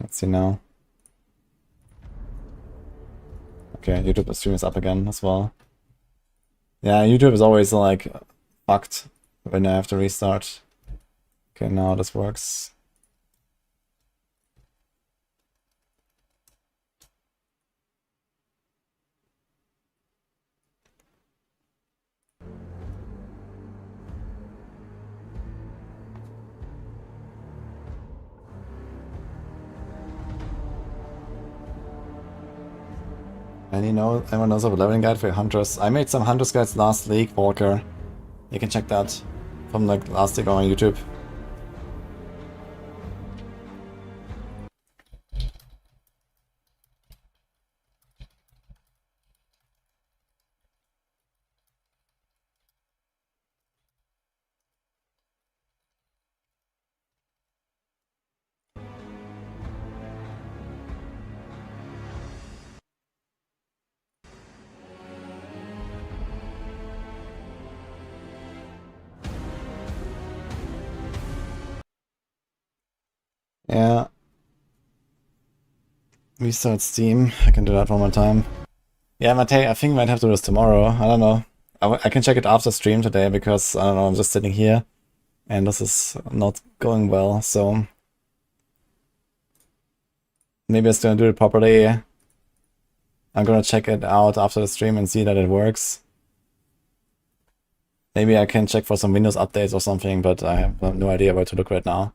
Let's see now. Okay, YouTube stream is up again as well. Yeah, YouTube is always like fucked when I have to restart. Okay, now this works. Anyone knows of a leveling guide for hunters? I made some hunters guides last week, Walker. You can check that from like last week on YouTube. Yeah. Restart Steam. I can do that one more time. Yeah, Matej, I think I might have to do this tomorrow. I don't know. I can check it after stream today because, I don't know, I'm just sitting here and this is not going well, so maybe I still gonna do it properly. I'm gonna check it out after the stream and see that it works. Maybe I can check for some Windows updates or something, but I have no idea where to look right now.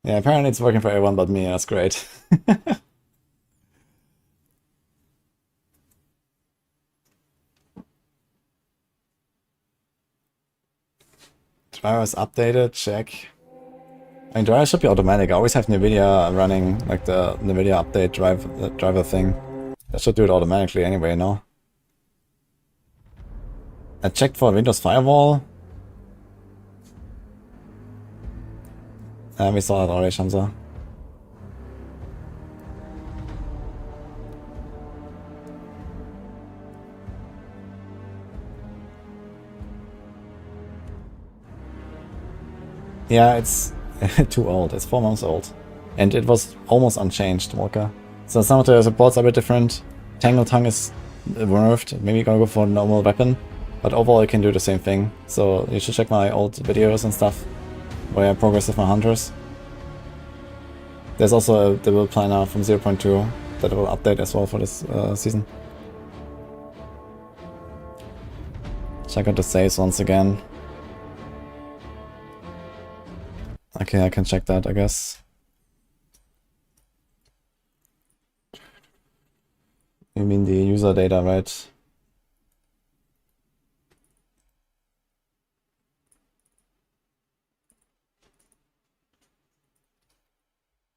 Yeah, apparently it's working for everyone but me, that's great. Drivers updated, check. I mean, drivers should be automatic. I always have NVIDIA running, like the NVIDIA update driver thing. That should do it automatically anyway, no? I checked for Windows Firewall. We saw that already, Shamsa. Yeah, it's too old. It's 4 months old. And it was almost unchanged, Walker. So some of the supports are a bit different. Tangle Tongue is nerfed. Maybe gonna go for a normal weapon. But overall, I can do the same thing. So you should check my old videos and stuff where I progress with my hunters. There's also the build planner from 0.2 that will update as well for this season. Check out the saves once again. Okay, I can check that, I guess. You mean the user data, right?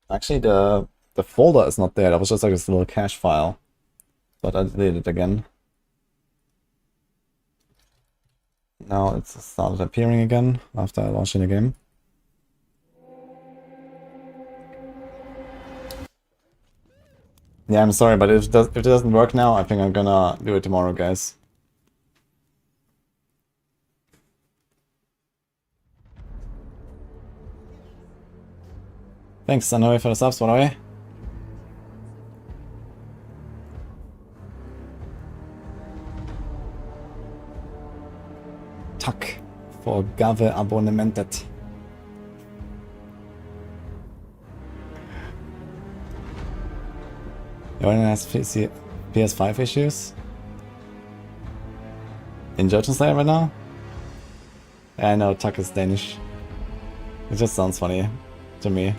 Actually, the folder is not there. That was just like this little cache file. But I deleted it again. Now it's started appearing again after launching the game. Yeah, I'm sorry, but if it doesn't work now, I think I'm gonna do it tomorrow, guys. Thanks, Sanoe, for the subs, by the way. Tack for Gave abonnementet. Anyone has PS5 issues? In Judgement Slayer right now? Yeah, I know, Tuck is Danish. It just sounds funny to me.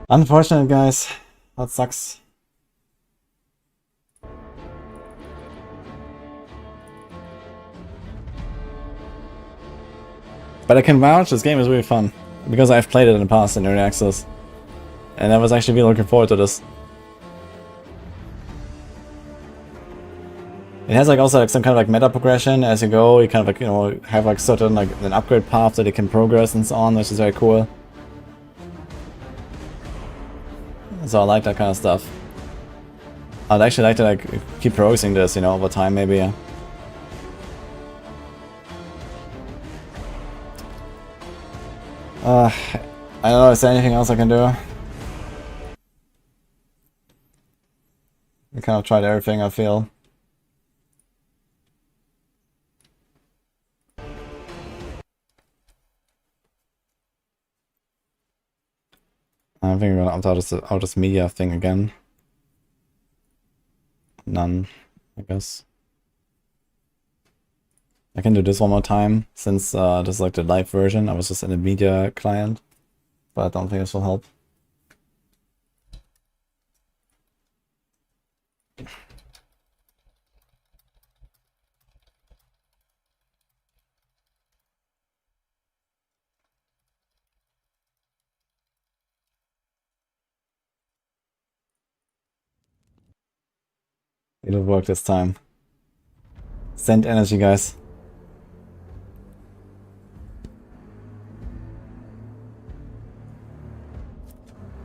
Unfortunate, guys. That sucks. But I can vouch, this game is really fun. Because I've played it in the past in Early Access. And I was actually really looking forward to this. It has like also like some kind of like meta progression as you go. You kind of like, you know, have like certain like an upgrade path that you can progress and so on, which is very cool. So I like that kind of stuff. I'd actually like to like keep progressing this, you know, over time maybe. I don't know, is there anything else I can do? I kind of tried everything, I feel. I think we're gonna opt out this media thing again. None, I guess. I can do this one more time, since this is like the live version. I was just in the media client, but I don't think this will help. It'll work this time. Send energy, guys.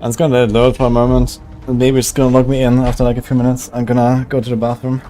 I'm just gonna let it load for a moment. Maybe it's gonna log me in after like a few minutes. I'm gonna go to the bathroom.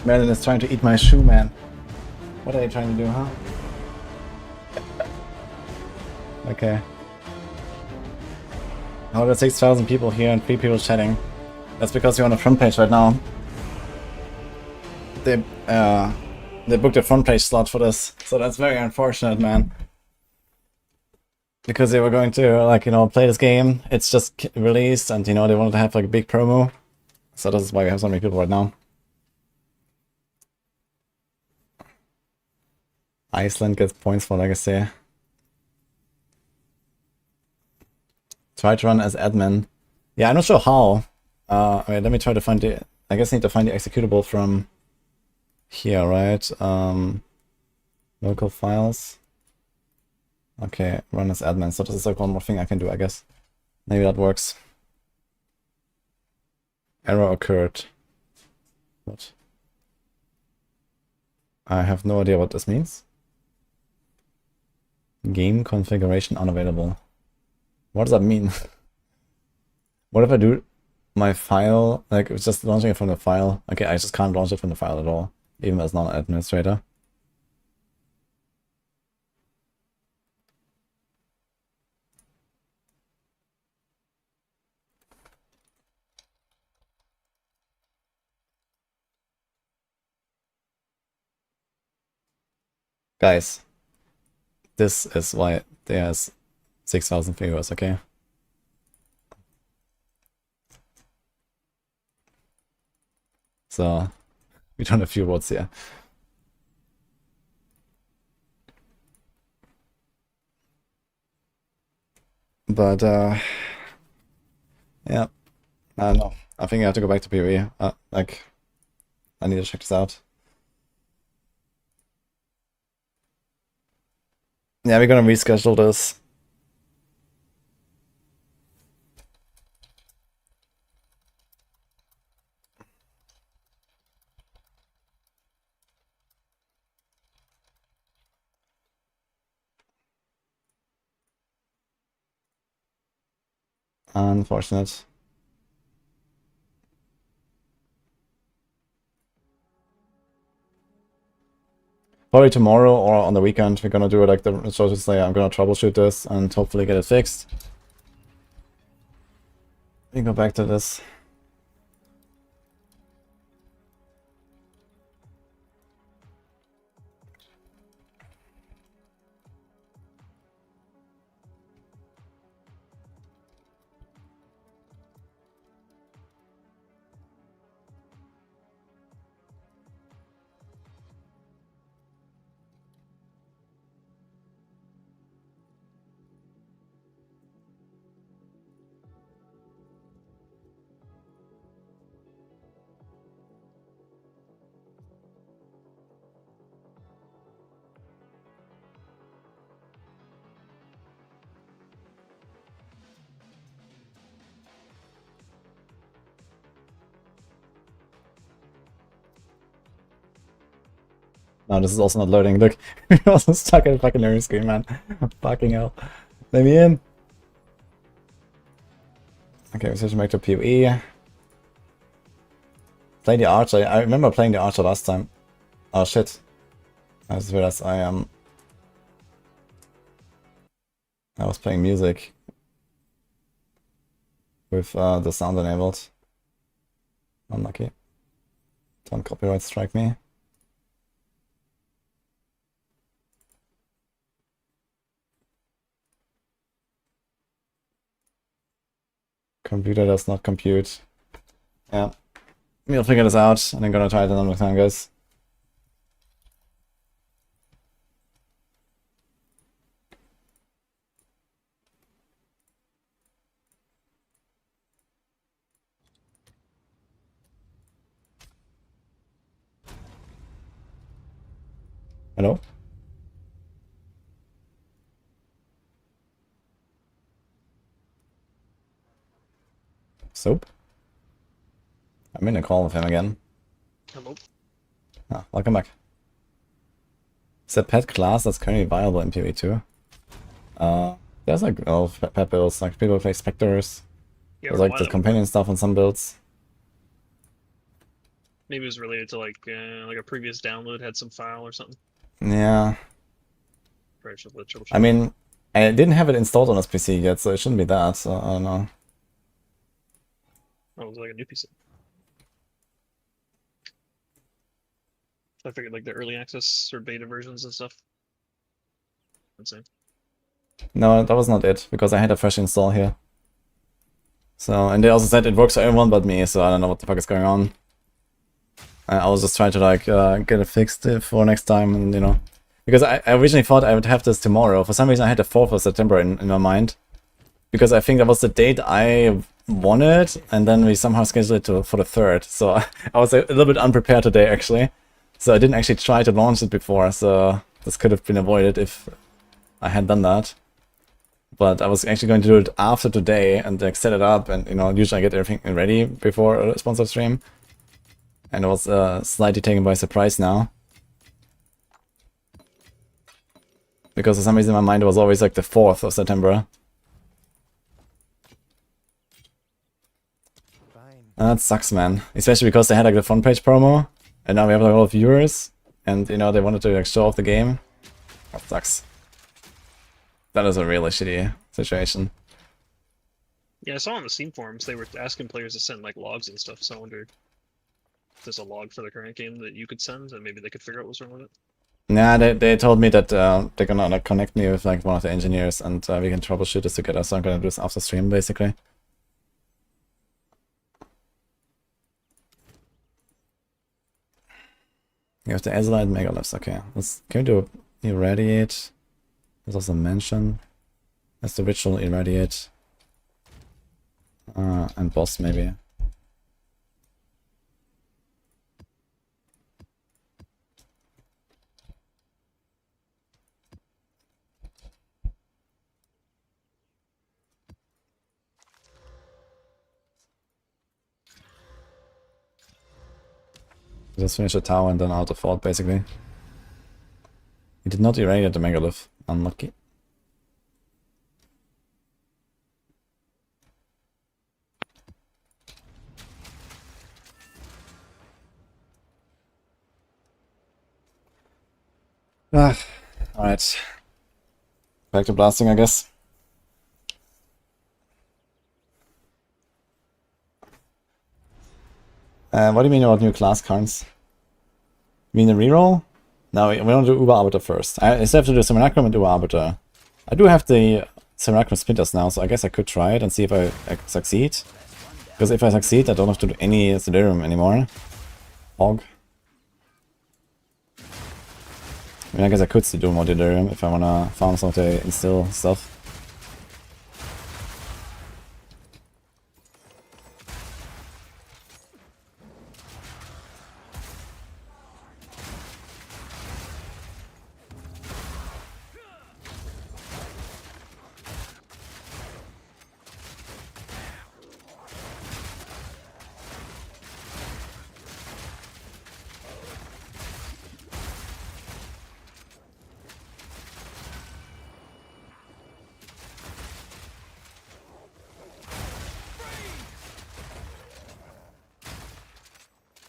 Merlin is trying to eat my shoe, man. What are you trying to do, huh? Okay. Oh, there's 6,000 people here and 3 people chatting. That's because you're on the front page right now. They booked a front page slot for this, so that's very unfortunate, man. Because they were going to, like, you know, play this game. It's just released, and, you know, they wanted to have, like, a big promo. So this is why we have so many people right now. Iceland gets points for Legacy. Try to run as admin. Yeah, I'm not sure how. Wait, let me try to find the... I guess I need to find the executable from here, right? Local files. Okay, run as admin. So this is like one more thing I can do, I guess. Maybe that works. Error occurred. What? I have no idea what this means. Game configuration unavailable. What does that mean? What if I do my file, like it's just launching it from the file? Okay, I just can't launch it from the file at all, even as non-administrator. Guys, this is why there's 6,000 viewers, okay? So, we don't have few votes here. But, yeah, I don't know. I think I have to go back to PoE. Like, I need to check this out. Yeah, we're gonna reschedule this. Unfortunate. Probably tomorrow or on the weekend we're gonna do it like the so to say. I'm gonna troubleshoot this and hopefully get it fixed. We go back to this. No, this is also not loading. Look, we're also stuck at a fucking error screen, man. Fucking hell. Let me in. Okay, we're switching back to PoE. Play the Archer. I remember playing the Archer last time. Oh shit. I just realized I was playing music with the sound enabled. Unlucky. Don't copyright strike me. Computer does not compute. Yeah. We'll figure this out and I'm gonna try it another time, guys. Hello? Soap? I'm in a call with him again. Hello. Ah, welcome back. It's a pet class that's currently viable in PoE 2. There's like pet builds, like people play specters. Yeah, There's like the companion stuff on some builds. Maybe it was related to like a previous download had some file or something. Yeah. Troubleshooting. I mean, I didn't have it installed on this PC yet, so it shouldn't be that, so I don't know. Oh, it was like a new PC. So I figured like the early access or beta versions and stuff. Insane. No, that was not it, because I had a fresh install here. So, and they also said it works for everyone but me, so I don't know what the fuck is going on. I was just trying to like get it fixed for next time, and you know, because I originally thought I would have this tomorrow. For some reason, I had the 4th of September in my mind, because I think that was the date I wanted, and then we somehow scheduled it for the 3rd. So I was a little bit unprepared today, actually. So I didn't actually try to launch it before, so this could have been avoided if I had done that. But I was actually going to do it after today and like set it up, and usually I get everything ready before a sponsored stream. And I was slightly taken by surprise now. Because for some reason in my mind it was always like the 4th of September. That sucks, man. Especially because they had like the front page promo, and now we have like, a lot of viewers, and they wanted to like show off the game. That sucks. That is a really shitty situation. Yeah, I saw on the Steam forums they were asking players to send like logs and stuff, so I wondered if there's a log for the current game that you could send, and maybe they could figure out what's wrong with it. Nah, they told me that they're gonna like connect me with like one of the engineers, and we can troubleshoot this together, so I'm gonna do this after stream basically. You have the Exile and Megaliths, okay. Can we do Irradiate? There's also Mention. That's the Ritual Irradiate. And Boss maybe. Just finish the tower and then out of fort basically. He did not irradiate the Megalith. Unlucky. Alright. Back to blasting, I guess. What do you mean about new class cards? You mean the reroll? No, we don't do Uber Arbiter first. I still have to do Simulacrum and Uber Arbiter. I do have the Simulacrum Splinters now, so I guess I could try it and see if I succeed. Because if I succeed, I don't have to do any Delirium anymore. Hog. I mean, I guess I could still do more Delirium if I wanna farm some of the Instill stuff.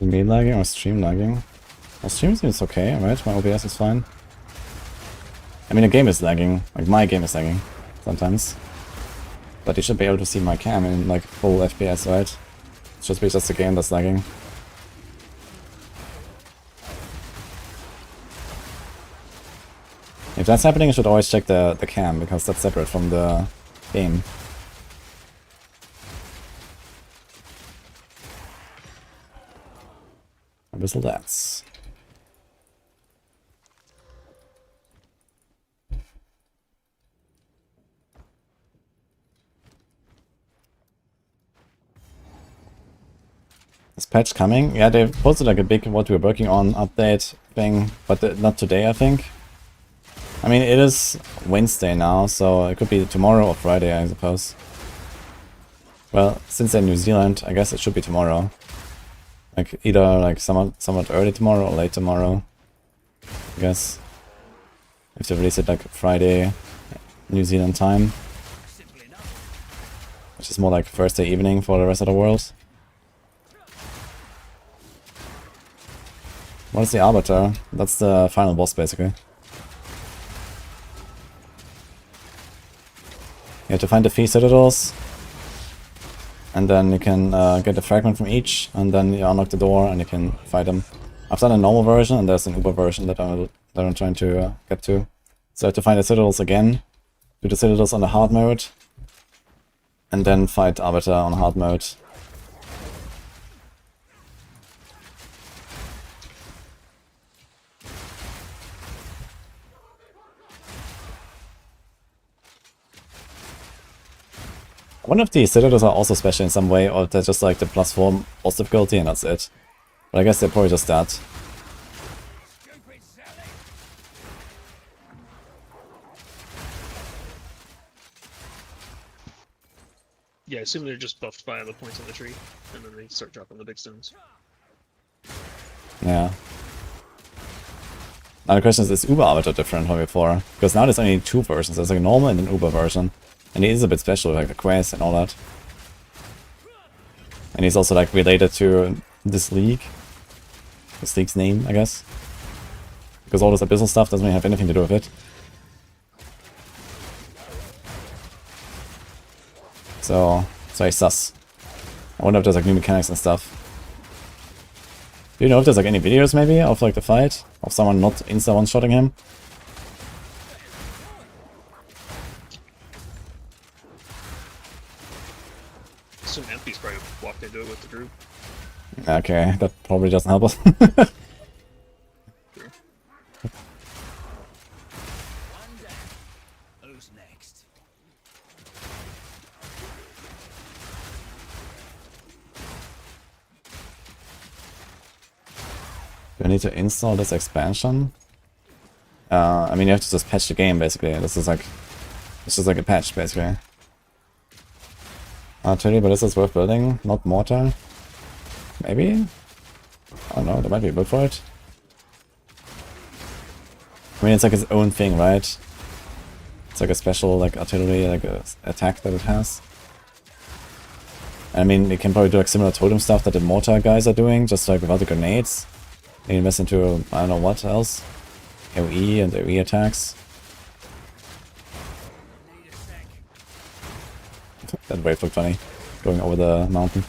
Me lagging or stream lagging? Well, stream seems okay, right? My OBS is fine. I mean, the game is lagging. Like, my game is lagging sometimes. But you should be able to see my cam in, like, full FPS, right? It should be just the game that's lagging. If that's happening, you should always check the cam, because that's separate from the game. Whistle dance. Is patch coming? Yeah, they posted like a big what we're working on update thing, but not today, I think. I mean, it is Wednesday now, so it could be tomorrow or Friday, I suppose. Well, since they're in New Zealand, I guess it should be tomorrow. Like either like somewhat early tomorrow or late tomorrow, I guess. If they release it like Friday, New Zealand time, which is more like Thursday evening for the rest of the world. What is the Arbiter? That's the final boss basically. You have to find the 3 citadels. And then you can get a fragment from each, and then you unlock the door and you can fight them. I've done a normal version, and there's an Uber version that I'm trying to get to. So I have to find the citadels again, do the citadels on the hard mode, and then fight Arbiter on hard mode. I wonder if the citadels are also special in some way, or they're just like the +4 boss difficulty and that's it. But I guess they're probably just that. Yeah, I assume they're just buffed by the points on the tree, and then they start dropping the big stones. Yeah. Now the question is Uber Arbiter different from before? Because now there's only 2 versions. There's like a normal and an Uber version. And he is a bit special, like the quest and all that. And he's also like related to this league. This league's name, I guess. Because all this abyssal stuff doesn't really have anything to do with it. So he's sus. I wonder if there's like new mechanics and stuff. Do you know if there's like any videos maybe of like the fight? Of someone not insta one-shotting him? Some MPs probably walked into it with the Druid. Okay, that probably doesn't help us. Sure. Who's next? Do I need to install this expansion? I mean, you have to just patch the game, basically. This is like a patch, basically. I'll tell you, but this is worth building, not mortar. Maybe? I don't know, there might be a build for it. I mean, it's like its own thing, right? It's like a special, like, artillery, like, a attack that it has. I mean, you can probably do like similar totem stuff that the mortar guys are doing, just like without the grenades. Then you invest into, I don't know what else. AoE and AoE attacks. That wave looked funny, going over the mountain.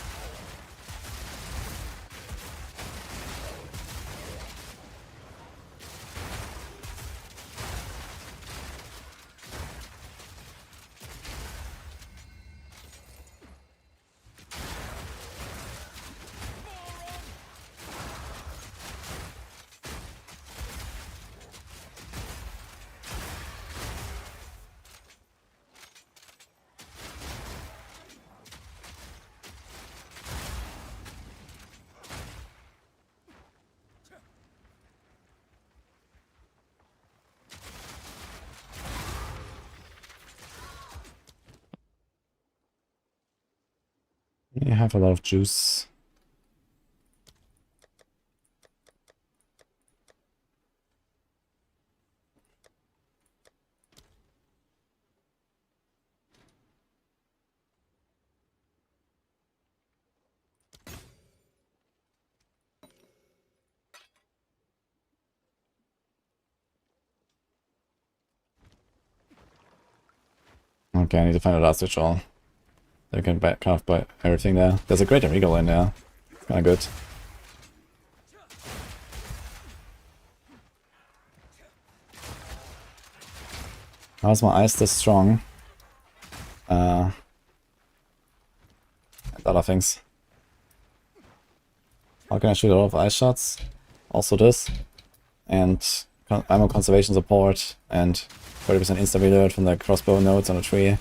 You have a lot of juice. Okay, I need to find a last ritual. They can kind of buy everything there. There's a great regal in there. Kinda good. How's my ice this strong? And other things. How can I shoot a lot of ice shots? Also this. And ammo conservation support. And 30% insta reload from the crossbow nodes on the tree.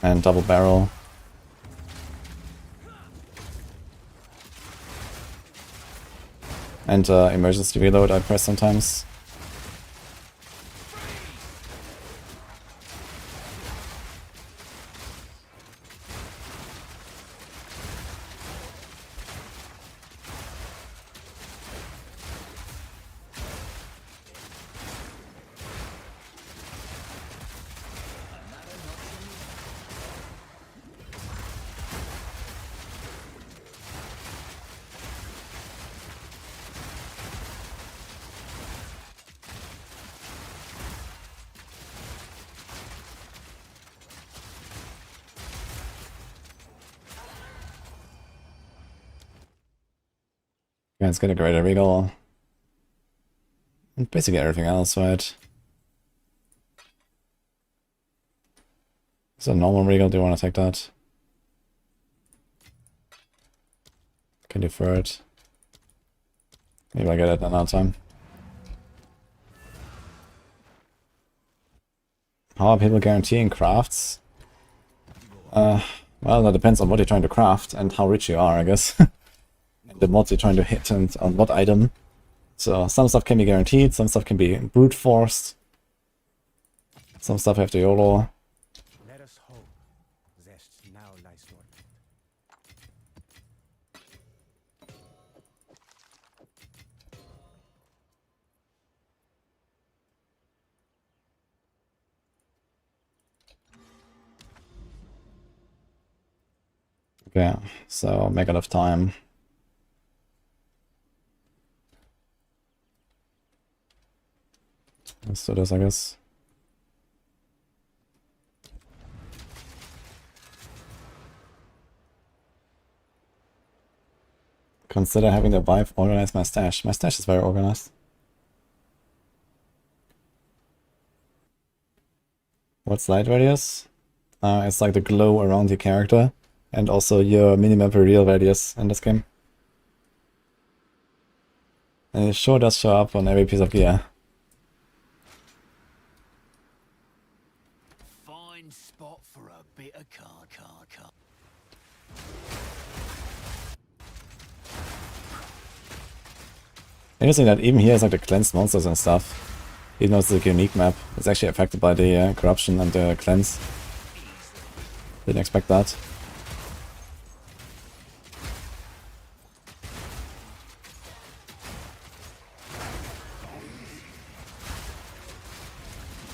And double barrel. And emergency reload I press sometimes. Yeah, it's got a greater regal. And basically everything else, right? Is it a normal regal? Do you want to take that? Can defer it. Maybe I get it another time. How are people guaranteeing crafts? Well, that depends on what you're trying to craft and how rich you are, I guess. The mods you're trying to hit and on what item. So some stuff can be guaranteed, some stuff can be brute forced. Some stuff you have to YOLO. Okay, so make enough time. Let's do this, I guess. Consider having the wife organize my stash. My stash is very organized. What's light radius? It's like the glow around your character and also your minimap real radius in this game. And it sure does show up on every piece of gear. Fine spot for a bit of car. Interesting that even here it's like the cleansed monsters and stuff. Even though it's a unique map, it's actually affected by the corruption and the cleanse. Didn't expect that.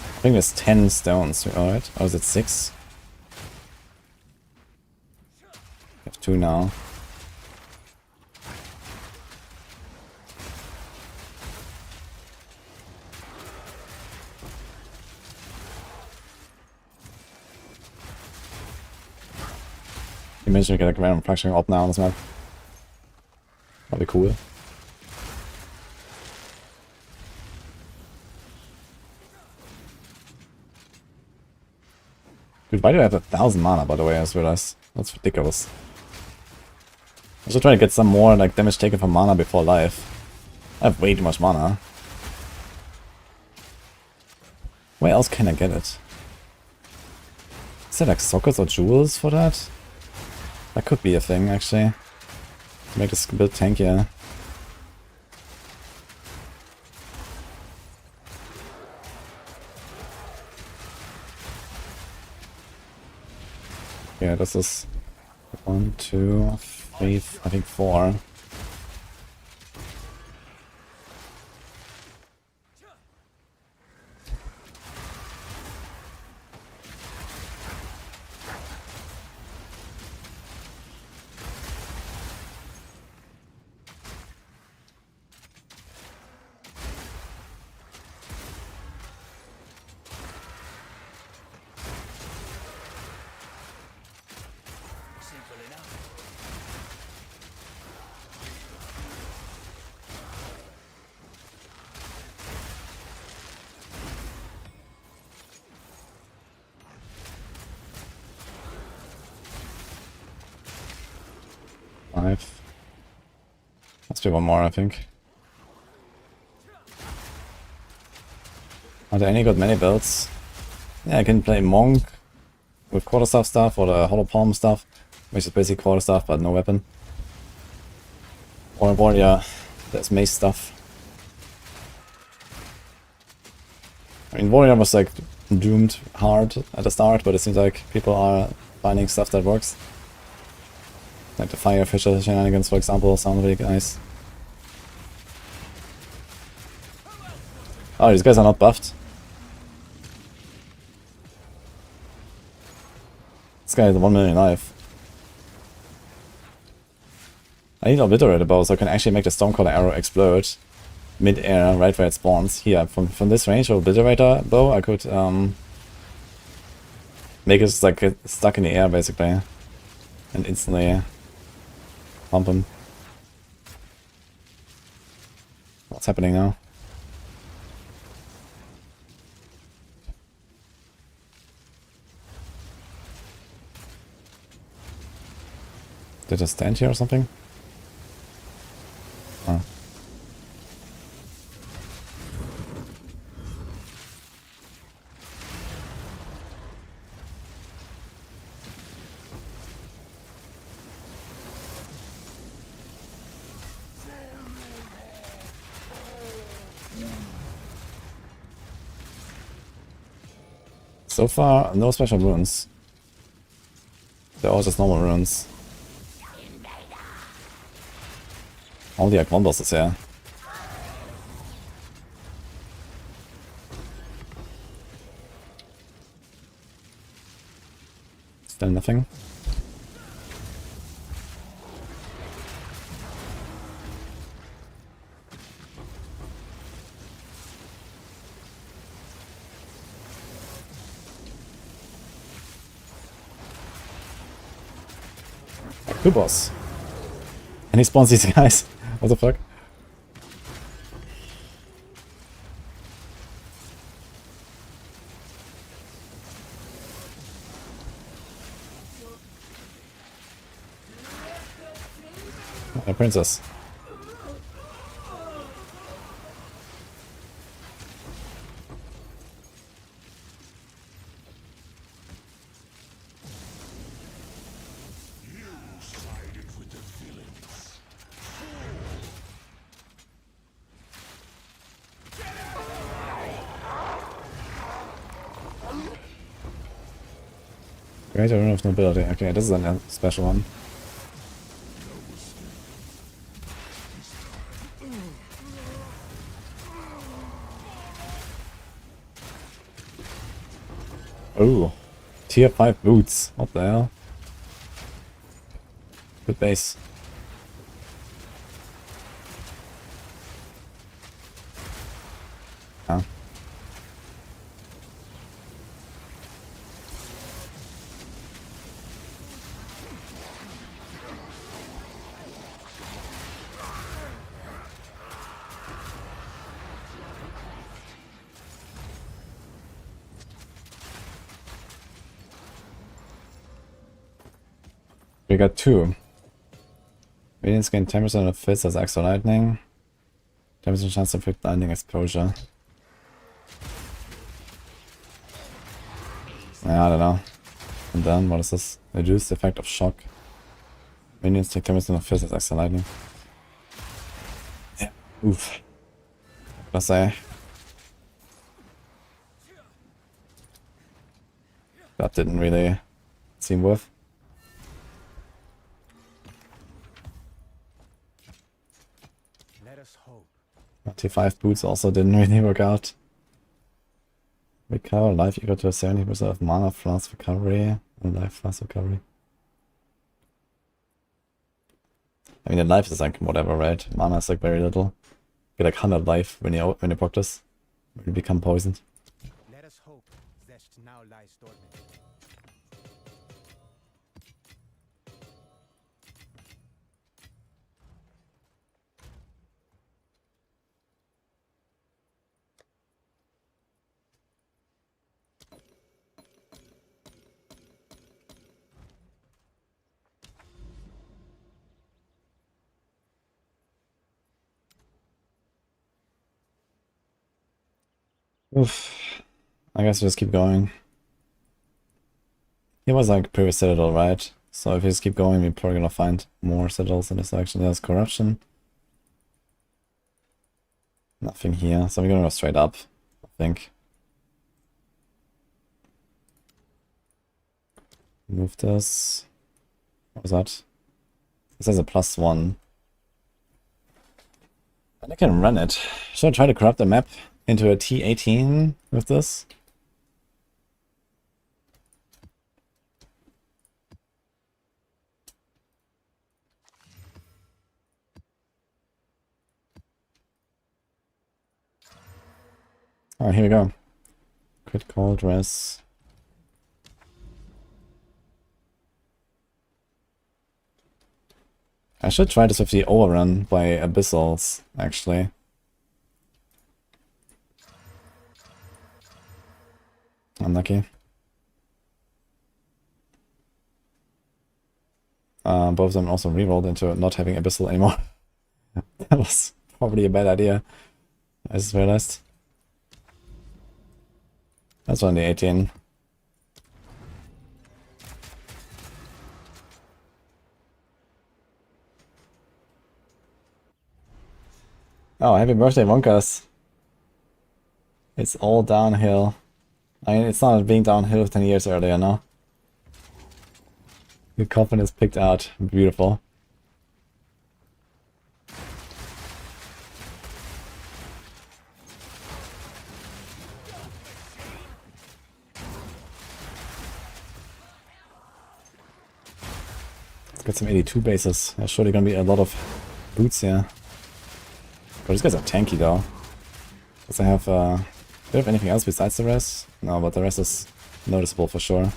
I think there's 10 stones, alright? Or is it 6? I have 2 now. Imagine we get a random fracturing op now on this map. That'd be cool. Dude, why do I have 1,000 mana, by the way? I just realized. That's ridiculous. I should try to get some more like damage taken from mana before life. I have way too much mana. Where else can I get it? Is there like sockets or jewels for that? That could be a thing, actually. To make this a bit tankier. Yeah, this is 1, 2, 3, I think 4. Let's do one more, I think. Are there any good many builds? Yeah, I can play Monk with quarterstaff stuff or the Hollow Palm stuff, which is basically quarterstaff but no weapon. Or Warrior, there's mace stuff. I mean, Warrior was like doomed hard at the start, but it seems like people are finding stuff that works. Like the Fire Fisher shenanigans, for example, sound really nice. Oh, these guys are not buffed. This guy has 1 million life. I need to obliterate a bow so I can actually make the Stormcaller arrow explode mid-air, right where it spawns. Here, from this range of obliterator bow, I could make it just like get stuck in the air basically, and instantly pump him. What's happening now? Did I stand here or something? Oh. So far, no special runes. They're all just normal runes. All the Icon bosses here. Still nothing. Good boss. And he spawns these guys. What the fuck? A princess. Greater rune of nobility. Okay, this is a special one. Oh, tier 5 boots. What the hell? Good base. Ah. We got 2. Radiance gain 10% of fits as extra lightning. 10% chance to inflict blinding exposure. Yeah, I don't know. And then, what is this? Reduce the effect of shock. Minions take 10% of fits as extra lightning. Yeah, oof. What say? That didn't really seem worth. T5 boots also didn't really work out. Recover life equal to 70% of mana flask recovery and life flask recovery. I mean, the life is like whatever, right? Mana is like very little. Get like 100 life when you proc this. When you become poisoned. Let us hope Zest now lies dormant. Oof. I guess just keep going. He was like previous citadel, right? So if you just keep going, we're probably gonna find more citadels in this section. There's corruption. Nothing here, so we're gonna go straight up, I think. Move this. What was that? This has a +1. And I can run it. Should I try to corrupt the map into a T18 with this? Oh, here we go. Crit call dress. I should try this with the overrun by Abyssals, actually. Unlucky. Both of them also rerolled into not having Abyssal anymore. That was probably a bad idea. I just realized. That's only 18. Oh, happy birthday, Wonkas. It's all downhill. I mean, it's not being downhill 10 years earlier, no? The coffin is picked out. Beautiful. Let's get some 82 bases. There's surely gonna be a lot of boots here. Oh, these guys are tanky though. Does I have, do they have anything else besides the rest? No, but the rest is noticeable for sure.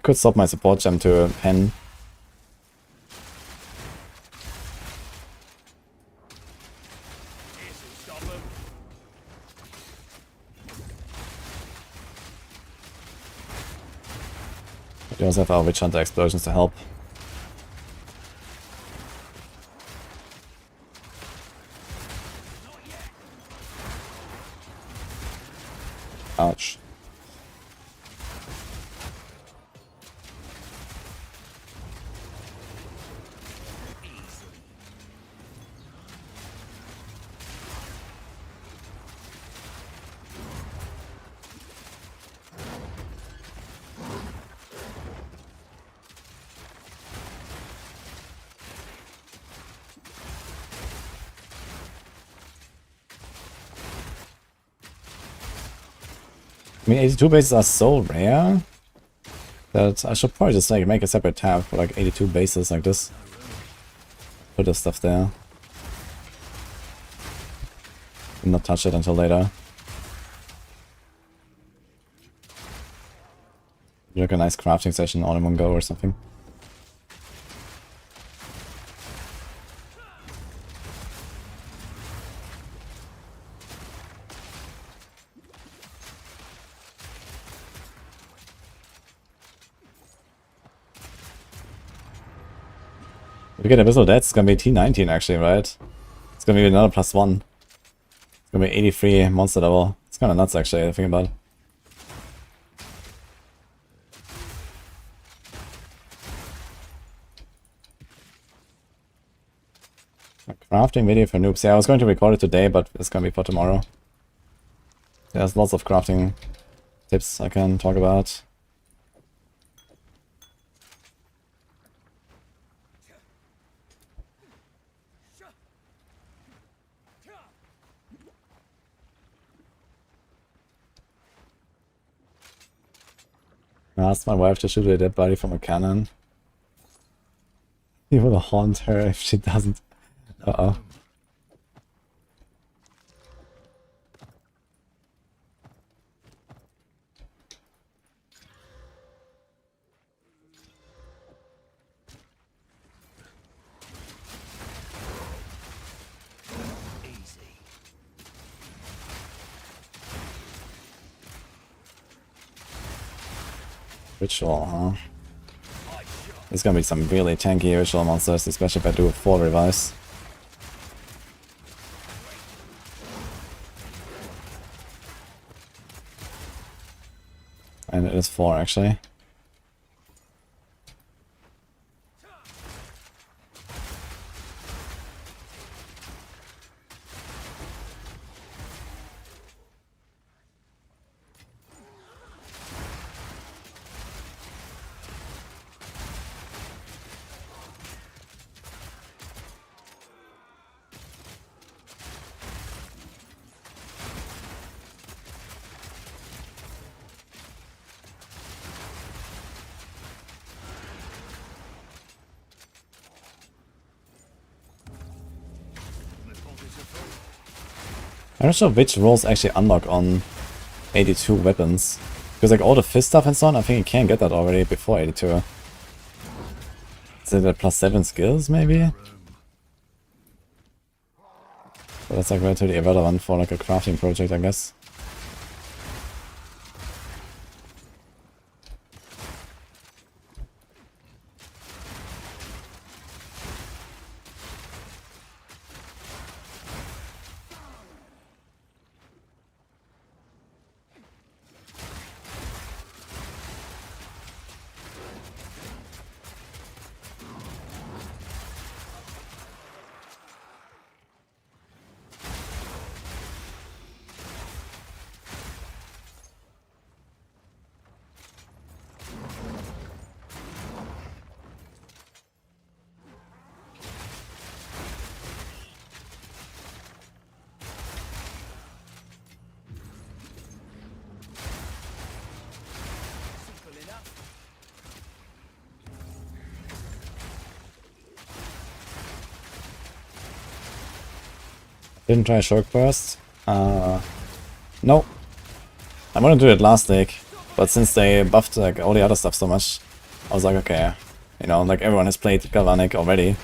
could stop my support gem to a pen. We also have our Witchhunter explosions to help. Ouch. I mean, 82 bases are so rare that I should probably just like make a separate tab for like 82 bases like this. Put this stuff there. And not touch it until later. Like a nice crafting session all in one go or something. If we get Abyssal Death, it's gonna be T19 actually, right? It's gonna be another +1. It's gonna be 83 monster level. It's kinda nuts actually, I think about it. A crafting video for noobs. Yeah, I was going to record it today, but it's gonna be for tomorrow. There's lots of crafting tips I can talk about. I asked my wife to shoot a dead body from a cannon. He will haunt her if she doesn't. Uh-oh. Ritual, huh? There's gonna be some really tanky ritual monsters, especially if I do a 4 revives. And it is 4 actually. I'm not sure which rolls actually unlock on 82 weapons. Because like all the fist stuff and so on, I think you can get that already before 82. Is it a +7 skills maybe? But that's like relatively irrelevant for like a crafting project, I guess. Didn't try Shulk Burst. No. I wanted to do it last deck, but since they buffed like all the other stuff so much, I was like, okay, you know, like everyone has played Galvanic already,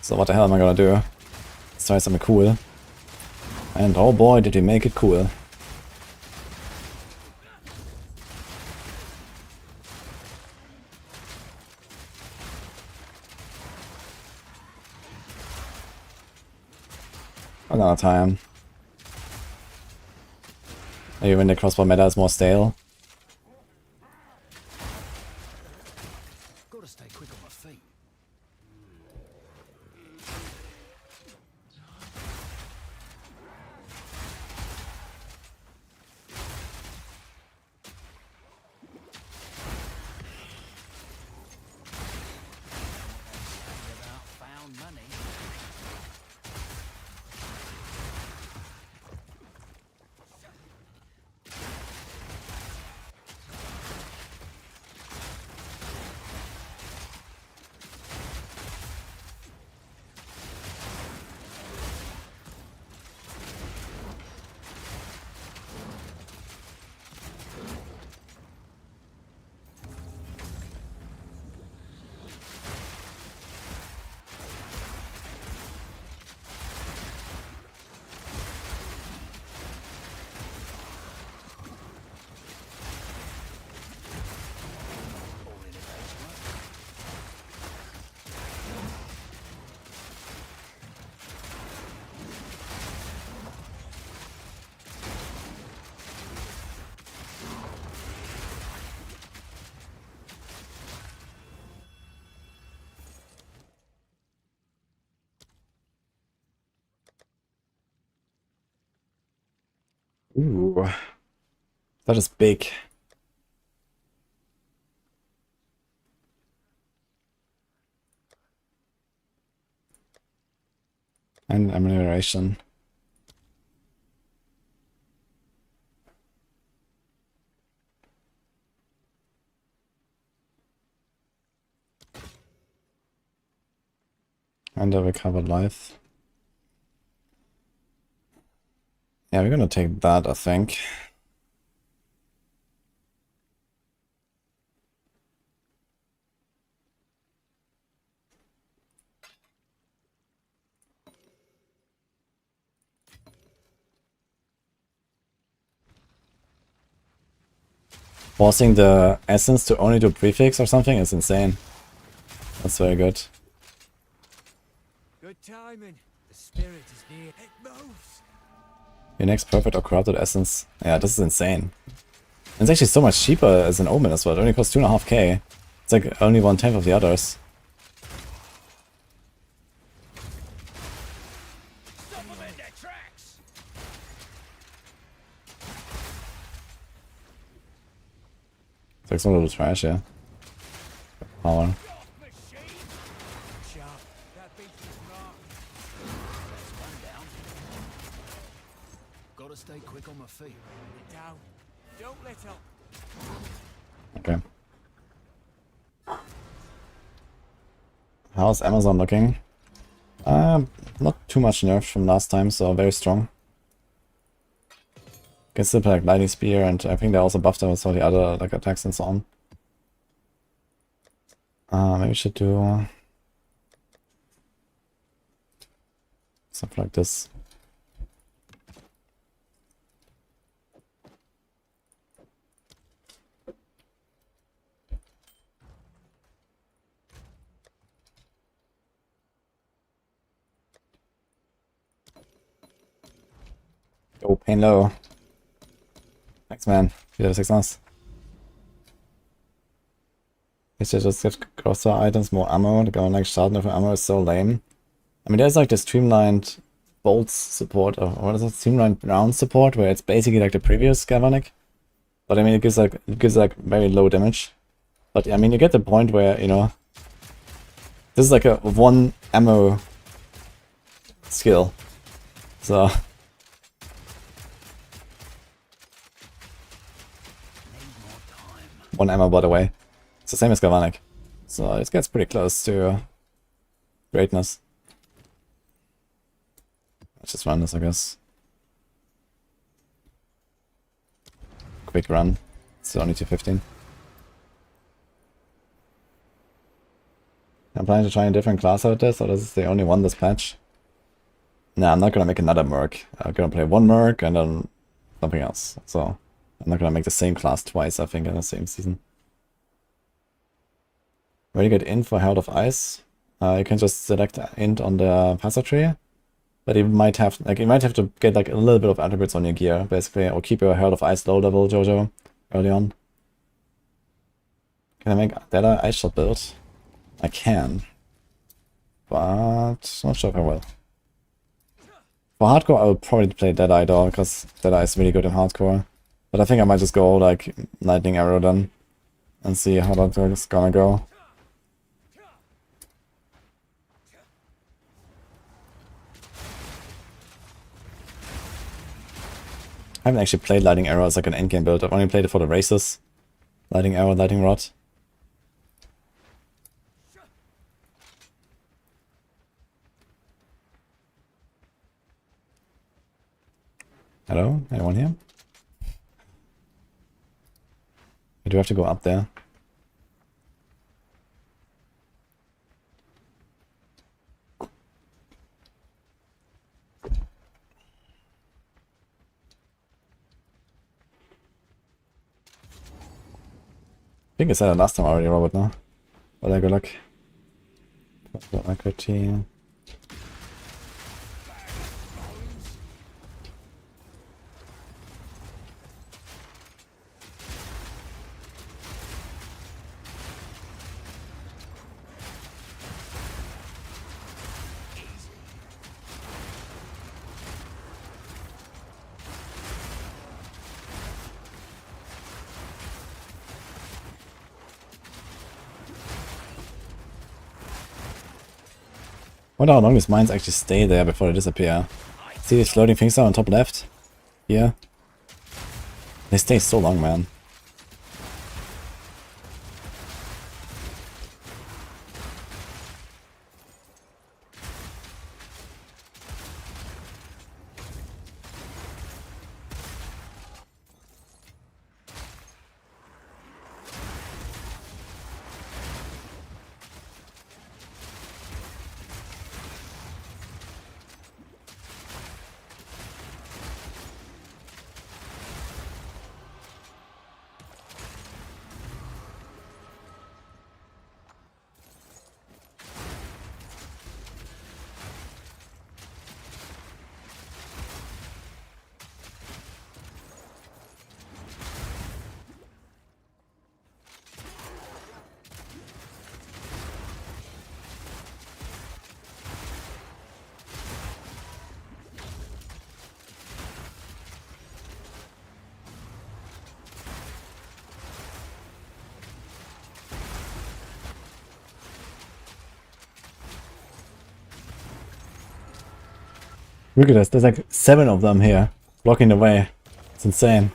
so what the hell am I gonna do? Let's try something cool. And oh boy, did he make it cool. Another time. Maybe when the crossbow meta is more stale. Gotta stay quick on my feet. Found money. Ooh, that is big. And amelioration. And a recovered life. Yeah, we're gonna take that, I think. Forcing the essence to only do prefix or something is insane. That's very good. Good timing. The spirit is near. It moves. Your next perfect or corrupted essence. Yeah, this is insane. It's actually so much cheaper as an omen as well. It only costs 2.5k. It's like only 1/10 of the others. Stop them in their tracks. It's like some little trash, yeah. Power. Machine. Sharp. That beats his mark. That's one down. Gotta stay quick on my feet. Down. Don't let up. Okay. How's Amazon looking? Not too much nerfed from last time, so very strong. Can still play like Lightning Spear, and I think they also buffed them with all the other like attacks and so on. Maybe we should do something like this. Oh, pain low. Thanks, man. Wieder 6 Mass. I should just get crosser items, more ammo. The Galvanic starting with ammo is so lame. I mean, there's like the streamlined bolts support, or what is it? Streamlined round support, where it's basically like the previous Galvanic. But I mean, it gives like very low damage. But I mean, you get the point where, you know, this is like a 1 ammo skill. So. One ammo, by the way. It's the same as Galvanic. So it gets pretty close to greatness. Let's just run this, I guess. Quick run. It's only 215. I'm planning to try a different class out of this, or this is the only one this patch. Nah, I'm not gonna make another merc. I'm gonna play one merc and then something else. So I'm not gonna make the same class twice, I think, in the same season. When you get int for Herald of Ice, you can just select int on the passive tree. But you might have to get like a little bit of attributes on your gear, basically, or keep your Herald of Ice low level, Jojo, early on. Can I make that ice shot build? I can, but not sure if I will. For hardcore, I will probably play Deadeye though, because Deadeye is really good in hardcore. But I think I might just go like Lightning Arrow then, and see how that is gonna go. I haven't actually played Lightning Arrow as like an endgame build. I've only played it for the races. Lightning Arrow, Lightning Rod. Hello? Anyone here? I do have to go up there. I think I said it last time already, Robert, no? But good luck. Got my critique. I wonder how long these mines actually stay there before they disappear. See these floating things down on top left? Here? They stay so long, man. Look at this, there's like 7 of them here, blocking the way. It's insane.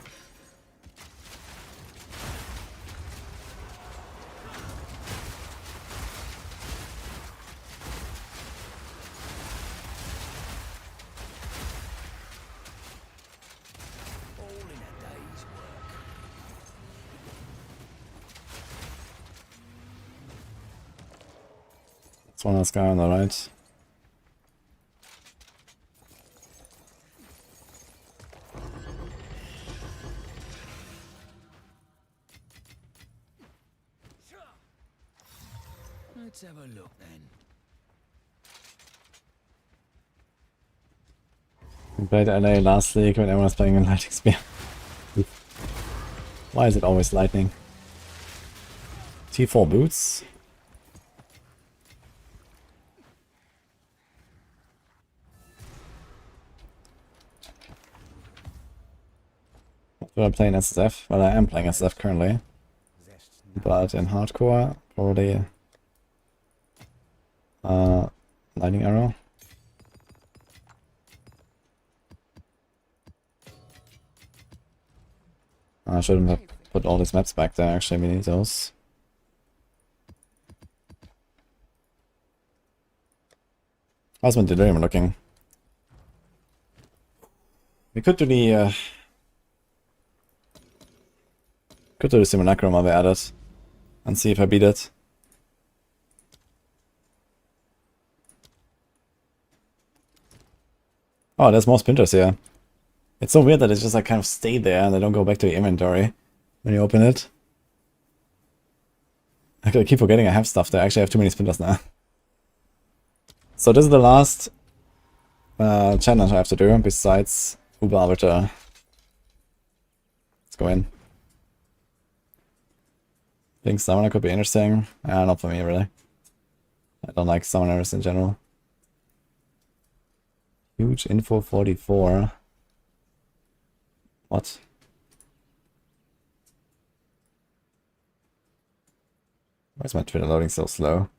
All in a day's work. That's one last guy on the right. Let's have a look then. We played LA last league when everyone was playing in Lightning Spear. Why is it always lightning? T4 boots. Do I play in SSF? Well, I am playing SSF currently. But in hardcore, probably Lightning Arrow. I shouldn't have put all these maps back there, actually we need those. How's my delirium looking? We could do the simulacrum while we at it and see if I beat it. Oh, there's more splinters here. It's so weird that it's just like kind of stay there and they don't go back to the inventory when you open it. I keep forgetting I have stuff there. I actually have too many splinters now. So this is the last challenge I have to do besides Arbiter. Let's go in. I think Summoner could be interesting. Not for me really. I don't like Summoners in general. Huge info 44. What? Why is my Twitter loading so slow?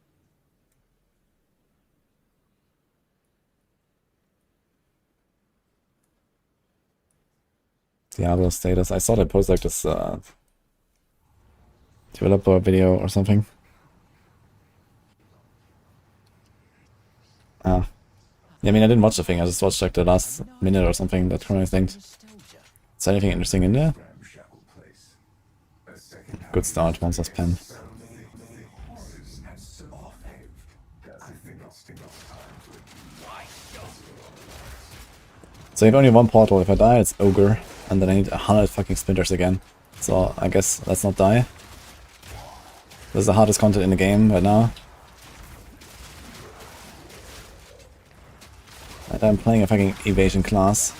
Diablo status. I saw they post like this developer video or something. Ah. Yeah, I mean I didn't watch the thing, I just watched like the last minute or something, that kind of thing. Is there anything interesting in there? Good start, Monster's Pen. So you have only one portal. If I die, it's Ogre, and then I need 100 fucking splinters again. So I guess let's not die. This is the hardest content in the game right now. And I'm playing a fucking evasion class.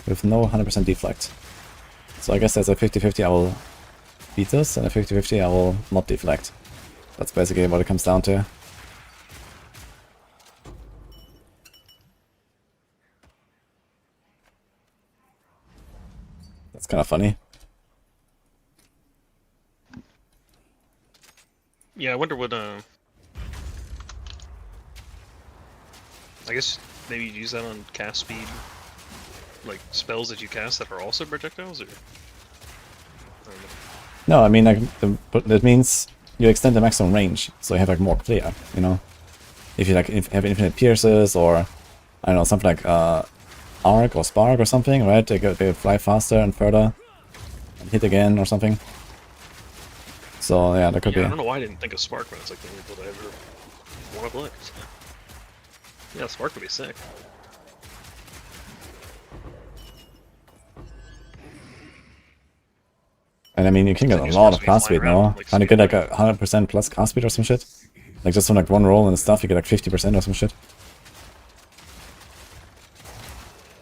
With no 100% deflect. So I guess there's a 50-50 I will beat this, and a 50-50 I will not deflect. That's basically what it comes down to. That's kind of funny. Yeah, I wonder what, I guess maybe you'd use that on cast speed, like spells that you cast that are also projectiles, or? I don't know. No, I mean, like, that means you extend the maximum range, so you have like more clear, you know? If you like have infinite pierces, or, I don't know, something like, Arc or Spark or something, right? They fly faster and further, and hit again or something. So, yeah, that could be. I don't know why I didn't think of Spark when it's like the only build I ever want to look. Yeah, Spark would be sick. And I mean, you can get a lot of cast speed now. Can't you get like 100% plus cast speed or some shit? Like just from like one roll and stuff, you get like 50% or some shit.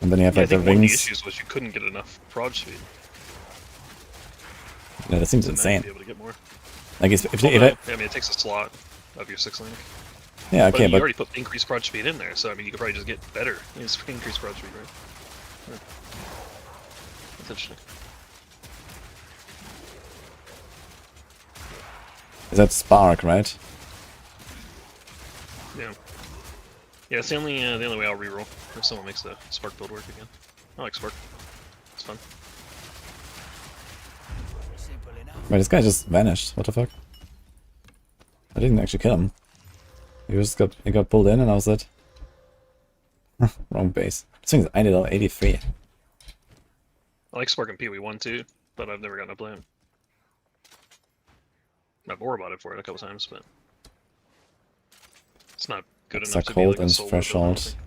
And then you have like the I think one of the rings. issues was you couldn't get enough prod speed. Yeah, that seems And then insane. you'd be able to get more. Like if Well, I, no, I mean, it takes a slot of your 6 link. yeah, okay, But you but already put increased prod speed in there, so I mean, you could probably just get better increased prod speed, right? Yeah. That's interesting. is that Spark, right? Yeah. Yeah, it's the only way I'll reroll if someone makes the Spark build work again. I like Spark. It's fun. Simple enough. Wait, this guy just vanished. What the fuck? I didn't actually kill him. He got pulled in and I was it. Wrong base. This thing's IDL 83. I like Spark and PoE 1 too, but I've never gotten to play him. I've about it for it a couple times, but it's not good It's enough a to cold be like a and solo build, I don't threshold. think.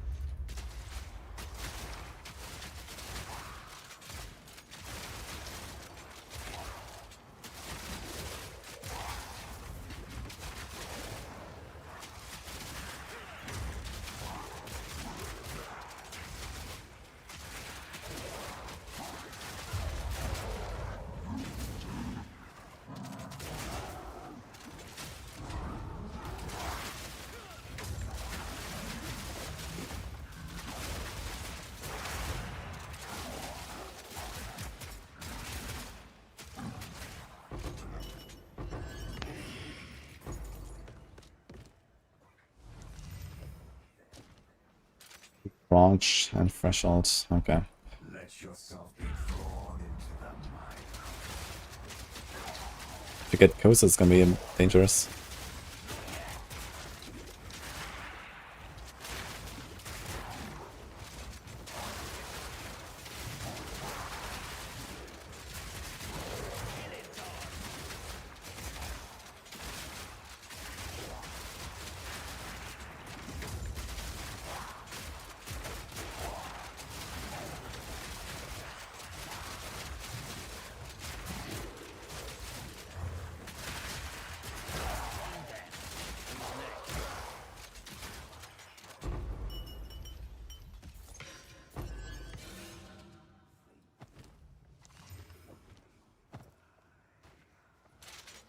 Branch and threshold. Okay. Let yourself be drawn into the mind. If you get closer, it's gonna be dangerous.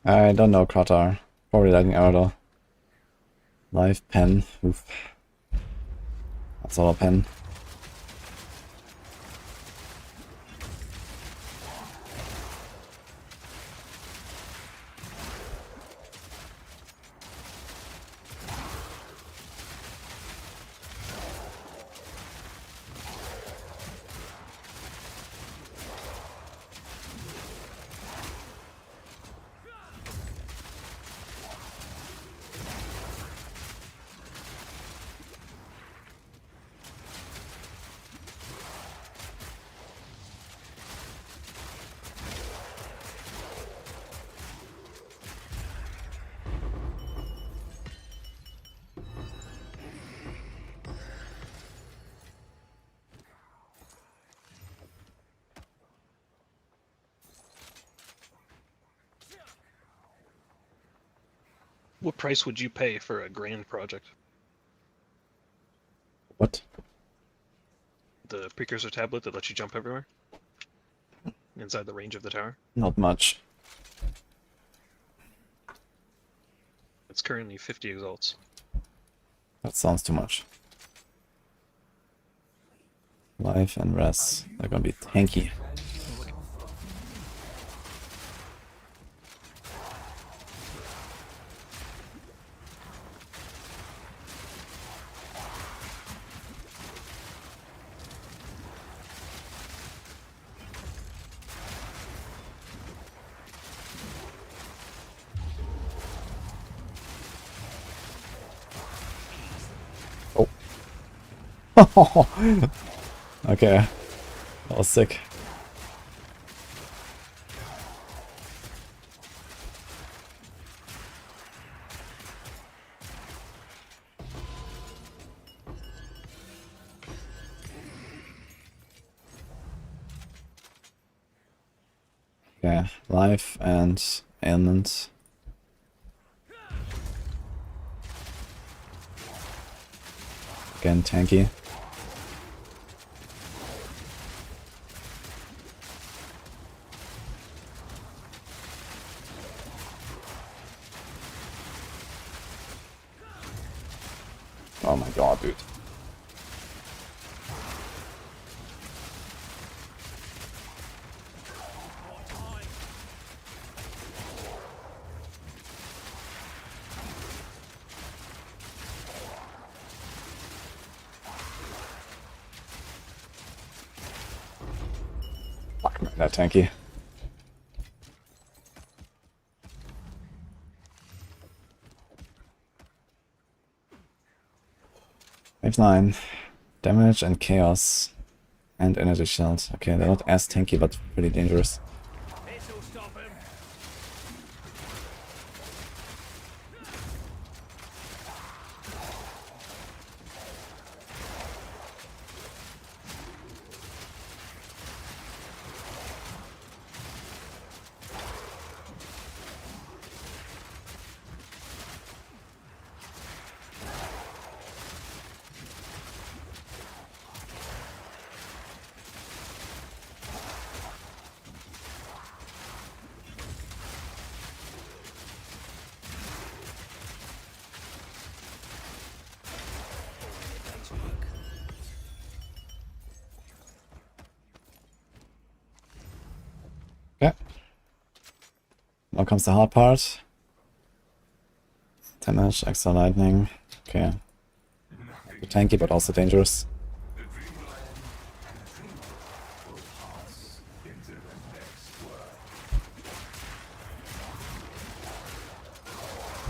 I don't know, Kratar. Probably Lightning Arrow though. Live pen. Oof. That's all a pen. What price would you pay for a grand project? What? The precursor tablet that lets you jump everywhere? Inside the range of the tower? Not much. It's currently 50 exalts. That sounds too much. Life and res. They're gonna be tanky. Okay, that was sick. Okay, life and ailment. Again, tanky. Oh my god, dude. Fuck, man, that tanky. Wave 9. Damage and chaos. And energy shield. Okay, they're not as tanky, but pretty dangerous. This'll stop him. Okay. Now comes the hard part. Damage, extra lightning. Okay. Tanky, but also dangerous.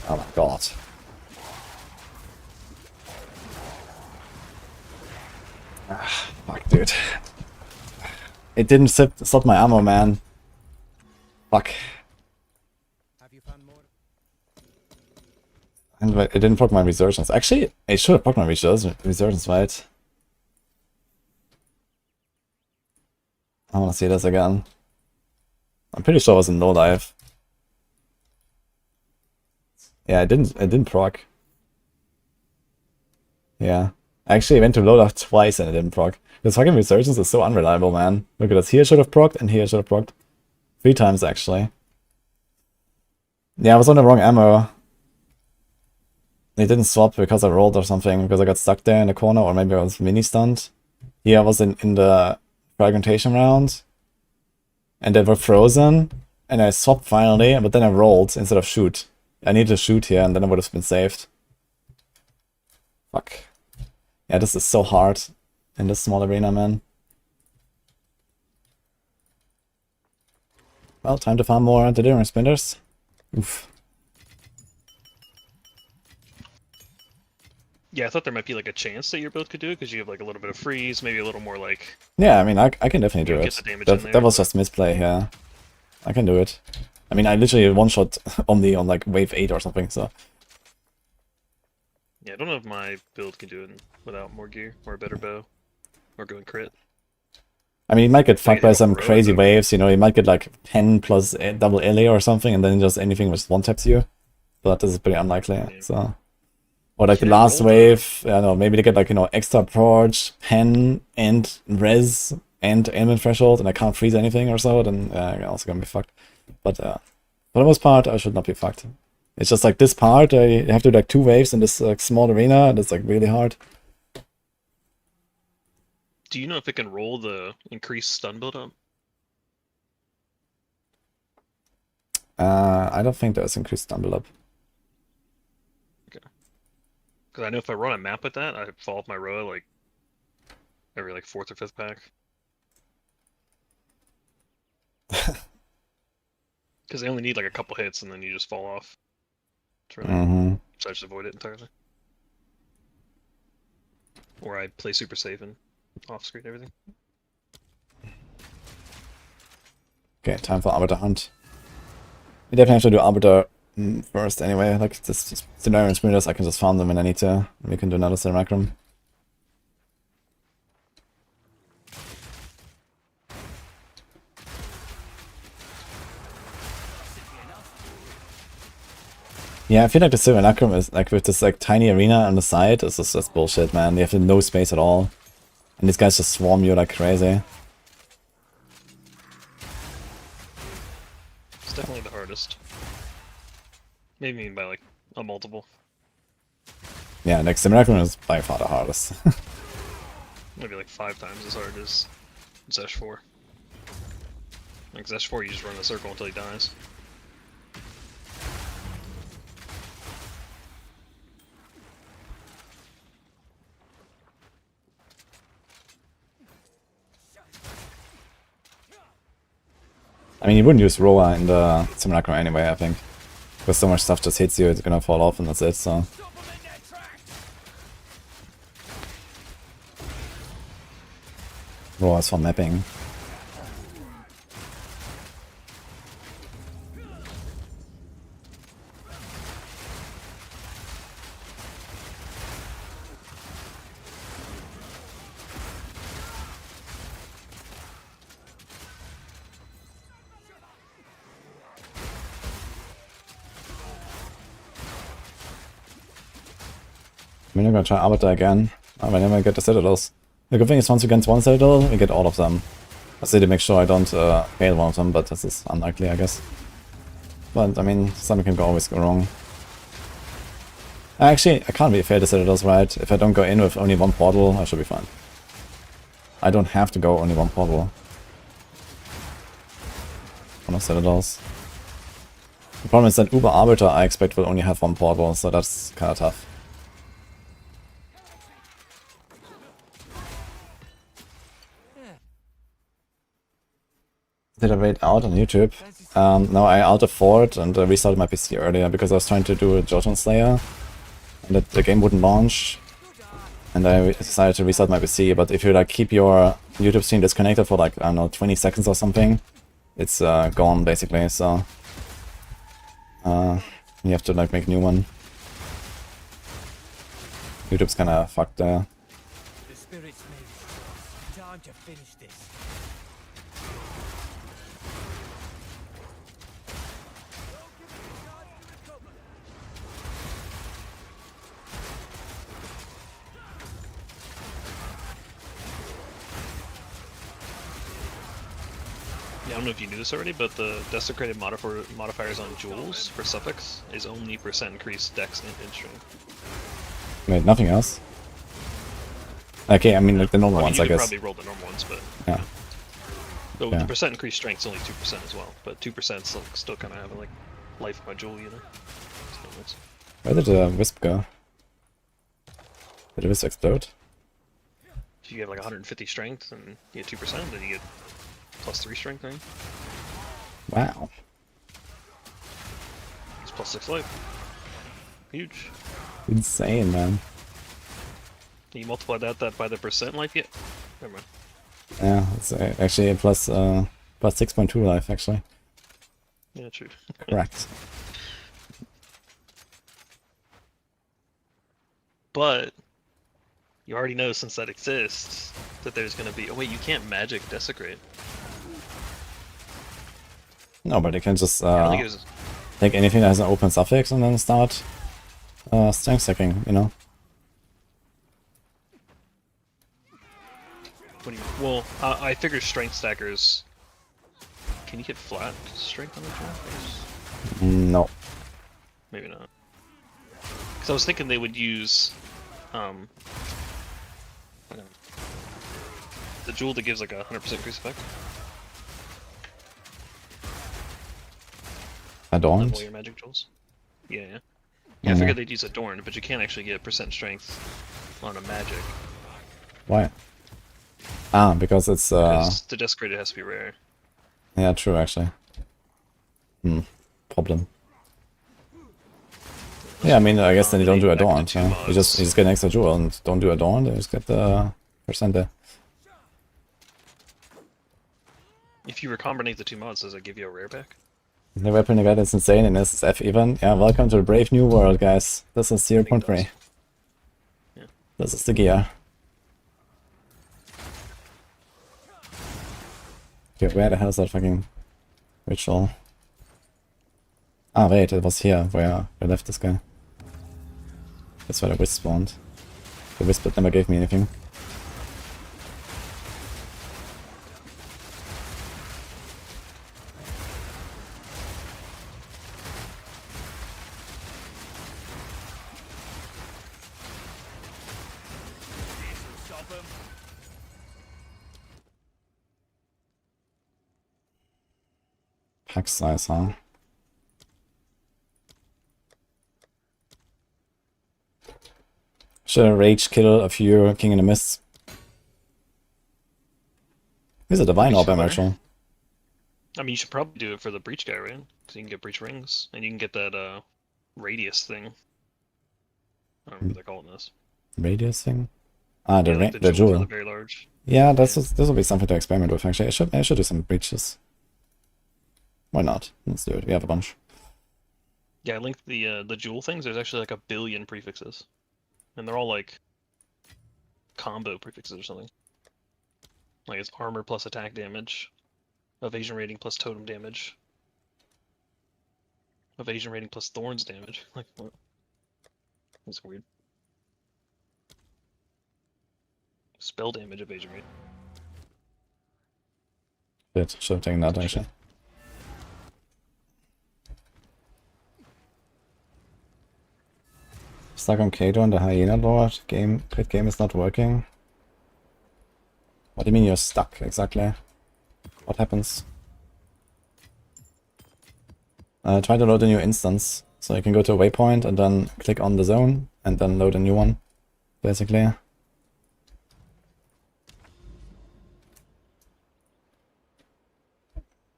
Oh my god. Ah, fuck, dude. It didn't stop my ammo, man. Fuck. Have you found more? And it didn't proc my resurgence. Actually, it should have proc my resurgence, right? I wanna see this again. I'm pretty sure it was in low life. Yeah, it didn't proc. Yeah. Actually, I went to low life twice and it didn't proc. This fucking resurgence is so unreliable, man. Look at this. Here it should have procced and here it should have procced. 3 times, actually. Yeah, I was on the wrong ammo. It didn't swap because I rolled or something, because I got stuck there in the corner, or maybe I was mini-stunned. Here I was in the fragmentation round, and they were frozen, and I swapped finally, but then I rolled instead of shoot. I needed to shoot here, and then I would have been saved. Fuck. Yeah, this is so hard in this small arena, man. Well, time to farm more Delirium Splinters. Oof. Yeah, I thought there might be like a chance that your build could do it because you have like a little bit of freeze, maybe a little more like. Yeah, I mean, I can definitely do Get it. the damage in there, That was but- just misplay, yeah. I can do it. I mean, I literally one-shot Omni on like wave 8 or something, so... Yeah, I don't know if my build can do it without more gear or a better bow or going crit. I mean, you might get fucked by some heroic, crazy though. waves, you know, you might get like 10 plus double LA or something, and then just anything just one-taps you. But this is pretty unlikely, Yeah. so... Or like the Can't last roll, though. wave, I don't know, maybe they get like, you know, extra Purge, Pen, and Res, and Ailment Threshold, and I can't freeze anything or so, then I'm also gonna be fucked. But for the most part, I should not be fucked. It's just like this part, I have to do like 2 waves in this like, small arena, and it's like really hard. Do you know if it can roll the increased stun build up? I don't think there's increased stumble up. Because I know if I run a map with that, I fall off my row like every like 4th or 5th pack. Because they only need like a couple hits and then you just fall off. It's really, so I just avoid it entirely. Or I play super safe and off screen everything. Okay, time for Arbiter Hunt. We definitely have to do Arbiter first anyway. Like, just Delirium Splinters, I can just farm them when I need to. We can do another Simulacrum. Yeah, I feel like the Simulacrum is like with this like tiny arena on the side, it's just bullshit, man. You have no space at all. And these guys just swarm you like crazy. It's definitely the hardest. Maybe even by like a multiple. Yeah, like Simulacrum is by far the hardest. Maybe like 5 times as hard as Zesh 4. Like Zesh 4, you just run the circle until he dies. I mean, you wouldn't use Roa in the Simulacrum anyway, I think. Because so much stuff just hits you, it's gonna fall off and that's it, so... Roa is for mapping. I mean, I'm gonna try Arbiter again. Oh, I never get the Citadels. The good thing is once we get one Citadel, we get all of them. I still need to make sure I don't fail one of them, but this is unlikely, I guess. But, I mean, something can always go wrong. Actually, I can't really fail the Citadels, right? If I don't go in with only one portal, I should be fine. I don't have to go only one portal. One of Citadels. The problem is that Uber Arbiter, I expect, will only have one portal, so that's kinda tough. Did I wait out on YouTube? No, I altered forward and restarted my PC earlier because I was trying to do a Judgement Slayer and that the game wouldn't launch. And I decided to restart my PC, but if you like keep your YouTube stream disconnected for like, I don't know, 20 seconds or something, it's gone basically, so... you have to like make a new one. YouTube's kinda fucked there. The spirit's made. Time to finish this. Yeah, don't know if you knew this already, but the desecrated modifiers on jewels for suffix is only percent increase dex and strength. Wait, nothing else? Okay, I mean like the normal ones, you I could guess. probably roll the normal ones, but Yeah. but Yeah. the percent increase strength is only 2% as well. But 2% still kind of having like life of a jewel, you know. So it's- Where did the wisp go? Did the wisp explode? If you get like 150 strength and you get 2%, then you get +3 strength, right? Wow. It's +6 life. Huge. Insane, man. Can you multiply that by the percent life yet? Never mind. Yeah, it's actually plus 6.2 life, actually. Yeah, true. Correct. But you already know, since that exists, that there's gonna be. Oh wait, you can't magic desecrate. No, but you can just I don't think it was. take anything that has an open suffix and then start strength stacking, you know? What do you? Well, I figure strength stackers. Can you get flat strength on the jewel? No. Maybe not. Because I was thinking they would use, the jewel that gives like a 100% increase effect. Adorned? Level your magic jewels. Yeah. I figured they'd use Adorned, but you can't actually get percent strength on a magic. Why? Ah, because it's Because the desecrated has to be rare. yeah, true actually. Problem. Yeah, I mean, I guess then you don't do Adorned, two yeah? You mods. just get an extra jewel and don't do Adorned, you just get the percent there. If you recombinate the two mods, does it give you a rare back? The weapon guide is insane in SSF even. Yeah, welcome to the brave new world, guys. This is 0.3. Yeah. This is the gear. Okay, where the hell is that fucking ritual? Ah, wait, it was here where I left this guy. That's where the wisp spawned. The wisp that never gave me anything. Stop him. Pack size, huh? Should I rage kill a few King in the Mists? He's a divine orb, I'm actually. I mean, you should probably do it for the breach guy, right? Because you can get breach rings, and you can get that radius thing. I don't remember what they're calling this. Radius thing? Ah, Yeah, like the for jewel. the very large. Yeah, this will be something to experiment with actually. I should do some breaches. Why not? Let's do it. We have a bunch. Yeah, I linked the jewel things. There's actually like 1 billion prefixes, and they're all like combo prefixes or something. Like it's armor plus attack damage, evasion rating plus totem damage, evasion rating plus thorns damage. Like what? That's weird. Spell damage, evasion rate. Shit, should have taken that actually. Stuck on Kato and the Hyena Lord. Crit game is not working. What do you mean you're stuck exactly? What happens? Try to load a new instance. So you can go to a waypoint and then click on the zone and then load a new one, basically.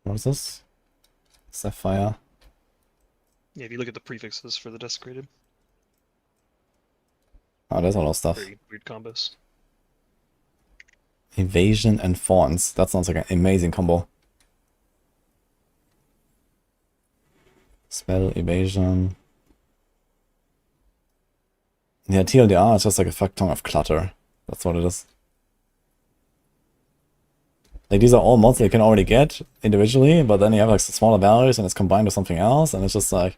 What is this? Sapphire. Yeah, if you look at the prefixes for the desecrated, Oh, there's a lot of stuff. very weird combos. Evasion and Fawns. That sounds like an amazing combo. Spell, evasion. Yeah, TLDR is just like a fuck ton of clutter. That's what it is. Like, these are all mods that you can already get individually, but then you have like smaller values and it's combined with something else, and it's just like,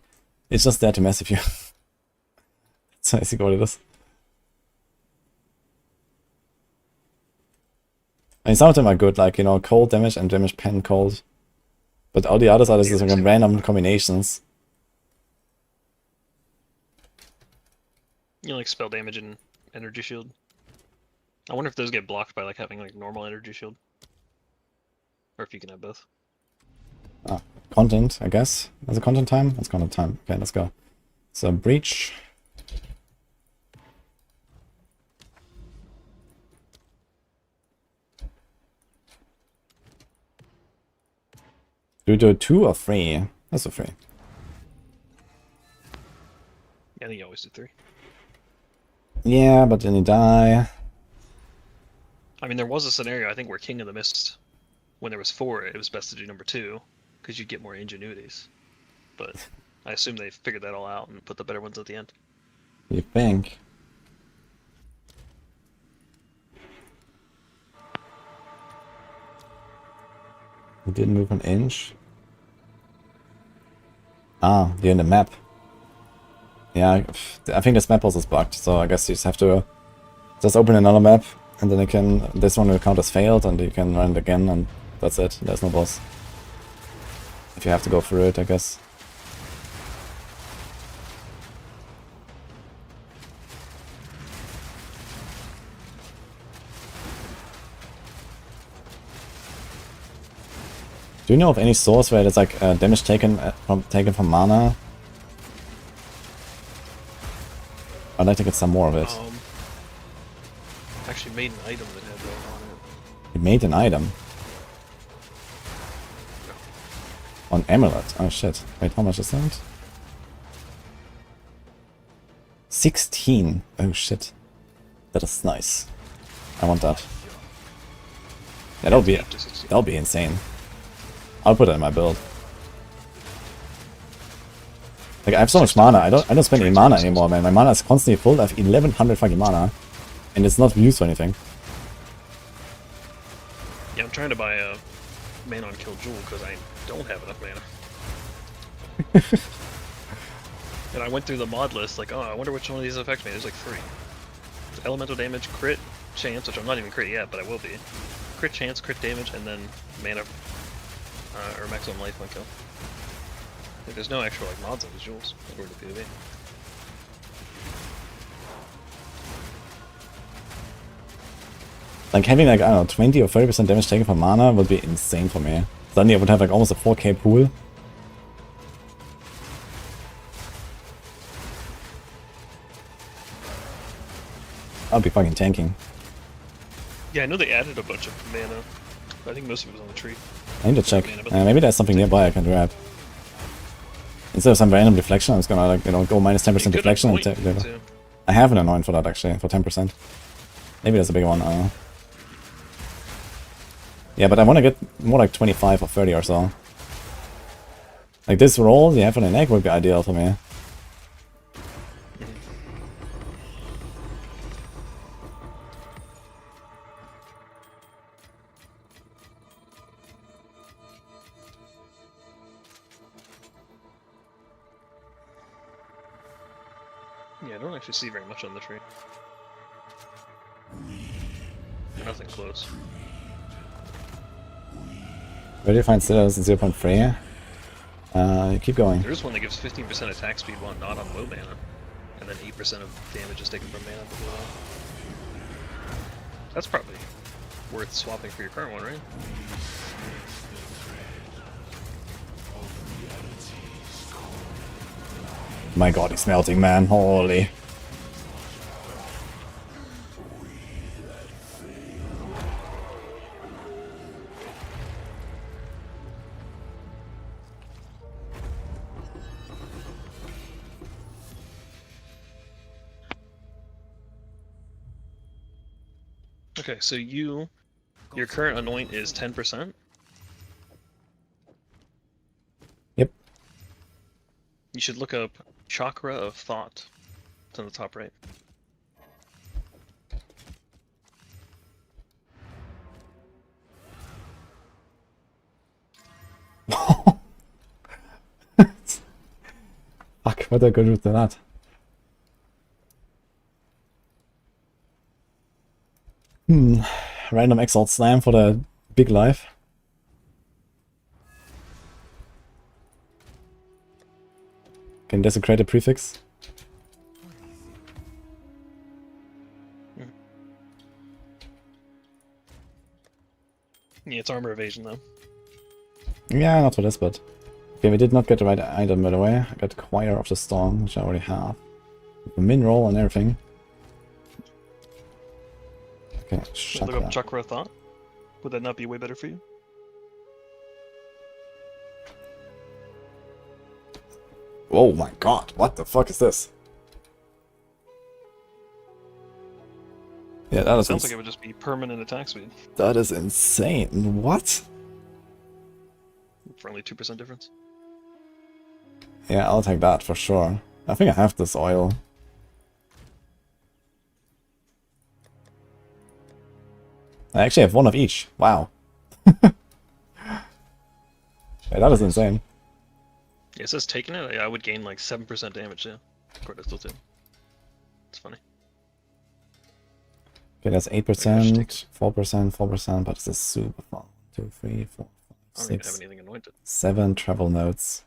it's just there to mess with you. That's basically what it is. I mean, some of them are good, like, you know, cold damage and damage pen cold. But all the others are just like random combinations. You know, like spell damage and energy shield. I wonder if those get blocked by like having like normal energy shield, or if you can have both. Content, I guess. Is it content time? It's content time. Okay, let's go. So breach. Do we do 2 or 3? That's a 3. Yeah, I think you always do 3. Yeah, but then you die. I mean, there was a scenario I think where King of the Mist, when there was 4, it was best to do number 2 because you'd get more ingenuities. But I assume they figured that all out and put the better ones at the end. You think? We didn't move an inch. Ah, you're in the map. Yeah, I think this map also is bugged, so I guess you just have to just open another map, and then you can, this one will count as failed, and you can run it again, and that's it. There's no boss. If you have to go through it, I guess. Do you know of any source where there's like damage taken from mana? I'd like to get some more of it. Actually made an item that had that on it. You made an item? On amulet? Oh shit. Wait, how much is that? 16. Oh shit. That is nice. I want that. Yeah, that'll be insane. I'll put it in my build. Like I have so much mana, I don't spend any mana anymore, man. My mana is constantly full. I have 1100 fucking mana. And it's not used for anything. Yeah, I'm trying to buy a mana on Kill Jewel because I don't have enough mana. And I went through the mod list like, oh, I wonder which one of these affects me. There's like 3. It's elemental damage, crit chance, which I'm not even crit yet, but I will be. Crit chance, crit damage, and then mana or maximum life when kill. Like, there's no actual like mods on these jewels according to PoE. Like having like, I don't know, 20 or 30% damage taken from mana would be insane for me. Suddenly I would have like almost a 4k pool. I'll be fucking tanking. Yeah, I know they added a bunch of mana. I think most of it was on the tree. I need to check. Maybe there's something nearby I can grab. Instead of some random deflection, I'm just gonna like, you know, go minus 10% deflection and take. I have an annoying for that actually, for 10%. Maybe that's a bigger one, I don't know. Yeah, but I want to get more like 25 or 30 or so. Like this roll you have on an egg would be ideal for me. Yeah, I don't actually see very much on the tree. Nothing close. Where do you find Sidders in 0.3? Keep going. There is one that gives 15% attack speed while not on low mana, and then 8% of damage is taken from mana below. That's probably worth swapping for your current one, right? My god, he's melting, man. Holy. Okay, so your current anoint is 10%? Yep. You should look up Chakra of Thought. It's on the top right. Fuck, what did I go do with that? Random Exalt Slam for the big life. Can desecrate a prefix? Yeah, it's armor evasion though. Yeah, not for this, but... Okay, we did not get the right item, by the way. I got Choir of the Storm, which I already have. The min roll and everything. Okay, shut Look up up. Chakra Thought. Would that not be way better for you? Oh my god, what the fuck is this? Yeah, that is Sounds like it would just be permanent attack speed that is insane. What? for only 2% difference. Yeah, I'll take that for sure. I think I have this oil. I actually have one of each. Wow. Yeah, that is insane. Yeah, it says taking it, I would gain like 7% damage, yeah. According to Stilton. It's funny. Okay, that's 8%, 4%, 4%, but this is super fun. 2, 3, 4, 5, I don't even 6, have anything anointed. 7 travel nodes.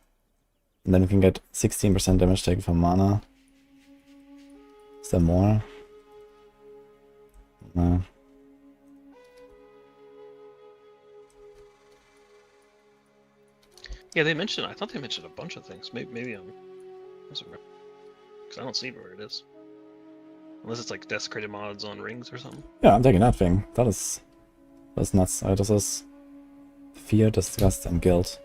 And then we can get 16% damage taken from mana. Is there more? No. Yeah, they mentioned, I thought they mentioned a bunch of things. Maybe I'm... Because I don't see where it is. Unless it's like desecrated mods on rings or something. Yeah, I'm taking that thing. That's nuts. This is Fear, Disgust, and Guilt.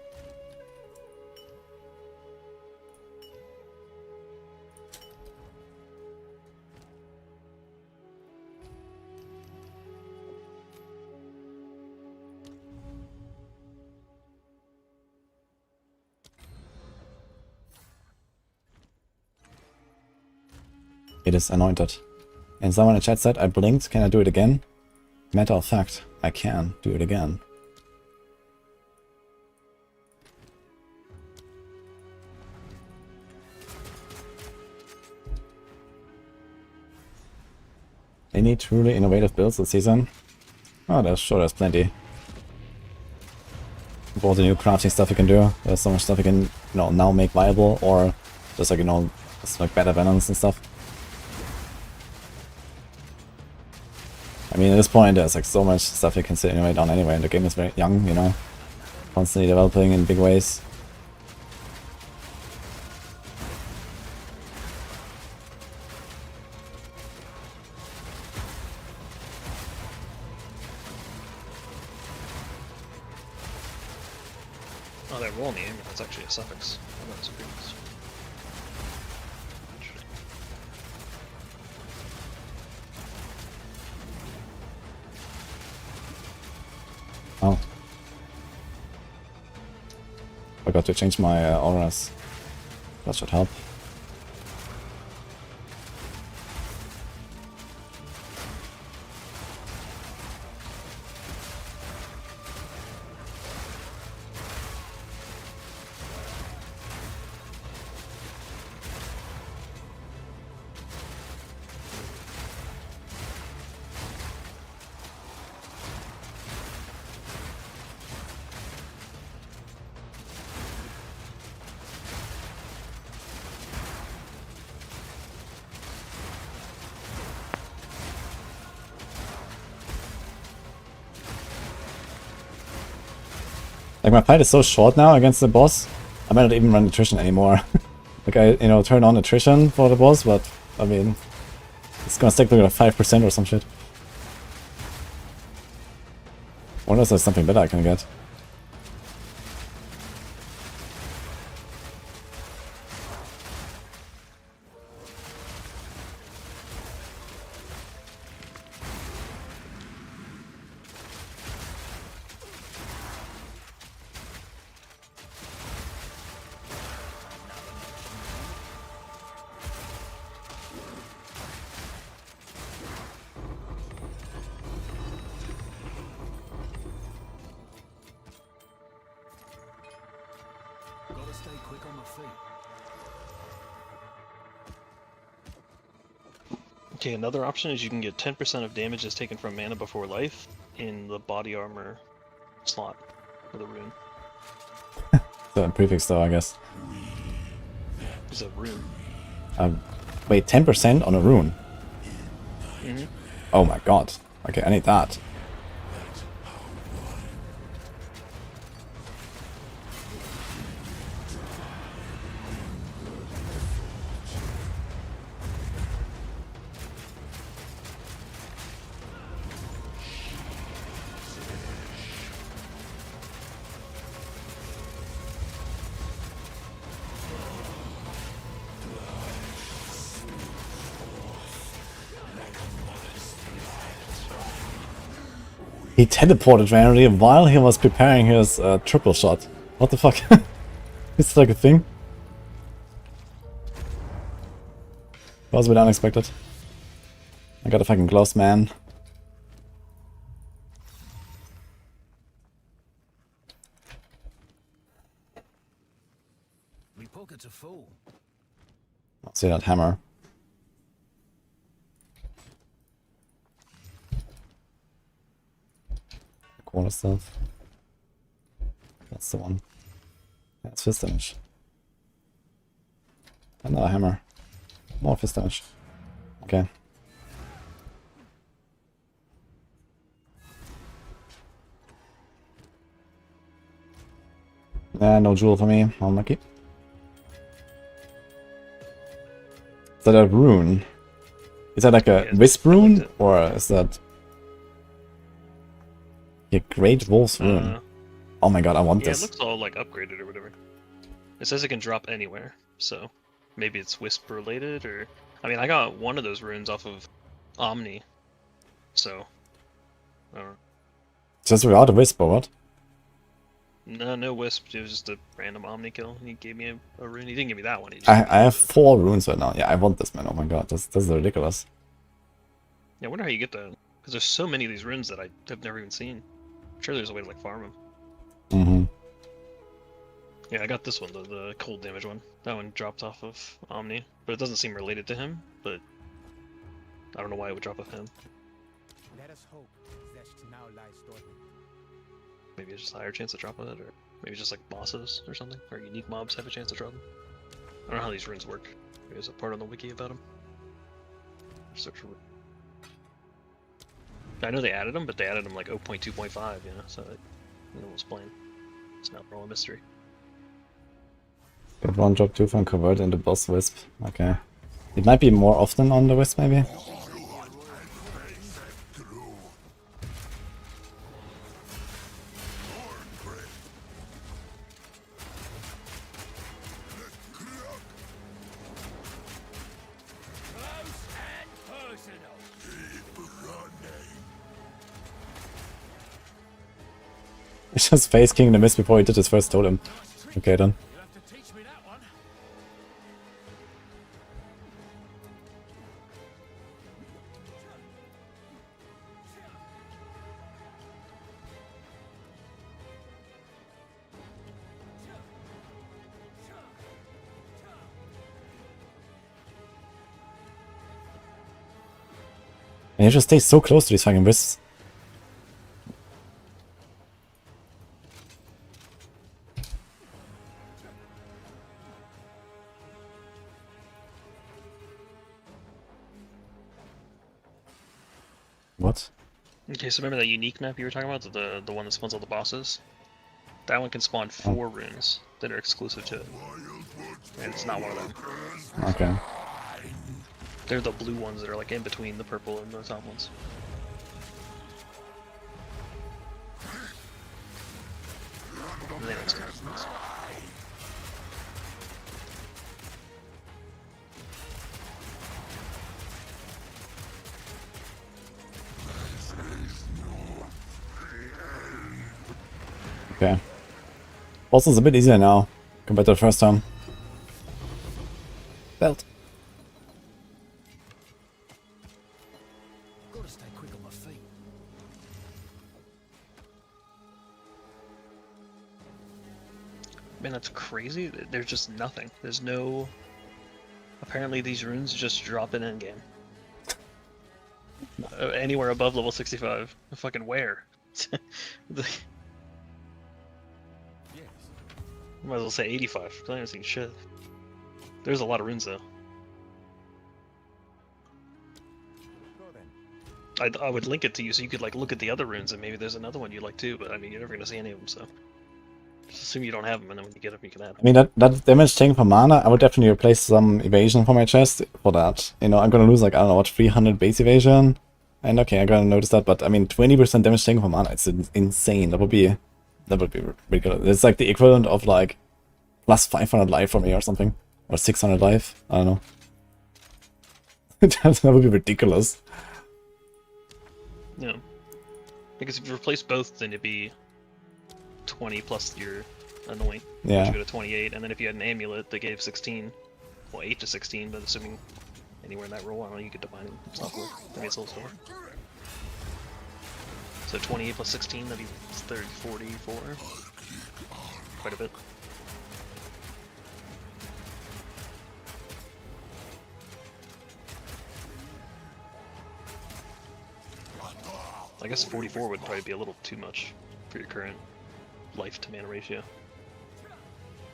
It is anointed. And someone in chat said, I blinked, can I do it again? Matter of fact, I can do it again. Any truly innovative builds this season? Oh, there's plenty. With all the new crafting stuff you can do, there's so much stuff you can, now make viable, or just like, just like better balance and stuff. I mean, at this point, there's like so much stuff you can innovate on anyway, and the game is very young, constantly developing in big ways. Oh, that roll in the aim, that's actually a suffix. Oh, that's a previous. Interesting. Oh. Forgot to change my auras. That should help. Like, my fight is so short now against the boss, I might not even run attrition anymore. Like, I, turn on attrition for the boss, but, I mean, it's gonna stick to like 5% or some shit. I wonder if there's something better I can get. Gotta stay quick on my feet. Okay, another option is you can get 10% of damages taken from mana before life in the body armor slot for the rune. The prefix though, I guess. Is is a rune. Wait, 10% on a rune? Mm-hmm. Oh my god. Okay, I need that. He teleported randomly while he was preparing his triple shot. What the fuck? It's like a thing. That was a bit unexpected. I got a fucking gloves, man. My pockets are full. I'll see that hammer. Corner stuff. That's the one. That's fist damage. Another hammer. More fist damage. Okay. No jewel for me. Unlucky. Is that a rune? Is that like a wisp rune? Or is that... a Great Wolf's rune? Oh my god, I want this. It looks all like upgraded or whatever. It says it can drop anywhere, so maybe it's wisp related, or... I mean, I got one of those runes off of Omni, so... I don't know. Just without a wisp or what? No wisp, it was just a random Omni kill. He gave me a rune. He didn't give me that one. He just I gave me have 4 runes right now. Yeah, I want this, man. Oh my god, this is ridiculous. Yeah, I wonder how you get that. Because there's so many of these runes that I have never even seen. I'm sure there's a way to like farm them. Mm-hmm. Yeah, I got this one, the cold damage one. That one dropped off of Omni, but it doesn't seem related to him. But I don't know why it would drop off him. Let us hope Zesh now lies dormant. Maybe it's just a higher chance to drop with it, or maybe just like bosses or something, or unique mobs have a chance to drop them. I don't know how these runes work. There's a part on the wiki about them. Search for. I know they added them, but they added them like 0.2.5, you know, so no one was playing. It's now all a mystery. Get 1 drop 2 from convert into boss wisp. Okay. It might be more often on the wisp, maybe? He just face kicking the mist before he did his first totem. Okay then. You'll have to teach me that one. And you just stay so close to these fucking wisps. What? Okay, so remember that unique map you were talking about, the one that spawns all the bosses? That one can spawn 4 runes that are exclusive to it. And it's not one of them. Okay. They're the blue ones that are like in between the purple and the top ones. And they don't start. Okay. Boss is a bit easier now compared to the first time. Belt. Gotta stay quick on my feet. Man, that's crazy. There's just nothing. There's no... Apparently these runes just drop in endgame. Anywhere above level 65. Fucking where? Yes. Might as well say 85. I haven't seen shit. There's a lot of runes though. Go then. I would link it to you so you could like look at the other runes and maybe there's another one you like too. But I mean, you're never gonna see any of them, so just assume you don't have them, and then when you get them, you can add them. I mean, that damage taking for mana, I would definitely replace some evasion for my chest for that. You know, I'm gonna lose like, I don't know, what, 300 base evasion? And okay, I'm gonna notice that, but I mean, 20% damage taking for mana, it's insane. That would be ridiculous. It's like the equivalent of like plus 500 life for me or something. Or 600 life, I don't know. That would be ridiculous. Yeah. Because if you replace both, then it'd be 20 plus your anoint. Yeah. Which would go to 28, and then if you had an amulet that gave 16, well, 8 to 16, but assuming anywhere in that roll, I don't know, you could define it. It's not cool. I mean, it's a little slower. So 28 plus 16, that'd be 30, 44. Quite a bit. I guess 44 would probably be a little too much for your current life to mana ratio.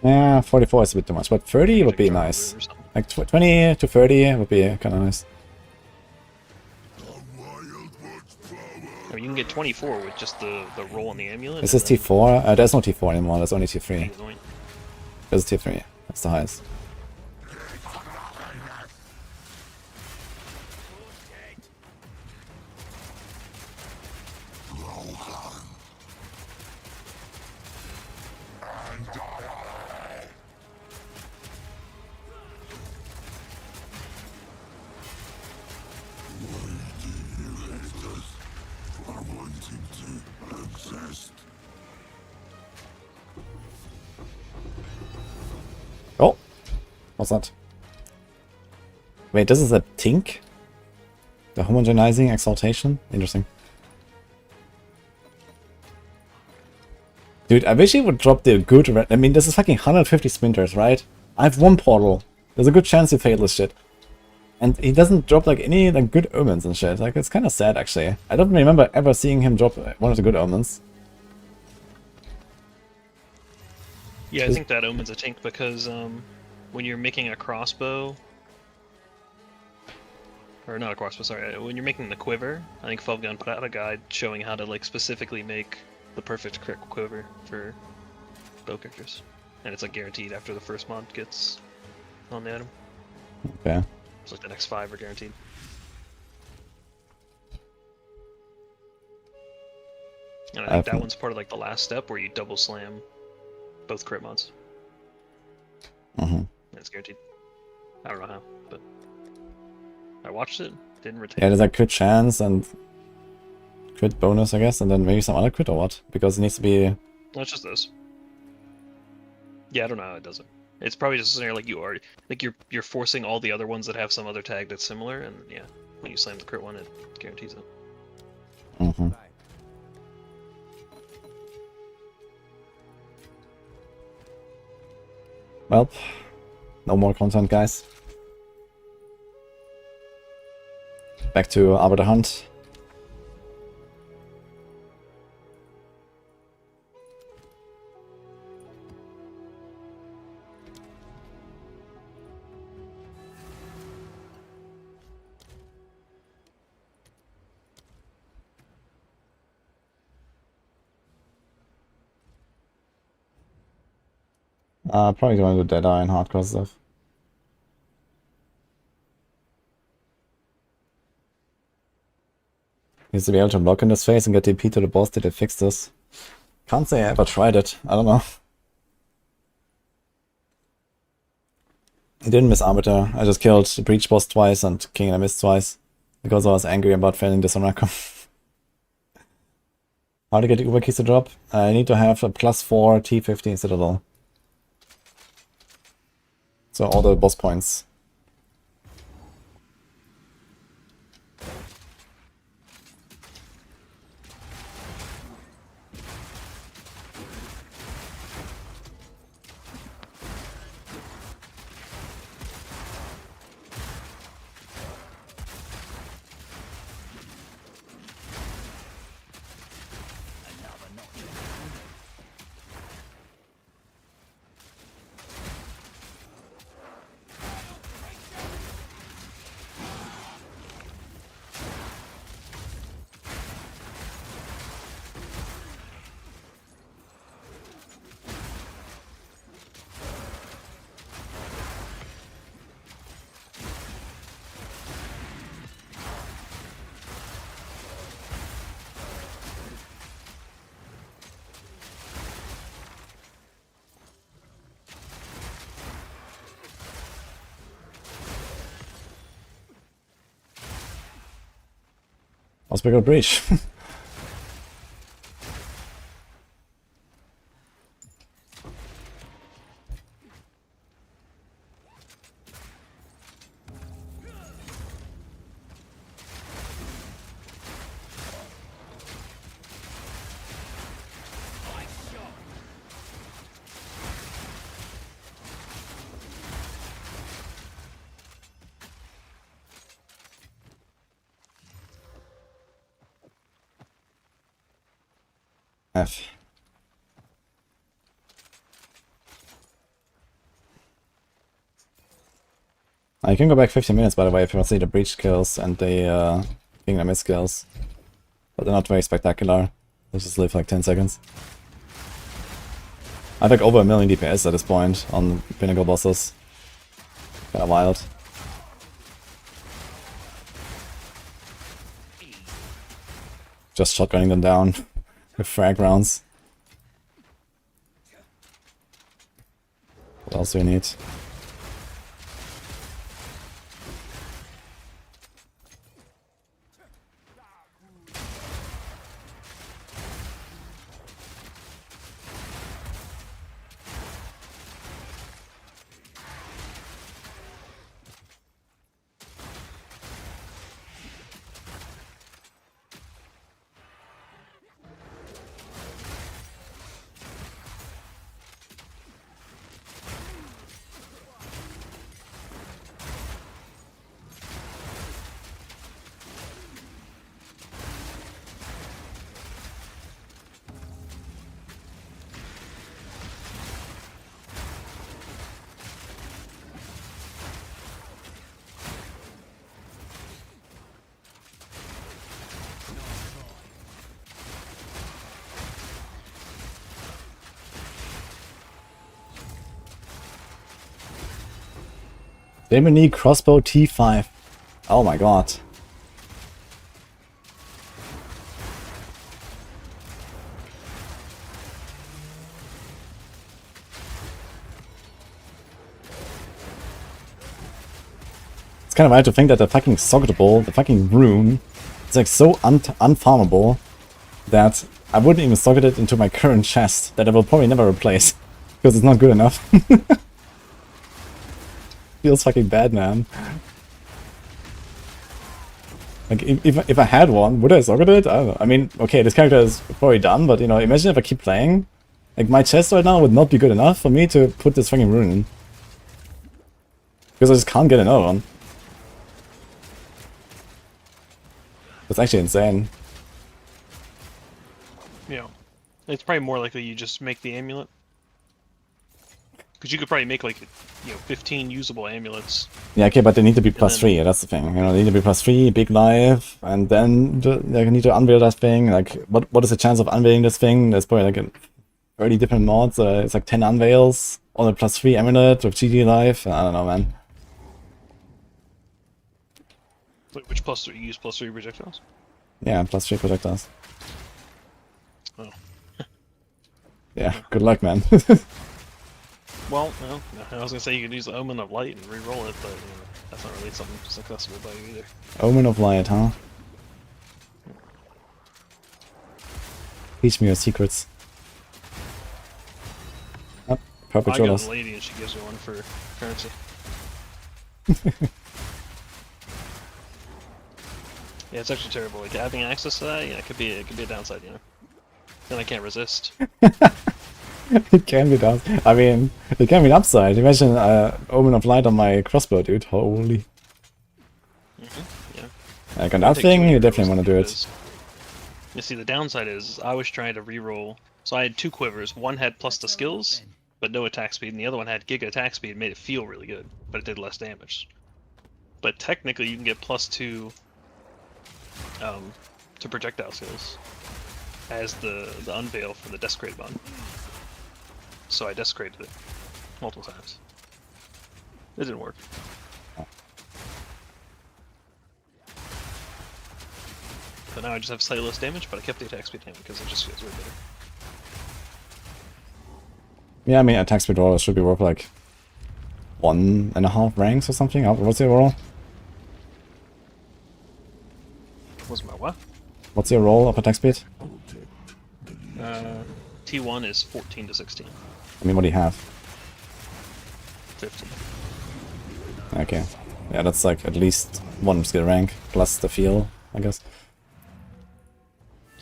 Yeah, 44 is a bit too much, but 30 would be nice. Like 20 to 30 would be kind of nice. I mean, you can get 24 with just the roll on the amulet. Is this T4? There's no T4 anymore, there's only T3. Anoint. There's T3, that's the highest. Oh! What's that? Wait, this is a Tink? The homogenizing exaltation? Interesting. Dude, I wish he would drop the good... I mean, this is fucking 150 splinters, right? I have one portal. There's a good chance he failed this shit. And he doesn't drop like any like good omens and shit. Like, it's kind of sad, actually. I don't remember ever seeing him drop one of the good omens. Yeah, I think that omen's a tink because when you're making a crossbow, or not a crossbow, sorry, when you're making the quiver, I think Fulgun put out a guide showing how to like specifically make the perfect crit quiver for bow characters, and it's like guaranteed after the first mod gets on the item. Okay. It's like the next 5 are guaranteed. And I think that one's part of like the last step where you double slam both crit mods. It's guaranteed. I don't know how, but I watched it, didn't retain. Yeah, there's like crit chance and crit bonus, I guess, and then maybe some other crit or what? Because it needs to be... No, it's just this. Yeah, I don't know how it does it. It's probably just a scenario like you already, like you're forcing all the other ones that have some other tag that's similar, and yeah, when you slam the crit one, it guarantees it. Mm-hmm. Well, no more content, guys. Back to Arbiter Hunt. Probably going to do Deadeye and hardcore stuff. Needs to be able to block in this phase and get DP to the boss. Did they fix this? Can't say I ever tried it. I don't know. I didn't miss Arbiter. I just killed the Breach boss twice and King and I missed twice. Because I was angry about failing this on Rackham. How to get the Uber keys to drop? I need to have a +4 T15 Citadel. So all the boss points. Let's pick up breach. F. You can go back 15 minutes, by the way, if you want to see the breach kills and the Kingdom Mist kills. But they're not very spectacular. They just live like 10 seconds. I have like over 1 million DPS at this point on pinnacle bosses. Kinda wild. Just shotgunning them down with frag rounds. What else do you need? Demony crossbow T5. Oh my god. It's kind of wild to think that the fucking socketable, the fucking rune, is like so unfarmable that I wouldn't even socket it into my current chest that I will probably never replace because it's not good enough. Feels fucking bad, man. Like, if I had one, would I socket it? I don't know. I mean, okay, this character is probably done, but, you know, imagine if I keep playing. Like, my chest right now would not be good enough for me to put this fucking rune in. Because I just can't get another one. That's actually insane. Yeah. It's probably more likely you just make the amulet. Because you could probably make, like, you know, 15 usable amulets. Yeah, okay, but they need to be +3, that's the thing. You know, they need to be +3, big life, and then they need to unveil that thing. Like, what is the chance of unveiling this thing? There's probably like 30 different mods. It's like 10 unveils on a +3 amulet with GD life. I don't know, man. Wait, which +3? You use +3 projectiles? Yeah, +3 projectiles. Oh. Yeah, good luck, man. Well, no, I was gonna say you could use the Omen of Light and re-roll it, but you know, that's not really something successful by you either. Omen of Light, huh? Teach me your secrets. Oh, purple I got Jolas. a lady and she gives me one for currency. Yeah, it's actually terrible. Like having access to that, yeah, it could be a downside, you know. Then I can't resist. It can be done. I mean, it can be an upside. Imagine Omen of Light on my crossbow, dude. Holy. Yeah. Like on that thing, you definitely want to do it. You see, the downside is I was trying to re-roll. So I had 2 quivers. One had plus the skills, but no attack speed, and the other one had giga attack speed, made it feel really good, but it did less damage. But technically, you can get +2 to projectile skills as the unveil for the desecrated bond. So I desecrated it multiple times. It didn't work. But now I just have slightly less damage, but I kept the attack speed down because it just feels way better. Yeah, I mean, attack speed roll should be worth like 1.5 ranks or something. What's the roll? What's my what? What's your roll of attack speed? T1 is 14 to 16. I mean, what do you have? 15. Okay. Yeah, that's like at least one skill rank, plus the feel, I guess.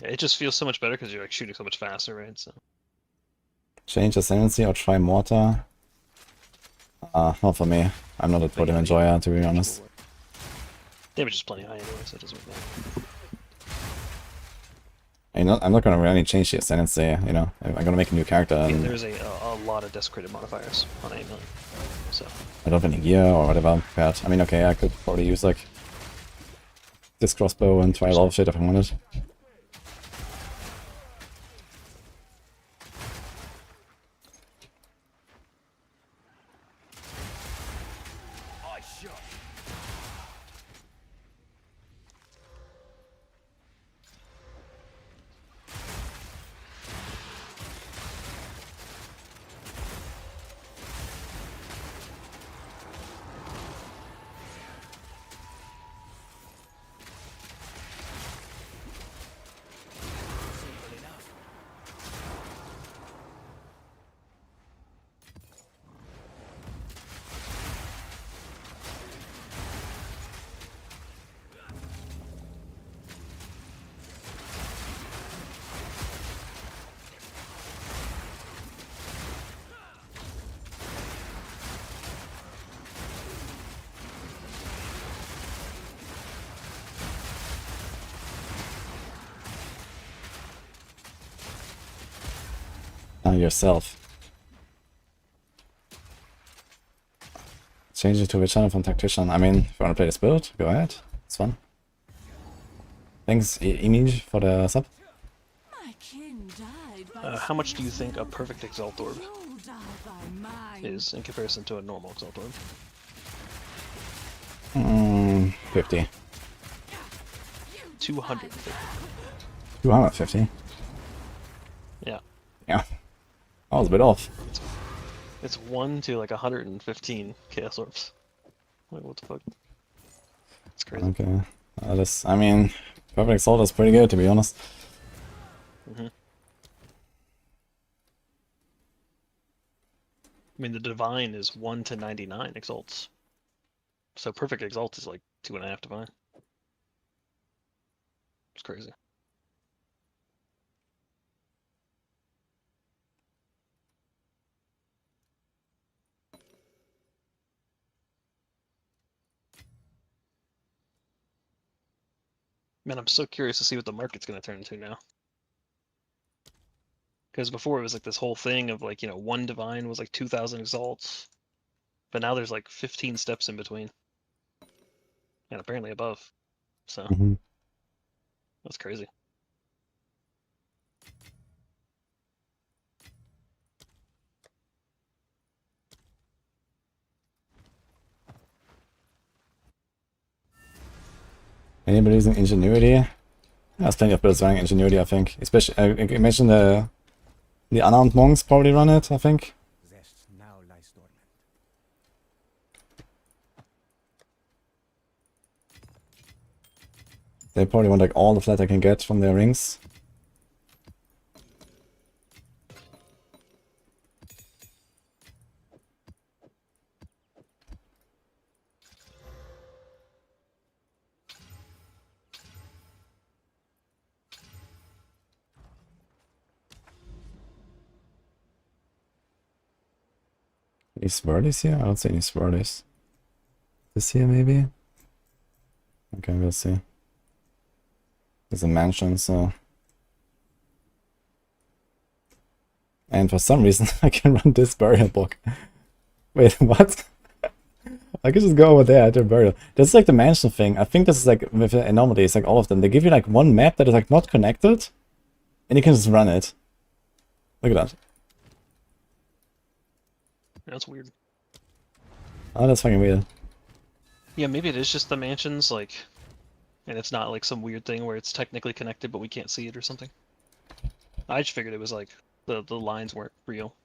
Yeah, it just feels so much better because you're like shooting so much faster, right? So Change ascendancy or try mortar? Not for me. I'm not a totem enjoyer, to be honest. damage is plenty high anyway, so it doesn't matter. I'm not gonna really change the ascendancy, you know. I'm gonna make a new character. Yeah, And there's a lot of desecrated modifiers on 8 million. So I don't have any gear or whatever prepared. I mean, okay, I could probably use like this crossbow and try a lot of shit if I wanted. Yourself. Change it to Witchhunter from Tactician. I mean, if you want to play this build, go ahead. It's fun. Thanks, Image, for the sub. how much do you think a perfect Exalt Orb is in comparison to a normal Exalt Orb? 50. 250. 250? Yeah. Yeah. I was a bit off. It's 1 to like 115 Chaos Orbs. Like, what the fuck? It's crazy. Okay. I mean, Perfect Assault is pretty good, to be honest. I mean, the Divine is 1 to 99 Exalts. So Perfect Exalt is like 2.5 Divine. It's crazy. Man, I'm so curious to see what the market's going to turn into now. Because before it was like this whole thing of like, you know, 1 Divine was like 2,000 Exalts. But now there's like 15 steps in between. And apparently above. So, that's crazy. Anybody using Ingenuity? There's plenty of builds running Ingenuity, I think. Especially, imagine the unarmed monks probably run it, I think. Zest now lies dormant. They probably want like all the flat they can get from their rings. Any swirlies here? I don't see any swirlies. This here maybe? Okay, we'll see. There's a mansion, so... And for some reason I can run this burial book. Wait, what? I could just go over there to burial. That's like the mansion thing. I think this is like with the anomalies, like all of them. They give you like one map that is like not connected, and you can just run it. Look at that. That's weird. Oh, that's fucking weird. Yeah, maybe it is just the mansions, like, and it's not like some weird thing where it's technically connected but we can't see it or something. I just figured it was like the lines weren't real.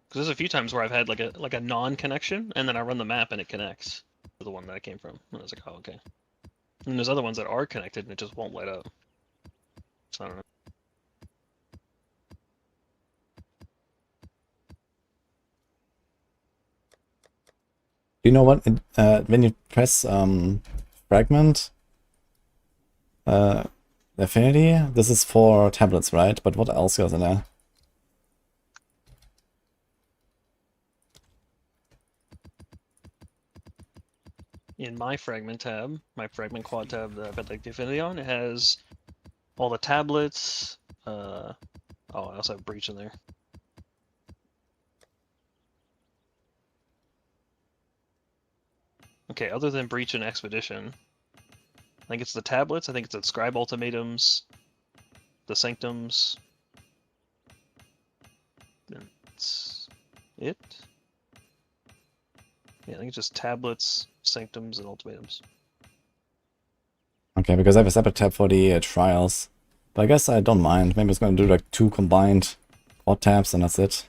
Because there's a few times where I've had like a non-connection and then I run the map and it connects to the one that I came from. And I was like, oh, okay. And there's other ones that are connected and it just won't light up. So I don't know. Do you know what? When you press fragment affinity, this is for tablets, right? But what else goes in there? In my fragment tab, my fragment quad tab that I put like the affinity on, it has all the tablets. Oh, I also have breach in there. Okay, other than breach and expedition, I think it's the tablets. I think it's the scribe ultimatums, the sanctums. That's it. Yeah, I think it's just tablets, sanctums, and ultimatums. Okay, because I have a separate tab for the trials. But I guess I don't mind. Maybe it's going to do like 2 combined quad tabs and that's it.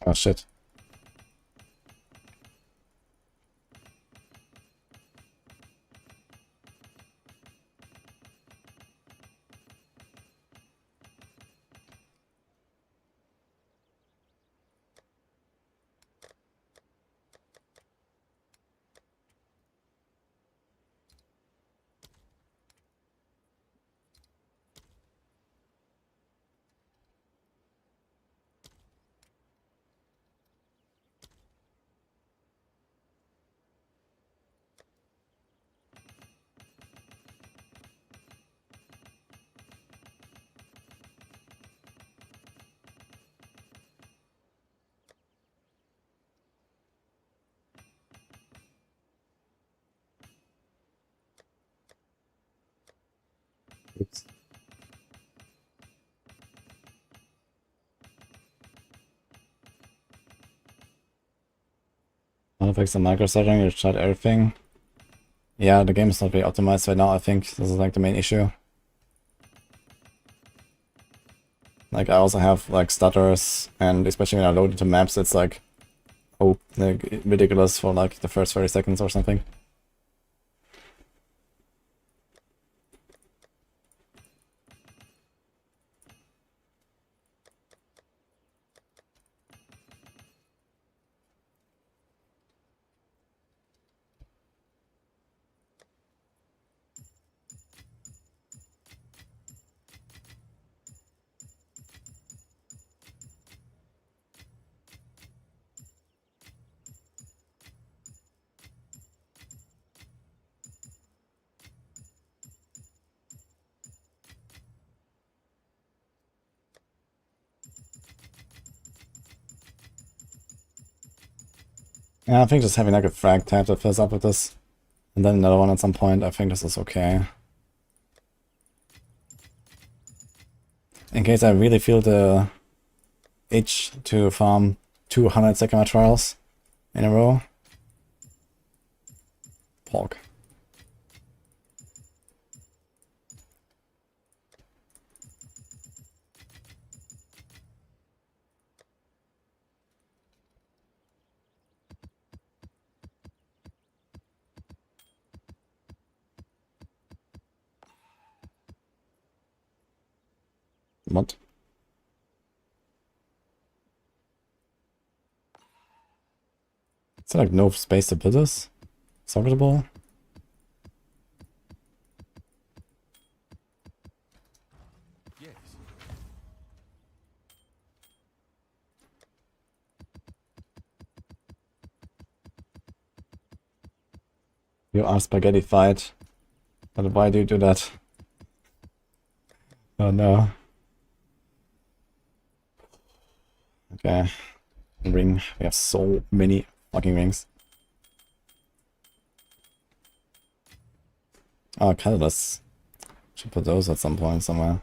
Oh shit. Oops. I'll fix the micro setting, you tried everything. Yeah, the game is not very optimized right now, I think. This is like the main issue. Like I also have like stutters, and especially when I load into maps, it's like, oh, like ridiculous for like the first 30 seconds or something. Yeah, I think just having like a frag tab that fills up with this, and then another one at some point, I think this is okay. In case I really feel the itch to farm 200 Sycamore trials in a row. Pork. What? Is there like no space to put this? Socketable? Yes. You are spaghetti fight. But why do you do that? Oh no. Okay. Ring. We have so many fucking rings. Oh, catalysts. Should put those at some point somewhere.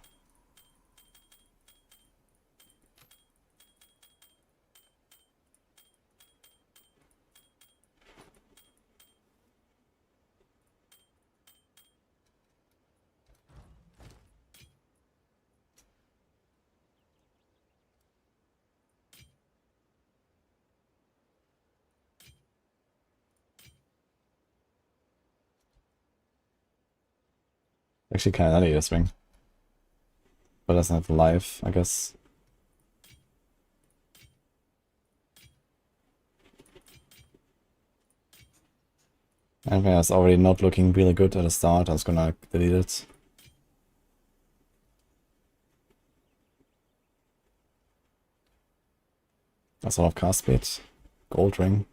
Actually kinda nutty this ring. But doesn't have life, I guess. Anyway, it's already not looking really good at the start. I was gonna delete it. That's a lot of cast speed. Gold ring.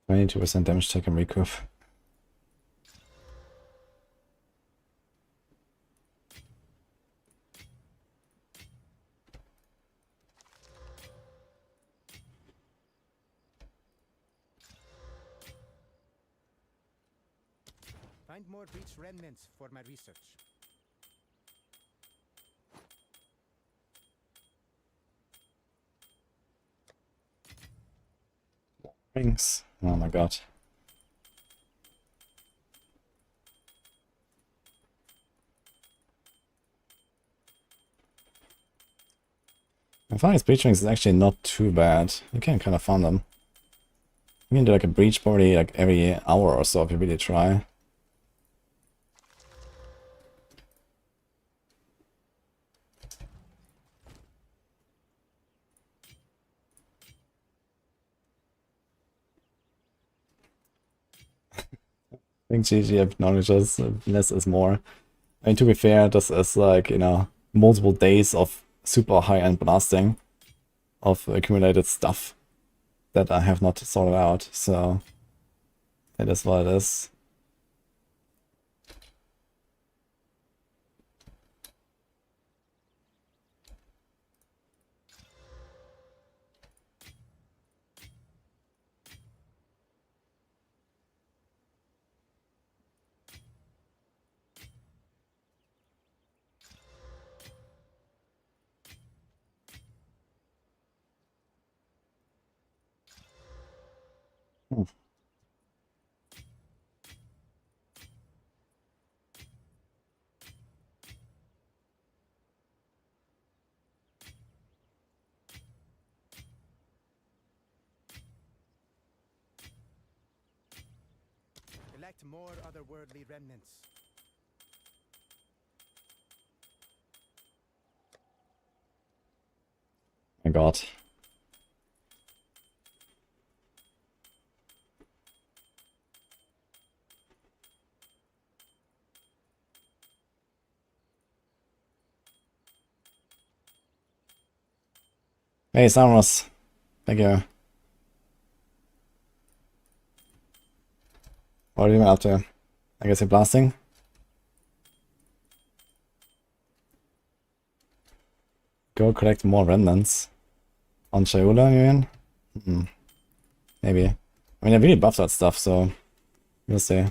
%, damage take and recoup. Find more breach remnants for my research. Rings. Oh my god. I find these breach rings is actually not too bad. You can kind of farm them. You can do like a breach probably like every hour or so if you really try. I think GG acknowledges less is more. I mean, to be fair, this is like, you know, multiple days of super high-end blasting of accumulated stuff that I have not sorted out, so it is what it is. Hmm. Collect more otherworldly remnants. My god. Hey, Samus. Thank you. What are you even up to? I guess you're blasting? Go collect more remnants. On Shaula, you mean? Maybe. I mean, I really buffed that stuff, so we'll see.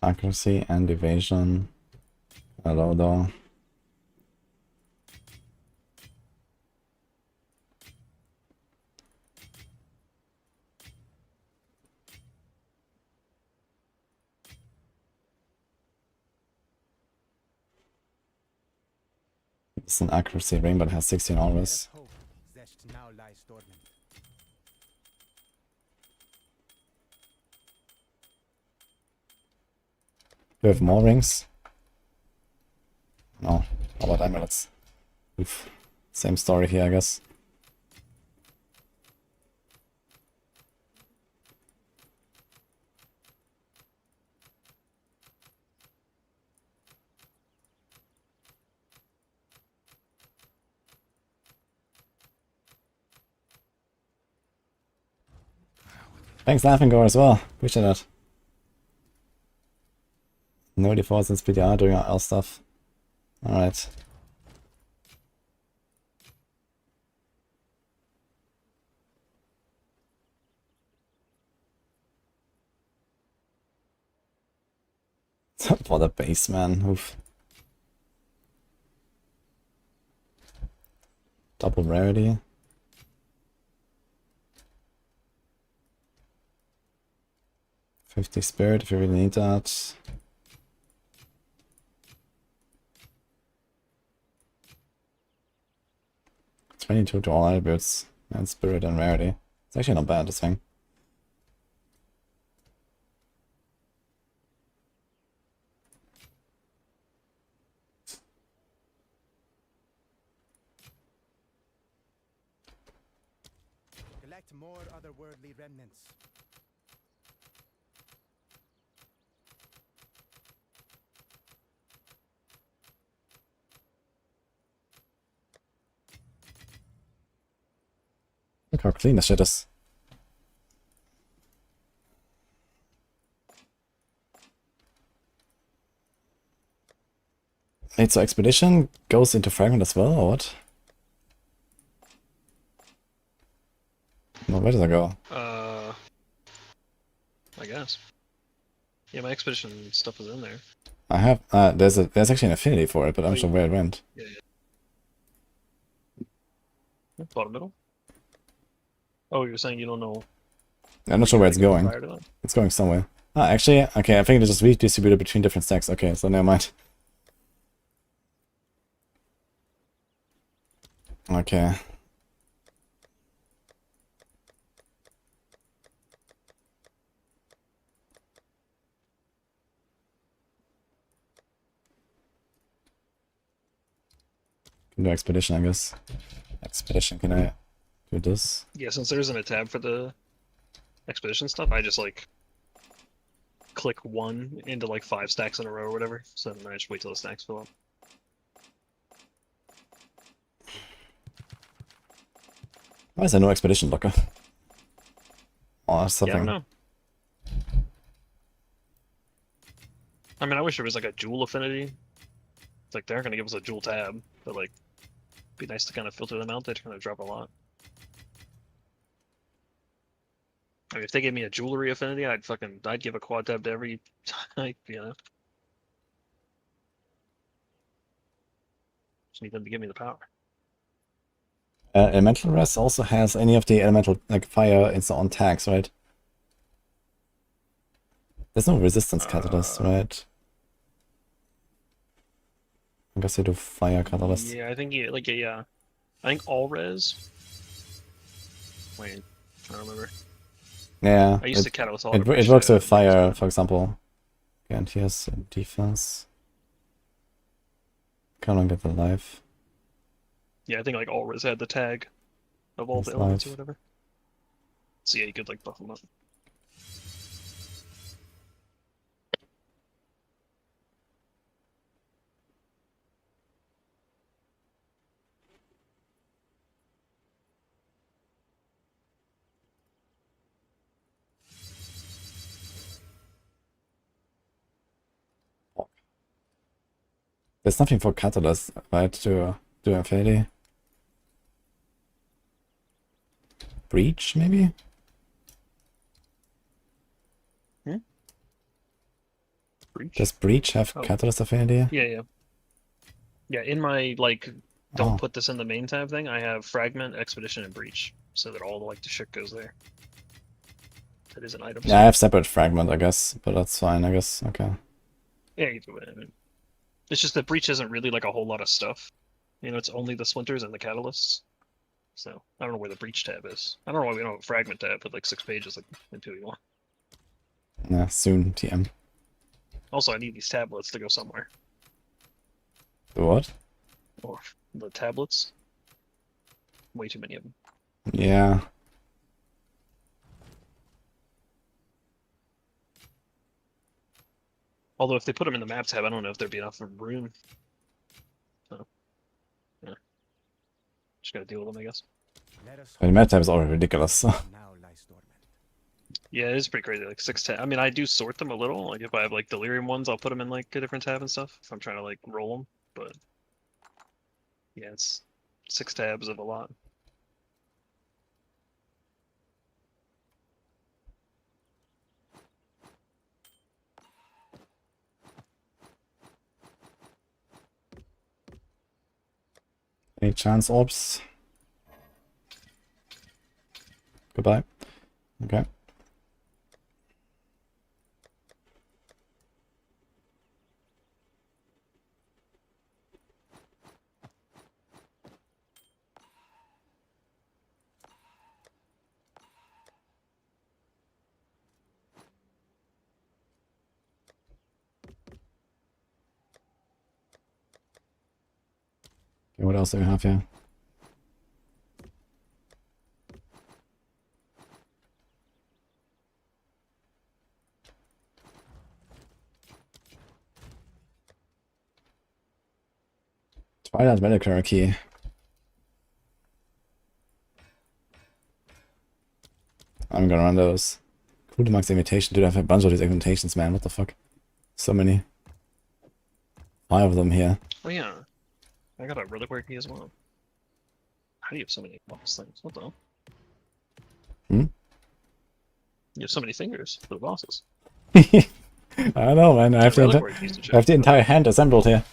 Accuracy and evasion. Hello, though. It's an accuracy ring, but it has 16 Let always. us hope Zest now lies dormant. Do we have more rings? No. How about amulets? Oof. Same story here, I guess. Thanks, Laughingore, as well. Appreciate that. No defaults in PDR doing our L stuff. Alright. For the base, man. Oof. Double rarity. $50 spirit if you really need that. $22 to all attributes and spirit and rarity. It's actually not bad, this thing. Collect more otherworldly remnants. Look how clean this shit is. Wait, so Expedition goes into Fragment as well, or what? No, where does that go? I guess. Yeah, my expedition stuff is in there. I have, there's actually an affinity for it, but I'm not sure where it went. Yeah. Bottom middle. Oh, you're saying you don't know? I'm not sure where it's going. Prior to that? It's going somewhere. Ah, actually, okay, I think it's just redistributed between different stacks. Okay, so never mind. Okay. Can do Expedition, I guess. Expedition, can I do this? Yeah, since there isn't a tab for the expedition stuff, I just like click one into like 5 stacks in a row or whatever. So then I just wait till the stacks fill up. Why is there no Expedition locker? Oh, that's Yeah, I something. don't know. I mean, I wish there was like a jewel affinity. It's like they aren't gonna give us a jewel tab, but like, it'd be nice to kind of filter them out. They're gonna drop a lot. I mean, if they gave me a jewelry affinity, I'd give a quad tab to every type, you know. Just need them to give me the power. Elemental Rest also has any of the elemental, like fire, it's on tags, right? There's no resistance catalyst, right? I guess they do fire catalyst. Yeah, I think yeah. I think all res. Wait, I don't remember. Yeah, I used to catalyst all. it works with fire, for example. And here's defense. Can't get the life. Yeah, I think like all res had the tag of all the That's elements or life. whatever. So yeah, you could like buff them up. There's nothing for catalyst, right, to do affinity. Breach, maybe? Breach? Does Breach have Oh. catalyst affinity? Yeah. Yeah, in my like don't Oh. put this in the main tab thing, I have fragment, expedition, and breach. So that all the like the shit goes there. That is an item. Yeah, I have separate fragment, I guess, but that's fine, I guess. Okay. Yeah, you do it. I mean, it's just that breach isn't really like a whole lot of stuff. You know, it's only the splinters and the catalysts. So I don't know where the breach tab is. I don't know why we don't have a fragment tab with like 6 pages like in 2v1. Yeah, soon, TM. Also, I need these tablets to go somewhere. The what? Or the tablets. Way too many of them. Yeah. Although if they put them in the map tab, I don't know if there'd be enough room. So, yeah. Just gotta deal with them, I guess. Let us The map tab is already ridiculous. now lies dormant. Yeah, it is pretty crazy. Like 6 tab. I mean, I do sort them a little. Like if I have like delirium ones, I'll put them in like a different tab and stuff. If I'm trying to like roll them, but yeah, it's 6 tabs of a lot. Any chance orbs? Goodbye. Okay. Okay, what else do we have here? Twilight Medicare key. I'm gonna run those. Cool to max invitation. Dude, I have a bunch of these invitations, man. What the fuck? So many. 5 of them here. Oh yeah, I got a reliquary key as well. How do you have so many boss things? What the hell? Hmm? You have so many fingers for the bosses. I don't know, man. I have Reliquary keys to I check. have the entire hand assembled here.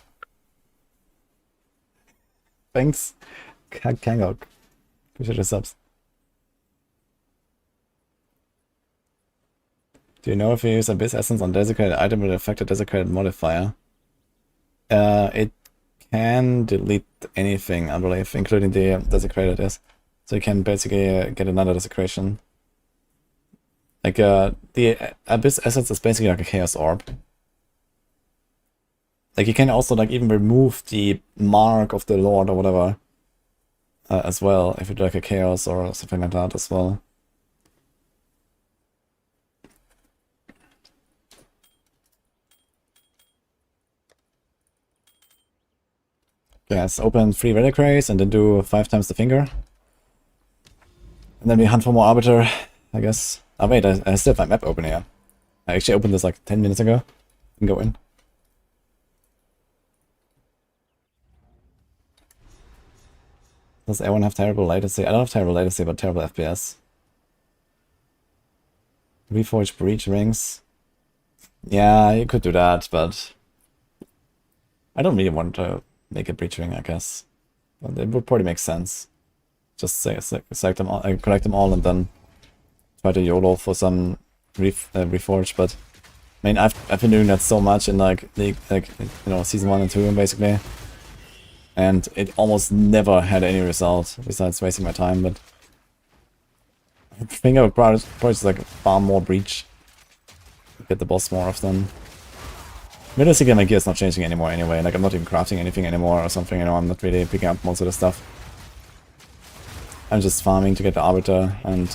Thanks. Kangok. Appreciate the subs. Do you know if you use Abyss Essence on desecrated item will affect a desecrated modifier? It can delete anything, I believe, including the desecrated is. So you can basically get another desecration. Like, the Abyss Essence is basically like a Chaos Orb. Like, you can also, like, even remove the mark of the Lord or whatever as well, if you do like a Chaos or something like that as well. Yeah, let's open 3 reliquaries and then do 5 times the finger. And then we hunt for more Arbiter, I guess. Oh wait, I still have my map open here. I actually opened this like 10 minutes ago. Can go in. Does everyone have terrible latency? I don't have terrible latency, but terrible FPS. Reforge breach rings. Yeah, you could do that, but I don't really want to make a breach ring, I guess. But it would probably make sense. Just select them all, collect them all, and then try to YOLO for some reforge. But I mean, I've been doing that so much in like season 1 and 2 basically, and it almost never had any result besides wasting my time. But I think I would probably just like farm more breach, get the boss more often. Realistically, my gear is not changing anymore anyway. Like, I'm not even crafting anything anymore or something. You know, I'm not really picking up most of the stuff. I'm just farming to get the Arbiter, and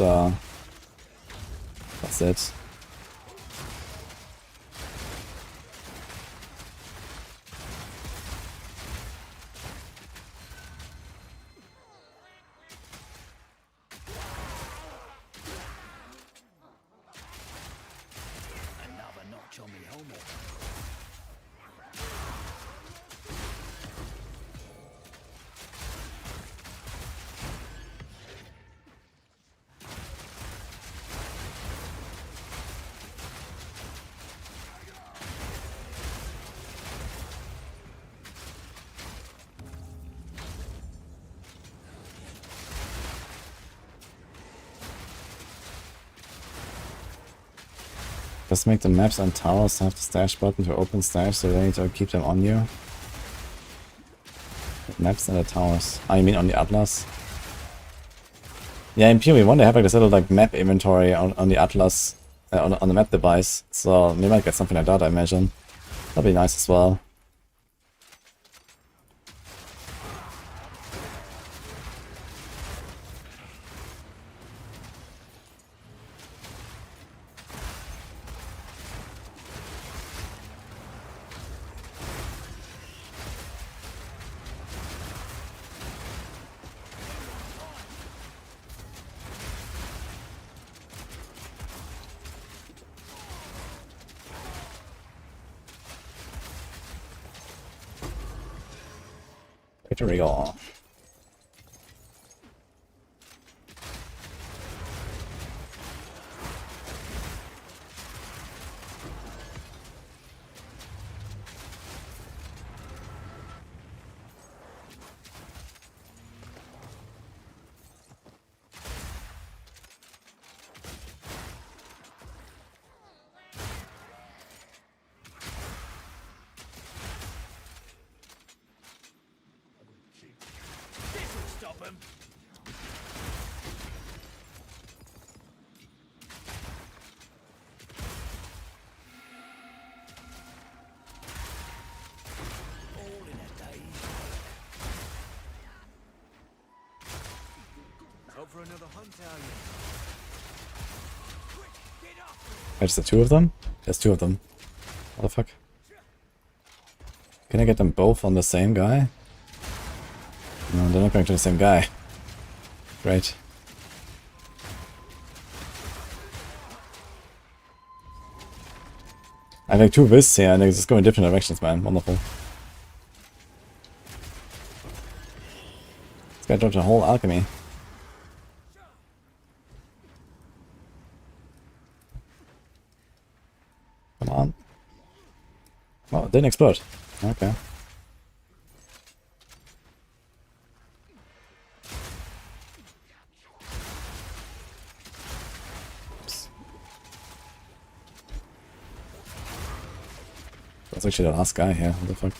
that's it. Another notch on me helmet. Just make the maps and towers have the stash button to open stash, so you need to keep them on you. Maps and the towers. Ah, you mean on the Atlas? Yeah, in PoE 1 they have like this little like map inventory on the Atlas, on the map device. So we might get something like that, I imagine. That'd be nice as well. Victory all. This'll stop him. All in a day's work. Out for another hunt, are you? Quick, get up! Wait, the two of them? There's two of them. What the fuck? Can I get them both on the same guy? No, they're not going to the same guy. Great. I have like two Wisps here and they just go in different directions, man. Wonderful. This guy dropped a whole alchemy. Come on. Oh, it didn't explode. Okay. Oops. That's actually the last guy here. What the fuck?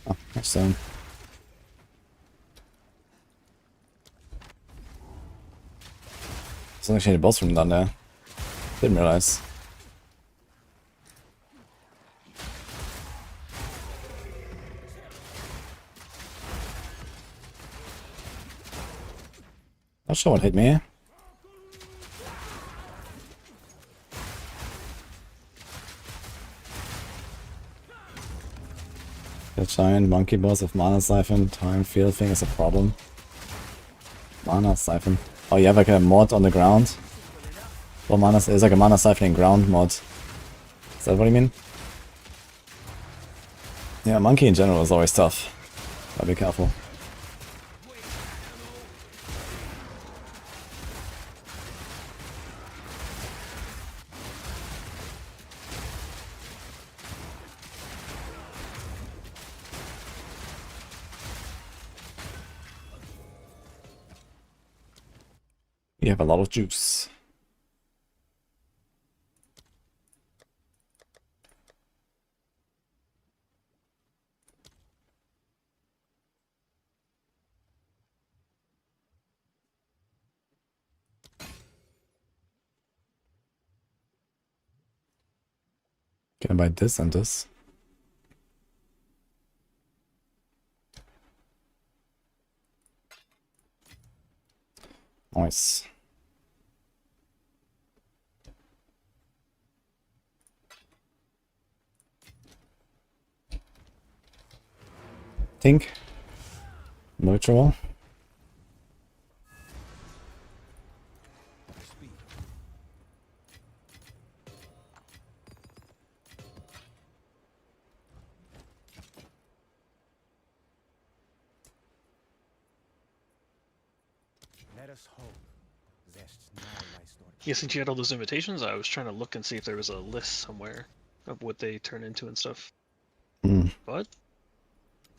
Oh, next time. There's actually a boss room down there. Didn't realize. Not sure what hit me. The giant monkey boss of Mana Siphon. Time field thing is a problem. Mana Siphon. Oh, you have like a mod on the ground? Well, Mana is like a Mana Siphoning ground mod. Is that what you mean? Yeah, monkey in general is always tough. Gotta be careful. You have a lot of juice. Can I buy this and this? Nice. think. Neutral. Speed. Let us hope there's now lies Lord. Yeah, since you had all those invitations, I was trying to look and see if there was a list somewhere of what they turn into and stuff. Hmm. But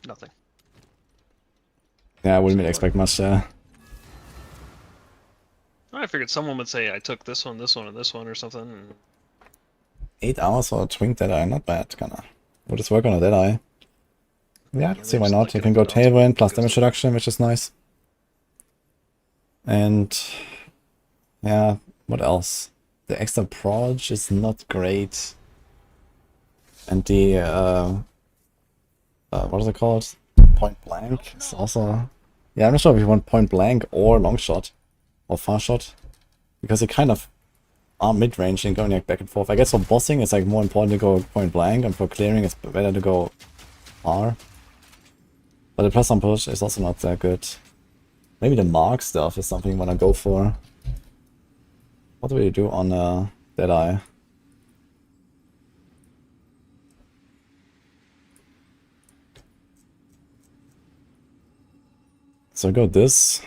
nothing. Yeah, I wouldn't expect much there. I figured someone would say I took this one, and this one, or something. And 8 hours for a Twink Deadeye, not bad, kinda. We'll just work on a Deadeye. Yeah, I don't see why just, not. like, You can gonna go put on some Tailwind plus because damage reduction, which is nice. And yeah, what else? The extra proj is not great. And the what is it called? Point blank is also. Yeah, I'm not sure if you want point blank or long shot or far shot, because you kind of are mid range and going like back and forth. I guess for bossing it's like more important to go point blank, and for clearing it's better to go far. But the plus on push is also not that good. Maybe the mark stuff is something you wanna go for. What do we do on Deadeye? So go this,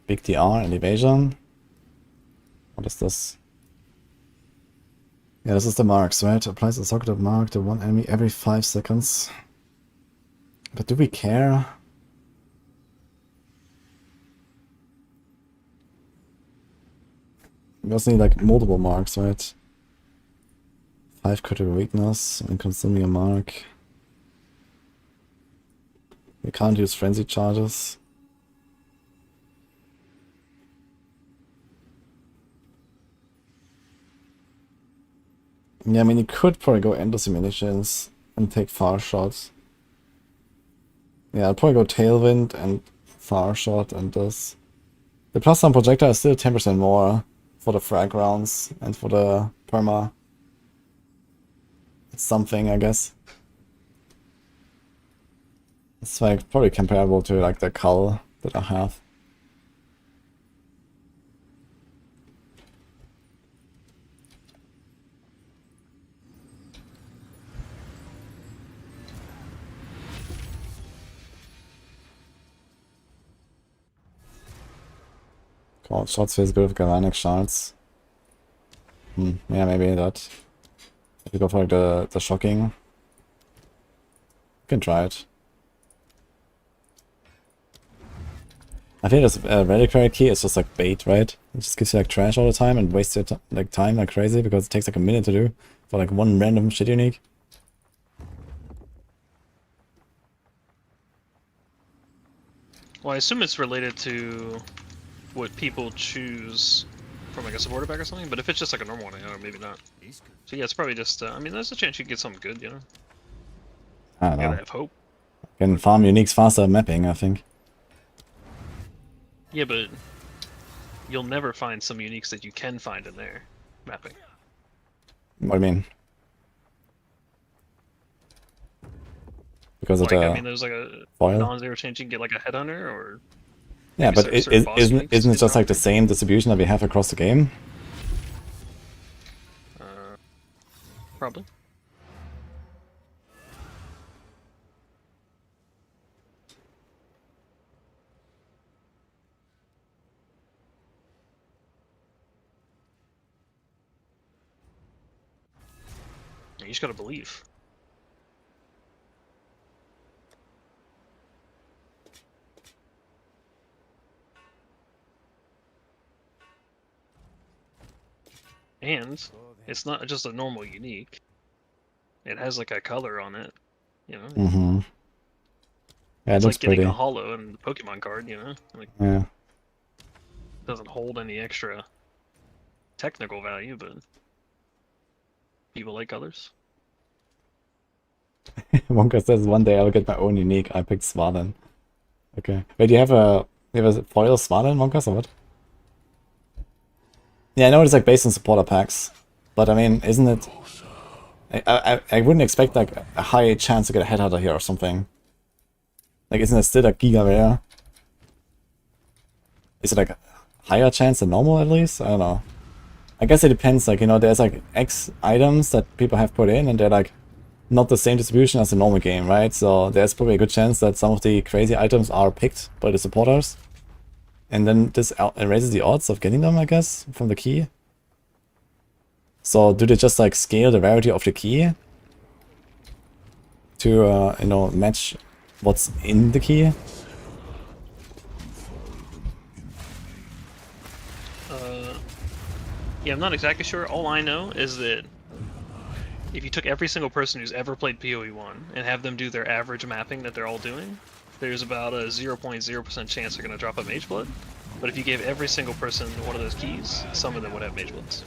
big DR and evasion. What is this? Yeah, this is the marks, right? Applies a socketed mark to one enemy every 5 seconds. But do we care? We also need like multiple marks, right? 5 critical weakness when consuming a mark. We can't use frenzy charges. Yeah, I mean, you could probably go endless munitions and take far shots. Yeah, I'd probably go tailwind and far shot and this. The plus on projectile is still 10% more for the frag rounds and for the perma. It's something, I guess. It's like probably comparable to like the cull that I have. Cold shots feels good with galvanic shards. Yeah, maybe that. If you go for like the shocking, you can try it. I think this reliquary key is just like bait, right? It just gives you like trash all the time and wastes your like time like crazy because it takes like a minute to do for like one random shit unique. Well, I assume it's related to what people choose from like a supporter pack or something, but if it's just like a normal one, I don't know, maybe not. So yeah, it's probably just, I mean, there's a chance you can get something good, you know? I don't You gotta know. have hope. Can farm uniques faster at mapping, I think. Yeah, but you'll never find some uniques that you can find in there mapping. What do you mean? Because Like, of I the mean, there's like a foil? non-zero chance you can get like a headhunter, or Yeah, maybe but certain boss isn't uniques it get just like the stronger. same distribution that we have across the game? Probably. You just gotta believe. And it's not just a normal unique. It has like a color on it, you know? Mm-hmm. Yeah, it It's looks like getting pretty. a holo in the Pokemon card, you know? Like, Yeah. it doesn't hold any extra technical value, but people like colors. Wonka says one day I'll get my own unique. I picked Svalin. Okay. Wait, do you have a foil Svalin, Wonka, or what? Yeah, I know it's like based on supporter packs, but I mean, isn't it? I wouldn't expect like a high chance to get a headhunter here or something. Like, isn't it still a giga rare? Is it like a higher chance than normal at least? I don't know. I guess it depends, like, you know, there's like X items that people have put in and they're like not the same distribution as the normal game, right? So there's probably a good chance that some of the crazy items are picked by the supporters. And then this raises the odds of getting them, I guess, from the key. So do they just like scale the rarity of the key to, you know, match what's in the key? Yeah, I'm not exactly sure. All I know is that if you took every single person who's ever played PoE 1 and have them do their average mapping that they're all doing, there's about a 0.0% chance they're going to drop a Mage Blood. But if you gave every single person one of those keys, some of them would have Mage Bloods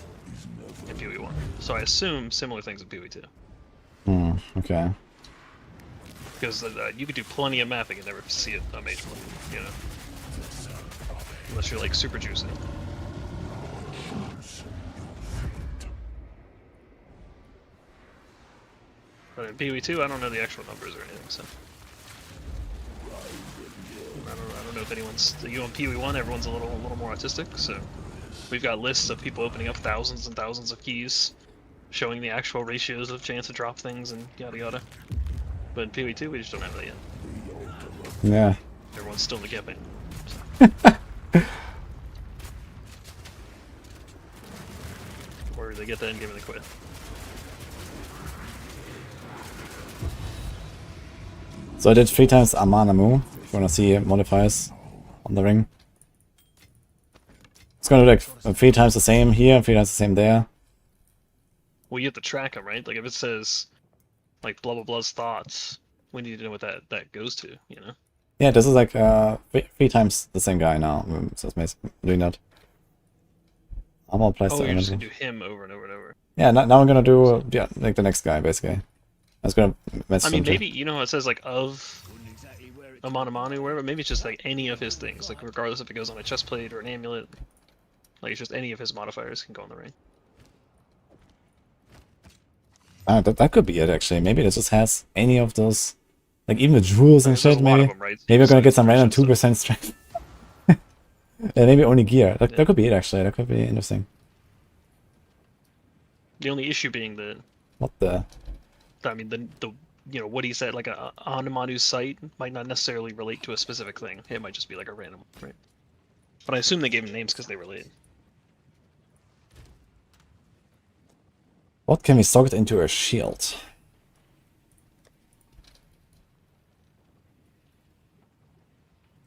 in PoE 1. So I assume similar things in PoE 2. Okay. Because you could do plenty of mapping and never see a Mage Blood, you know? Unless you're like super juicy. But in PoE 2, I don't know the actual numbers or anything, so... I don't know if anyone's... You on PoE 1, everyone's a little more autistic, so... We've got lists of people opening up thousands and thousands of keys, showing the actual ratios of chance to drop things and yada yada. But in PoE 2, we just don't have that yet. Yeah. Everyone's still in the campaign. So. Or they get the endgame and they quit. So I did 3 times Amanamu, if you wanna see modifiers on the ring. It's gonna do like 3 times the same here, 3 times the same there. Well, you have to track them, right? Like if it says, like, blah blah blah's thoughts, we need to know what that goes to, you know? Yeah, this is like 3 times the same guy now, so it's doing that. Armor applies to you're just energy. gonna do him over and over and over. Yeah, now I'm gonna do, yeah, like the next guy, basically. I was gonna mess I mean, him too. maybe, you know how it says, like, of Amana or whatever, maybe it's just, like, any of his things, like, regardless if it goes on a chest plate or an amulet. Like, it's just any of his modifiers can go on the ring. That could be it, actually. Maybe it just has any of those, like even the jewels and There's a shit, lot maybe. of them, right? So Maybe you we're gonna just get some random stuff. 2% strength. Yeah, maybe only gear. That Yeah. could be it, actually. That could be interesting. The only issue being that, What the? I mean, the you know, what he said, like, on Amanu's site might not necessarily relate to a specific thing. It might just be, like, a random, right? But I assume they gave him names because they relate. What can we socket into a shield?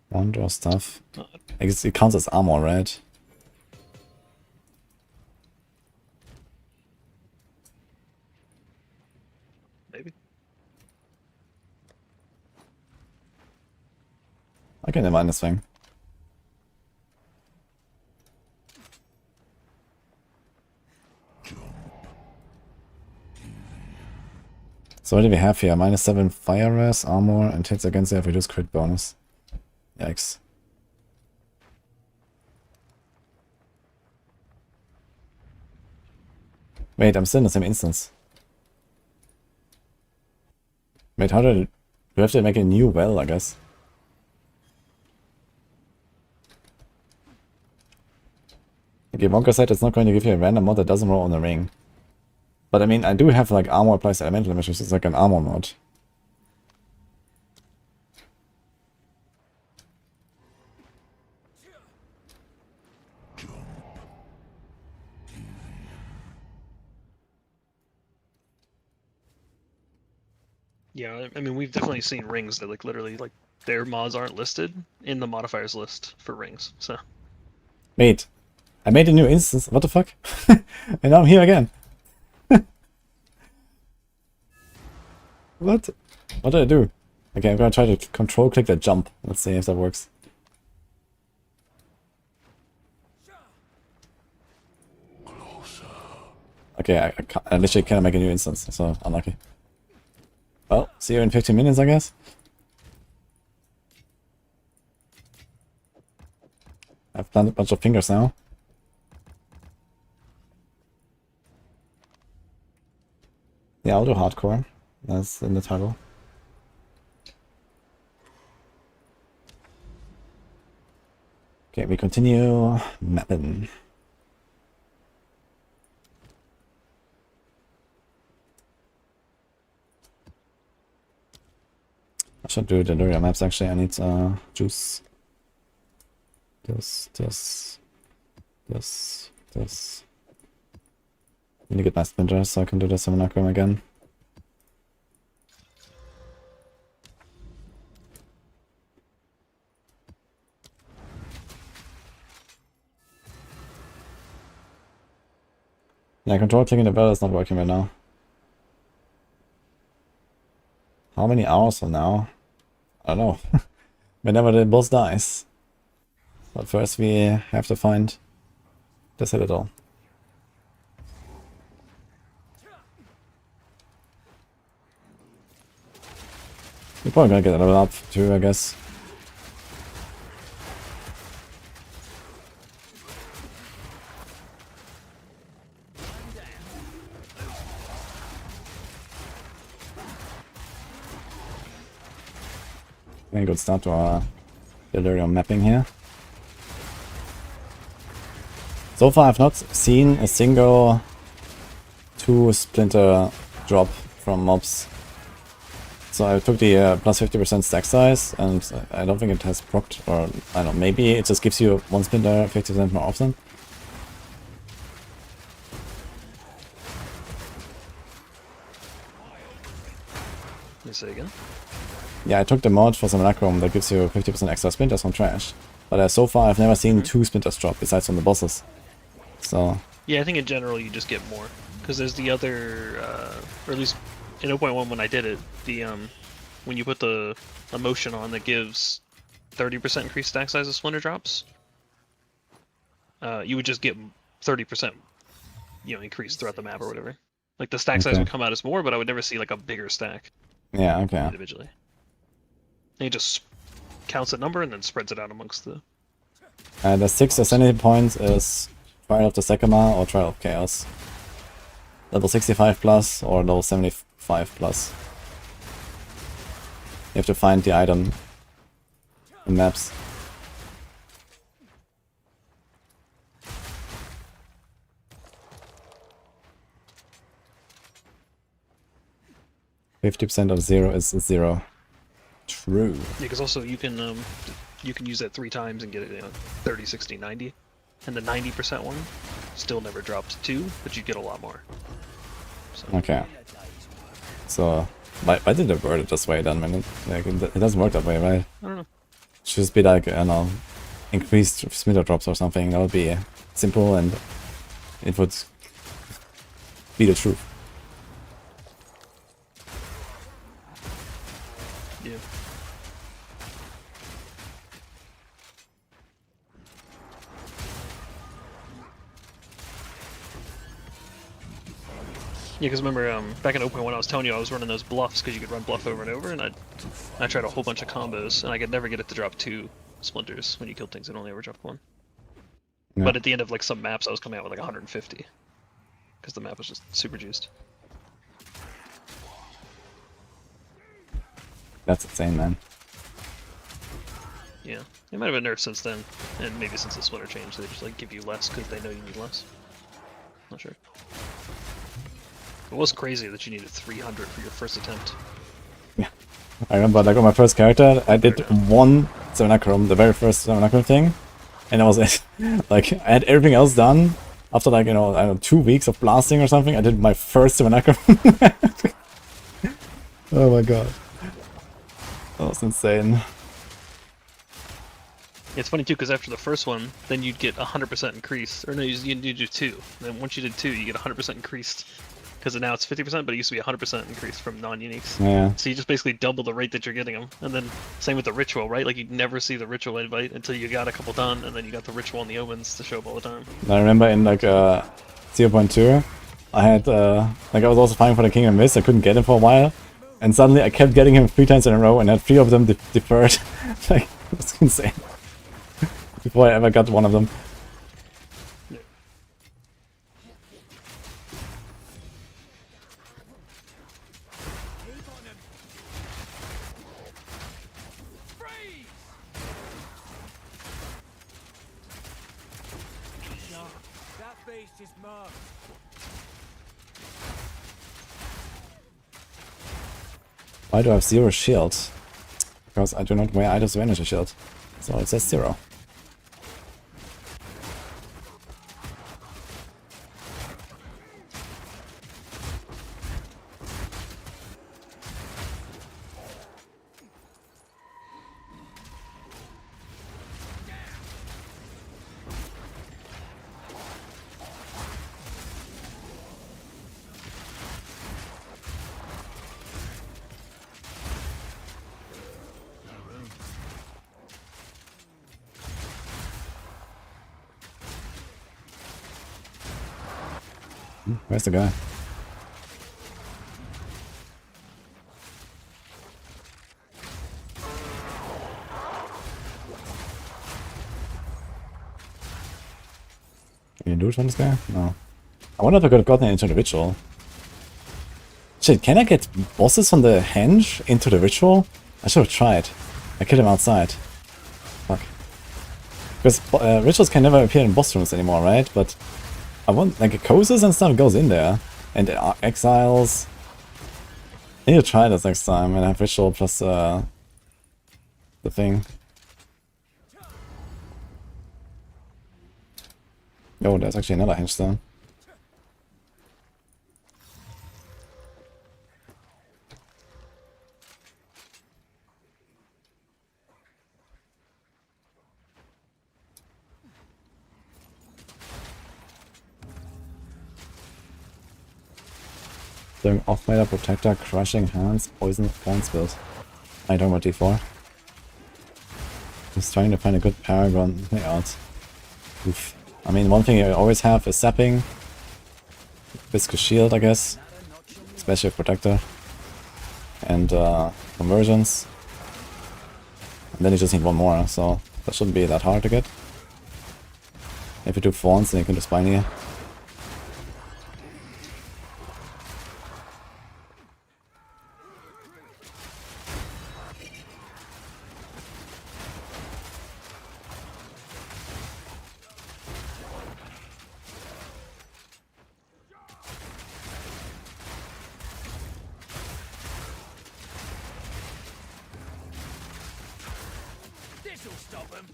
One draw stuff. I guess it counts as armor, right? Maybe. Okay, never mind this thing. So what do we have here? -7 fire res, armor, and hits against the reduced crit bonus. Yikes. Wait, I'm still in the same instance. Wait, how did we have to make a new well, I guess? Okay, Wonka said it's not going to give you a random mod that doesn't roll on the ring. But I mean, I do have like armor applies to elemental damage, which is like an armor mod. Yeah, I mean, we've definitely seen rings that, like, literally, like, their mods aren't listed in the modifiers list for rings, so... Wait, I made a new instance, what the fuck? And now I'm here again. What? What did I do? Okay, I'm gonna try to control click that jump. Let's see if that works. Okay, I literally can't make a new instance, so unlucky. Well, see you in 15 minutes, I guess. I've planted a bunch of fingers now. Yeah, I'll do hardcore. That's in the title. Okay, we continue mapping. I should do the Luria maps actually. I need juice. This. Need to get my splinters so I can do the simulacrum again. Yeah, control clicking the bell is not working right now. How many hours from now? I don't know. Whenever the boss dies. But first we have to find the Citadel. We're probably gonna get a level up too, I guess. Very good start to our delirium mapping here. So far I've not seen a single 2 splinter drop from mobs. So I took the plus 50% stack size, and I don't think it has procced, or I don't know, maybe it just gives you 1 splinter 50% more often. You say again? Yeah, I took the mod for Simulacrum that gives you 50% extra splinters from trash. But so far I've never seen 2 splinters drop, besides from the bosses. So... Yeah, I think in general you just get more. Because there's the other, or at least in 0.1 when I did it, the when you put the emotion on that gives 30% increased stack size of splinter drops, you would just get 30%, increase throughout the map or whatever. Like the stack size would come out as more, but I would never see like a bigger stack. Yeah, okay. Individually. And it just counts a number and then spreads it out amongst the... The 6 ascendancy points is Trial of the Sekama or Trial of Chaos. Level 65 plus or level 75 plus. You have to find the item in maps. %50 of 0 is 0. True. Yeah, because also you can use that 3 times and get it 30, 60, 90. And the 90% one still never drops 2, but you get a lot more. So. Okay. So, why did they word it this way then? Man? It doesn't work that way, right? I don't know. It should just be like, I don't know, increased splitter drops or something. That would be simple and it would be the truth. Yeah. Yeah, because remember, back in 0.1 I was telling you I was running those bluffs because you could run bluff over and over, and I tried a whole bunch of combos, and I could never get it to drop 2 splinters when you killed things. It only ever dropped 1. Yeah. But at the end of like some maps I was coming out with like 150. Because the map was just super juiced. That's insane, man. Yeah, it might have been nerfed since then, and maybe since the splinter change they just like give you less because they know you need less. Not sure. It was crazy that you needed 300 for your first attempt. Yeah. I remember like on my first character, I did 1 Simulacrum, the very first Simulacrum thing, and that was it. Like, I had everything else done. After like, I don't know, 2 weeks of blasting or something, I did my first Simulacrum. Oh my god. That was insane. It's funny too, because after the first one, then you'd get 100% increased. Or no, you do 2. And then once you did 2, you get 100% increased. Because now it's 50%, but it used to be 100% increased from non-uniques. Yeah. So you just basically double the rate that you're getting them. And then same with the ritual, right? Like you'd never see the ritual invite until you got a couple done, and then you got the ritual and the omens to show up all the time. I remember in like 0.2, I had like I was also fighting for the King and Mist. I couldn't get him for a while, and suddenly I kept getting him 3 times in a row, and had 3 of them deferred. Like, it was insane. Before I ever got one of them. beast is marked. Why do I have 0 shield? Because I do not wear items of energy shield. So it says 0. Where's the guy? Can you do it from this guy? No. I wonder if I could have gotten into the ritual. Shit, can I get bosses from the henge into the ritual? I should have tried. I killed him outside. Fuck. Because rituals can never appear in boss rooms anymore, right? But I want, like, Koses and stuff goes in there. And Exiles. I need to try this next time and have ritual plus the thing. Oh, there's actually another henge stone. Doing off-meter, protector, crushing hands, poison, point spills. I don't want D4. Just trying to find a good paragon layout. Oof. I mean, one thing I always have is sapping. Viscous shield, I guess. Especially protector. And conversions. And then you just need one more, so that shouldn't be that hard to get. If you do Fawns, then you can do Spiny. This'll stop him.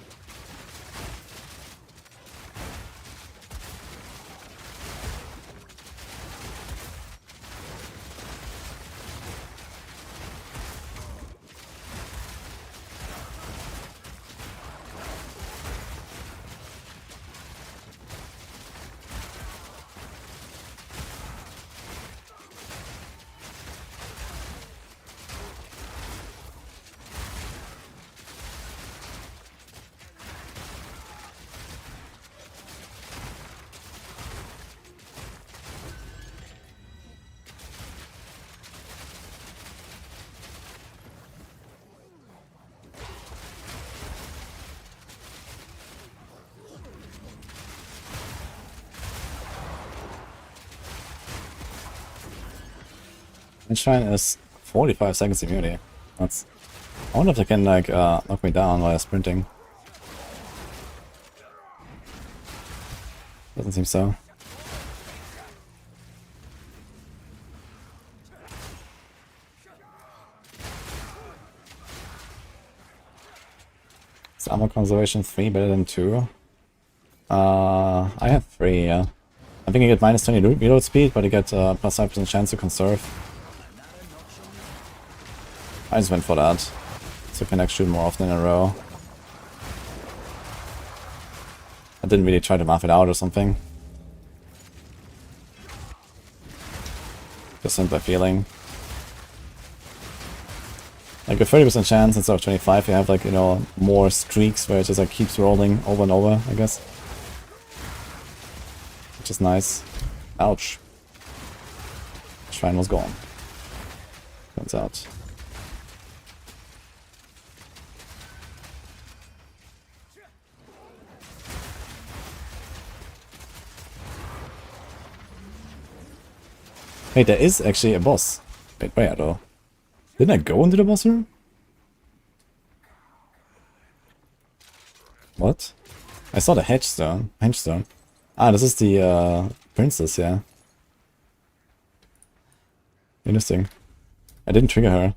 Shrine is 45 seconds immunity. That's. I wonder if they can like knock me down while I'm sprinting. Doesn't seem so. Is armor conservation 3 better than 2? I have 3, yeah. I think you get minus 20 reload speed, but you get plus 5% chance to conserve. I just went for that, so I can actually shoot more often in a row. I didn't really try to muff it out or something. Just went by feeling. Like a 30% chance instead of 25, you have like, you know, more streaks where it just like keeps rolling over and over, I guess. Which is nice. Ouch. Shrine was gone. Turns out. Wait, there is actually a boss. Wait, where though? Didn't I go into the boss room? What? I saw the hedge stone. Ah, this is the princess, yeah. Interesting. I didn't trigger her.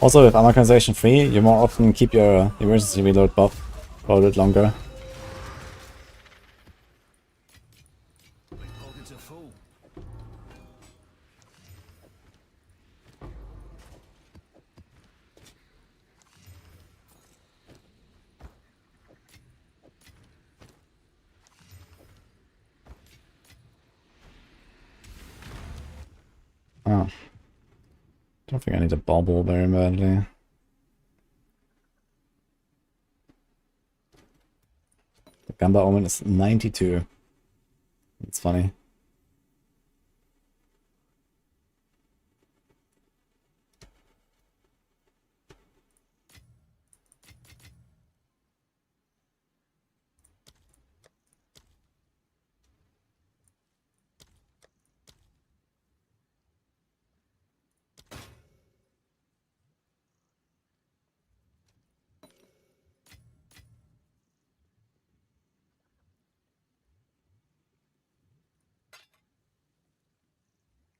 Also, with amortization free, you more often keep your emergency reload buff for a bit longer. Pockets are full. Oh. Don't think I need a bobble very badly. The Gamba Omen is 92. It's funny.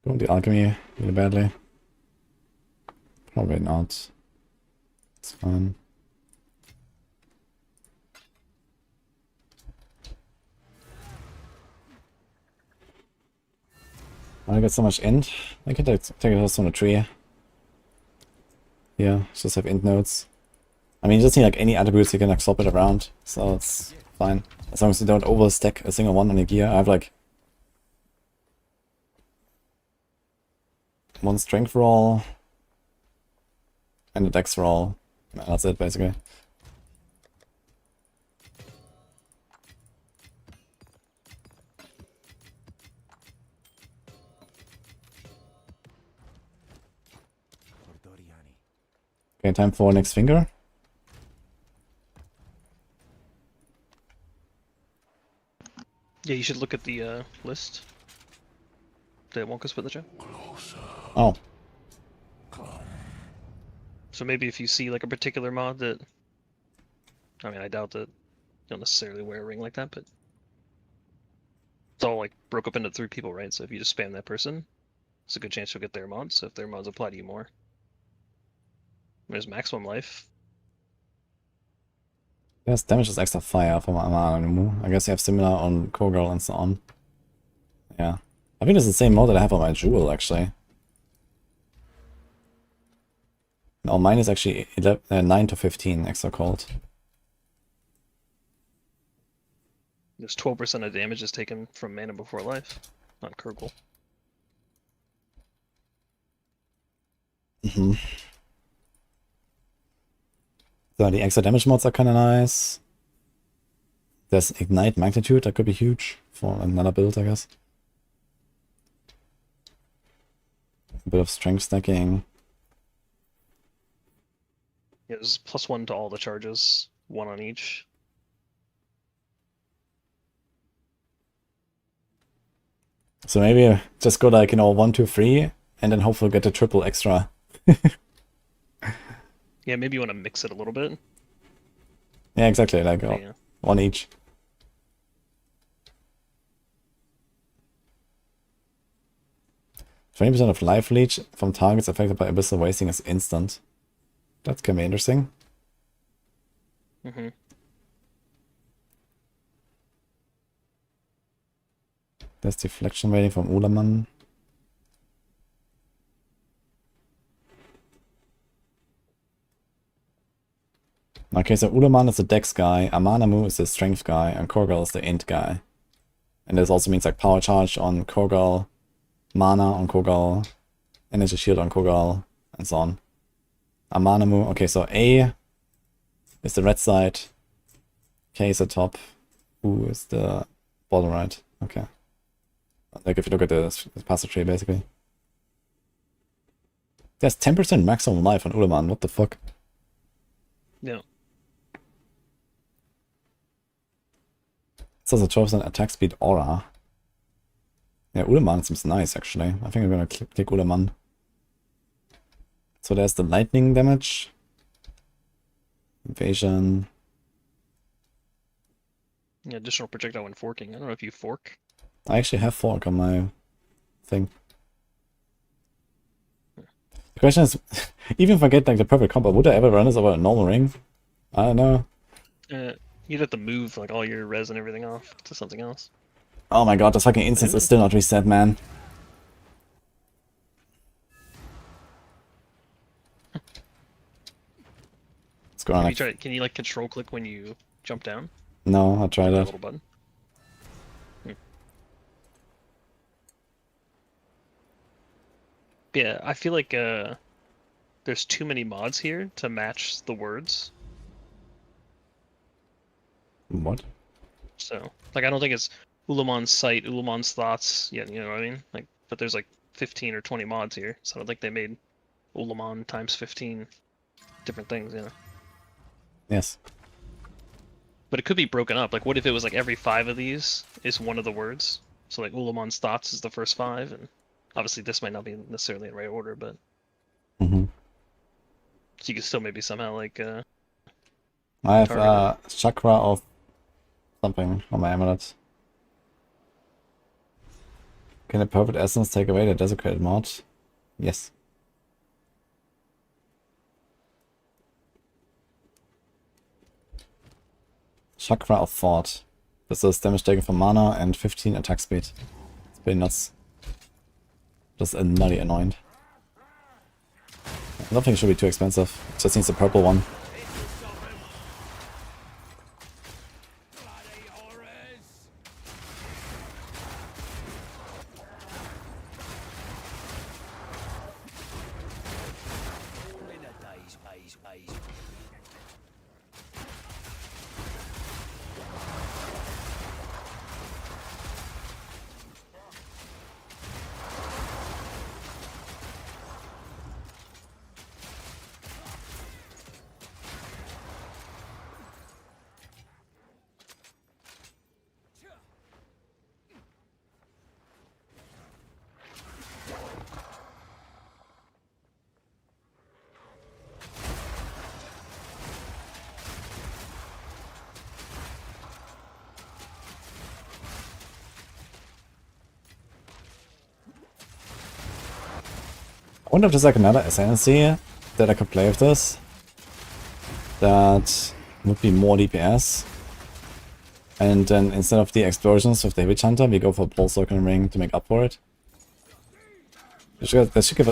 Going the alchemy really badly. Probably not. It's fine. I get so much int. I can take a host on a tree. Yeah, just have int nodes. I mean, you just need like any attributes you can like swap it around, so it's fine. As long as you don't overstack a single one on your gear. I have like one strength roll and a dex roll. And that's it basically. Okay, time for next finger. Yeah, you should look at the list that Wonka's put in the chat. Oh, So maybe if you see like a particular mod that, I mean, I doubt that you'll necessarily wear a ring like that, but it's all like broke up into 3 people, right? So if you just spam that person, it's a good chance you'll get their mods. So if their mods apply to you more, there's maximum life. yes, damage is extra fire from Amanamu. I guess you have similar on Kog'Maw and so on. Yeah. I think it's the same mod that I have on my Jewel actually. No, mine is actually 9 to 15 extra cold. There's 12% of damage is taken from Mana Before Life on Kurgle. So the extra damage mods are kind of nice. There's Ignite Magnitude, that could be huge for another build, I guess. A bit of strength stacking. Yeah, there's +1 to all the charges, 1 on each. So maybe just go like, 1, 2, 3, and then hopefully get a triple extra. Yeah, maybe you want to mix it a little bit. Yeah, exactly, like Yeah. 1 each. %20 of life leech from targets affected by abyssal wasting is instant. That can be interesting. Mm-hmm. There's deflection rating from Ulaman. Okay, so Ulaman is the dex guy, Amanamu is the strength guy, and Kog'Maw is the int guy. And this also means like power charge on Kog'Maw, mana on Kog'Maw, energy shield on Kog'Maw, and so on. Amanamu, okay, so A is the red side, K is the top, U is the bottom right. Okay. Like if you look at the passive tree, basically. There's 10% maximum life on Ulaman, what the fuck? Yeah. It's also 12% attack speed aura. Yeah, Ulaman seems nice actually. I think I'm gonna take Ulaman. So there's the lightning damage. Invasion. Yeah, additional projectile when forking. I don't know if you fork. I actually have fork on my thing. The question is, even if I get like the perfect combo, would I ever run this over a normal ring? I don't know. You'd have to move like all your res and everything off to something else. Oh my god, this fucking instance is still not reset, man. What's going on? Can you like control click when you jump down? No, I'll try That that. little button. Yeah, I feel like there's too many mods here to match the words. What? So, like, I don't think it's Ulamon's sight, Ulamon's thoughts. Yeah, you know what I mean? Like, but there's like 15 or 20 mods here, so I don't think they made Ulamon times 15 different things, you know? Yes. But it could be broken up. Like, what if it was like every 5 of these is one of the words? So, like, Ulamon's thoughts is the first 5, and obviously this might not be necessarily in the right order, but Mm-hmm. so you could still maybe somehow, like, I have target chakra of something on my amulet. Can a perfect essence take away the desecrated mod? Yes. Chakra of Thought. This is damage taken from mana and 15 attack speed. It's pretty nuts. Just nutty annoying. I don't think it should be too expensive. It just needs the purple one. Bloody horrors! In a day's ways. I wonder if there's like another ascendancy that I could play with this. That would be more DPS. And then instead of the explosions with the Witchhunter, we go for Pulse Circle Ring to make up for it. That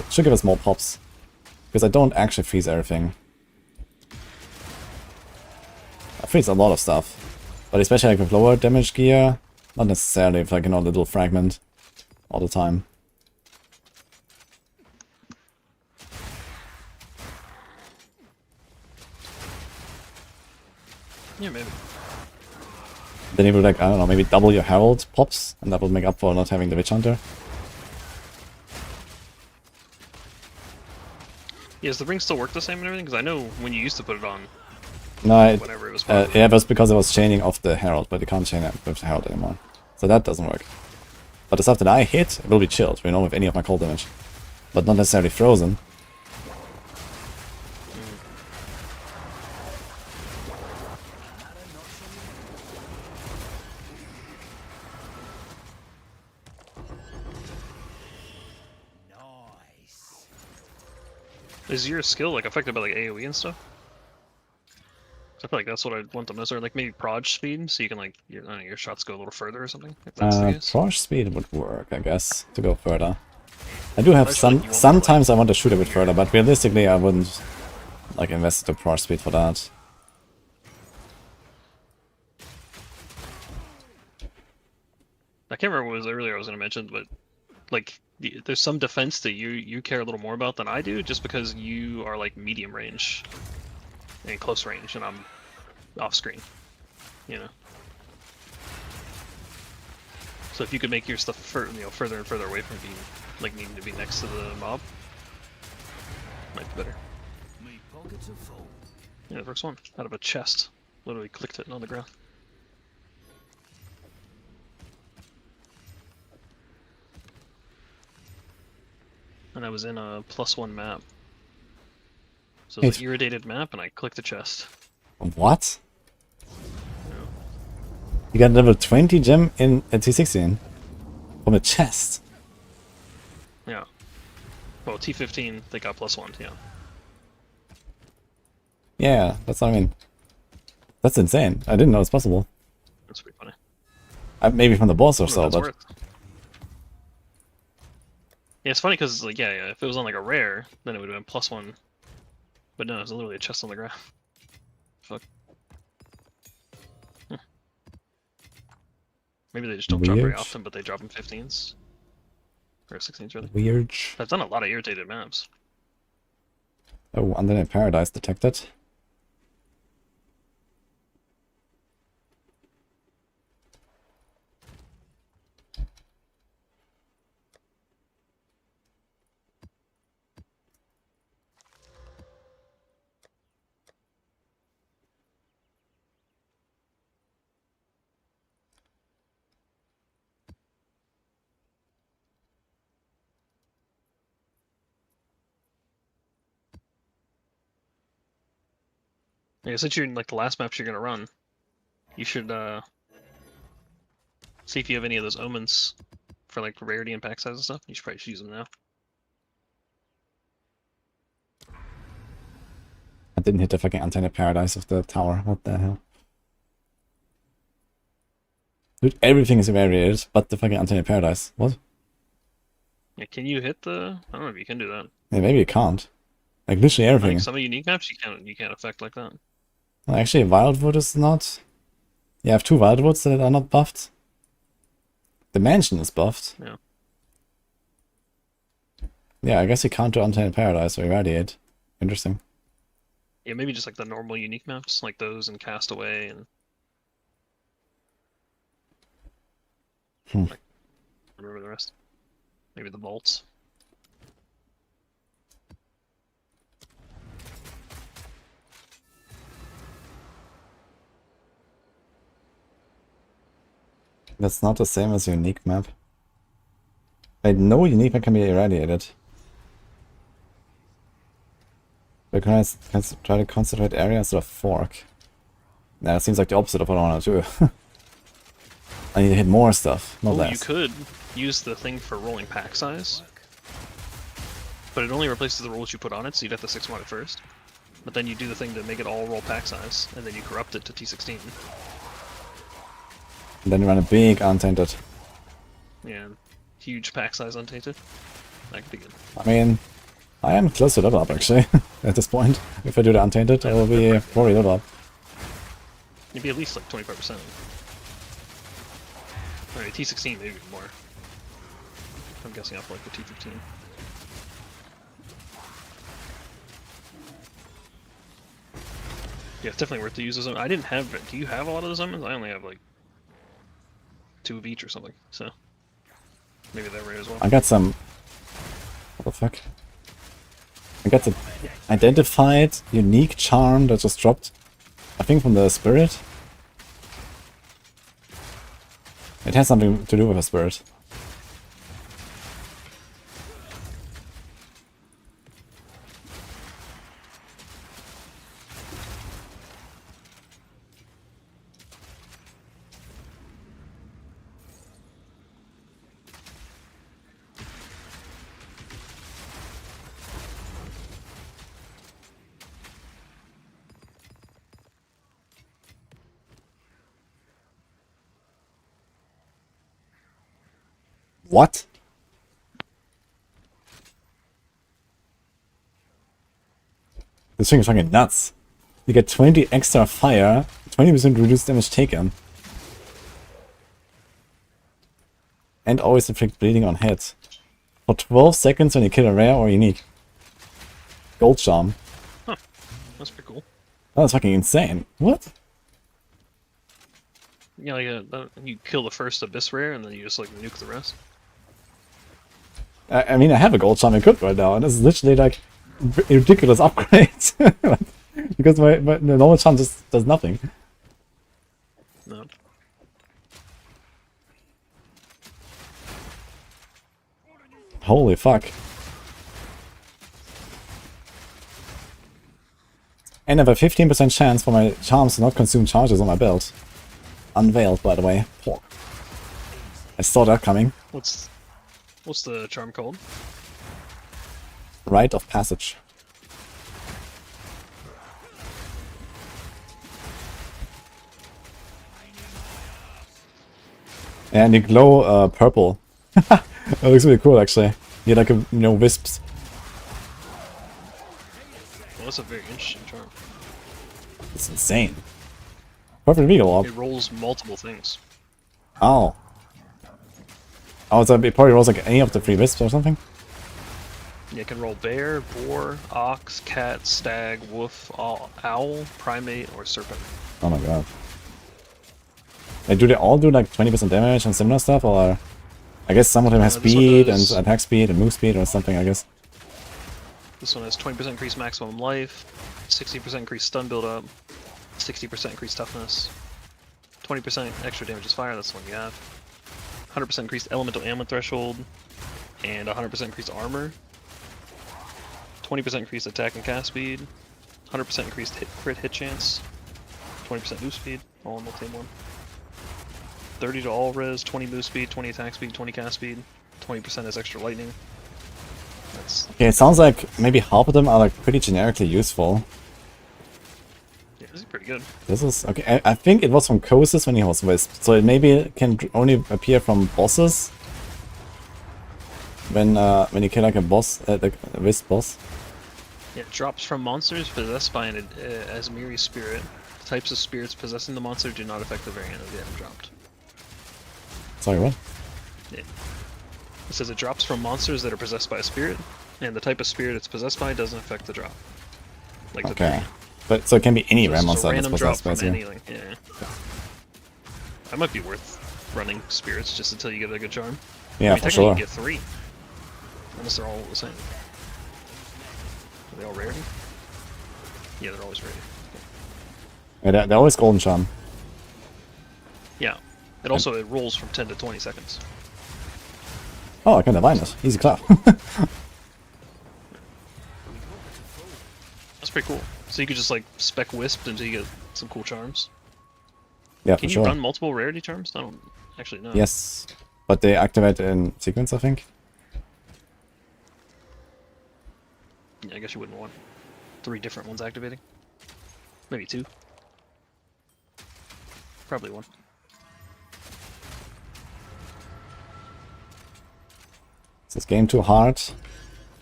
should give us more pops. Because I don't actually freeze everything. I freeze a lot of stuff. But especially like with lower damage gear, not necessarily with like, you know, a little fragment all the time. Yeah, maybe. Then you would like, I don't know, maybe double your Herald pops, and that would make up for not having the Witchhunter. Yeah, does the ring still work the same and everything? Because I know when you used to put it on, No, whenever it was yeah, that's because it was chaining off the Herald, but you can't chain it with the Herald anymore. So that doesn't work. But the stuff that I hit will be chilled, you know, with any of my cold damage. But not necessarily frozen. Nice. Is your skill like affected by like AoE and stuff? 'Cause I feel like that's what I want the most, or like maybe proj speed, so you can like I don't know, your shots go a little further or something. If that's the case. Proj speed would work, I guess, to go further. I do have I just feel like you want sometimes I want to shoot a bit further, but realistically I wouldn't like invest the proj speed for that. I can't remember what was earlier I was going to mention, but like there's some defense that you care a little more about than I do, just because you are like medium range and close range, and I'm off screen. You know. So if you could make your stuff further and further away from being like needing to be next to the mob, might be better. Me pockets are full. Yeah, the first one out of a chest. Literally clicked it on the ground. And I was in a +1 map. So it's an irritated map, and I clicked the chest. What? Yeah. You got level 20 gem in a T16 from a chest. Yeah. Well, T15 they got +1. Yeah. Yeah, that's what I mean. That's insane. I didn't know it's possible. That's pretty funny. Maybe from the boss or so, That's but worth. Yeah, it's funny because like yeah, if it was on like a rare, then it would have been +1. But no, it's literally a chest on the ground. Fuck. Maybe they just don't drop very Weird. often, but they drop in 15s. Or 16s, really. weird. I've done a lot of irritated maps. Oh, Undead Paradise detected. Yeah, since you're in like the last maps you're gonna run, you should see if you have any of those omens for like rarity and pack size and stuff. You should probably just use them now. I didn't hit the fucking Undead Paradise of the tower. What the hell? Dude, everything is variated, but the fucking Undead Paradise. What? Yeah, can you hit the? I don't know if you can do that. Yeah, maybe you can't. Like literally I everything. think some of unique maps you can't affect like that. Well, actually, Wildwood is not. You have 2 Wildwoods that are not buffed. The mansion is buffed. Yeah. Yeah, I guess you can't do Untamed Paradise or Irradiate. Interesting. Yeah, maybe just like the normal unique maps, like those and Castaway and. Like, remember the rest? Maybe the vaults. That's not the same as unique map. Wait, no unique map can be irradiated. We can try to concentrate areas of fork. Nah, that seems like the opposite of what I want to do. I need to hit more stuff, not less. You could use the thing for rolling pack size, but it only replaces the rolls you put on it, so you'd have to 6-1 it first. But then you do the thing to make it all roll pack size, and then you corrupt it to T16. And then you run a big untainted. Yeah, huge pack size untainted. That could be good. I mean, I am close to level up actually, at this point. If I do the untainted, I will be probably level up. You'd be at least like 25%. Alright, T16 maybe more. I'm guessing off like the T15. Yeah, it's definitely worth to use those. I didn't have it. Do you have a lot of those summons? I only have like 2 of each or something, so maybe they're rare as well. I got some... What the fuck? I got the identified unique charm that just dropped, I think from the spirit. It has something to do with a spirit. What? This thing is fucking nuts. You get 20 extra fire, 20% reduced damage taken. And always inflict bleeding on hits. For 12 seconds when you kill a rare or unique. Gold charm. Huh. That's pretty cool. That was fucking insane. What? You know, you kill the first Abyss Rare and then you just like nuke the rest. I mean, I have a gold charm equipped right now, and this is literally like a ridiculous upgrade. Because my the normal charm just does nothing. No. Holy fuck. And I have a 15% chance for my charms to not consume charges on my belt. Unveiled, by the way. Oh. I saw that coming. What's the charm called? Rite of Passage. And you glow purple. That looks really cool, actually. You like wisps. Well, that's a very interesting charm. It's insane. Perfect Regal Orb. It rolls multiple things. Oh. Oh, so it probably rolls like any of the 3 wisps or something? Yeah, it can roll bear, boar, ox, cat, stag, wolf, owl, primate, or serpent. Oh my god. Like, do they all do like 20% damage and similar stuff, or... I guess some of them has this one speed does- and attack speed and move speed or something, I guess. This one has 20% increased maximum life, 60% increased stun build-up, 60% increased toughness, 20% extra damage is fire, that's the one you have, 100% increased elemental amulet threshold, and 100% increased armor, 20% increased attack and cast speed, 100% increased crit hit chance, 20% move speed, all in the same one. 30 to all res, 20 move speed, 20 attack speed, 20 cast speed, 20% is extra lightning. That's Okay, it sounds like maybe half of them are like pretty generically useful. yeah, this is pretty good. This is... okay, I think it was from Kosis when he was Wisp, so it maybe can only appear from bosses. When you kill like a boss, like a Wisp boss. Yeah, it drops from monsters possessed by an Asmiri spirit. The types of spirits possessing the monster do not affect the variant of the item dropped. Sorry, what? Yeah. It says it drops from monsters that are possessed by a spirit, and the type of spirit it's possessed by doesn't affect the drop. Like the Okay. variant. But so it can be any So rare it's just monster a that's random drop possessed by from zero. any, yeah. That might be worth running spirits just until you get a good charm. Yeah, I mean, for technically sure. you get 3. Unless they're all the same. Are they all rarity? Yeah, they're always rarity. Yeah, they're always golden charm. Yeah. It also it rolls from 10 to 20 seconds. Oh, I can divine it. Easy clap. That's pretty cool. So you could just like spec Wisp until you get some cool charms. Yeah, Can for you sure. run multiple rarity charms? I don't actually know. Yes. But they activate in sequence, I think. Yeah, I guess you wouldn't want 3 different ones activating. Maybe 2. Probably 1. Is this game too hard?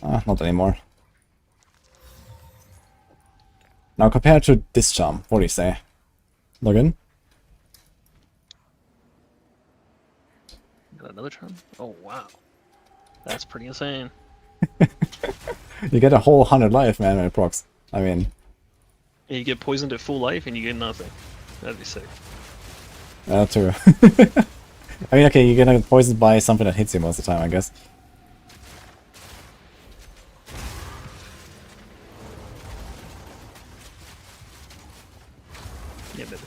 Not anymore. Now compared to this charm, what do you say? Log in? Got another charm? Oh wow. That's pretty insane. You get a whole 100 life, man, when it procs. I mean... Yeah, you get poisoned at full life and you get nothing. That'd be sick. Too. I mean, okay, you get poisoned by something that hits you most of the time, I guess. Yeah, maybe.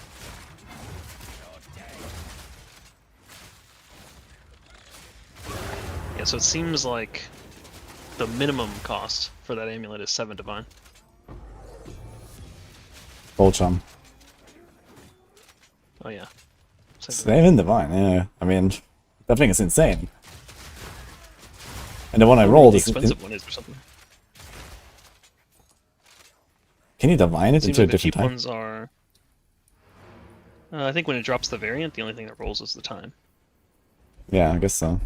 Yeah, so it seems like the minimum cost for that amulet is 7 divine. Gold charm. Oh yeah. Same in divine, yeah. I mean, that thing is insane. And the one I rolled the is... expensive one is or something. Can you divine it Seems into a like the different cheap type? ones are. I think when it drops the variant, the only thing that rolls is the time. Yeah, I guess so.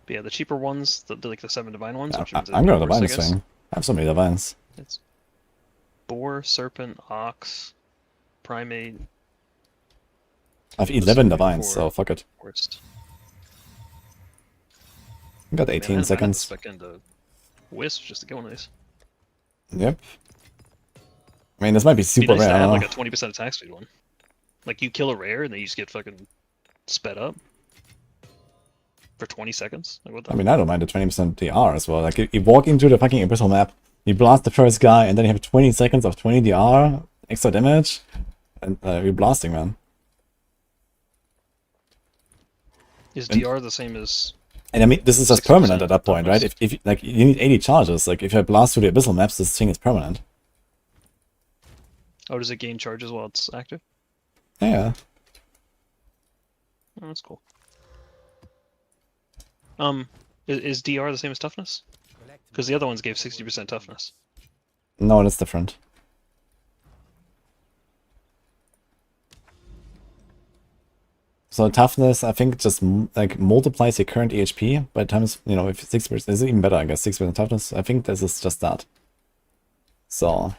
But yeah, the cheaper ones, like the 7 divine ones, which means I'm gonna worse, divine I this guess. thing. I have so many divines. It's boar, serpent, ox, primate. I have This 11 would be divines, for so fuck it. worst. I got Man, 18 I had to seconds. spec into Wisp just to get one of these. Yep. I mean, this might be It'd be super nice to rare, I have don't like know. a 20% attack speed one. Like you kill a rare and then you just get fucking sped up for 20 seconds. Like what the? I mean, I don't mind the 20% DR as well. Like, you walk into the fucking Abyssal map, you blast the first guy, and then you have 20 seconds of 20 DR, extra damage, and you're blasting, man. Is DR the same as? And I mean, this is just 60% permanent at that point, right? toughness? If like you need 80 charges, like if I blast through the Abyssal maps, this thing is permanent. Oh, does it gain charges while it's active? Yeah. Oh, that's cool. Is DR the same as toughness? Because the other ones gave 60% toughness. No, that's different. So toughness, I think, just like multiplies your current EHP by times, you know, if 6%, is even better, I guess, 6% toughness. I think this is just that. So,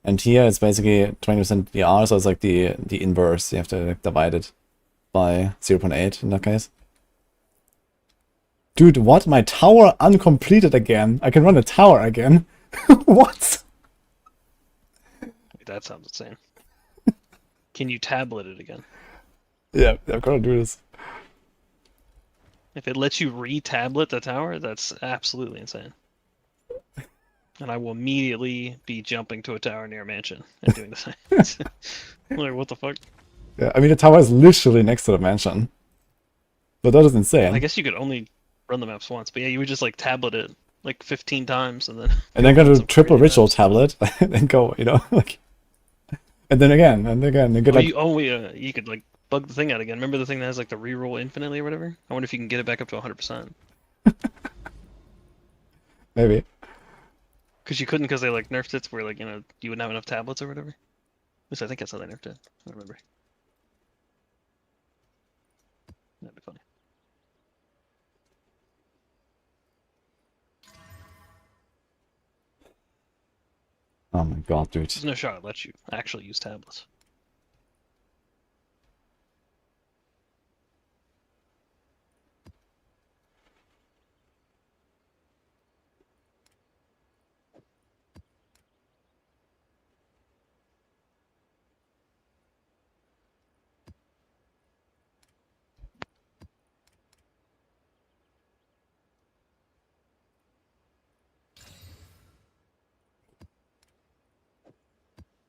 and here it's basically 20% DR, so it's like the inverse. You have to like, divide it by 0.8 in that case. Dude, what? My tower uncompleted again. I can run a tower again. What? That sounds insane. Can you tablet it again? Yeah, I've got to do this. If it lets you re-tablet the tower, that's absolutely insane. And I will immediately be jumping to a tower near a mansion and doing the same. Like, what the fuck? Yeah, I mean, the tower is literally next to the mansion. But that is insane. I guess you could only run the maps once, but yeah, you would just like tablet it like 15 times and then... And then go to some triple crazy ritual maps. tablet and go, you know, like... And then again, and again, and get like... You could like bug the thing out again. Remember the thing that has like the reroll infinitely or whatever? I wonder if you can get it back up to 100%. Maybe. Because you couldn't because they like nerfed it where like, you know, you wouldn't have enough tablets or whatever. At least I think that's how they nerfed it. I don't remember. That'd be funny. Oh my god, dude. There's no shot it lets you actually use tablets.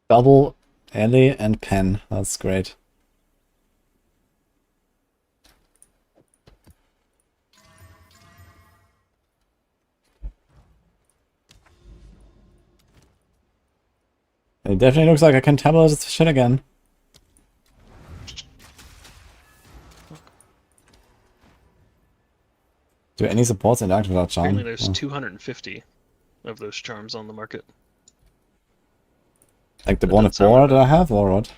Double Ellie and Pen. That's great. It definitely looks like I can tablet this shit again. Do any supports interact without charm? Apparently there's Oh. 250 of those charms on the market. Like the But one of that's how 4 I- that I have, or what?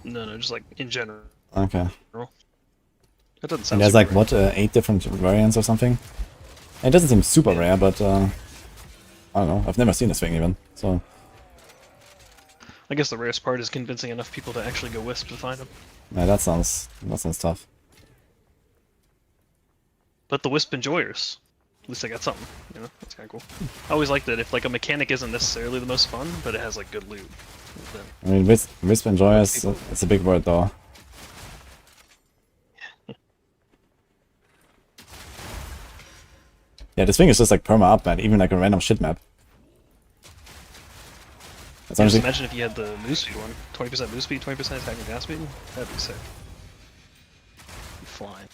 No, just like in general. Okay. That doesn't And sound there's super like, rare. what, 8 different variants or something? It doesn't seem super rare, but I don't know. I've never seen this thing even, so... I guess the rarest part is convincing enough people to actually go Wisp to find them. Yeah, that sounds tough. But the Wisp enjoyers, at least they got something, you know? That's kind of cool. I always like that if like a mechanic isn't necessarily the most fun, but it has like good loot. Then I mean, Wisp enjoyers, People- it's a big word though. Yeah, this thing is just like perma up, man, even like a random shit map. That's Yeah, just honestly, imagine if you had the move speed one. 20% move speed, 20% attack and gas speed. That'd be sick. Be flying.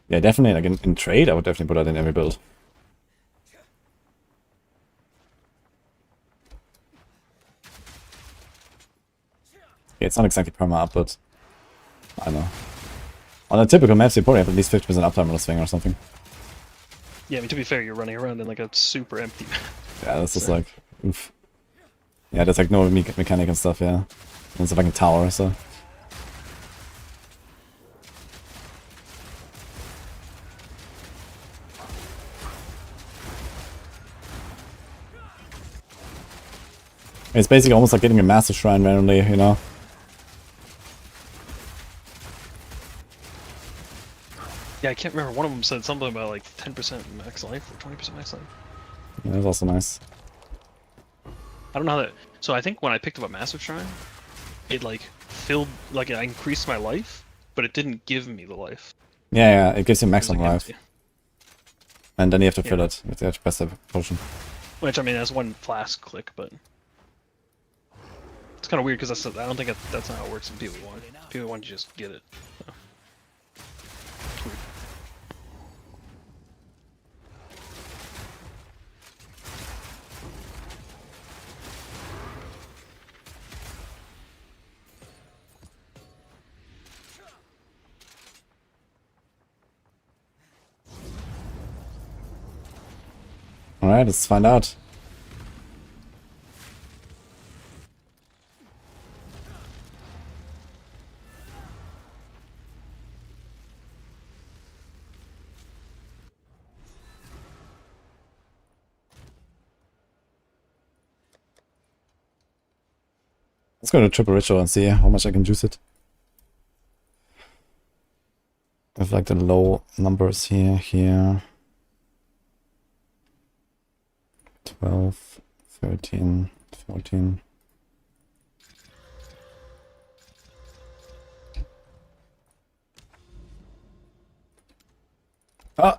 yeah, definitely, like in trade, I would definitely put that in every build. Yeah, it's not exactly perma up, but I don't know. On a typical map, you probably have at least 50% uptime on this thing or something. Yeah, I mean, to be fair, you're running around in like a super empty map. Yeah, that's just like, oof. Yeah, there's like no mechanic and stuff, yeah. And it's a fucking tower, so. It's basically almost like getting a massive shrine randomly, you know? Yeah, I can't remember. One of them said something about like 10% max life or 20% max life. Yeah, that's also nice. I don't know how that. So I think when I picked up a massive shrine, it like filled, like I increased my life, but it didn't give me the life. Yeah, it gives you It was, maximum like, life. empty. And then you have to fill Yeah. it with the passive potion. Which, I mean, that's one flask click, but it's kind of weird because I don't think that's not how it works in PoE 1. PoE 1, you just get it. So. It's weird. Alright, let's find out. Let's go to triple ritual and see how much I can juice it. With like the low numbers here. 12, 13, 14. Ah!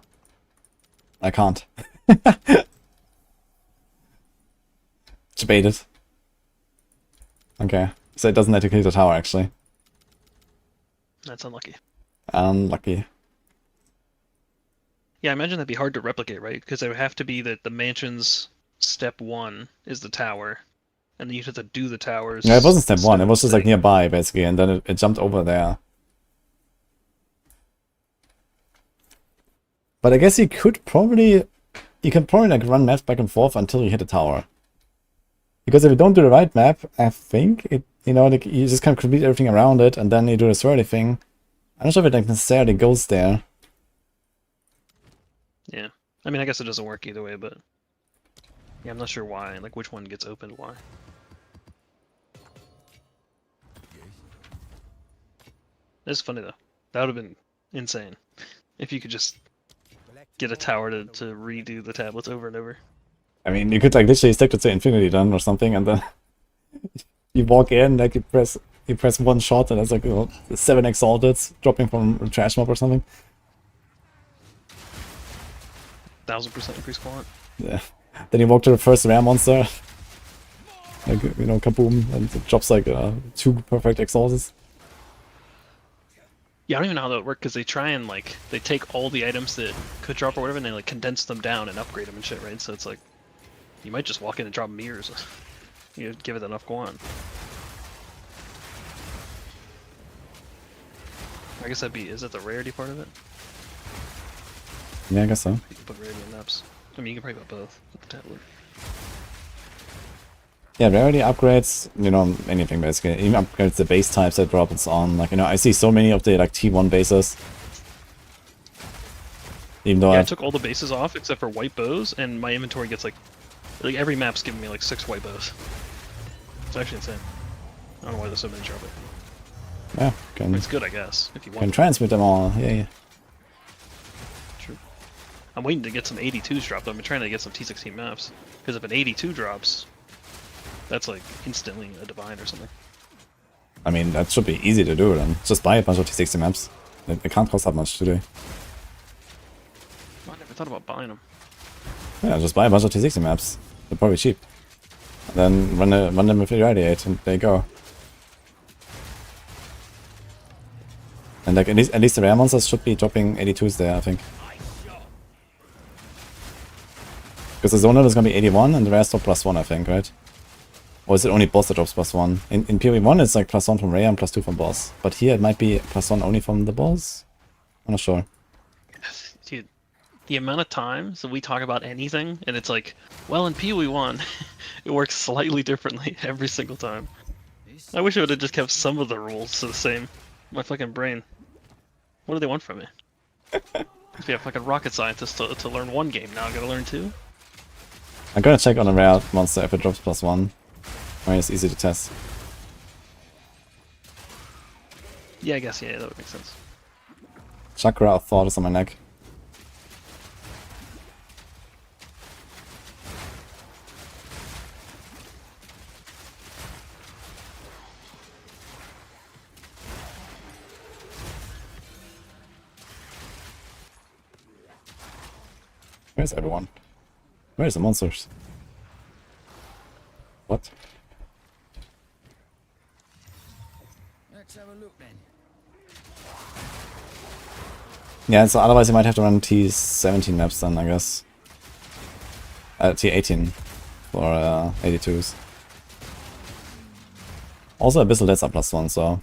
I can't. Debated. Okay, so it doesn't let you kill the tower actually. That's unlucky. Unlucky. Yeah, I imagine that'd be hard to replicate, right? Because it would have to be that the mansion's step 1 is the tower, and then you'd have to do the towers. Yeah, it wasn't step 1, it was just like thing. nearby basically, and then it jumped over there. But I guess you can probably like run maps back and forth until you hit a tower. Because if you don't do the right map, I think it, you know, like you just kind of complete everything around it, and then you do the swirly thing. I'm not sure if it like necessarily goes there. Yeah. I mean, I guess it doesn't work either way, but yeah, I'm not sure why, like which one gets opened why. It's funny though. That would have been insane if you could just get a tower to redo the tablets over and over. I mean, you could like literally stick it to infinity then or something, and then you walk in, like you press one shot, and it's like 7 exalted dropping from a trash mob or something. 1000% increased quant. Yeah. Then you walk to the first rare monster, like kaboom, and it drops like 2 perfect exalted. Yeah, I don't even know how that would work because they try and like they take all the items that could drop or whatever, and they like condense them down and upgrade them and shit, right? So it's like you might just walk in and drop mirrors. You give it enough quant. I guess is that the rarity part of it? Yeah, I guess so. You can put rarity in maps. I mean, you can probably put both with the tablet. Yeah, rarity upgrades, anything basically. Even upgrades the base types that drop and so on. Like, I see so many of the like T1 bases. Even though I took all the bases off except for white bows, and my inventory gets like every map's giving me like 6 white bows. It's actually insane. I don't know why there's so many drop it. Yeah, can It's good, I guess, if you want. transmit them all. Yeah. True. I'm waiting to get some 82s dropped. I've been trying to get some T16 maps, because if an 82 drops, that's like instantly a divine or something. I mean, that should be easy to do then. Just buy a bunch of T60 maps. It can't cost that much to do. I never thought about buying them. Yeah, just buy a bunch of T60 maps. They're probably cheap. And then run them with Irradiate, and there you go. And like at least the rare monsters should be dropping 82s there, I think. Because the Zonal is gonna be 81 and the rest are +1, I think, right? Or is it only boss that drops +1? In PoE 1 it's like +1 from rare and +2 from boss. But here it might be +1 only from the boss? I'm not sure. Dude, the amount of times that we talk about anything, and it's like, well, in PoE 1, it works slightly differently every single time. I wish I would have just kept some of the rules the same. My fucking brain. What do they want from me? If you're a fucking rocket scientist to learn one game, now I gotta learn 2? I'm gonna check on a rare monster if it drops +1. I mean, it's easy to test. Yeah, I guess, yeah, that would make sense. Chakra of Thought is on my neck. Where's everyone? Where's the monsters? What? Let's have a look then. Yeah, so otherwise you might have to run T17 maps then, I guess. T18 for 82s. Also Abyssal Deaths are +1, so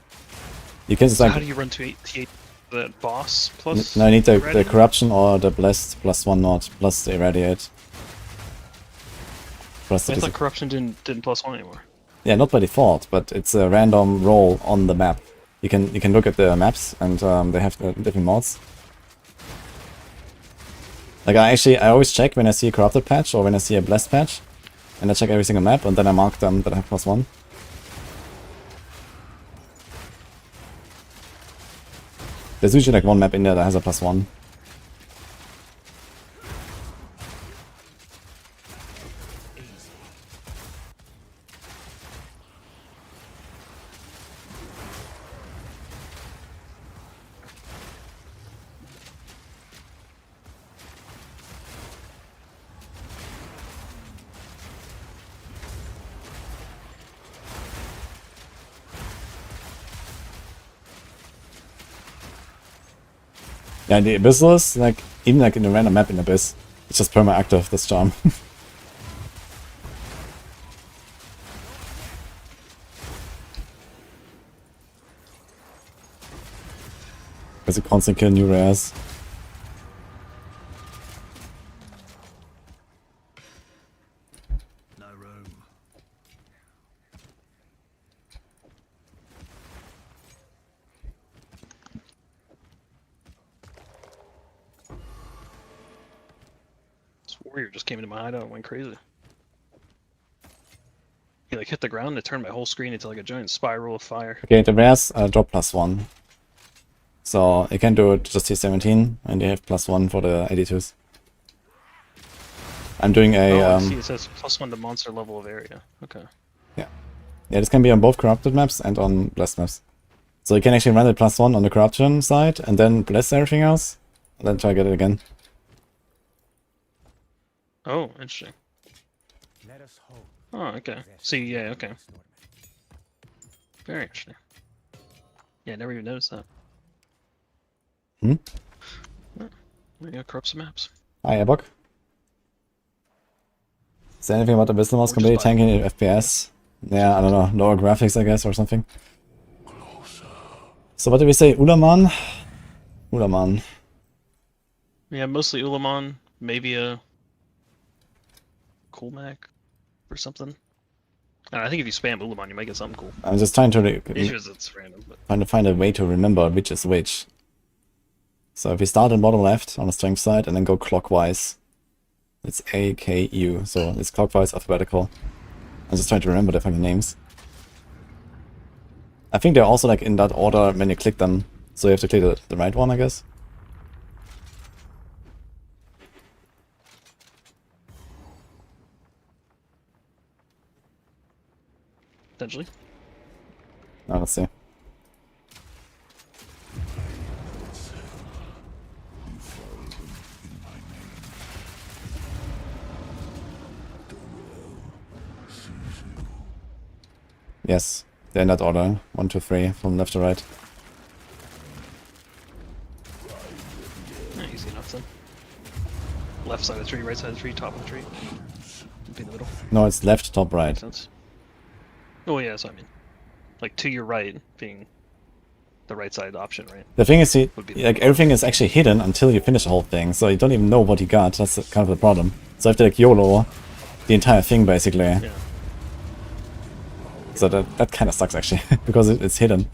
you can just So like... how do you run to T8? The boss plus? No, you need the Irradiate? Corruption or the Blessed +1 mod plus the Irradiate. Plus the I thought corruption didn't +1 anymore. Yeah, not by default, but it's a random roll on the map. You can look at the maps and they have different mods. Like I always check when I see a corrupted patch or when I see a blessed patch, and I check every single map and then I mark them that I have +1. There's usually like one map in there that has a +1. Yeah, the Abyssals, like, even like in a random map in Abyss, it's just perma-active, this charm. Because you constantly kill new rares. No room. This warrior just came into my hideout and went crazy. He like hit the ground and it turned my whole screen into like a giant spiral of fire. Okay, the rares drop +1. So you can do it just T17, and you have +1 for the 82s. I'm doing a... Oh, I see, it says +1 to monster level of area. Okay. Yeah, this can be on both corrupted maps and on blessed maps. So you can actually run it +1 on the corruption side, and then bless everything else, and then try to get it again. Oh, interesting. Let us hope. Oh, okay. See, yeah, okay. Very interesting. Yeah, I never even noticed that. Hmm? There you go, corrupt some maps. Hi, Epoch. Is there anything about Abyssal mods completely tanking in FPS? Yeah, I don't know, lower graphics I guess or something. So what did we say, Ulaman? Ulaman. Yeah, mostly Ulamon, maybe a Coolmac or something. I think if you spam Ulamon, you might get something cool. I'm just trying to Issues it's random, but trying to find a way to remember which is which. So if we start in bottom left on the strength side and then go clockwise, it's A, K, U. So it's clockwise alphabetical. I'm just trying to remember the fucking names. I think they're also like in that order when you click them. So you have to click the right one, I guess. potentially. Now let's see. Yes, they're in that order. 1, 2, 3, from left to right. Easy enough then. Left side of the tree, right side of the tree, top of the tree. Be in the middle. No, it's left, top, right. Makes sense. Oh yeah, so I mean, like to your right being the right side option, right? The thing is, Would be the like everything is actually hidden until you finish the whole thing, so you don't even know what you got. That's kind of the problem. So I have to like YOLO the entire thing basically. Yeah. So that kind of sucks actually, because it's hidden.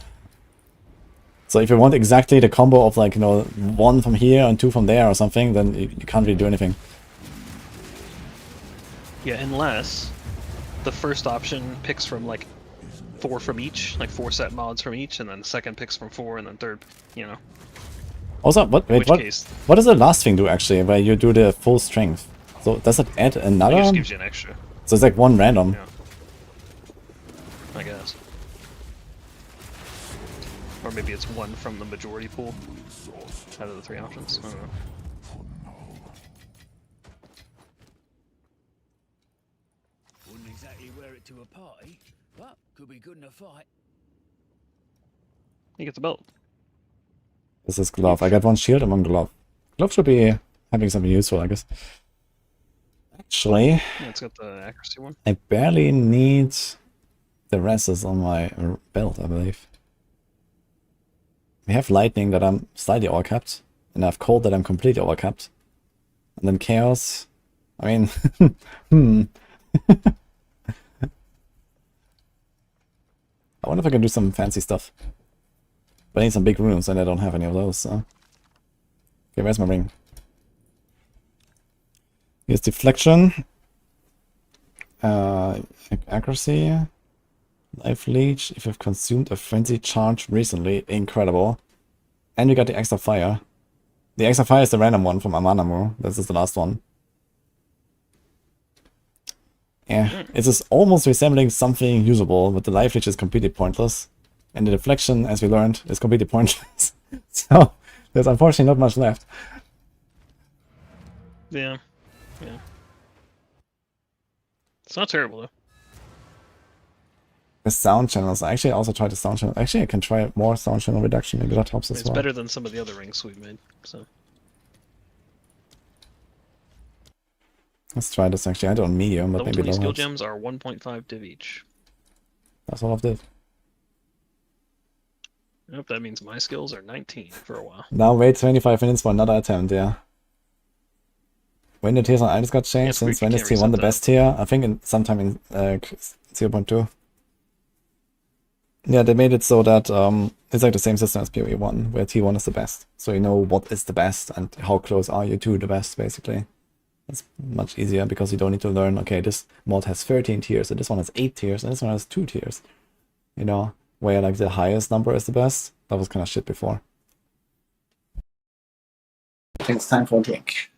So if you want exactly the combo of like, you know, 1 from here and 2 from there or something, then you can't really do anything. Yeah, unless the first option picks from like 4 from each, like 4 set mods from each, and then the second picks from 4, and then third, you know. Also, wait, Which what? case, What does the last thing do actually, where you do the full strength? So does it add it another? just gives you an extra. So it's like 1 random. Yeah. I guess. Or maybe it's 1 from the majority pool out of the 3 options. I don't know. to a party, but could be good in a fight. He gets a belt. This is glove. I got one shield and one glove. Glove should be having something useful, I guess. Actually, Yeah, it's got the accuracy one. I barely need the reses on my belt, I believe. We have lightning that I'm slightly overcapped, and I have cold that I'm completely overcapped. And then chaos. I mean, I wonder if I can do some fancy stuff. But I need some big runes, and I don't have any of those, so. Okay, where's my ring? Here's deflection. Accuracy. Life leech. If you've consumed a frenzy charge recently. Incredible. And we got the extra fire. The extra fire is the random one from Amanamur. This is the last one. Yeah, it's just almost resembling something usable, but the life leech is completely pointless. And the deflection, as we learned, is completely pointless. So, there's unfortunately not much left. Yeah. Yeah. It's not terrible, though. The sound channels. I actually also tried the sound channel. Actually, I can try more sound channel reduction. Maybe that helps as It's well. better than some of the other rings we've made, so. Let's try this actually. I don't medium, but Level maybe 20 low skill helps. gems are 1.5 div each. That's all of this. I hope that means my skills are 19 for a while. Now wait 25 minutes for another attempt, yeah. When the tiers on items got changed, Yes, we since when is can't tier 1 the reset that. best tier? I think sometime in 0.2. Yeah, they made it so that it's like the same system as PoE 1, where T1 is the best. So you know what is the best and how close are you to the best, basically. It's much easier because you don't need to learn, okay, this mod has 13 tiers, and this one has 8 tiers, and this one has 2 tiers. You know, where like the highest number is the best. That was kind of shit before. I think it's time for a drink.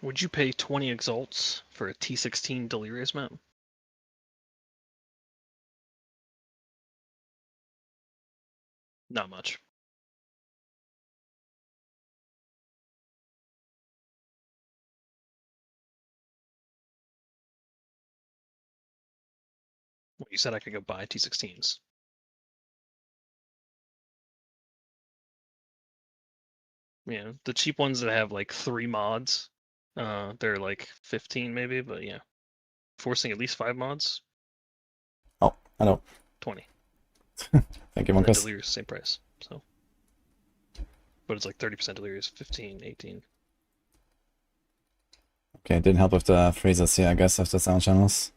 Would you pay 20 exalts for a T16 Delirious map? Not much. Well, you said I could go buy T16s. Yeah, the cheap ones that have like 3 mods, they're like 15 maybe, but yeah. Forcing at least 5 mods, Oh, hello. 20. Thank you, And then Monkus. Delirious, same price. So, but it's like 30% Delirious, 15, 18. Okay, it didn't help with the freezers here, I guess, of the sound channels.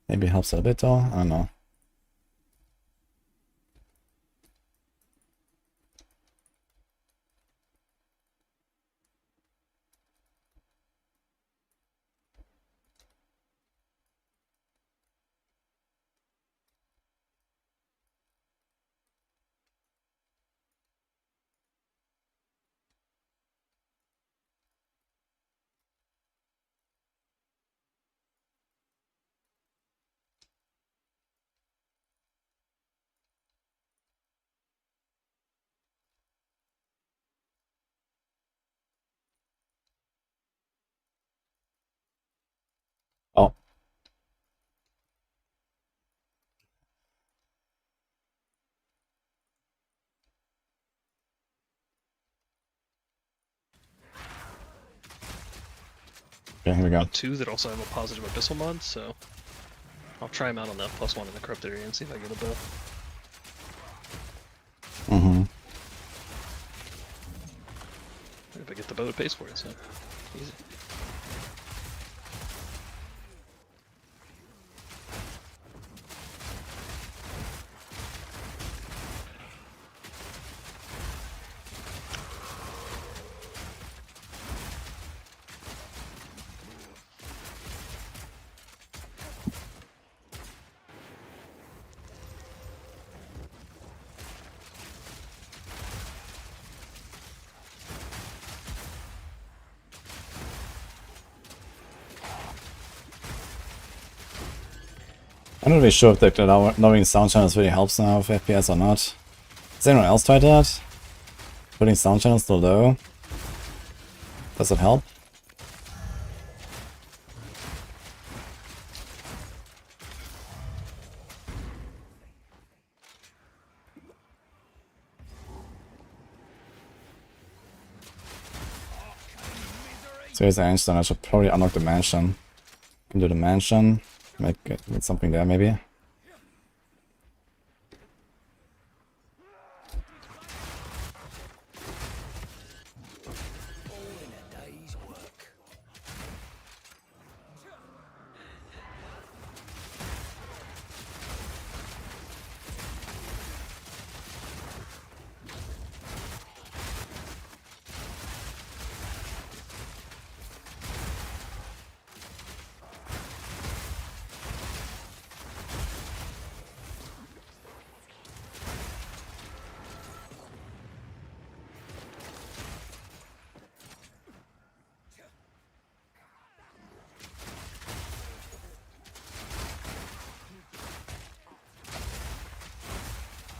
Maybe helps a bit though, I don't know. Oh. Okay, here we go. 2 that also have a positive Abyssal mod, so I'll try them out on that +1 in the corrupted area and see if I get a bow. Mm-hmm. If I get the bow, it pays for it, so easy. I'm not really sure if that lowering sound channels really helps now with FPS or not. Has anyone else tried that? Putting sound channels too low? Does it help? So here's the engine, I should probably unlock the mansion. Can do the mansion, make something there maybe.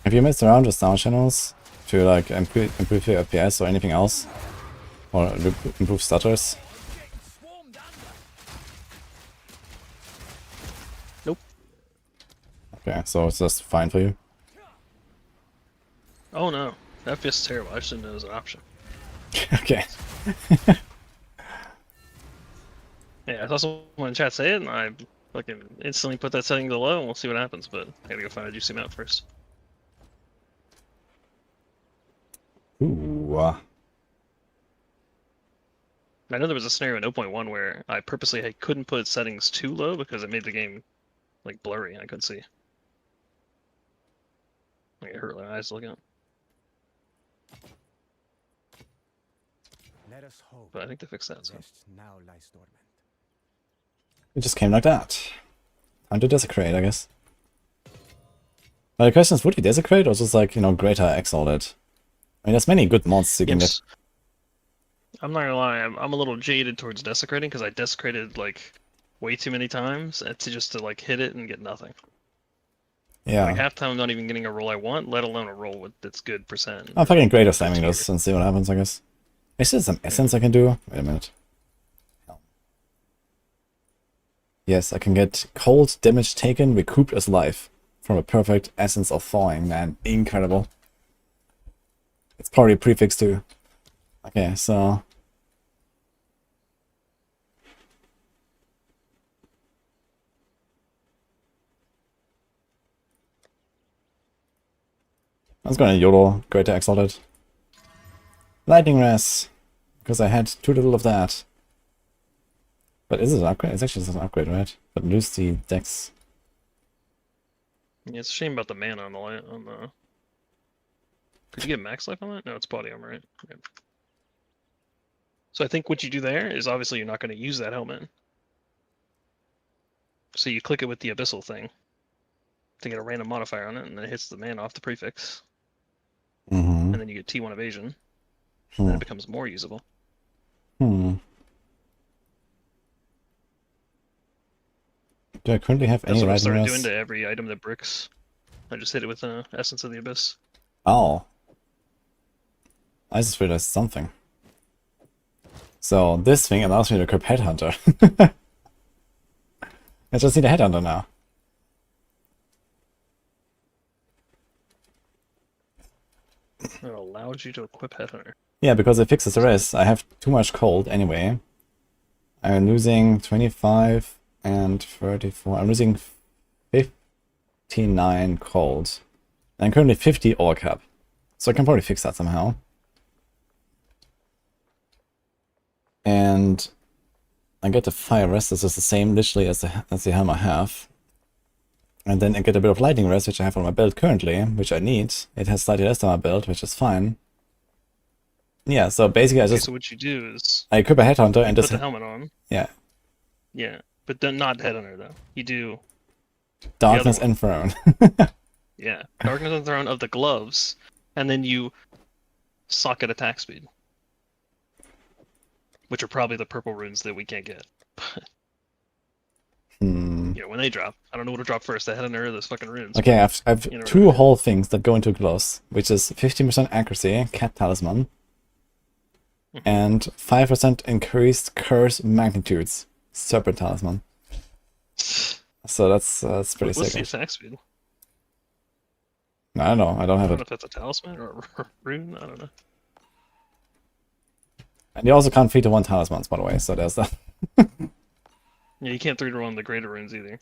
Have you messed around with sound channels to like improve your FPS or anything else? Or improve stutters? Nope. Okay, so it's just fine for you? Oh no, FPS is terrible. I just didn't know it was an option. Okay. Yeah, I saw someone in chat say it, and I fucking instantly put that setting to low, and we'll see what happens. But I gotta go find a juicy map first. Ooh. I know there was a scenario in 0.1 where I purposely couldn't put settings too low because it made the game like blurry and I couldn't see. Like it hurt my eyes looking at. Let us hope. But I think they fixed that. So. Rest now lies dormant. It just came like that. Time to desecrate, I guess. But the question is, would you desecrate or just like, you know, greater exile it? I mean, there's many good mods you can get. I'm not gonna lie, I'm a little jaded towards desecrating because I desecrated like way too many times to like hit it and get nothing. Yeah. Like half the time I'm not even getting a roll I want, let alone a roll that's good percent. I'm fucking great at good slamming tier. this and see what happens, I guess. Is there some essence I can do? Wait a minute. Yes, I can get cold damage taken recouped as life from a perfect essence of thawing, man. Incredible. It's probably a prefix too. Okay, so I was gonna YOLO, great to exalt it. Lightning Res, because I had too little of that. But is it an upgrade? It's actually just an upgrade, right? But lose the dex. Yeah, it's a shame about the mana on the Could you get max life on that? No, it's body armor, right? Okay. So I think what you do there is obviously you're not going to use that helmet. So you click it with the abyssal thing to get a random modifier on it, and then it hits the mana off the prefix. Mm-hmm. And then you get T1 evasion. And then it becomes more usable. Do I currently have That's any what I Lightning started Res? doing to every item that bricks. I just hit it with Essence of the Abyss. Oh. I just realized something. So this thing allows me to equip Headhunter. I just need a Headhunter now. It allows you to equip Headhunter. Yeah, because it fixes the rest. I have too much cold anyway. I'm losing 25 and 34. I'm losing 59 cold. I'm currently 50 ore cap. So I can probably fix that somehow. And I get the fire rest. This is the same literally as the helm I have. And then I get a bit of lightning rest, which I have on my build currently, which I need. It has slightly less on my build, which is fine. Yeah, so basically I just... so what you do is... I equip a Headhunter and put just... the helmet on. Yeah. Yeah, but then not Headhunter though. You do... Darkness and Throne. Yeah, Darkness and Throne of the gloves, and then you socket attack speed. Which are probably the purple runes that we can't get. Yeah, when they drop. I don't know what to drop first, the Headhunter or those fucking runes. Okay, I've two whole things that go into gloves, which is 15% accuracy, Cat Talisman, and 5% increased curse magnitudes, Serpent Talisman. So that's pretty sick. What's the attack speed? I don't know, I don't have I don't know it. if that's a talisman or a rune, I don't know. And you also can't feed to one talismans, by the way, so there's that. Yeah, you can't 3-to-1 the greater runes either.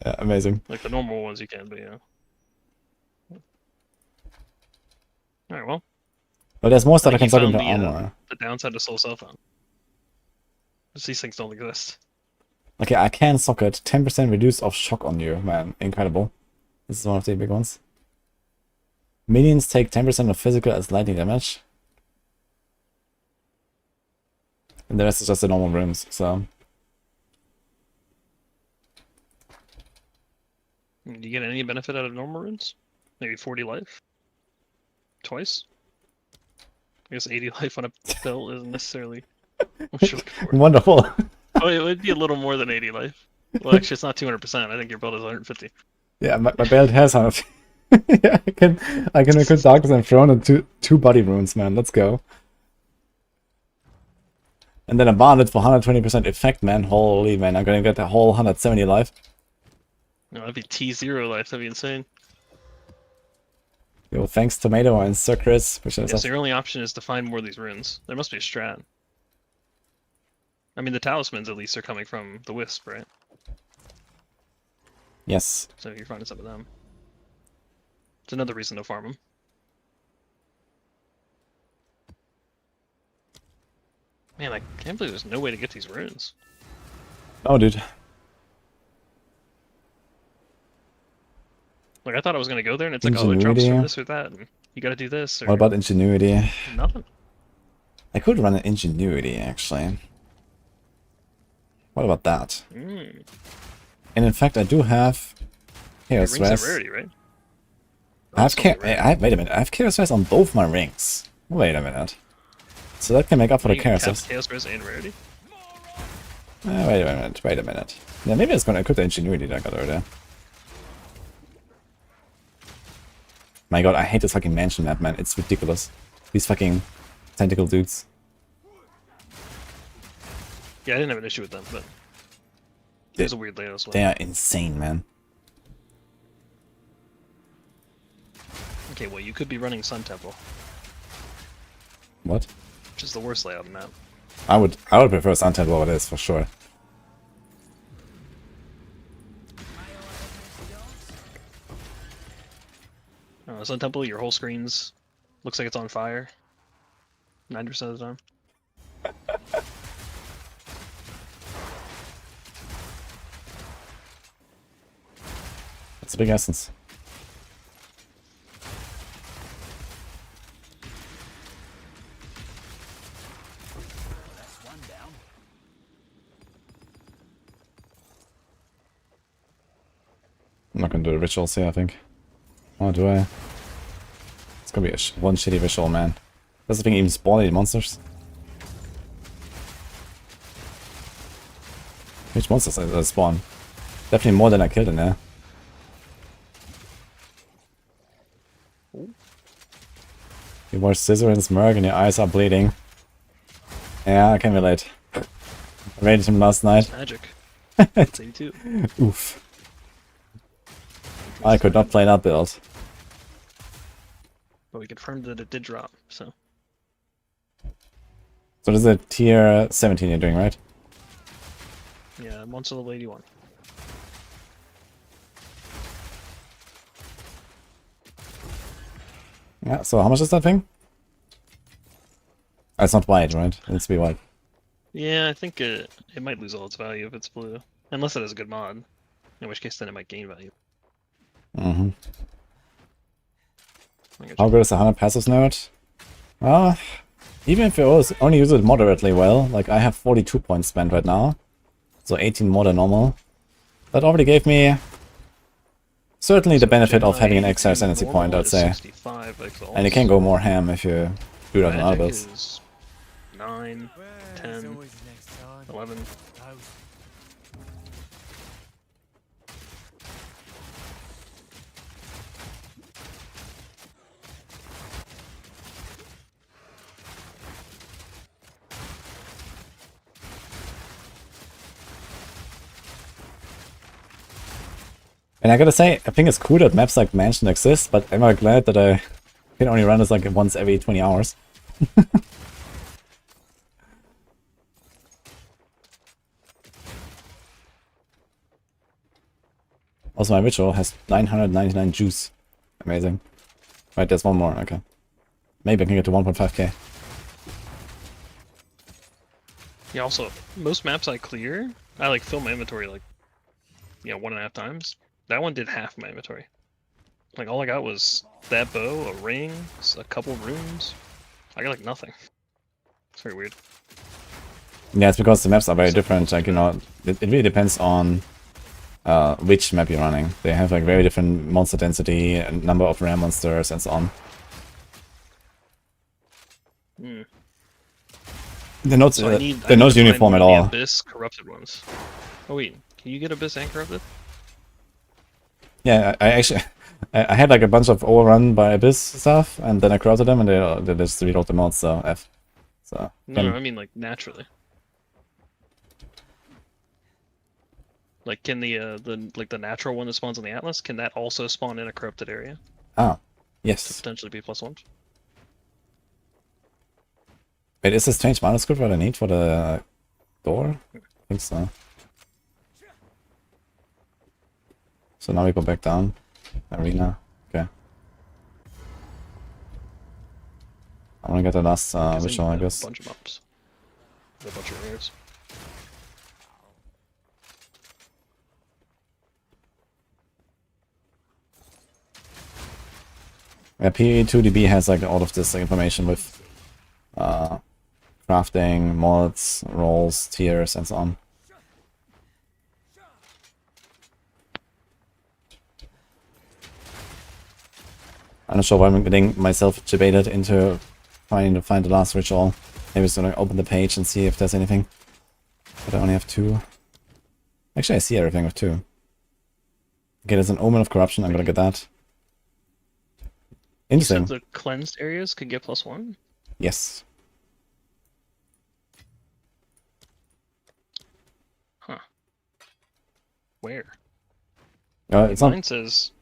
Yeah, amazing. Like the normal ones you can, but yeah. Alright, well. But there's more stuff I can you suck found into the, armor. The downside to Soul Cellphone. These things don't exist. Okay, I can socket 10% reduce of shock on you, man. Incredible. This is one of the big ones. Minions take 10% of physical as lightning damage. And the rest is just the normal runes, so... Do you get any benefit out of normal runes? Maybe 40 life? Twice? I guess 80 life on a belt isn't necessarily what you're looking for. Wonderful. Oh, it would be a little more than 80 life. Well, actually, it's not 200%. I think your belt is 150. Yeah, my belt has 100. Yeah, I can equip Darkness and Throne and two body runes, man. Let's go. And then a Bandit for 120% effect, man. Holy man, I'm gonna get the whole 170 life. No, that'd be T0 life. That'd be insane. Yo, thanks Tomato and Circus. Yeah, so your only option is to find more of these runes. There must be a strat. I mean, the talismans at least are coming from the Wisp, right? Yes. So you're finding some of them. It's another reason to farm them. Man, I can't believe there's no way to get these runes. Oh, dude. Like, I thought I was gonna go there and it's like, oh, it drops from this or that, and you gotta do this, or... What about Ingenuity? Nothing. I could run an Ingenuity, actually. What about that? Mm. And in fact, I do have Chaos Rings Res. are rarity, right? Wait a minute, I have Chaos Res on both my rings. Wait a minute. So that can make up for the You can cap chaos. Chaos Res and Rarity. Wait a minute, wait a minute. Yeah, maybe it's gonna equip the ingenuity that I got over there. My god, I hate this fucking mansion map, man. It's ridiculous. These fucking tentacle dudes. Yeah, I didn't have an issue with them, but it was a weird layout as well. They are insane, man. Okay, well, you could be running Sun Temple, What? which is the worst layout on the map. I would prefer Sun Temple over this for sure. Sun Temple, your whole screen's looks like it's on fire 90% of the time. That's a big essence. That's one down. I'm not gonna do the rituals here, I think. Oh, do I? It's gonna be a one shitty ritual, man. Does the thing even spawn any monsters? Which monsters spawn? Definitely more than I killed in there. You watch Scissor and Smirk and your eyes are bleeding. Yeah, I can relate. I raided him last night. Magic. It's 82. Oof. I could not play that build. But we confirmed that it did drop, so. So this is a tier 17 you're doing, right? Yeah, Monster Level 81. Yeah, so how much is that thing? It's not white, right? It needs to be white. Yeah, I think it might lose all its value if it's blue. Unless it has a good mod. In which case then it might gain value. Mm-hmm. How good is the 100 passive node? Well, even if you only use it moderately well, like I have 42 points spent right now, so 18 more than normal. That already gave me certainly the benefit of having an extra ascendancy point, I'd say. And you can go more ham if you do that on other builds. Is 9, Well, 10, there's always next time. 11. Out. And I gotta say, I think it's cool that maps like Mansion exist, but I'm glad that I can only run this like once every 20 hours. Also, my ritual has 999 juice. Amazing. Right, there's one more, okay. Maybe I can get to 1.5k. Yeah, also, most maps I clear, I like fill my inventory like, 1.5 times. That one did half my inventory. Like, all I got was that bow, a ring, a couple runes. I got like nothing. It's very weird. Yeah, it's because the maps are very different. Like, it really depends on which map you're running. They have like very different monster density and number of rare monsters and so on. They're not, So they're not uniform at the all. Abyss corrupted ones. Oh wait, can you get Abyss and corrupted? Yeah, I actually I had like a bunch of overrun by Abyss stuff, and then I corrupted them, and they just reload the mods, so F. So No, I mean like naturally. Like, can the natural one that spawns on the Atlas, can that also spawn in a corrupted area ah, to yes. potentially be +1? Wait, is this strange manuscript what I need for the door? I think so. So now we go back down. Arena. Okay. I wanna get the last ritual, I guess. A bunch of mobs. A bunch of rares. Yeah, PE2DB has like all of this information with crafting, mods, rolls, tiers, and so on. I'm not sure why I'm getting myself debated into trying to find the last ritual. Maybe just gonna open the page and see if there's anything. But I only have 2. Actually, I see everything with 2. Okay, there's an Omen of Corruption. I'm gonna get that. You said Interesting. the cleansed areas could get +1? Yes. Huh. Where? It's not. Mine says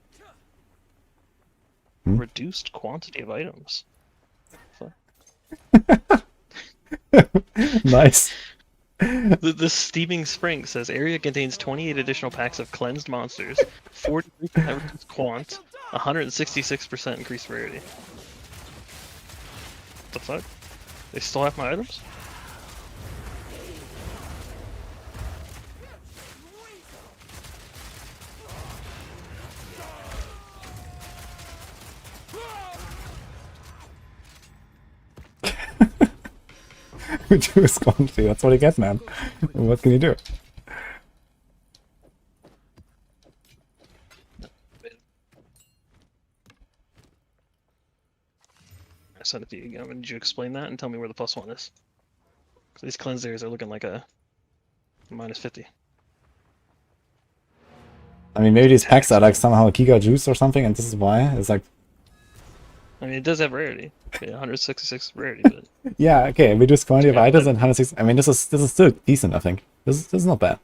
Hmm? reduced quantity of items. Nice. The Steaming Spring says area contains 28 additional packs of cleansed monsters, 43% reduced quant, 166% increased rarity. What the fuck? They still have my items? Reduce quantity. That's what you get, man. What can you do? I sent it to you again. Did you explain that and tell me where the +1 is? 'Cause these cleansed areas are looking like a -50. I mean, maybe these packs are like somehow Giga Juice or something, and this is why. It's like, I mean, it does have rarity. Yeah, 166 rarity, but yeah, okay, reduce quantity of Yeah, items but- and 106. I mean, this is still decent. I think this is not bad.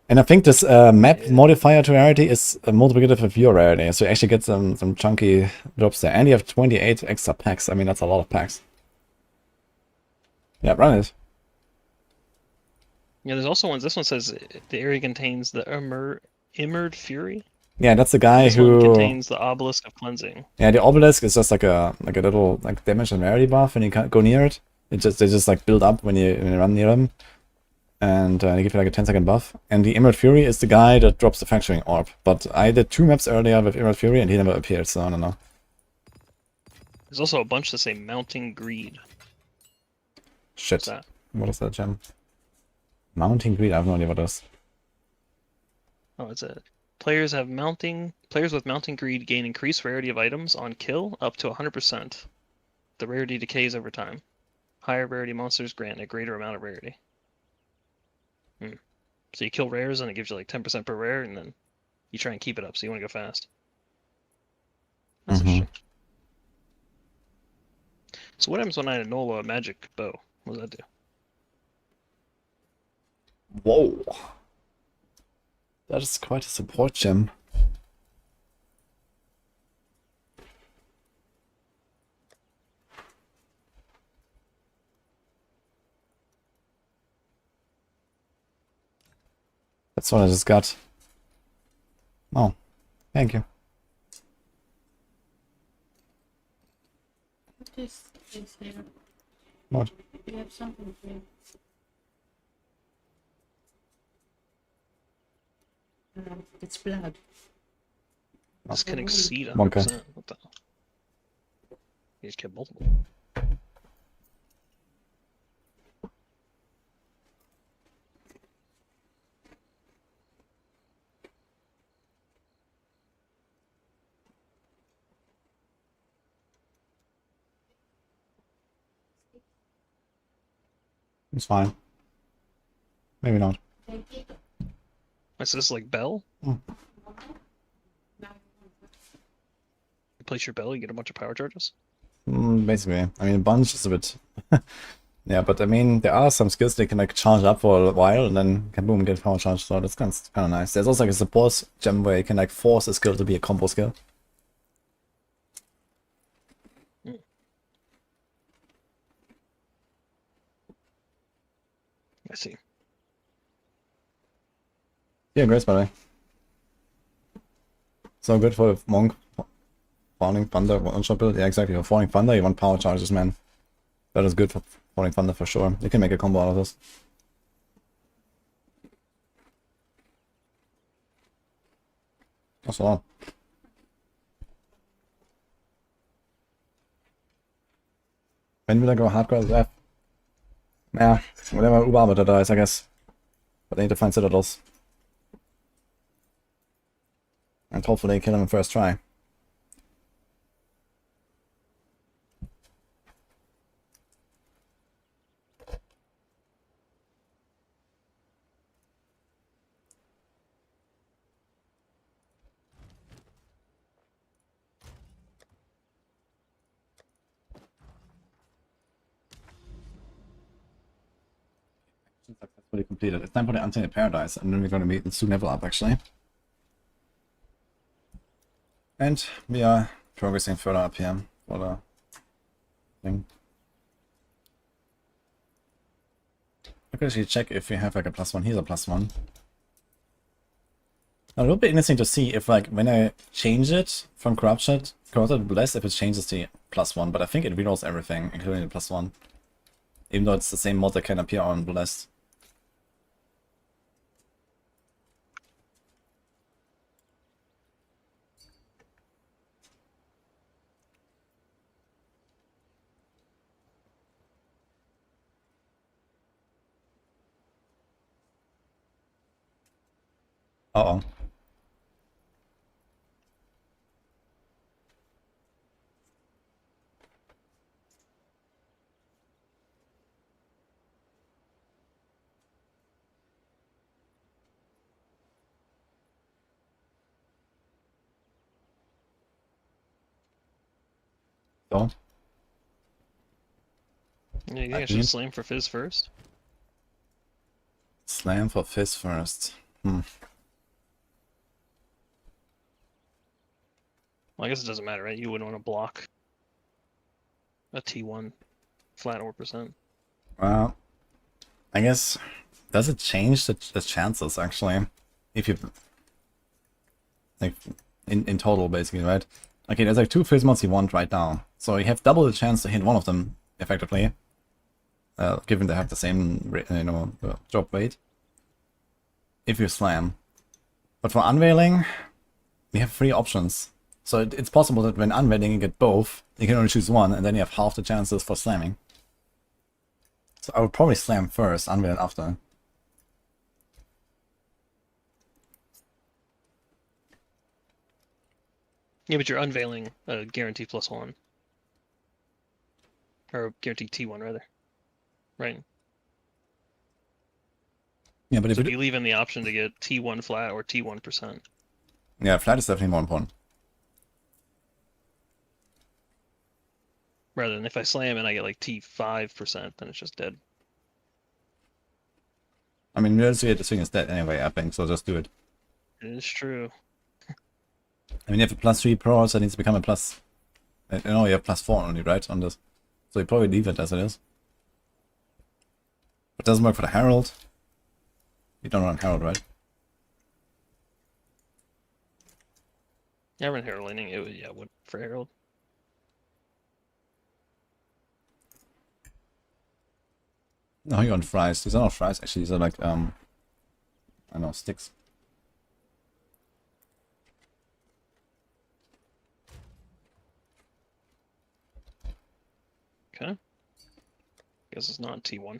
And I think this map Yeah. modifier to rarity is multiplicative of your rarity, so you actually get some chunky drops there. And you have 28 extra packs. I mean, that's a lot of packs. Yeah, run it. yeah, there's also ones. This one says the area contains the Immered Fury. Yeah, that's the guy This who. one contains the Obelisk of Cleansing. Yeah, the obelisk is just like a little like damage and rarity buff when you can't go near it. They just like build up when you run near them, and they give you like a 10-second buff. And the Emerald Fury is the guy that drops the Fracturing Orb. But I did 2 maps earlier with Emerald Fury and he never appeared, so I don't know. There's also a bunch that say Mounting Greed. Shit. What's that? What is that gem? Mounting Greed. I have no idea what that is. Oh, it's a players with Mounting Greed gain increased rarity of items on kill up to 100%. The rarity decays over time. Higher rarity monsters grant a greater amount of rarity. So you kill rares and it gives you like 10% per rare, and then you try and keep it up, so you want to go fast. That's interesting. So what happens when I annul a magic bow? What does that do? Whoa. That is quite a support gem. That's what I just got. Oh, thank you. This is here. What? We have something here. It's blood. This can exceed 100%. Okay. What the hell? You just get multiple. It's fine. Maybe not. Is this like bell? Mm. You place your bell, you get a bunch of power charges? Basically. I mean, a bunch is a bit... yeah, but I mean, there are some skills they can like charge up for a while and then can boom, get power charge, so that's kind of nice. There's also like a support gem where you can like force a skill to be a combo skill. I see. Yeah, grace by the way. So good for the monk. Falling Thunder one-shot build. Yeah, exactly. For Falling Thunder, you want power charges, man. That is good for Falling Thunder for sure. You can make a combo out of this. That's a lot. When will I go hardcore as F? Yeah, whatever Arbiter dies, I guess. But I need to find Citadels. And hopefully kill him in first try. fully completed. It's time for the Untainted Paradise, and then we're going to meet and soon level up actually. And we are progressing further up here for the thing. I could actually check if we have like a +1. Here's a +1. Now it would be interesting to see if like when I change it from corrupted to blessed, if it changes the +1, but I think it rerolls everything, including the +1. Even though it's the same mod that can appear on blessed. Uh-oh. So, Yeah, you think I should slam for Fizz first? slam for Fizz first. Well, I guess it doesn't matter, right? You wouldn't want to block a T1 flat or %. Well, I guess, does it change the chances actually? If you, like, in total basically, right? Okay, there's like 2 Fizz mods you want right now. So you have double the chance to hit one of them, effectively. Given they have the same, drop rate. If you slam. But for unveiling, we have 3 options. So it's possible that when unveiling you get both, you can only choose one, and then you have half the chances for slamming. So I would probably slam first, unveil after. Yeah, but you're unveiling a guarantee +1. Or guarantee T1 rather. Right? Yeah, but if So you you leave in the option to get T1 flat or T1 %. yeah, flat is definitely more important. Rather than if I slam and I get like T5 %, then it's just dead. I mean, realistically, the thing is dead anyway, I think, so just do it. It is true. I mean, you have a +3 pro, so it needs to become a plus. No, you have +4 only, right, on this. So you probably leave it as it is. It doesn't work for the Herald. You don't run Herald, right? Yeah, I run Herald Lightning. It would, yeah, would for Herald. No, you're on fries. These are not fries, actually. These are like, I don't know, sticks. Okay. Guess it's not T1.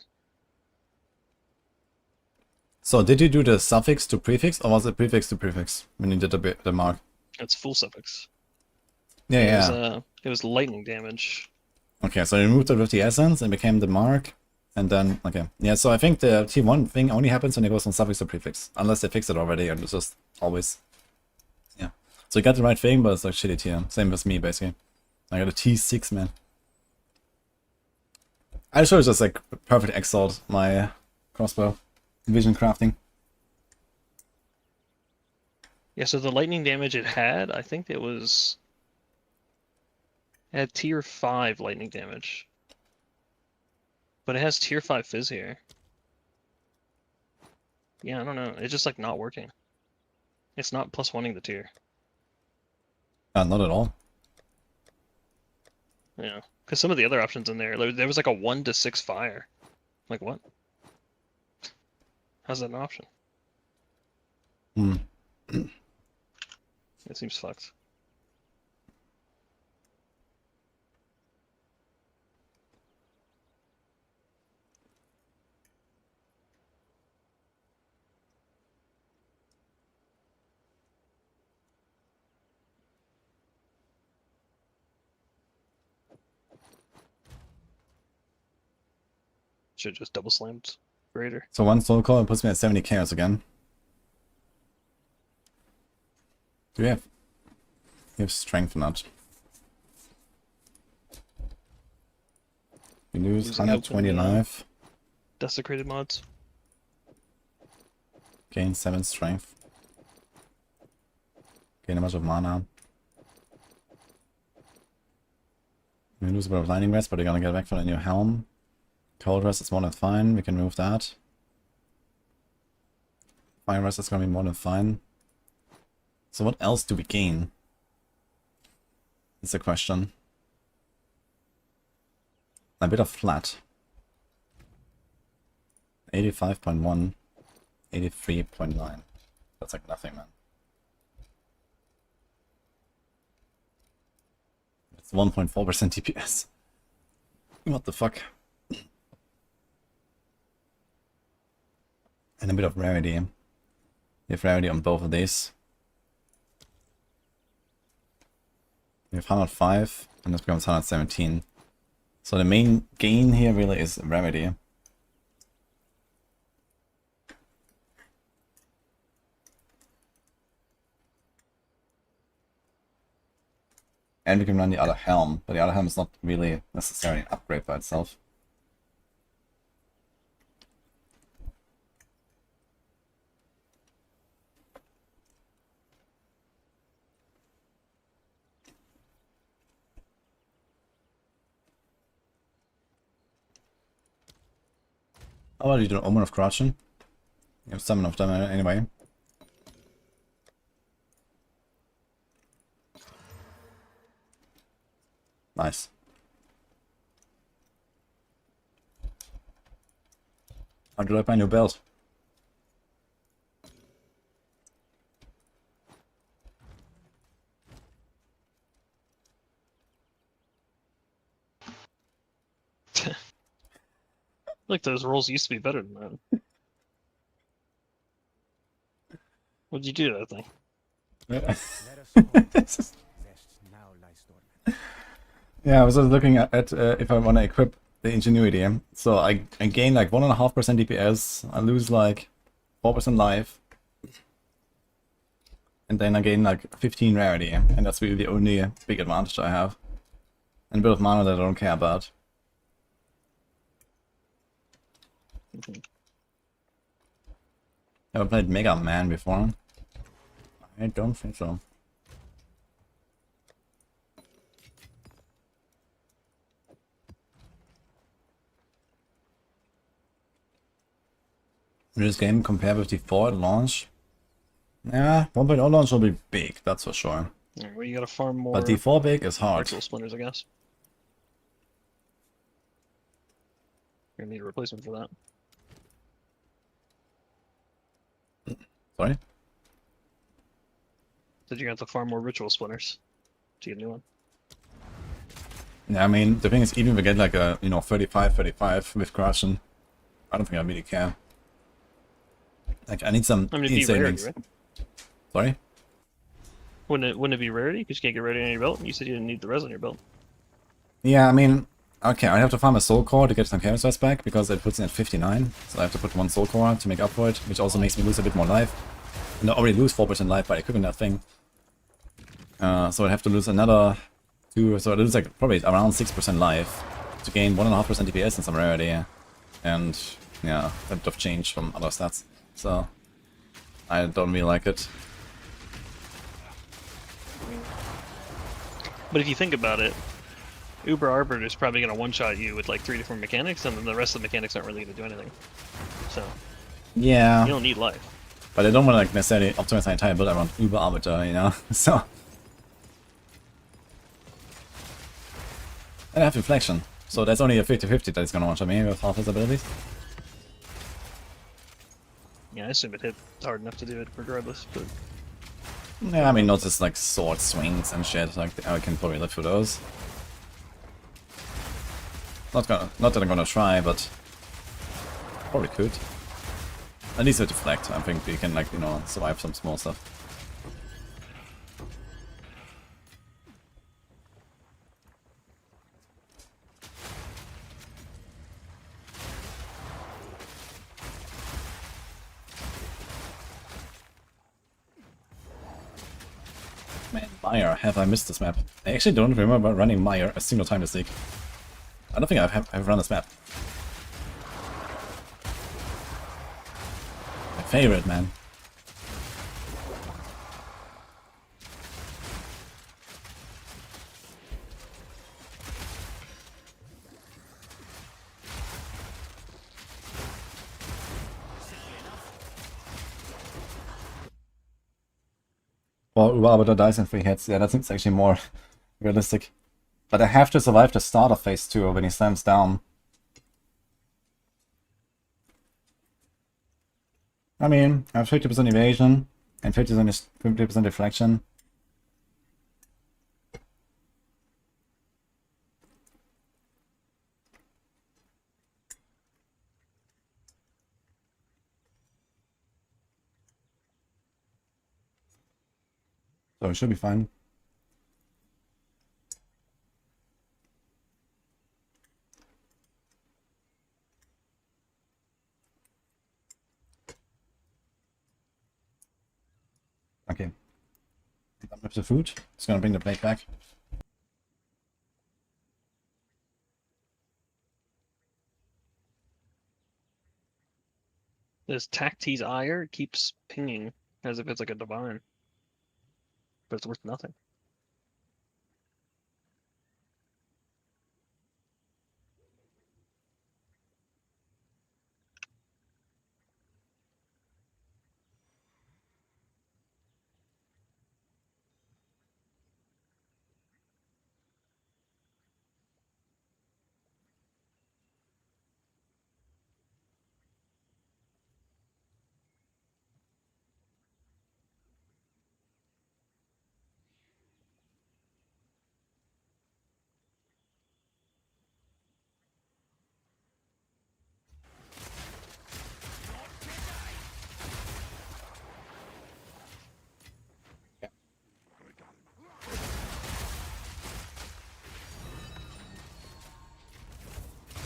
So did you do the suffix to prefix, or was it prefix to prefix when you did the mark? It's full suffix. Yeah, It yeah. was, it was lightning damage. Okay, so you removed it with the essence and became the mark. And then, okay. Yeah, so I think the T1 thing only happens when it goes from suffix to prefix. Unless they fixed it already, and it's just always... Yeah. So you got the right thing, but it's like shitty tier. Same with me, basically. I got a T6, man. I should have just like perfect exiled my crossbow. Vision crafting. Yeah, so the lightning damage it had, I think it was... It had tier 5 lightning damage. But it has tier 5 fizz here. Yeah, I don't know. It's just like not working. It's not +1ing the tier. Not at all. Yeah. Because some of the other options in there, there was like a 1 to 6 fire. Like what? How's that an option? Hmm. It seems fucked. Should just double slammed greater. So one soul call puts me at 70 chaos again. Do we have? We have strength or not? We lose Losing 120 open, life. Desecrated mods. Gain 7 strength. Gain a bunch of mana. We lose a bit of Lightning Rest, but we're gonna get back for a new helm. Cold Rest is more than fine, we can remove that. Fire Rest is gonna be more than fine. So what else do we gain? That's the question. A bit of flat. 85.1, 83.9. That's like nothing, man. It's 1.4% DPS. What the fuck? And a bit of rarity. We have rarity on both of these. We have 105, and this becomes 117. So the main gain here really is rarity. And we can run the other helm, but the other helm is not really necessarily an upgrade by itself. How about you do Omen of Corruption? You have 7 of them anyway. Nice. How do I buy a new belt? Like those rolls used to be better than that. What'd you do to that thing? Let us hope rests now lies dormant. Yeah, I was just looking at if I want to equip the Ingenuity. So I gain like 1.5% DPS, I lose like 4% life, and then I gain like 15 rarity, and that's really the only big advantage I have. And a bit of mana that I don't care about. Ever played Mega Man before? I don't think so. Will this game compare with the 4 at launch? Yeah, 1.0 launch will be big, that's for sure. Alright, well, you gotta farm more. But D4 big is hard. Exile splinters, I guess. You're gonna need a replacement for that. Sorry? Said you're gonna have to farm more ritual splinters to get a new one. Yeah, I mean, the thing is, even if we get like a, 35 with corruption, I don't think I really care. Like, I need some I mean, it'd be rarity, savings. right? Sorry? Wouldn't it be rarity? Because you can't get rarity on your belt? You said you didn't need the res on your belt. Yeah, I mean, okay, I have to farm a soul core to get some chaos rest back, because it puts me at 59, so I have to put 1 soul core to make up for it, which also makes me lose a bit more life. And I already lose 4% life by equipping that thing. So I have to lose another 2, so I lose like probably around 6% life to gain 1.5% DPS and some rarity. And yeah, a bit of change from other stats. So I don't really like it. But if you think about it, Uber Arbiter is probably going to one-shot you with like 3 different mechanics, and then the rest of the mechanics aren't really going to do anything. So Yeah. you don't need life. But I don't want to like necessarily optimize my entire build around Uber Arbiter, so. And I have Inflection, so that's only a 50-50 that is gonna one-shot me with half his abilities. Yeah, I assume it hit hard enough to do it regardless, but Yeah, I mean, not just like sword swings and shit, like I can probably live through those. Not that I'm gonna try, but probably could. At least with deflect, I think we can like, survive some small stuff. Man, Mire, have I missed this map? I actually don't remember running Mire a single time this league. I don't think I've run this map. favorite, man. Well, Arbiter dies in 3 hits. Yeah, that seems actually more realistic. But I have to survive the start of phase 2 when he slams down. I mean, I have 50% evasion and 50% deflection. So it should be fine. Okay. Done with the food. It's gonna bring the plate back. This Tacti's ire keeps pinging as if it's like a divine, but it's worth nothing.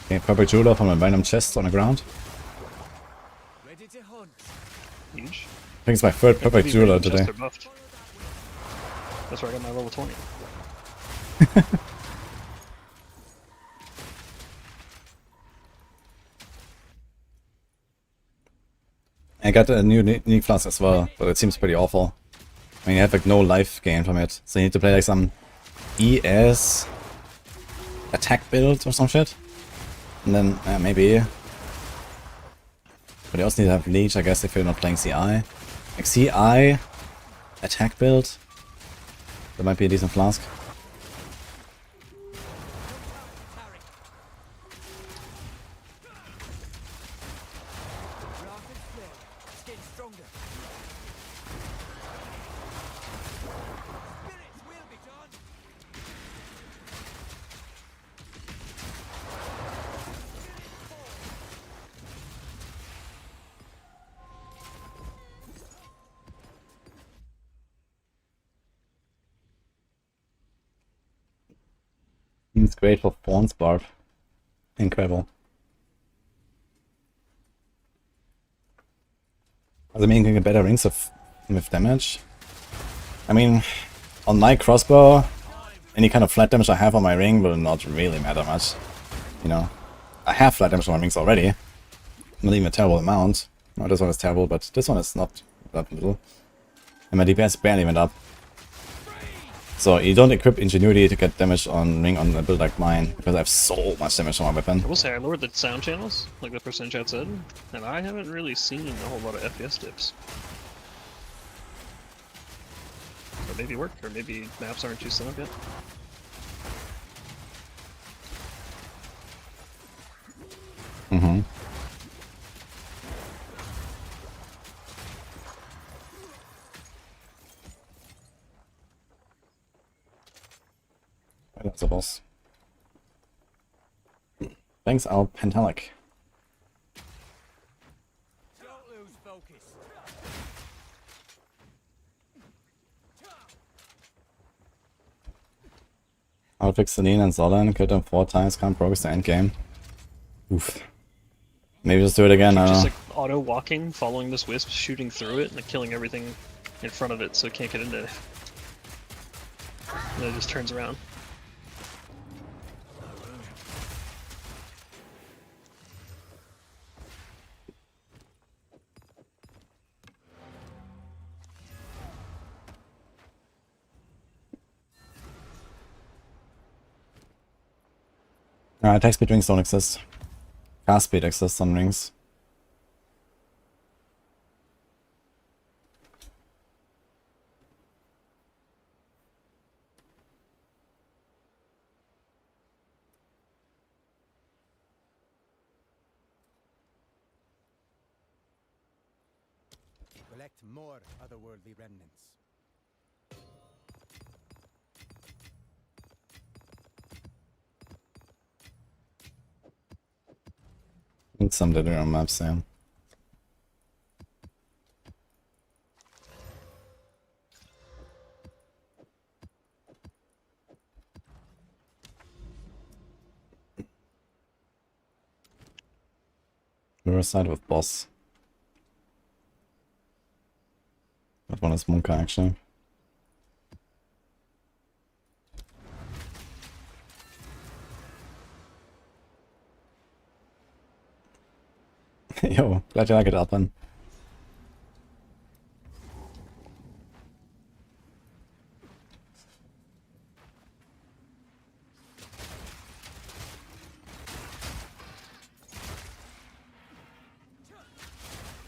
Okay, perfect jeweler from a random chest on the ground. Ready to hunt. Huge. I think it's my third perfect Maybe jeweler random chests today. are buffed. That's where I got my level 20. I got a new unique flask as well, but it seems pretty awful. I mean, you have like no life gain from it, so you need to play like some ES attack build or some shit. And then maybe. But you also need to have leech, I guess, if you're not playing CI. Like CI attack build. That might be a decent flask. It's getting stronger. Spirits will be done. Seems great for Fawn's Barb. Incredible. Also making a better rings with damage. I mean, on my crossbow, any kind of flat damage I have on my ring will not really matter much. You know, I have flat damage on my rings already. Not even a terrible amount. No, this one is terrible, but this one is not that little. And my DPS barely went up. So you don't equip Ingenuity to get damage on ring on a build like mine, because I have so much damage on my weapon. I will say I lowered the sound channels, like the person in chat said, and I haven't really seen a whole lot of FPS dips. So maybe work, or maybe maps aren't too set up yet. Mm-hmm. That's a boss. Thanks, Al Pentalic. Don't lose focus. I'll fix Celine and Zolan, kill them 4 times, can't progress to endgame. Oof. Maybe just do it again, I don't Just know. like auto walking, following this wisp, shooting through it, and like, killing everything in front of it so it can't get into it. And then it just turns around. Attack speed rings don't exist. Cast speed exists on rings. Collect more otherworldly remnants. And some did it on maps, yeah. Riverside with boss. That one is Monka actually. Yo, glad you like it, Alpin.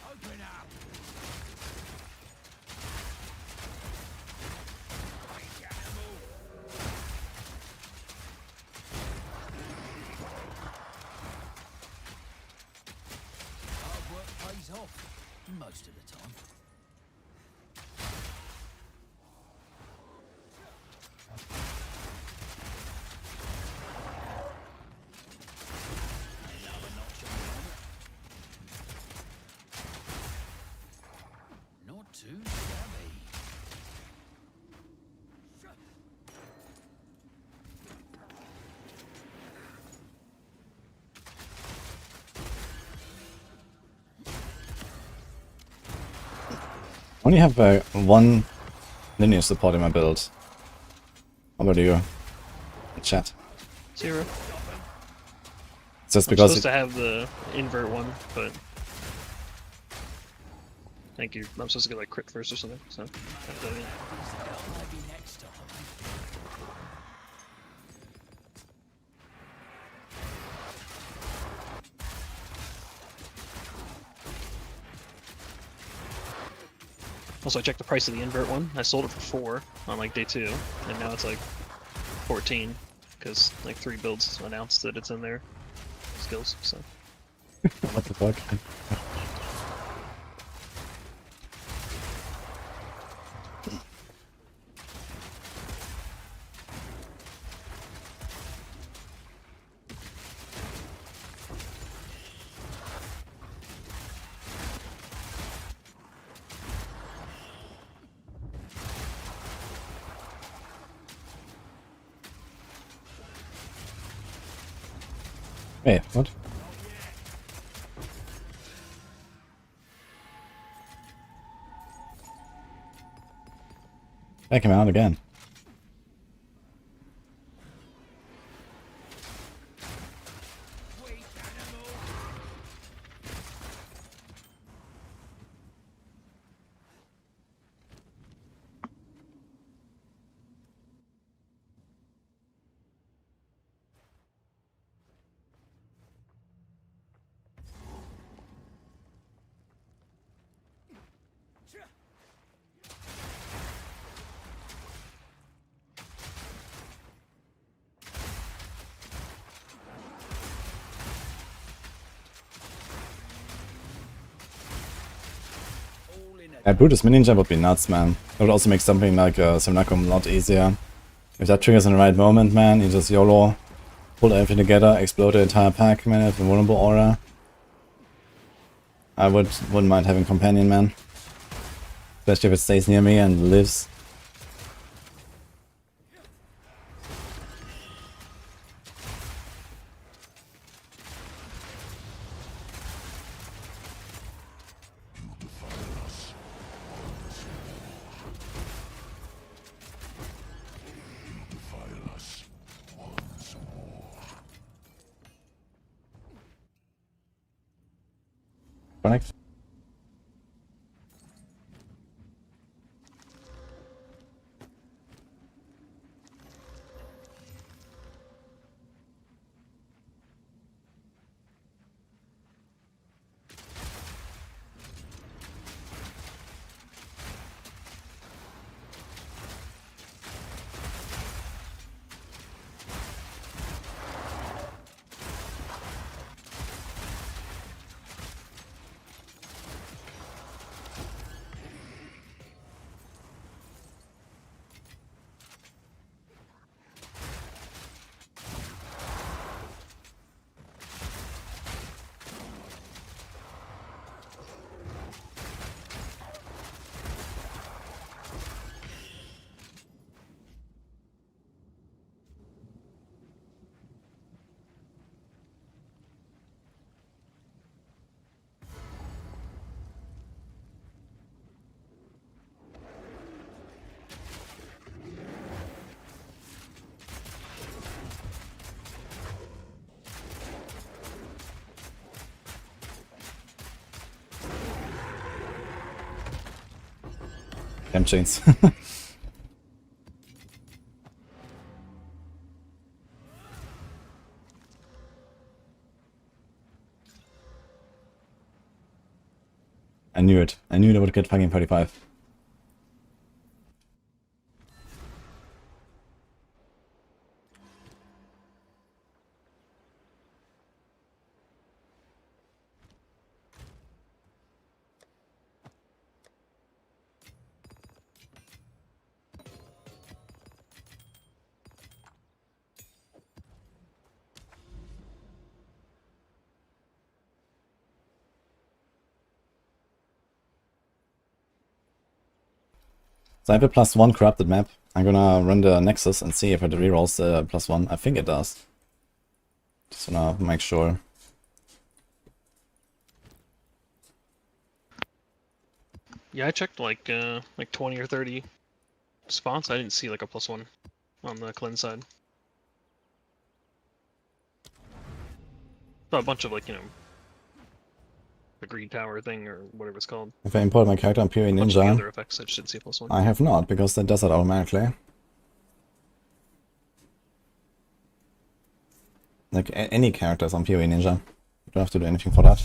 Open up! Hard work pays off, most of the time. Not too shabby. I only have one linear support in my build. How about you? Chat. 0. It's just I'm because supposed to have the invert one, but thank you. I'm supposed to get like crit first or something. So Maybe next time. also I checked the price of the invert one. I sold it for 4 on like day 2, and now it's like 14 because like 3 builds announced that it's in their skills. So what the fuck? Hey, what? Back him out again. Brutus minion jump would be nuts, man. It would also make something like Simulacrum a lot easier. If that triggers in the right moment, man, you just YOLO, pull everything together, explode the entire pack, man, with a vulnerable aura. I wouldn't mind having Companion, man. Especially if it stays near me and lives. Connect. Damn chains. I knew it. I knew they would get fucking 35. So I have a +1 corrupted map. I'm gonna run the Nexus and see if it rerolls the +1. I think it does. Just wanna make sure. Yeah, I checked like 20 or 30 spots. I didn't see like a +1 on the cleanse side. Saw a bunch of like, you know, the green tower thing or whatever it's called. If I import my character on PoE A bunch of the Ninja, other effects, I just didn't see a +1. I have not, because that does it automatically. Like any characters on PoE Ninja. You don't have to do anything for that.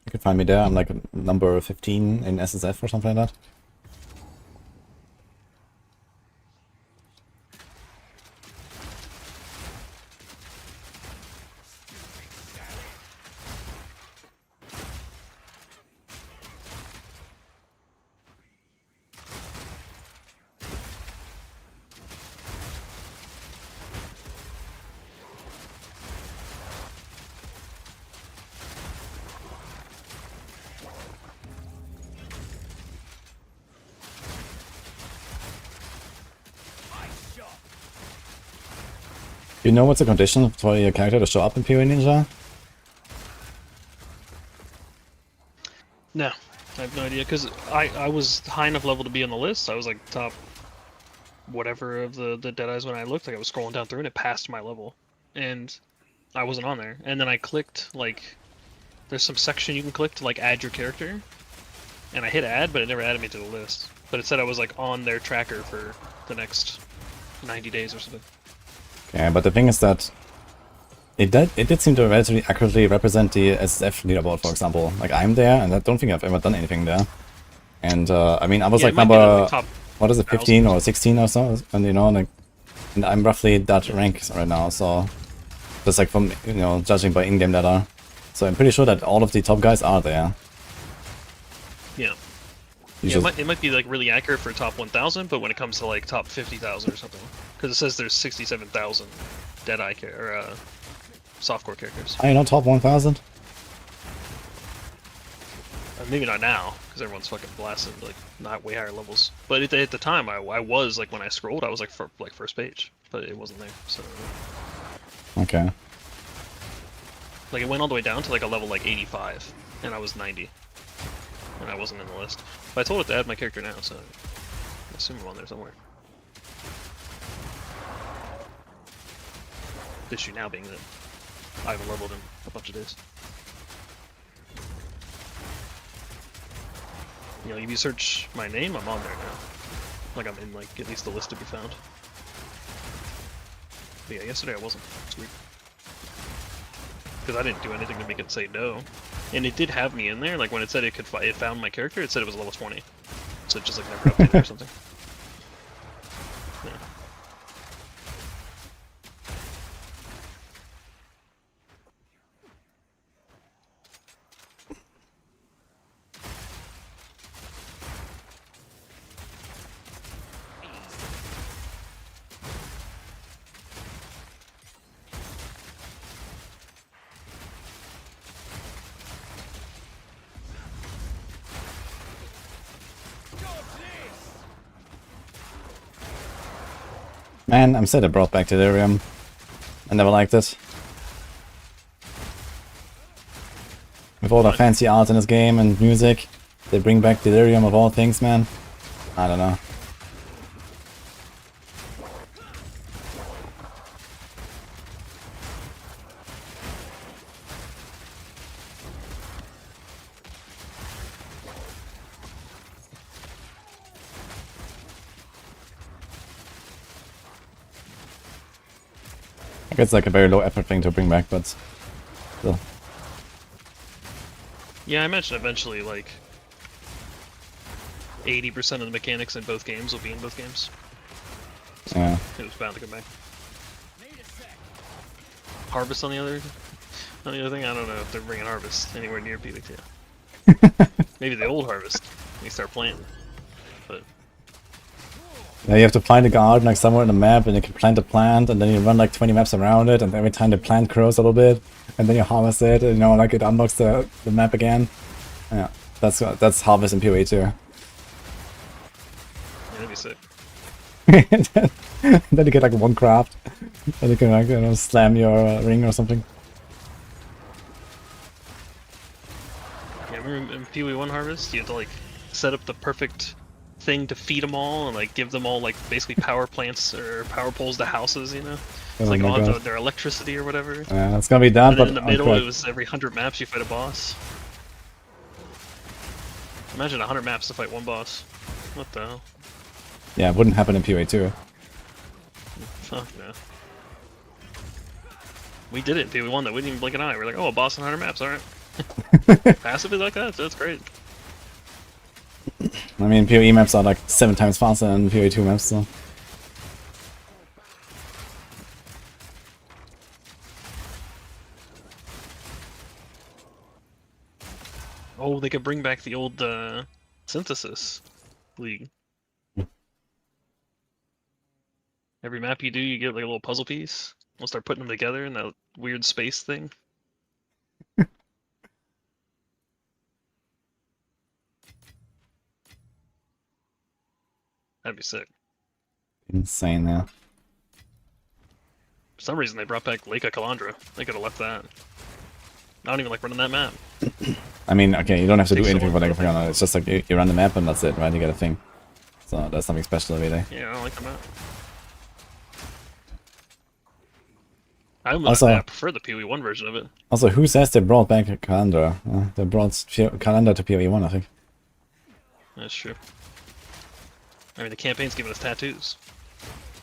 You can find me there. I'm like number 15 in SSF or something like that. You know what's the condition for your character to show up in PoE Ninja? No, I have no idea, because I was high enough level to be on the list. I was like top whatever of the Deadeyes when I looked. Like I was scrolling down through and it passed my level. And I wasn't on there. And then I clicked, like, there's some section you can click to like add your character. And I hit add, but it never added me to the list. But it said I was like on their tracker for the next 90 days or something. Yeah, but the thing is that it did seem to relatively accurately represent the SSF leaderboard, for example. Like I'm there, and I don't think I've ever done anything there. And I mean, I was like number, what is it, 15 or 16 or so, and you know, like, and I'm roughly that rank right now. So just like from, you know, judging by in-game data. So I'm pretty sure that all of the top guys are there. Yeah. You Yeah, just- it might be like really accurate for top 1,000, but when it comes to like top 50,000 or something, because it says there's 67,000 Deadeye softcore characters. Are you not top 1,000? Maybe not now, because everyone's fucking blasted like not way higher levels. But at the time, I was like when I scrolled, I was like first page, but it wasn't there. So Okay. like it went all the way down to like a level like 85, and I was 90, and I wasn't in the list. But I told it to add my character now, so I assume I'm on there somewhere. The issue now being that I haven't leveled in a bunch of days. You know, if you search my name, I'm on there now. Like I'm in like at least the list to be found. But yeah, yesterday I wasn't. It's weird. Because I didn't do anything to make it say no. And it did have me in there, like when it said it found my character, it said it was level 20. So it just like never updated or something. Yeah. Man, I'm sad I brought back Delirium. I never liked it. With all the fancy art in this game and music, they bring back Delirium of all things, man. I don't know. I guess it's like a very low effort thing to bring back, but still. Yeah, I imagine eventually, like, 80% of the mechanics in both games will be in both games. Yeah. It was bound to come back. Harvest on the other thing, I don't know if they're bringing Harvest anywhere near PvP. Maybe the old Harvest. We start planting. But Yeah, you have to plant a garden like somewhere in the map, and you can plant a plant, and then you run like 20 maps around it, and every time the plant grows a little bit, and then you harvest it, and, you know, like it unlocks the map again. Yeah, that's harvest in PoE too. yeah, that'd be sick. Then you get like one craft, and you can like, you know, slam your ring or something. Yeah, remember in PoE 1 Harvest, you had to like set up the perfect thing to feed them all and like give them all like basically power plants or power poles to houses, you know? It's Oh like my all God. their electricity or whatever. It's gonna be done, And then but in the middle, it was every 100 maps you fight a boss. Imagine 100 maps to fight one boss. What the hell? yeah, it wouldn't happen in PoE too. Fuck no. We did it, dude. We won that. We didn't even blink an eye. We're like, oh, a boss in 100 maps, alright. Passively like that, so that's great. I mean, PoE maps are like 7 times faster than PoE 2 maps, so. Oh, they could bring back the old synthesis league. Every map you do, you get like a little puzzle piece. We'll start putting them together in that weird space thing. That'd be sick. Insane, yeah. For some reason, they brought back Lake of Calandra. They could have left that. I don't even like running that map. I mean, okay, you don't have to do Takes so anything for long. like a It's just like you run the map and that's it, right? You get a thing. So that's something special every day. Yeah, I don't like the map. I prefer the PoE 1 version of it. Also, who says they brought back a calendar? They brought calendar to PoE 1, I think. That's true. I mean, the campaign's giving us tattoos.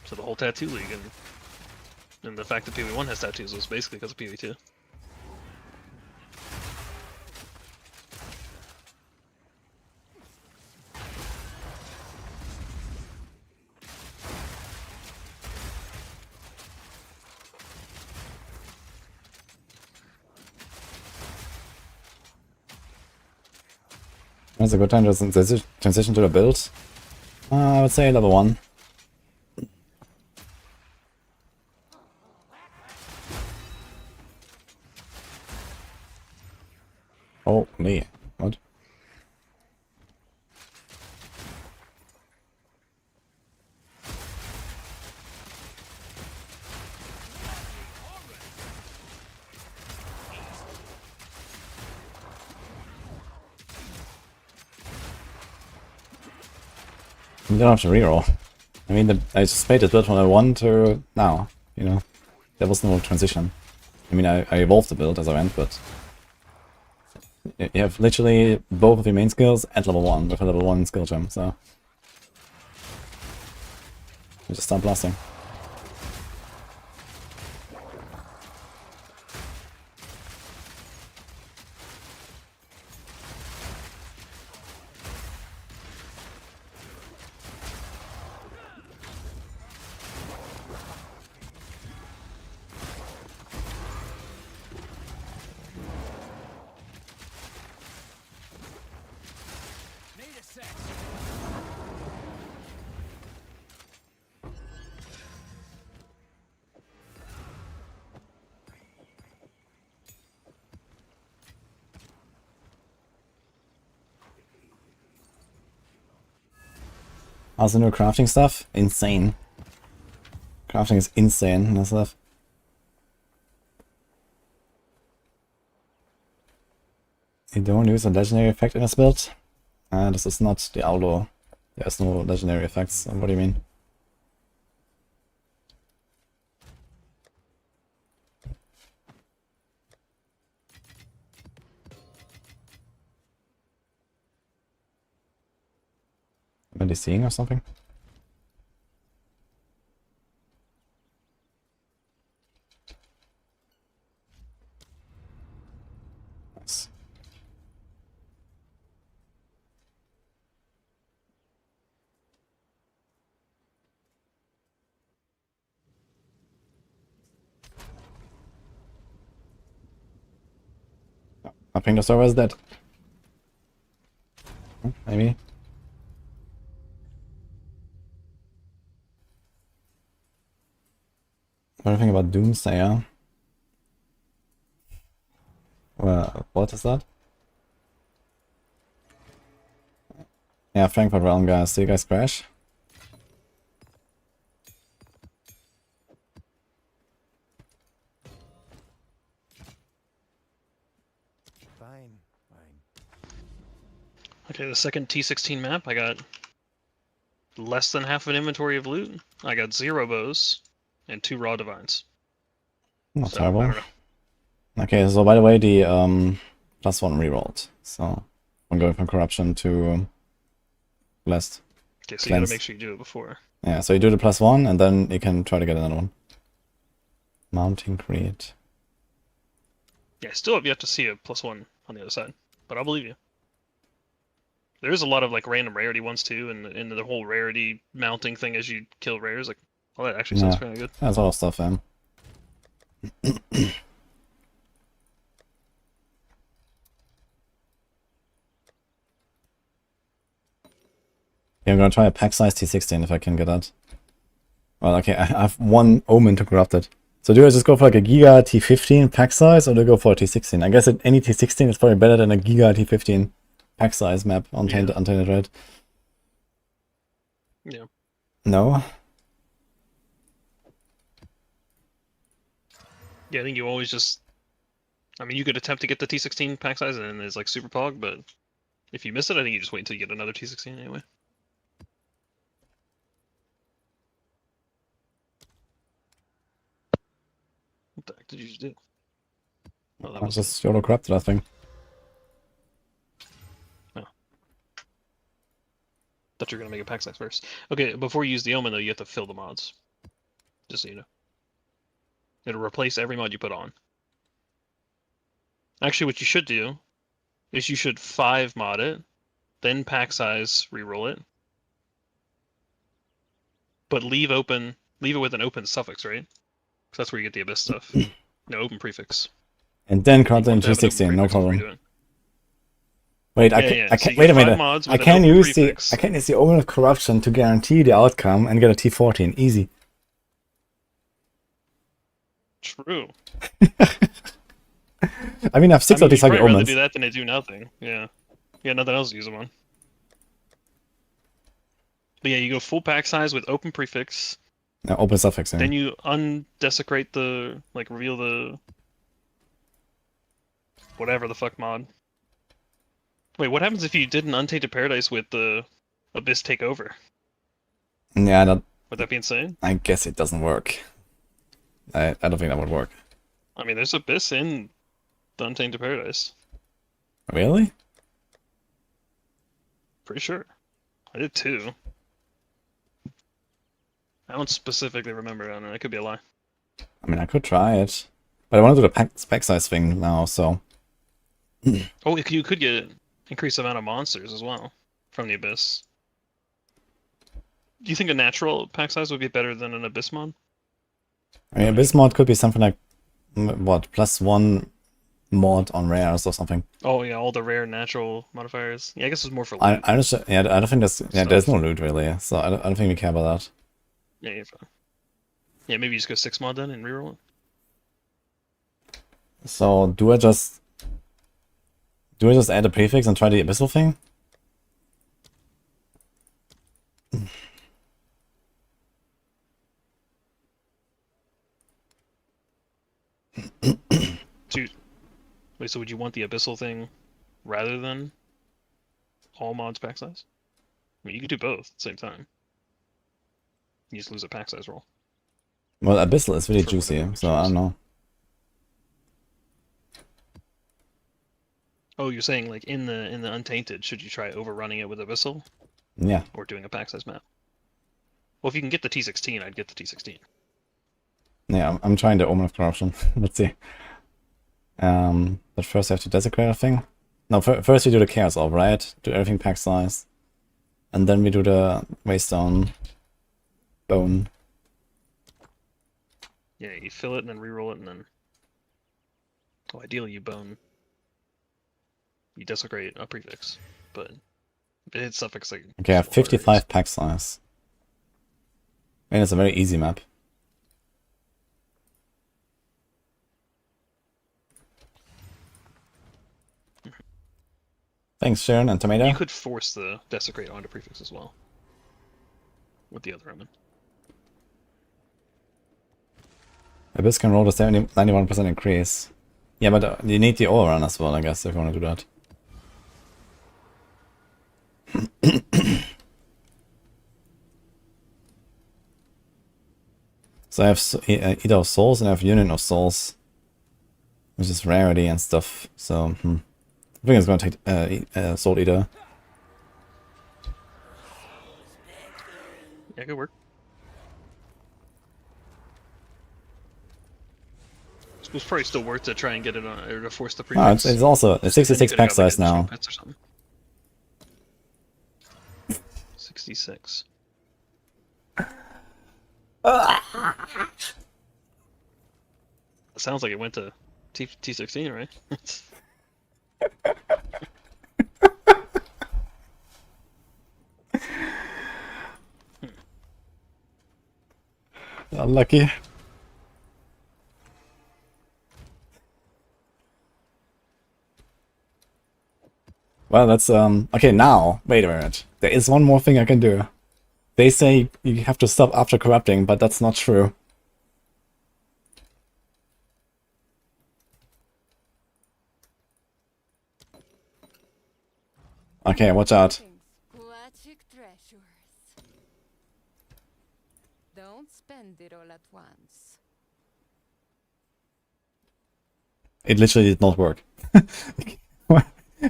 So the whole tattoo league and the fact that PoE 1 has tattoos was basically because of PoE 2. That's a good time to transition to the build. I would say level 1. Oh, me. What? You don't have to reroll. I mean, I just played this build from level 1 to now, you know. There was no transition. I mean, I evolved the build as I went, but you have literally both of your main skills at level 1 with a level 1 skill gem, so you just start blasting. Also new crafting stuff? Insane. Crafting is insane and stuff. You don't use a legendary effect in this build? This is not Diablo. There's no legendary effects. What do you mean? Are they seeing or something? I think the server is dead. Maybe. What do you think about Doomsayer? Well, what is that? Yeah, Frankfurt Realm, guys. See you guys crash. Fine, fine. Okay, the second T16 map, I got less than half an inventory of loot. I got 0 bows and 2 raw divines. Not So, I terrible. don't know. Okay, so by the way, the +1 rerolled. So I'm going from corruption to blessed. Okay, so you gotta Cleanse. make sure you do it before. Yeah, so you do the +1 and then you can try to get another one. Mounting Creed. Yeah, still have yet to see a +1 on the other side, but I'll believe you. There's a lot of like random rarity ones too, and the whole rarity mounting thing as you kill rares, like, all that actually sounds Yeah. kind of good. That's a lot of stuff, man. Yeah, I'm gonna try a pack size T16 if I can get that. Well, okay, I have one Omen to corrupt it. So do I just go for like a Giga T15 pack size, or do I go for a T16? I guess any T16 is probably better than a Giga T15 pack size map on Untainted, right? Yeah. No? Yeah, I think you always just... I mean, you could attempt to get the T16 pack size and it's like super pog, but if you miss it, I think you just wait until you get another T16 anyway. What the heck did you just do? Oh, that I was... just YOLO corrupted that thing. Thought you were gonna make a pack size first. Okay, before you use the Omen though, you have to fill the mods. Just so you know. It'll replace every mod you put on. Actually, what you should do is you should 5 mod it, then pack size reroll it, but leave it with an open suffix, right? Because that's where you get the abyss stuff. No open prefix. And then You corrupt it in want to have an open T16, no prefix before you problem. do it. Wait, I Yeah, can't, yeah, I so can't, you wait a get 5 minute. mods I with an can open use prefix. I can use the Omen of Corruption to guarantee the outcome and get a T14. Easy. True. I mean, I have 6 of you'd these fucking probably rather Omens. do that than to do nothing. Yeah. Yeah, nothing else to use them on. But yeah, you go full pack size with open prefix. No, open suffix, yeah. Then you undesecrate the, like, reveal the... whatever the fuck mod. Wait, what happens if you did an Untainted Paradise with the Abyss Takeover? Yeah, that, Would that be insane? I guess it doesn't work. I don't think that would work. I mean, there's Abyss in the Untainted Paradise. Really? Pretty sure. I did too. I don't specifically remember, and it could be a lie. I mean, I could try it. But I want to do the spec size thing now, so... Oh, you could get increased amount of monsters as well from the Abyss. Do you think a natural pack size would be better than an Abyss mod? I mean, Abyss mod could be something like, what, +1 mod on rares or something. Oh yeah, all the rare natural modifiers. Yeah, I guess it's more for loot. I don't think there's no loot really, so I don't think we care about that. Yeah, you're fine. Yeah, maybe you just go 6 mod then and reroll it. So do I just add a prefix and try the abyssal thing? Dude, wait, so would you want the abyssal thing rather than all mods pack size? I mean, you could do both at the same time. You just lose a pack size roll. Well, abyssal is really For juicy, whatever so I don't know. Oh, you're saying like in the Untainted, should you try overrunning it with abyssal Yeah. or doing a pack size map? Well, if you can get the T16, I'd get the T16. Yeah, I'm trying the Omen of Corruption. Let's see. But first I have to desecrate a thing. No, first we do the Chaos Orb, right? Do everything pack size. And then we do the Waystone Bone. Yeah, you fill it and then reroll it and then... Oh, ideally you bone you desecrate a prefix, but if it hits suffix like. Okay, I have still harder, 55 pack size. And it's a very easy map. Thanks, Sharon and Tomato. You could force the desecrate onto prefix as well. With the other omen. Abyss can roll the 91% increase. Yeah, but you need the overrun as well, I guess, if you want to do that. So I have Eater of Souls and I have Union of Souls, which is rarity and stuff. So I think it's going to take Soul Eater. Yeah, good work. It was probably still worth to try and get it on, or to force the prefix. Oh, it's also a 66 pack size now. 66. It sounds like it went to T16, right? Unlucky. Well, that's okay. Now, wait a minute. There is one more thing I can do. They say you have to stop after corrupting, but that's not true. Okay, watch out. Don't spend it all at once. It literally did not work.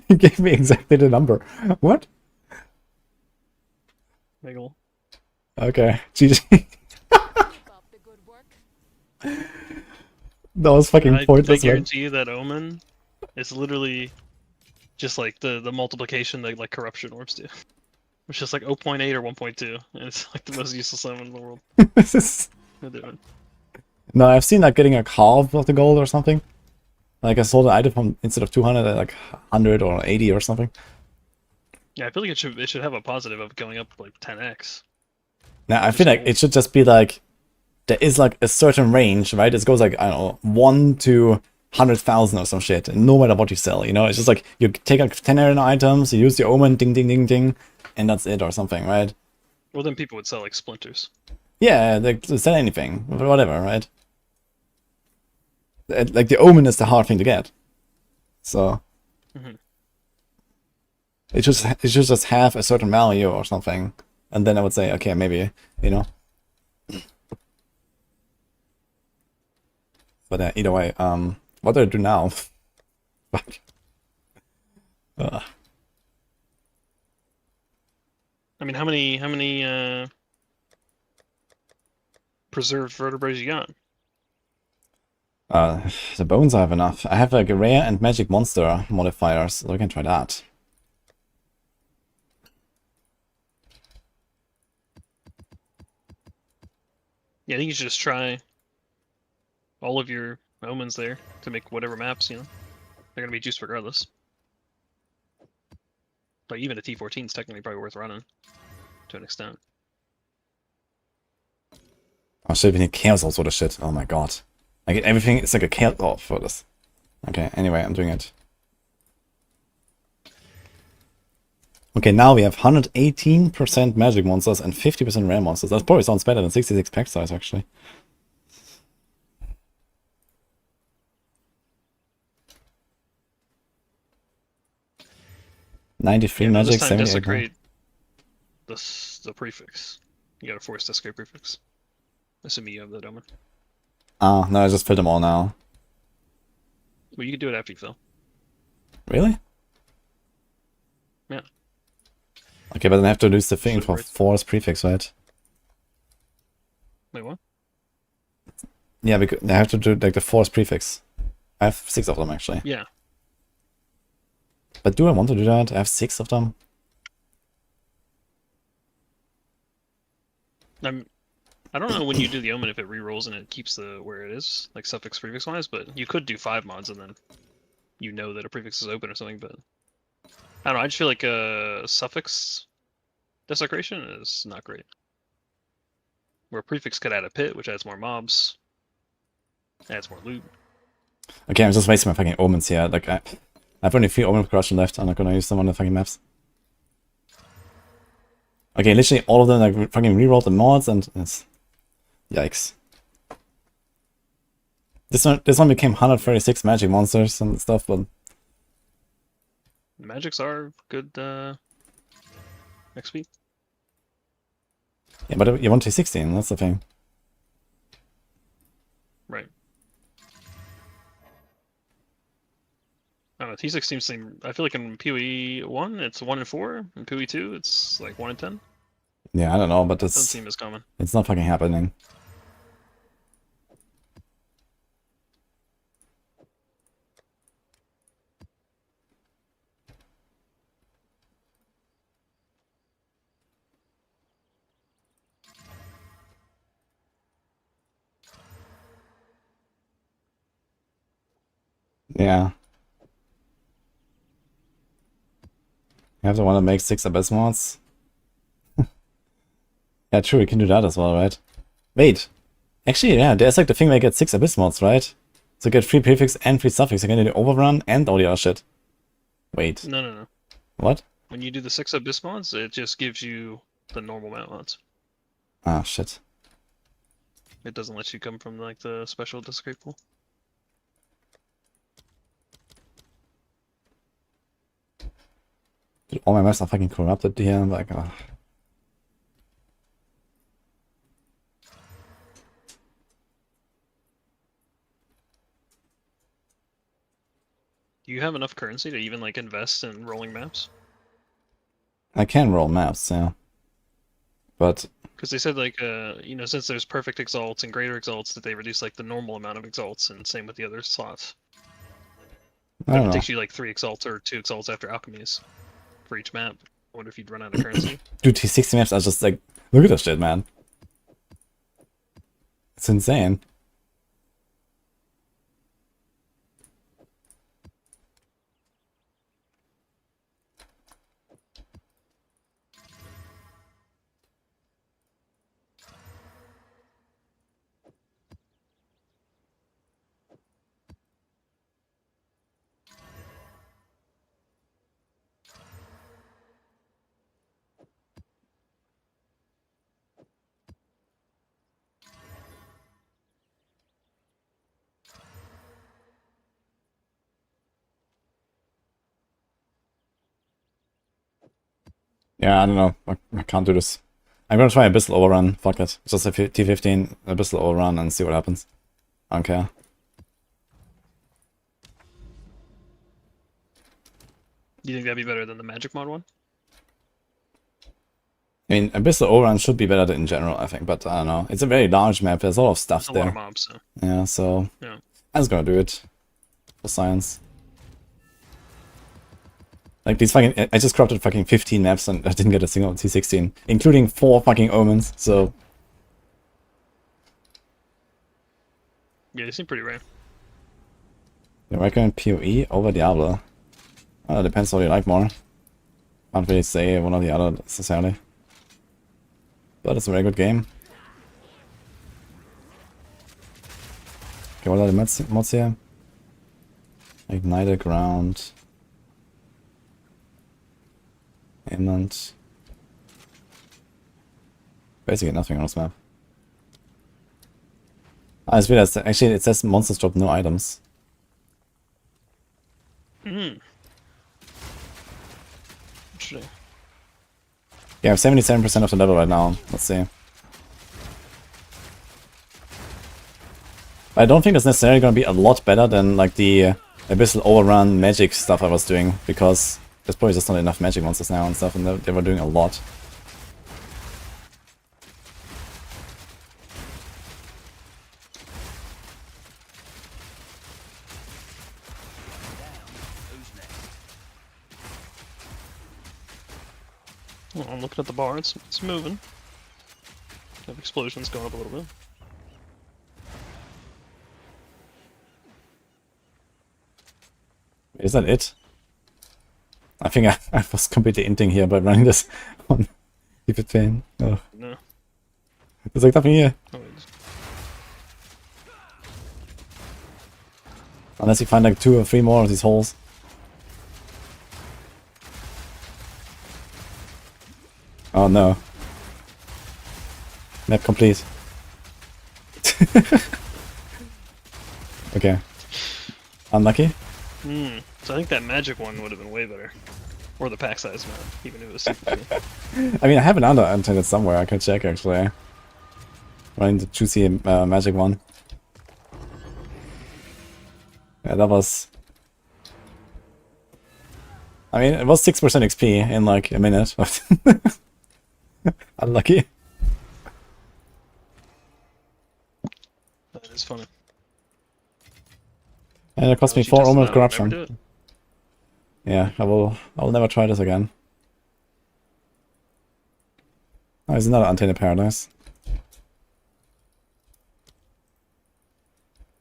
He gave me exactly the number. What? Wiggle. Okay, GG. Stop the good work. That was fucking I pointless, man. guarantee you that omen is literally just like the multiplication that like corruption orbs do. It's just like 0.8 or 1.2, and it's like the most useless summon in the world. This is... They're doing. No, I've seen like getting a half of the gold or something. Like I sold an item from instead of 200 at like 100 or 80 or something. Yeah, I feel like it should have a positive of going up like 10x. Now I Just feel like gold. it should just be like there is like a certain range, right? It goes like I don't know 1 to 100,000 or some shit, and no matter what you sell, you know, it's just like you take like 10 arena items, you use your omen, ding ding ding ding, and that's it or something, right? Well, then people would sell like splinters. Yeah, they sell anything, whatever, right? Like the omen is the hard thing to get, so it should just have a certain value or something, and then I would say, okay, maybe, you know. But either way, what do I do now? Fuck. I mean, how many preserved vertebrae you got? The bones I have enough. I have like a rare and magic monster modifiers, so we can try that. Yeah, I think you should just try all of your omens there to make whatever maps, you know. They're gonna be juiced regardless. But even a T14 is technically probably worth running to an extent. Oh shit, we need chaos also the shit. Oh my god. I get everything, it's like a chaos for this. Okay, anyway, I'm doing it. Okay, now we have 118% magic monsters and 50% rare monsters. That probably sounds better than 66 pack size, actually. $93 Yeah, magic, this time 78 desecrate the prefix. You gotta force desecrate prefix. Assuming you have that omen. Ah, no, I just filled them all now. Well, you can do it after you fill. Really? Yeah. Okay, but then I have to lose the thing Should for work. force prefix, right? Wait, what? Yeah, because I have to do like the force prefix. I have 6 of them actually. Yeah. But do I want to do that? I have 6 of them. I don't know when you do the omen if it re-rolls and it keeps the where it is, like suffix prefix wise, but you could do 5 mods and then you know that a prefix is open or something, but I don't know. I just feel like suffix desecration is not great. Where prefix could add a pit, which adds more mobs, adds more loot. Okay, I'm just wasting my fucking omens here. Like, I've only 3 omen corruption left. I'm not gonna use them on the fucking maps. Okay, literally all of them like fucking rerolled the mods and it's... Yikes. This one became 136 magic monsters and stuff, but... Magics are good XP. Yeah, but you want T16, that's the thing. Right. I don't know, T16 seem... I feel like in PoE 1, it's 1 in 4. In PoE 2, it's like 1 in 10. Yeah, I don't know, but Doesn't it's... seem as common. It's not fucking happening. Yeah. You have to want to make 6 Abyss mods? Yeah, true, you can do that as well, right? Wait. Actually, yeah, there's like the thing where you get 6 Abyss mods, right? So you get 3 prefix and 3 suffix. You can do the overrun and all the other shit. Wait. No. What? When you do the 6 Abyss mods, it just gives you the normal mount mods. Ah, shit. It doesn't let you come from like the special desecrate pool. Dude, all my maps are fucking corrupted here. Like, oh. Do you have enough currency to even like invest in rolling maps? I can roll maps, yeah. But Because they said like you know, since there's perfect exalts and greater exalts, that they reduce like the normal amount of exalts, and same with the other slots. I But don't it know. takes you like 3 exalts or 2 exalts after alchemies for each map. I wonder if you'd run out of currency. Dude, T60 maps are just like, look at this shit, man. It's insane. Yeah, I don't know. I can't do this. I'm gonna try Abyssal Overrun. Fuck it. Just a T15 Abyssal Overrun and see what happens. I don't care. Do you think that'd be better than the magic mod one? I mean, Abyssal Overrun should be better in general, I think, but I don't know. It's a very large map. There's a lot of stuff It's a there. lot of mobs, so. Yeah, so Yeah. I'm just gonna do it for science. Like these fucking, I just corrupted fucking 15 maps and I didn't get a single T16, including 4 fucking omens. So Yeah, they seem pretty rare. you recommend PoE over Diablo? Well, it depends what you like more. Can't really say one or the other necessarily. But it's a very good game. Okay, what are the mods here? Ignited Ground. Inland. Basically nothing on this map. Ah, it's weird. Actually, it says monsters drop no items. Interesting. Yeah, I have 77% of the level right now. Let's see. But I don't think it's necessarily going to be a lot better than like the Abyssal Overrun magic stuff I was doing, because there's probably just not enough magic monsters now and stuff, and they were doing a lot. Well, I'm looking at the bar, it's moving. Have explosions going up a little bit. Is that it? I think I was completely inting here by running this on Keep It Pain. Oh. No. Er sagt nothing here. Oh, it's- Unless you find like 2 or 3 more of these holes. Oh no. Map complete. Okay. Unlucky? So I think that magic one would have been way better. Or the pack size map, even if it was super cool. I mean, I have an under annotated somewhere. I can check actually. Running the juicy magic one. Yeah, that was. I mean, it was 6% XP in like a minute. Unlucky. That is funny. And it cost me Once you 4 test it Omen out, of I'll never Corruption. do it. Yeah, I will never try this again. Oh, there's another Untainted Paradise.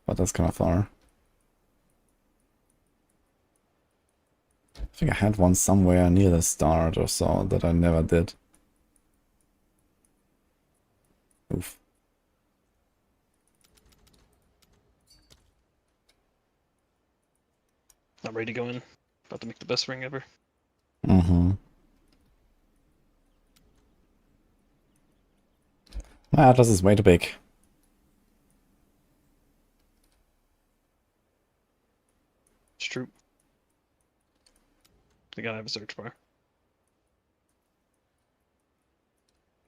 But that's kind of far. I think I had one somewhere near the start or so that I never did. Oof. I'm ready to go in. About to make the best ring ever. Mm-hmm. My Atlas is way too big. It's true. We gotta have a search bar.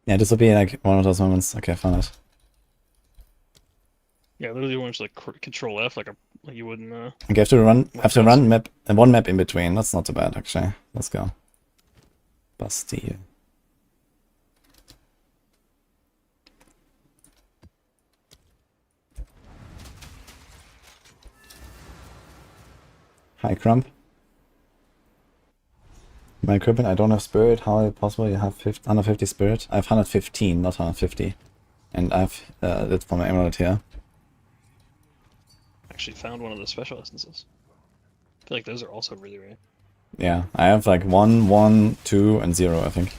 Yeah, this will be like one of those moments. Okay, I found it. Yeah, literally you want to like control F like you would in Okay, I have to run map and one map in between. That's not too bad actually. Let's go. Bastille. Hi Crump. My equipment, I don't have spirit. How is it possible you have 150 spirit? I have 115, not 150. And I've it for my emerald here. Actually found one of the special essences. I feel like those are also really rare. Yeah, I have like 1, 1, 2, and 0, I think.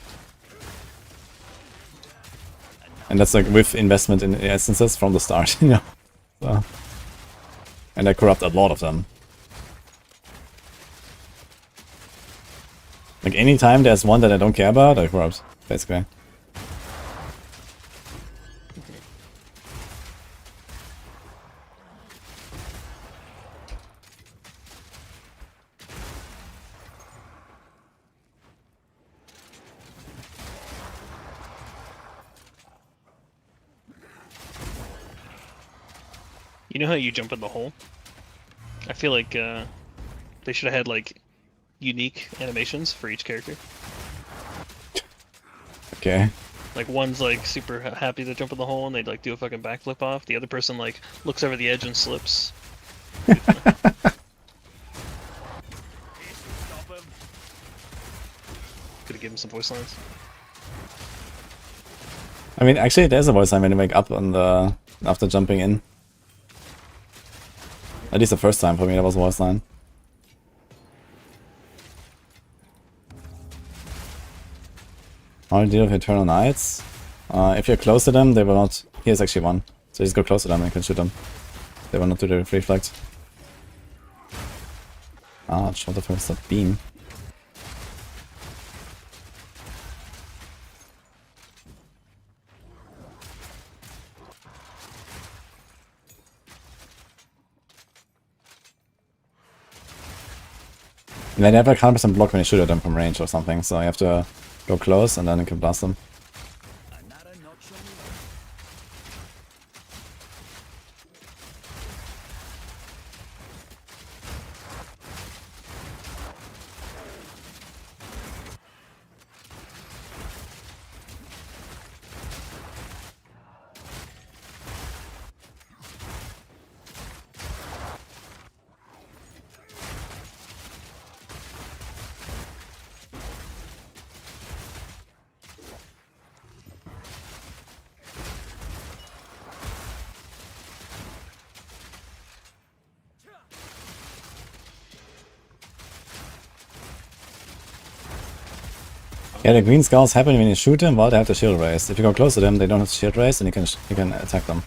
And that's like with investment in essences from the start, you know. So. And I corrupt a lot of them. Like anytime there's one that I don't care about, I corrupt, basically. You know how you jump in the hole? I feel like they should have had like unique animations for each character. Okay. Like one's like super happy to jump in the hole and they'd like do a fucking backflip off. The other person like looks over the edge and slips. Could have given some voice lines. I mean, actually, there's a voice line when you wake up on the after jumping in. At least the first time for me, that was a voice line. How do you deal with Eternal Knights? If you're close to them, they will not. Here's actually one. So just go close to them and you can shoot them. They will not do the reflect. Ah, what the fuck is that beam? And they have like 100% block when you shoot at them from range or something, so you have to go close and then you can blast them. Yeah, the green skulls happen when you shoot them while they have the shield raised. If you go close to them, they don't have the shield raised, and you can attack them.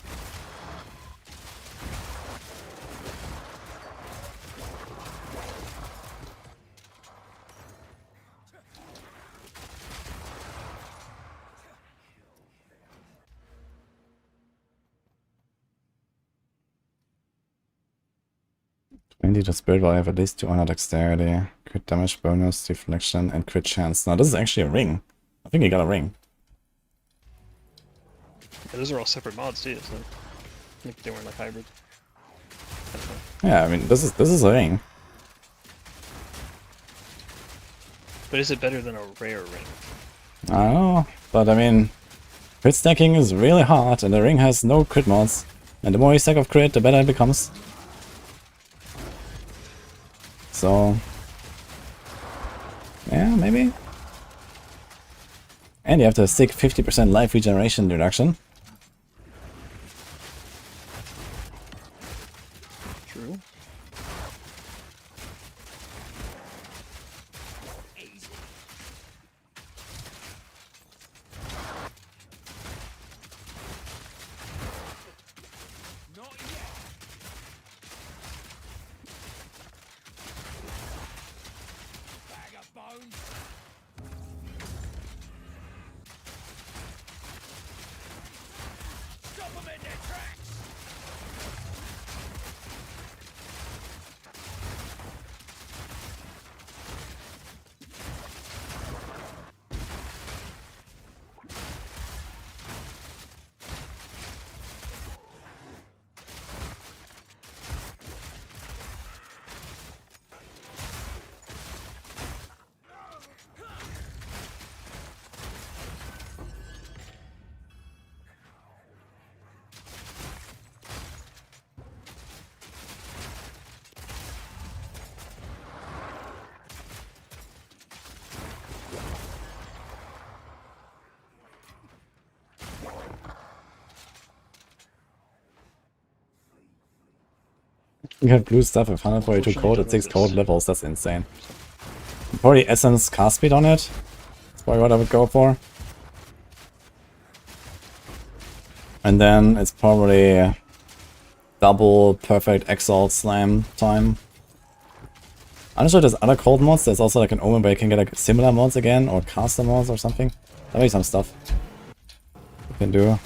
To Spiritborn, I have at least 200 dexterity, crit damage bonus, deflection, and crit chance. Now, this is actually a ring. I think he got a ring. Yeah, those are all separate mods too, so I think they weren't like hybrid. Yeah, I mean, this is a ring. But is it better than a rare ring? I don't know, but I mean, crit stacking is really hard, and the ring has no crit mods. And the more you stack of crit, the better it becomes. So, yeah, maybe. And you have to stick 50% life regeneration reduction. True. Not yet. Bag of bones. Stop them in their tracks. You have blue stuff with 142 code at 6 code levels. That's insane. Probably Essence cast speed on it. That's probably what I would go for. And then it's probably double perfect Exile slam time. I'm not sure there's other cold mods. There's also like an Omen where you can get like similar mods again, or caster mods or something. There may be some stuff you can do.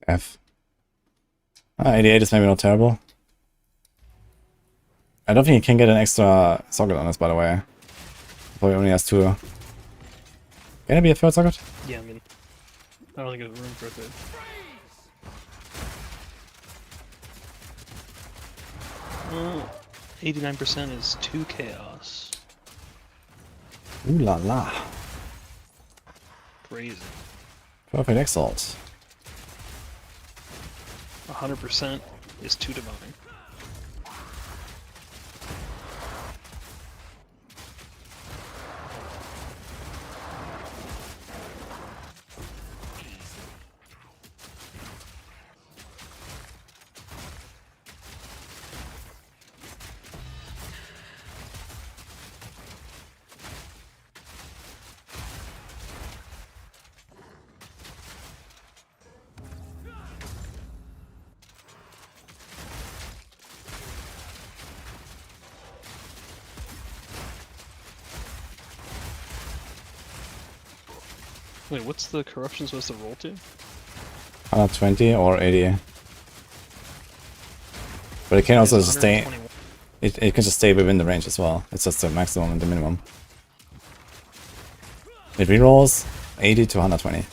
F. 88 is maybe not terrible. I don't think you can get an extra socket on this, by the way. Probably only has 2. Can it be a third socket? Yeah, I mean, I don't think there's room for a third. 89% is 2 chaos. Ooh la la. Crazy. Perfect Exalt. 100% is 2 divine. Wait, what's the corruption supposed to roll to? 120 or 80. But it can also It's just stay. 121. It can just stay within the range as well. It's just the maximum and the minimum. It rerolls 80 to 120.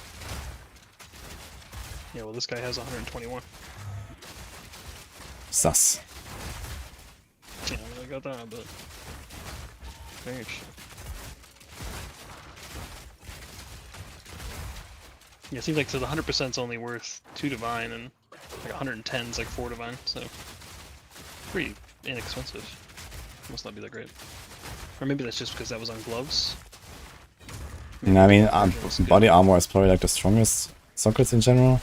Yeah, well, this guy has 121. Sus. Yeah, I got that, but very interesting. Yeah, it seems like so the 100% is only worth 2 divine, and like 110 is like 4 divine, so pretty inexpensive. Must not be that great. Or maybe that's just because that was on gloves. You know, I mean, Version's good. body armor is probably like the strongest sockets in general.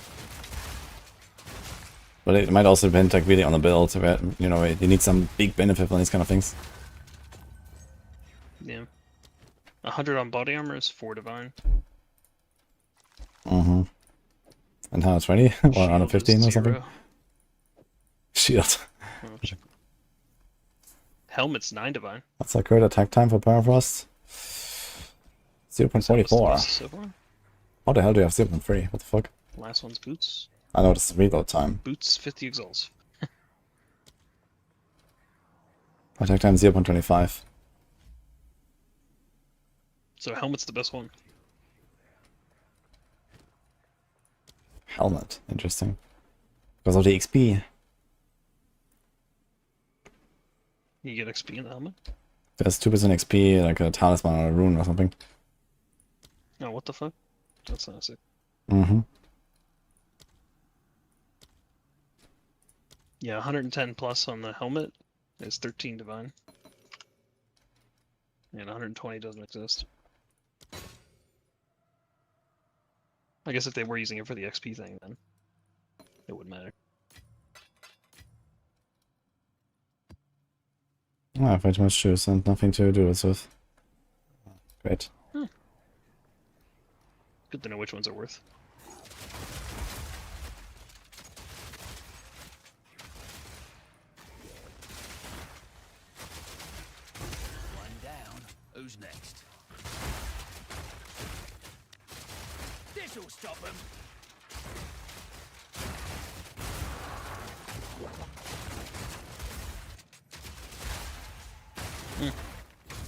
But it might also depend like really on the build, where, you know, you need some big benefit on these kind of things. Yeah. 100 on body armor is 4 divine. Mm-hmm. And 120 or Shield is 115 or something. 0. Shield. Oh, check. Helmet's 9 divine. That's a good attack time for Permafrost. What's the 0.44. last so far? How the hell do you have 0.3? What the fuck? Last one's boots. I know this is reload time. Boots 50 exalts. Attack time 0.25. So helmet's the best one. Helmet. Interesting. Because of the XP. You get XP in the helmet? There's 2% XP, like a talisman or a rune or something. Oh, what the fuck? That's not sick. Mm-hmm. Yeah, 110 plus on the helmet is 13 divine. And 120 doesn't exist. I guess if they were using it for the XP thing, then it wouldn't matter. I have way too much juice and nothing to do this with. Great. Good to know which ones are worth. One down. Who's next? This'll stop him.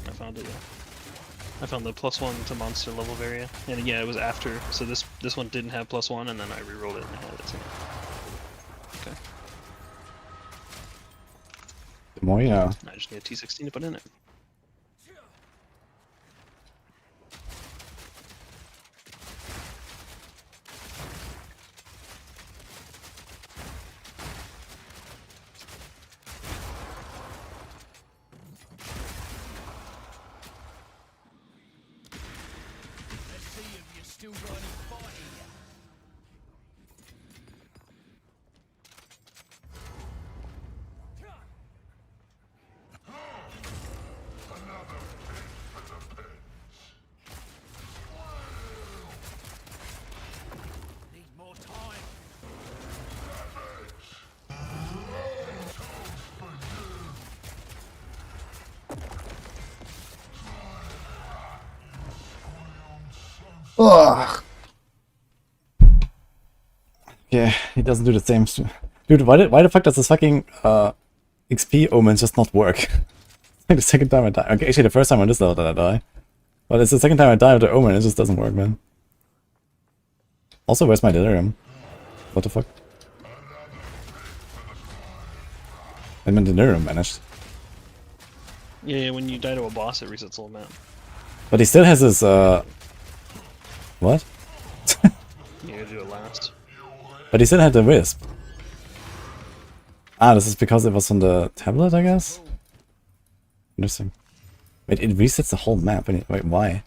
I found it, yeah. I found the +1 to monster level variant. And yeah, it was after, so this one didn't have +1, and then I rerolled it and it had it, so. Okay. The more you know. I just need a T16 to put in it. Let's see if you still got any fight in ya. Need more time. Ugh. Yeah, he doesn't do the same. Dude, why the fuck does this fucking XP omen just not work? Like the second time I die. Okay, actually the first time on this level that I die. But it's the second time I die with the omen, it just doesn't work, man. Also, where's my delirium? What the fuck? And my delirium vanished. Yeah, when you die to a boss, it resets the whole map. But he still has his what? You gotta do it last. But he still had the wisp. Ah, this is because it was on the tablet, I guess? Interesting. Wait, it resets the whole map. Wait, why?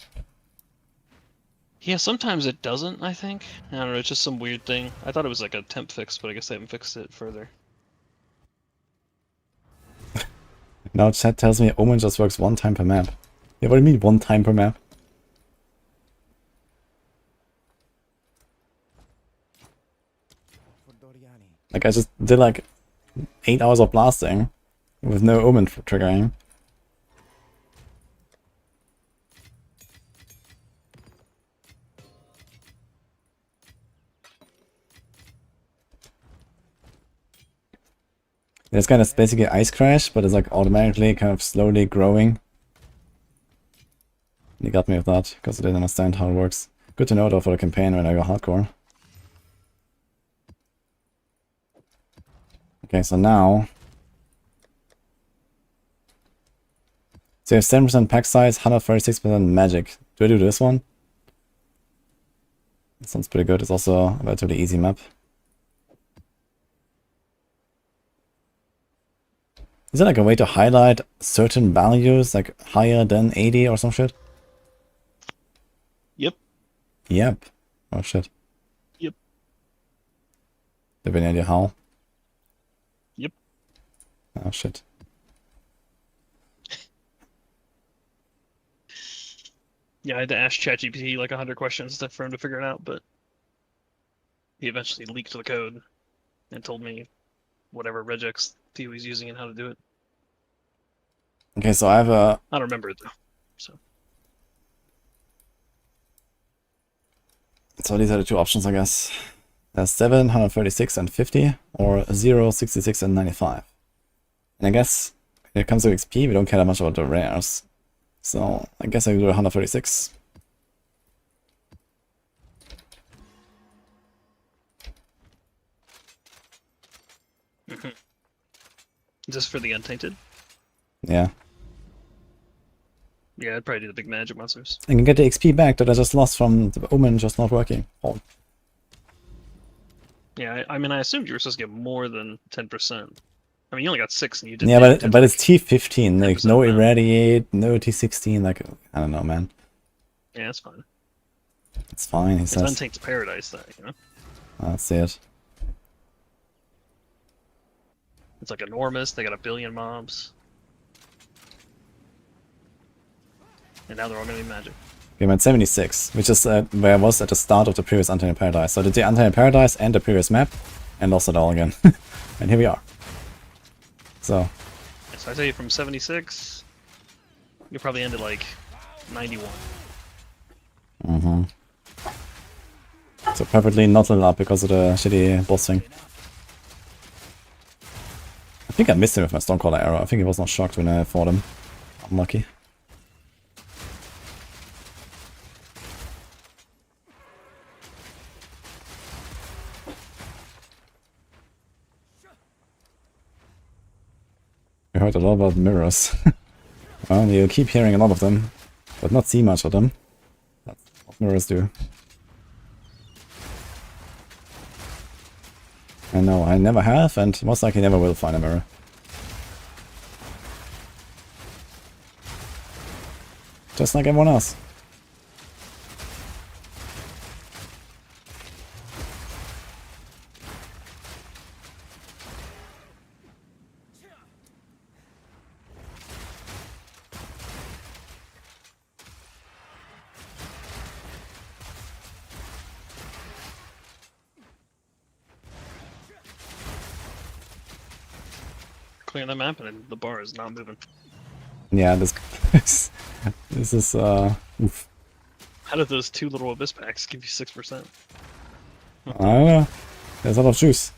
Yeah, sometimes it doesn't, I think. I don't know, it's just some weird thing. I thought it was like a temp fix, but I guess they haven't fixed it further. Now chat tells me Omen just works one time per map. Yeah, what do you mean one time per map? Like I just did like 8 hours of blasting with no Omen triggering. This kind of basically Ice Crash, but it's like automatically kind of slowly growing. He got me with that, because I didn't understand how it works. Good to know though for the campaign when I go hardcore. Okay, so now... So you have 7% pack size, 136% magic. Do I do this one? That sounds pretty good. It's also a relatively easy map. Is there like a way to highlight certain values, like higher than 80 or some shit? Yep. Yep. Oh shit. Yep. Do you have any idea how? Yep. Oh shit. Yeah, I had to ask ChatGPT like 100 questions for him to figure it out, but he eventually leaked the code and told me whatever regex he was using and how to do it. Okay, so I have a... I don't remember it though. So these are the two options, I guess. There's 7, 136 and 50, or 0, 66 and 95. And I guess when it comes to XP, we don't care that much about the rares. So I guess I do 136. Just for the untainted? Yeah. Yeah, I'd probably do the big magic monsters. I can get the XP back that I just lost from the Omen just not working. Oh. Yeah, I mean, I assumed you were supposed to get more than 10%. I mean, you only got 6 and you did. Yeah, damage, but it's T15, like 10% no now. irradiate, no T16, like I don't know, man. Yeah, it's fine. It's fine, he It's says. Untainted Paradise, that, you know? That's it. It's like enormous, they got 1 billion mobs. And now they're all gonna be magic. Okay, I'm at 76, which is where I was at the start of the previous Untainted Paradise. So I did the Untainted Paradise and the previous map, and lost it all again. And here we are. So, So I tell you, from 76, you'll probably end at like 91. so perfectly not level up because of the shitty boss thing. I think I missed him with my Stormcaller arrow. I think he was not shocked when I fought him. Unlucky. I heard a lot about mirrors. Well, you keep hearing a lot of them, but not see much of them. That's what mirrors do. I know, I never have, and most likely never will find a mirror. Just like everyone else. Clearing the map and then the bar is not moving. Yeah, this this is oof. How did those 2 little abyss packs give you 6%? I don't know. There's a lot of juice.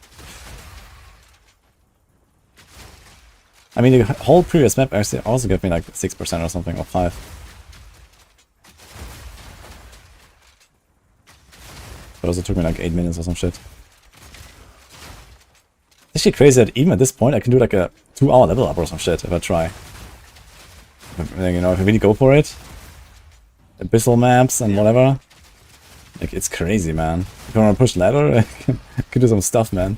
I mean, the whole previous map actually also gave me like 6% or something, or 5. But also took me like 8 minutes or some shit. It's actually crazy that even at this point I can do like a 2-hour level up or some shit if I try. You know, if I really go for it. Abyssal maps and whatever. Like, it's crazy, man. If I want to push ladder, I can do some stuff, man.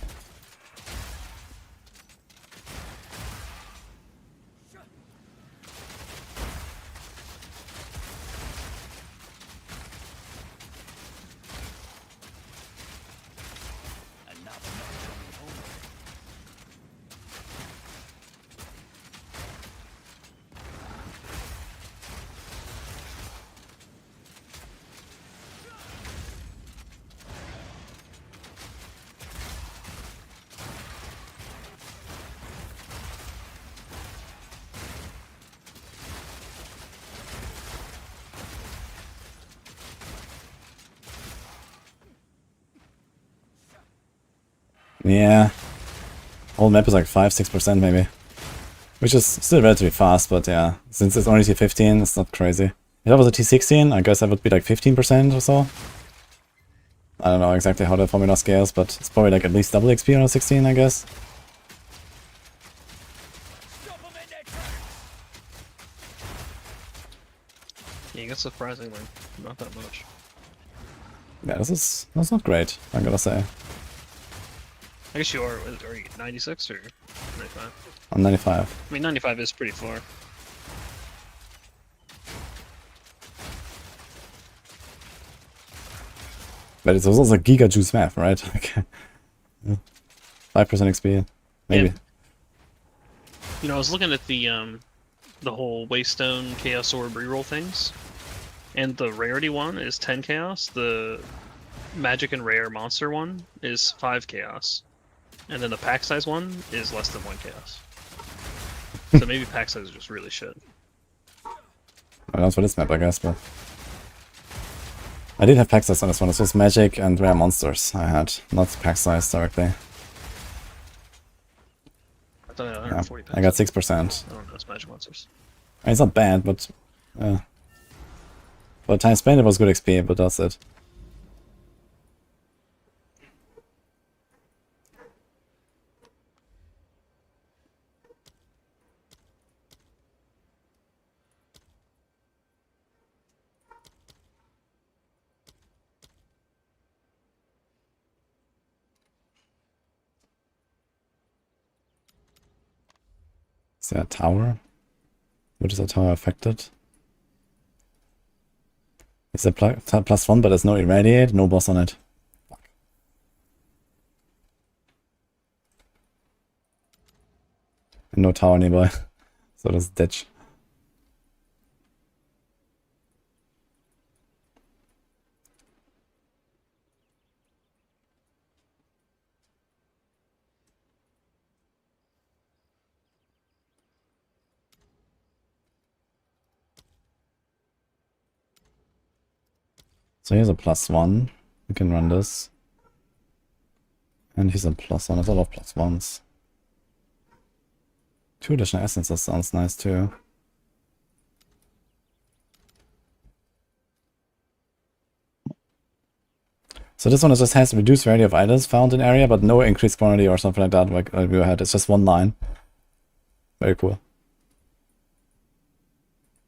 Yeah. Whole map is like 5-6% maybe. Which is still relatively fast, but yeah, since it's only T15, it's not crazy. If I was a T16, I guess that would be like 15% or so. I don't know exactly how the formula scales, but it's probably like at least double XP on a 16, I guess. Stop 'em in their tracks! Yeah, you got surprisingly not that much. Yeah, that's not great, I'm gonna say. I guess you are you 96 or 95? I'm 95. I mean, 95 is pretty far. But it's also a Giga Juice map, right? Okay. 5% XP, maybe. Yeah. You know, I was looking at the whole Waystone Chaos Orb reroll things, and the rarity one is 10 Chaos. The Magic and Rare Monster one is 5 Chaos, and then the pack size one is less than 1 Chaos. So maybe pack size is just really shit. Well, that's for this map, I guess, but... I did have pack size on this one. This was Magic and Rare Monsters I had, not pack size directly. I thought I had Yeah, 140 packs. I got 6%. I don't know, it's Magic Monsters. I mean, it's not bad, but... for the time spent it was good XP, but that's it. Is there a tower? Which is a tower affected? It's a +1, but there's no irradiate, no boss on it. Fuck. And no tower nearby. So that's ditch. So here's a +1. We can run this. And here's a +1. There's a lot of +1s. 2 additional essences sounds nice too. So this one just has reduced variety of items found in area, but no increased quantity or something like that like we had. It's just one line. Very cool.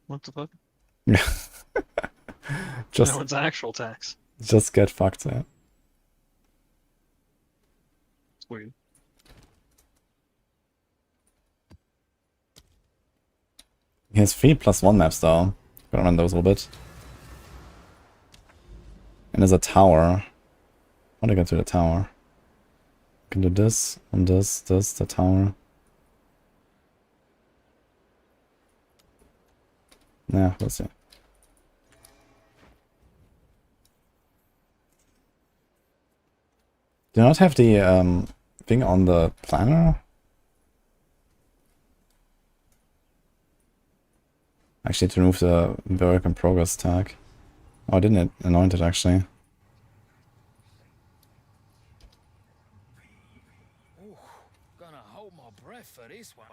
What the fuck? Yeah. Just No, it's actual tax. just get fucked, yeah. It's weird. He has 3 +1 maps though. Gonna run those a little bit. And there's a tower. How do I get to the tower? I can do this, and this, the tower. Yeah, we'll see. Do you not have the thing on the planner? Actually, to remove the work in progress tag. Oh, I didn't anoint it actually. Gonna hold my breath for this one.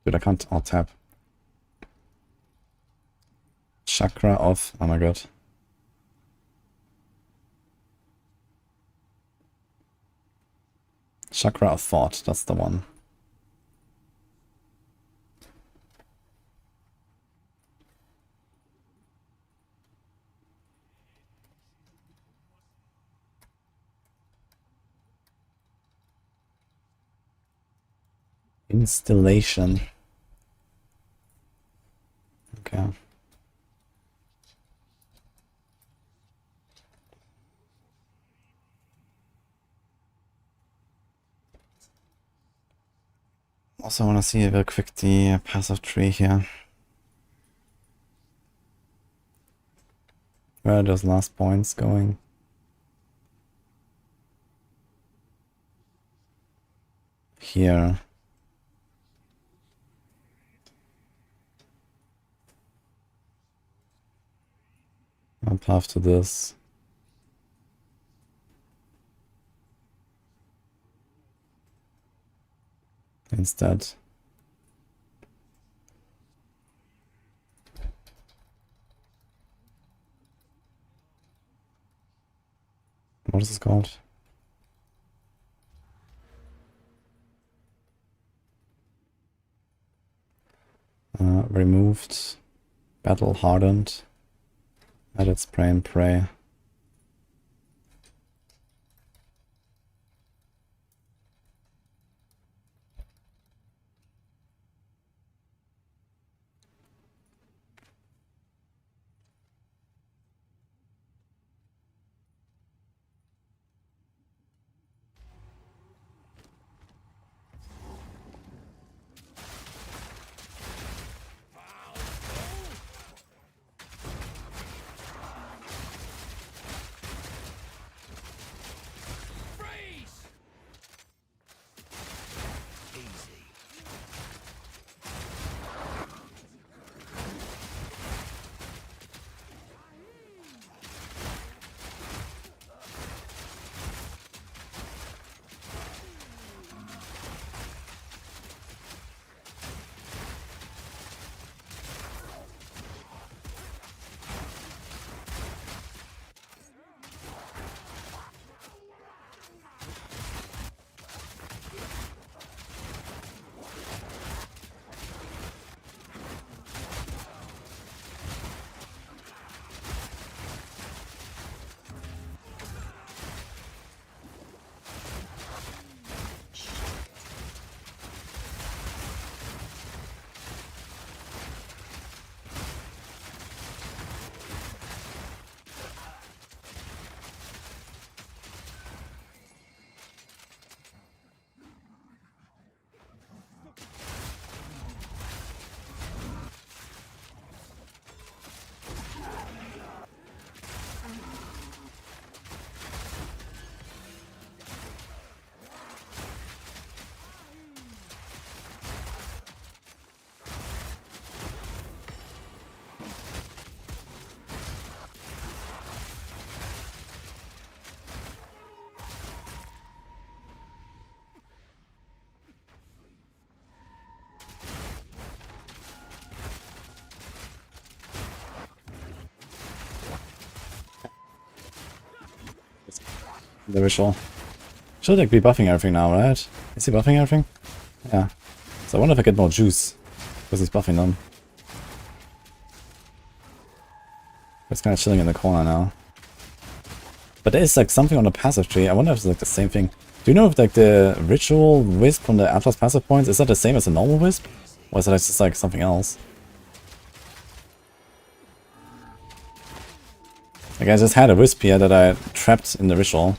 Dude, I can't alt tab. Chakra off. Oh my god. Chakra of Thought, that's the one. Installation. Okay. Also, I want to see real quick the passive tree here. Where are those last points going? Here. A path to this. instead. What is this called? Removed. Battle hardened. Added spray and pray. Freeze! Easy. The ritual. Should like be buffing everything now, right? Is he buffing everything? Yeah. So I wonder if I get more juice. Because he's buffing them. It's kind of chilling in the corner now. But there is like something on the passive tree. I wonder if it's like the same thing. Do you know if like the ritual wisp from the Atlas passive points, is that the same as a normal wisp? Or is that just like something else? Like I just had a wisp here that I trapped in the ritual.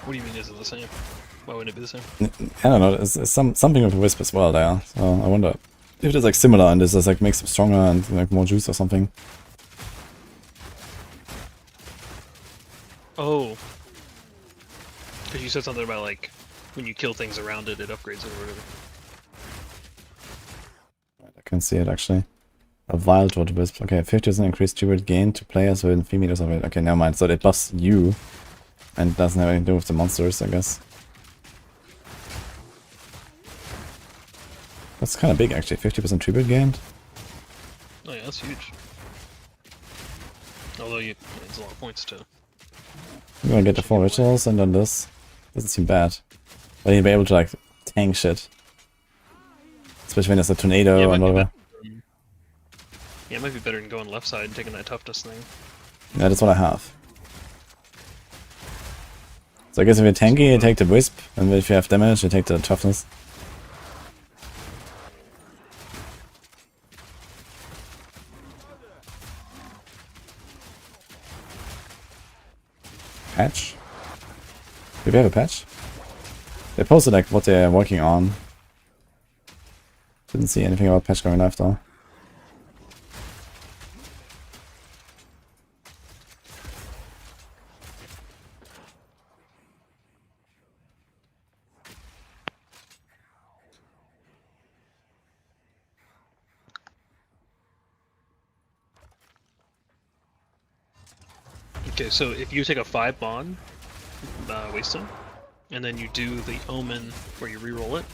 What do you mean, is it the same? Why wouldn't it be the same? I don't know, it's something with the wisp as well there. So I wonder if it's like similar and this is like makes them stronger and like more juice or something. Oh. Because you said something about like, when you kill things around it, it upgrades it or whatever. I can see it actually. A wild water wisp. Okay, 50% increased Druid gain to players within 3 meters of it. Okay, never mind. So it buffs you. And doesn't have anything to do with the monsters, I guess. That's kind of big actually. 50% Druid gained. Oh yeah, that's huge. Although it's a lot of points too. I'm gonna get the 4 rituals and then this. Doesn't seem bad. But you'll be able to like tank shit. Especially when there's a tornado and whatever. Yeah, it might be better than going left side and taking that toughness thing. Yeah, that's what I have. So I guess if you're tanky, you take the wisp, and if you have damage, you take the toughness. Patch? Do we have a patch? They posted like what they're working on. Didn't see anything about patch going live though. Okay, so if you take a 5 mon wasting, and then you do the omen where you reroll it,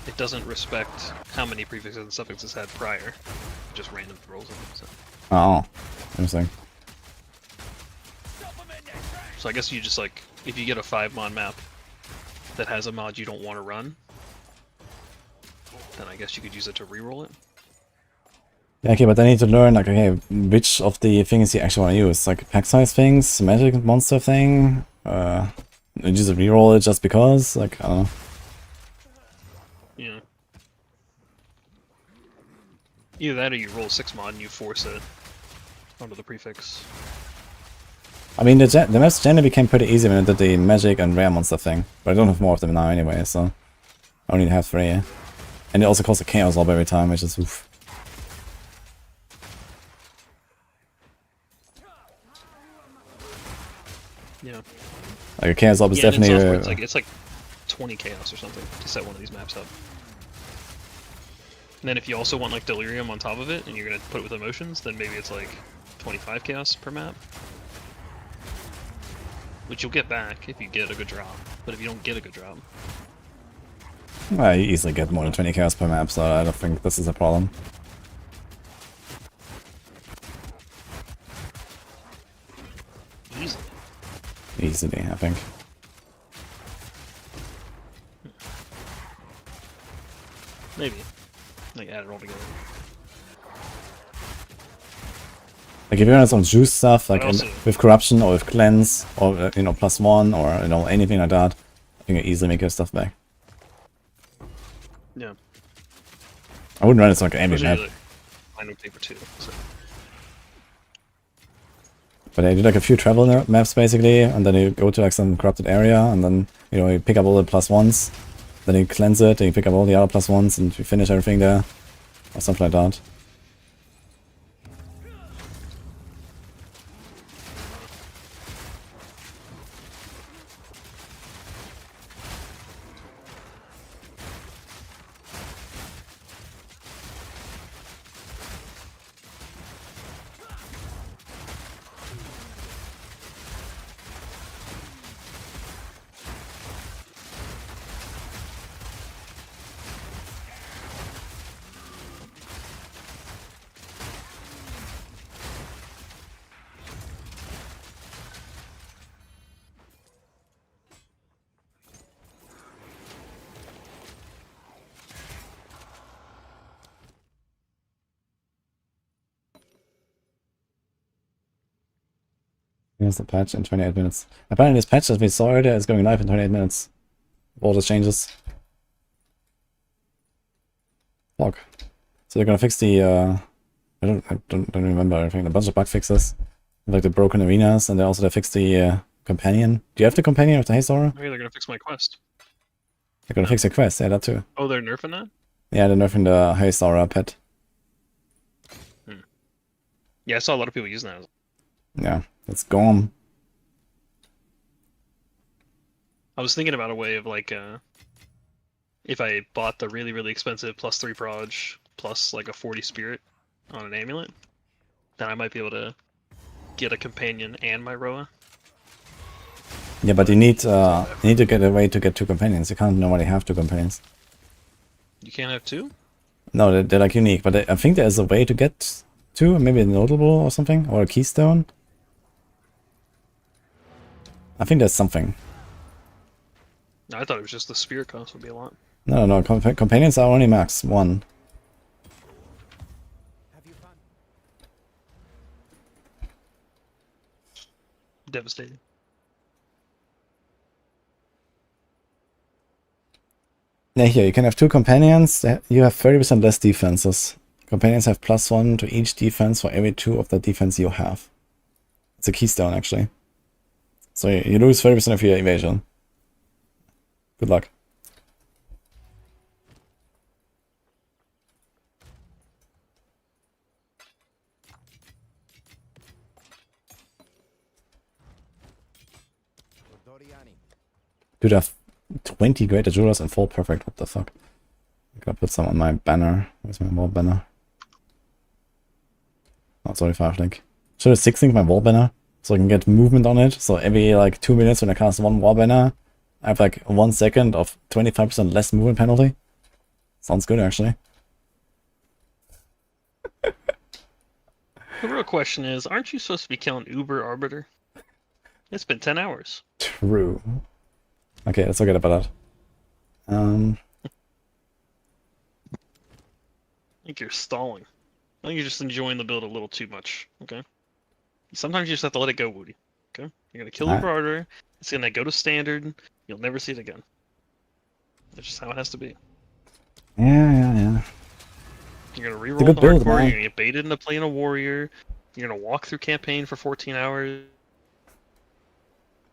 it doesn't respect how many prefixes and suffixes had prior. It just random rolls them. So. Oh, interesting. So I guess you just like, if you get a 5 mon map that has a mod you don't want to run, then I guess you could use it to reroll it. Yeah, okay, but I need to learn, like, okay, which of the things you actually want to use. Like, pack size things, magic monster thing, you just reroll it just because, like, I don't know. Yeah. Either that or you roll 6 mod and you force it onto the prefix. I mean, the maps generally became pretty easy when I did the magic and rare monster thing, but I don't have more of them now anyway, so I only have 3. And it also costs a chaos orb every time, which is oof. Yeah. Like a chaos orb is Yeah, and in definitely software, it's like 20 chaos or something to set one of these maps up. And then if you also want like delirium on top of it, and you're gonna put it with emotions, then maybe it's like 25 chaos per map. Which you'll get back if you get a good drop. But if you don't get a good drop... well, you easily get more than 20 chaos per map, so I don't think this is a problem. Easily. Easily, I think. Maybe. Like add it all together. Like if you want some juice stuff, like Also, with corruption or with cleanse, or you know, +1 or you know, anything like that, I think you easily make your stuff back. yeah. I wouldn't run it like every map. Like, mine would pay for 2. So. But I do like a few travel maps basically, and then you go to like some corrupted area, and then you know you pick up all the +1s, then you cleanse it, and you pick up all the other +1s, and you finish everything there, or something like that. Here's the patch in 28 minutes. Apparently this patch that we saw earlier is going live in 28 minutes. All the changes. Fuck. So they're gonna fix the I don't remember everything. A bunch of bug fixes. Like the broken arenas, and they also fixed the companion. Do you have the companion with the haste aura? Maybe they're gonna fix my quest. They're gonna fix the quest, yeah, that too. Oh, they're nerfing that? Yeah, they're nerfing the haste aura pet. Yeah, I saw a lot of people using that. Yeah, it's gone. I was thinking about a way of like, if I bought the really, really expensive +3 proj plus like a 40 spirit on an amulet, then I might be able to get a companion and my Roa. Yeah, but you need to get a way to get 2 companions. You can't normally have 2 companions. You can't have 2? No, they're like unique, but I think there's a way to get 2, maybe a notable or something, or a keystone. I think there's something. No, I thought it was just the spirit cost would be a lot. No, companions are only max 1. Have you found Devastating. Yeah, here, you can have 2 companions. You have 30% less defenses. Companions have +1 to each defense for every 2 of the defense you have. It's a keystone, actually. So you lose 30% of your evasion. Good luck. Dude, I have 20 greater jewelers and 4 perfect. What the fuck? I'm gonna put some on my banner. Where's my wall banner? Oh, sorry, 5 link. Should I 6 link my wall banner? So I can get movement on it. So every like 2 minutes when I cast one war banner, I have like 1 second of 25% less movement penalty. Sounds good actually. The real question is, aren't you supposed to be killing Uber Arbiter? It's been 10 hours. True. Okay, let's forget about that. I think you're stalling. I think you're just enjoying the build a little too much, okay? Sometimes you just have to let it go, Woody. Okay? You're gonna kill Uber Arbiter, it's gonna go to standard, you'll never see it again. That's just how it has to be. Yeah. You're gonna a reroll good the build, hardcore, man. you're gonna get baited into playing a warrior, you're gonna walk through campaign for 14 hours.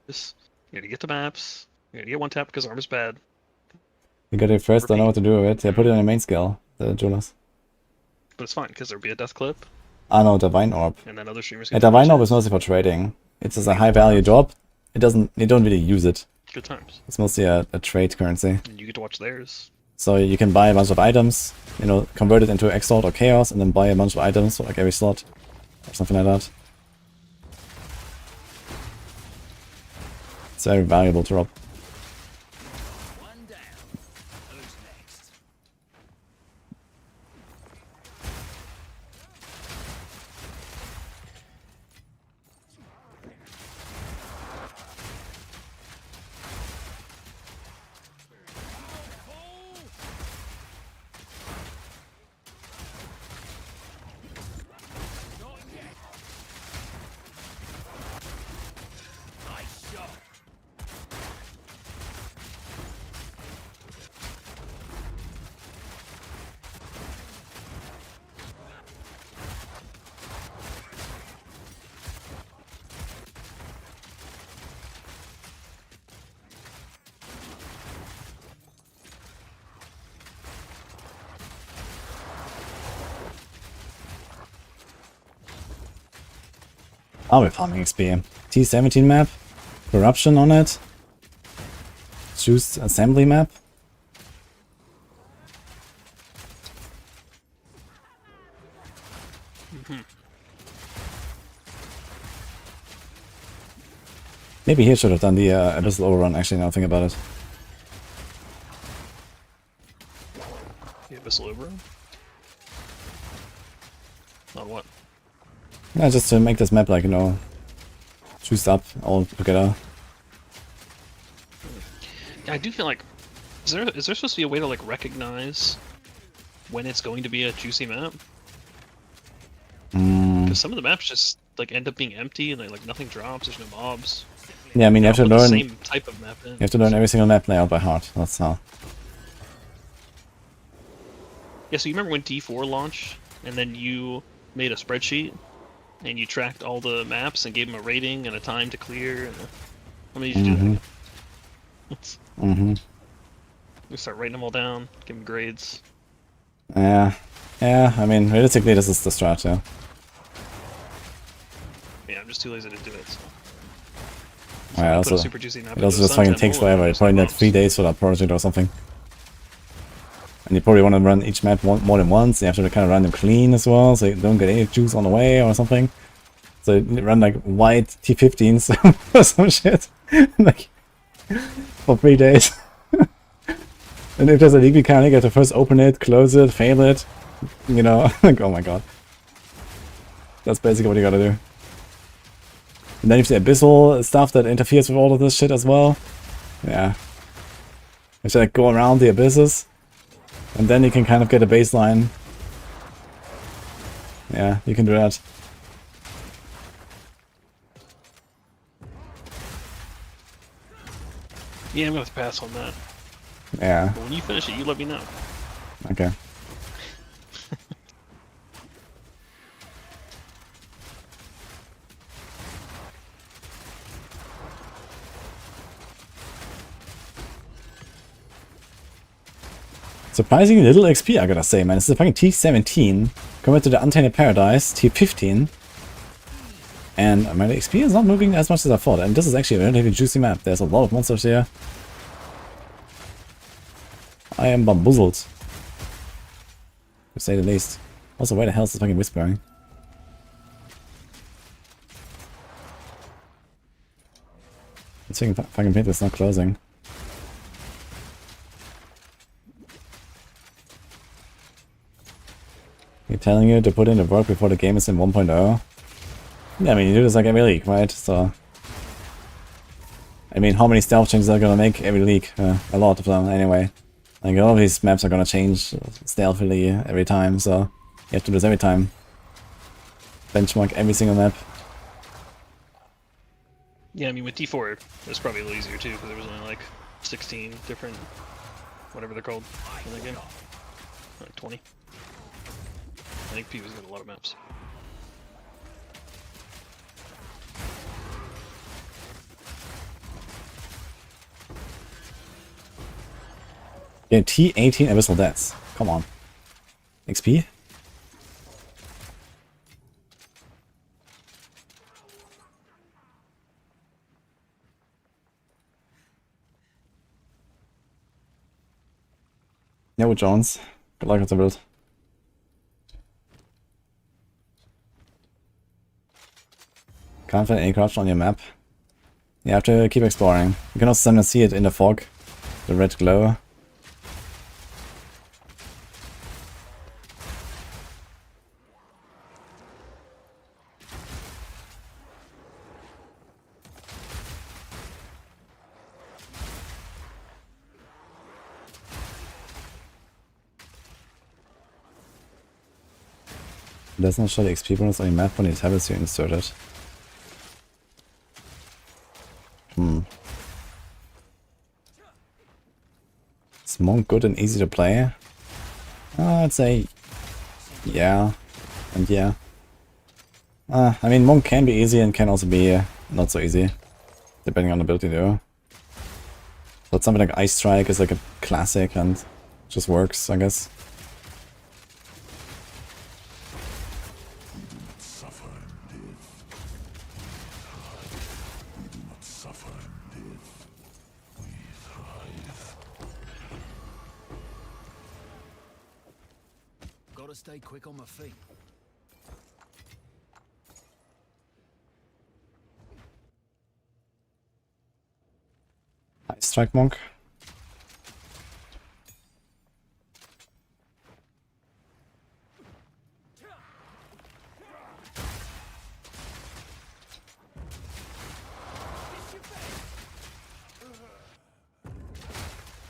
You're gonna get the maps, you're gonna get one tap because armor's bad. You got it first, don't know what to do with it. Yeah, put it on your main skill, the Jonas. But it's fine, because there'll be a death clip, Ah no, Divine Orb. and then other streamers Yeah, can Divine Orb use is mostly for trading. It's just a high value drop. It doesn't, you don't really use it. Good times. It's mostly a trade currency. And you get to watch theirs. So you can buy a bunch of items, you know, convert it into Exalt or Chaos, and then buy a bunch of items for like every slot. Or something like that. It's very valuable to rob. One down. Who's next? Not yet. Nice shot. I'll be farming XP. T17 map. Corruption on it. Choose assembly map. Maybe he should have done the Abyssal Overrun, actually, now I think about it. The Abyssal Overrun? On what? Yeah, just to make this map, like, you know, juiced up all together. Yeah, I do feel like... Is there supposed to be a way to, like, recognize when it's going to be a juicy map? Because some of the maps just, like, end up being empty and, like nothing drops, there's no mobs. Yeah, I mean, you have to Put the learn... same type of map in. You have to learn every single map layout by heart. That's how. Yeah, so you remember when D4 launched, and then you made a spreadsheet, and you tracked all the maps and gave them a rating and a time to clear, and how many did you do that? You start writing them all down, give them grades. Yeah. Yeah, I mean, realistically, this is the strat, yeah. Yeah, I'm just too lazy to do it, so... Yeah, Put also, a super juicy map it also into a just fucking Sun takes Temple, and forever. You there's probably no need mobs. 3 days for that project or something. And you probably want to run each map more than once. You have to kind of run them clean as well, so you don't get any juice on the way or something. So you run like white T15s or some shit. Like, for 3 days. And if there's a league mechanic, you have to first open it, close it, fail it. You know, like, oh my god. That's basically what you gotta do. And then you have the abyssal stuff that interferes with all of this shit as well. Yeah. You have to like go around the abysses. And then you can kind of get a baseline. Yeah, you can do that. Yeah, I'm gonna have to pass on that. Yeah, But when you finish it, you let me know. okay. Surprisingly little XP, I gotta say, man. This is a fucking T17 compared to the Untainted Paradise, T15. And my XP is not moving as much as I thought. And this is actually a relatively juicy map. There's a lot of monsters here. I am bamboozled, to say the least. Also, where the hell is this fucking whispering? This fucking pit is not closing. You're telling you to put in the work before the game is in 1.0? Yeah, I mean, you do this like every league, right? So... I mean, how many stealth changes are gonna make every league? A lot of them, anyway. Like, all of these maps are gonna change stealthily every time, so... You have to do this every time. Benchmark every single map. Yeah, I mean, with D4, it's probably a little easier too, because there was only like 16 different, whatever they're called in that game. Like 20. I think P was got a lot of maps. Yeah, T18 Abyssal Deaths. Come on. XP? Yeah, with Jones. Good luck with the build. Can't find any corruption on your map. You have to keep exploring. You can also sometimes see it in the fog. The red glow. It does not show the XP bonus on your map when the tablets you inserted. Is Monk good and easy to play? I'd say yeah, and yeah. I mean, Monk can be easy and can also be not so easy, depending on the build you do. But something like Ice Strike is like a classic and just works, I guess. Gotta stay quick on my feet. Ice Strike Monk.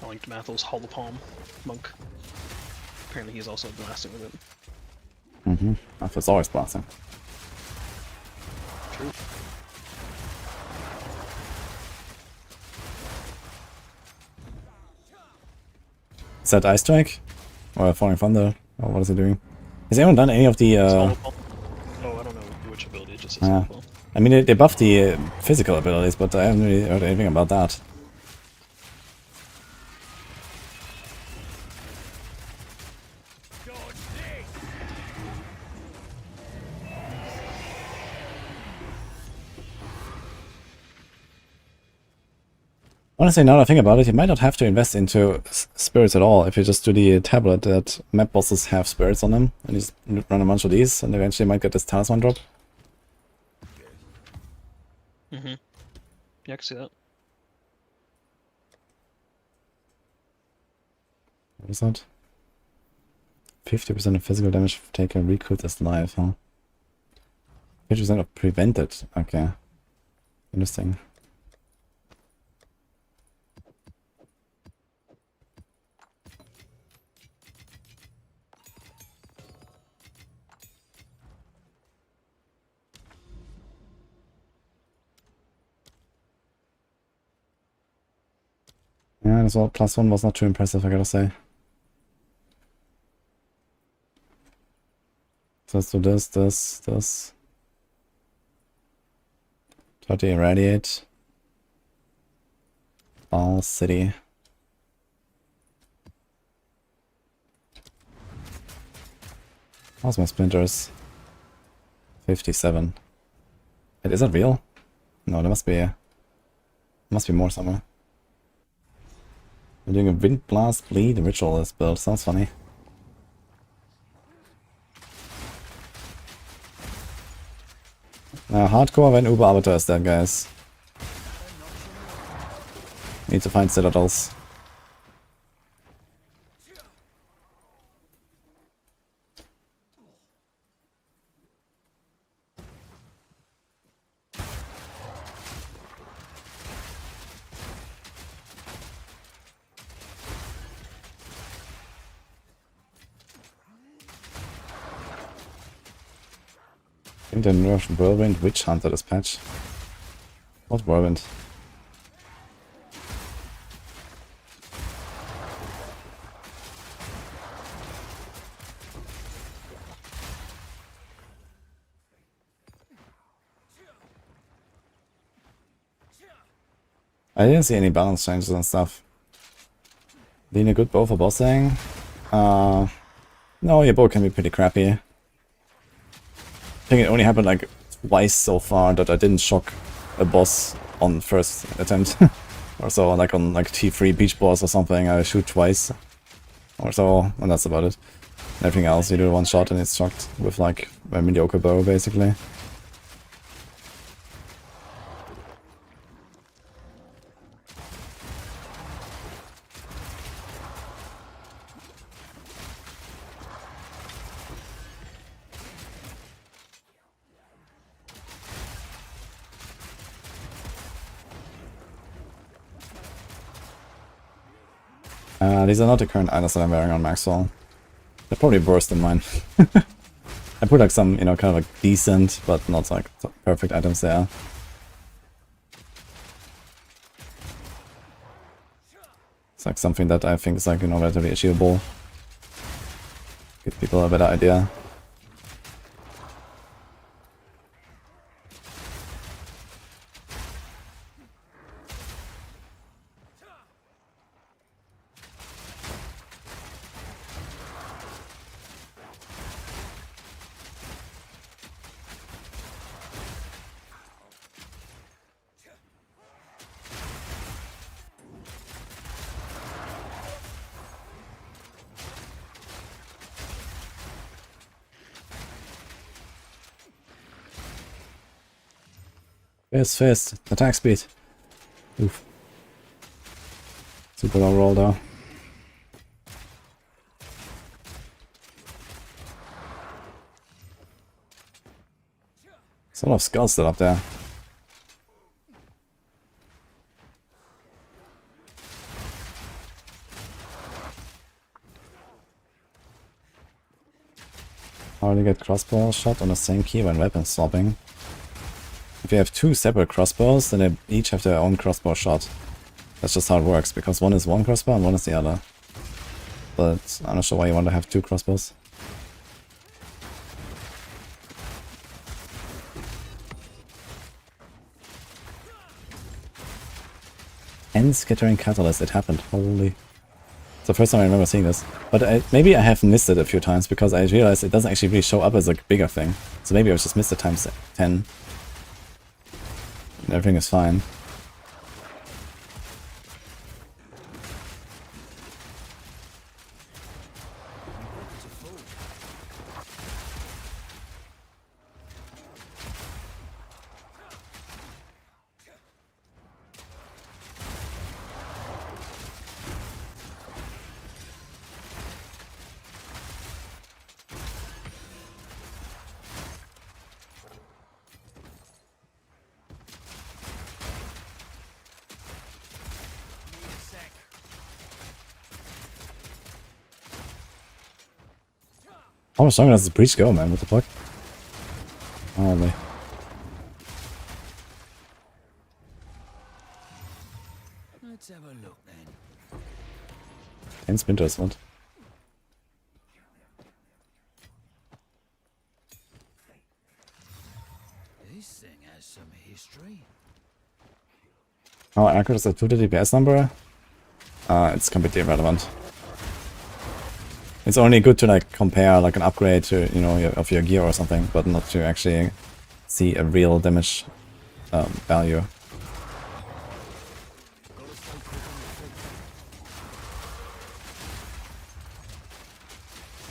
I linked Mathel's Hollow Palm Monk. Apparently he's also blasting with it. It's always blasting. True. Is that Ice Strike? Or Falling Thunder? Or what is it doing? Has anyone done any of the... Hollow Palm? Oh, I don't know which ability, it just says Hollow Palm. I mean, they buffed the physical abilities, but I haven't really heard anything about that. Honestly, now that I think about it, you might not have to invest into spirits at all if you just do the tablet that map bosses have spirits on them, and you just run a bunch of these, and eventually you might get this talisman drop. Yeah, I can see that. What is that? 50% of physical damage taken recruit as life, huh? 50% of prevented. Okay. Interesting. Yeah, this +1 was not too impressive, I gotta say. So let's do this. 30 irradiate. Ball City. How's my splinters? 57. Wait, is that real? No, there must be more somewhere. We're doing a Wind Blast Bleed Ritualist build. Sounds funny. Hardcore when Arbiter is dead, guys. Need to find citadels. I think the nerfed Whirlwind Witchhunter this patch. What Whirlwind? I didn't see any balance changes and stuff. Being a good bow for bossing? No, your bow can be pretty crappy. I think it only happened like twice so far that I didn't shock a boss on first attempt. Or so, like on like T3 beach boss or something, I shoot twice. Or so, and that's about it. Everything else you do one shot and it's shocked with like a mediocre bow basically. These are not the current items that I'm wearing on Maxroll. They're probably worse than mine. I put like some, you know, kind of like decent, but not like perfect items there. It's like something that I think is like, you know, relatively achievable. Give people a better idea. Fist, attack speed. Oof. Super low roll though. There's a lot of skulls still up there. How do you get crossbow shot on the same key when weapon swapping? If you have two separate crossbows, then they each have their own crossbow shot. That's just how it works, because one is one crossbow and one is the other. But I'm not sure why you want to have two crossbows. And scattering catalyst, it happened, holy. It's the first time I remember seeing this. But maybe I have missed it a few times, because I realized it doesn't actually really show up as a bigger thing. So maybe I just missed it times 10. And everything is fine. How much longer does the breach go, man? What the fuck? Holy. Let's have a look then. 10 splinters, what? This thing has some history. How accurate is the 2 DPS number? It's completely irrelevant. It's only good to like compare like an upgrade to, you know, of your gear or something, but not to actually see a real damage value.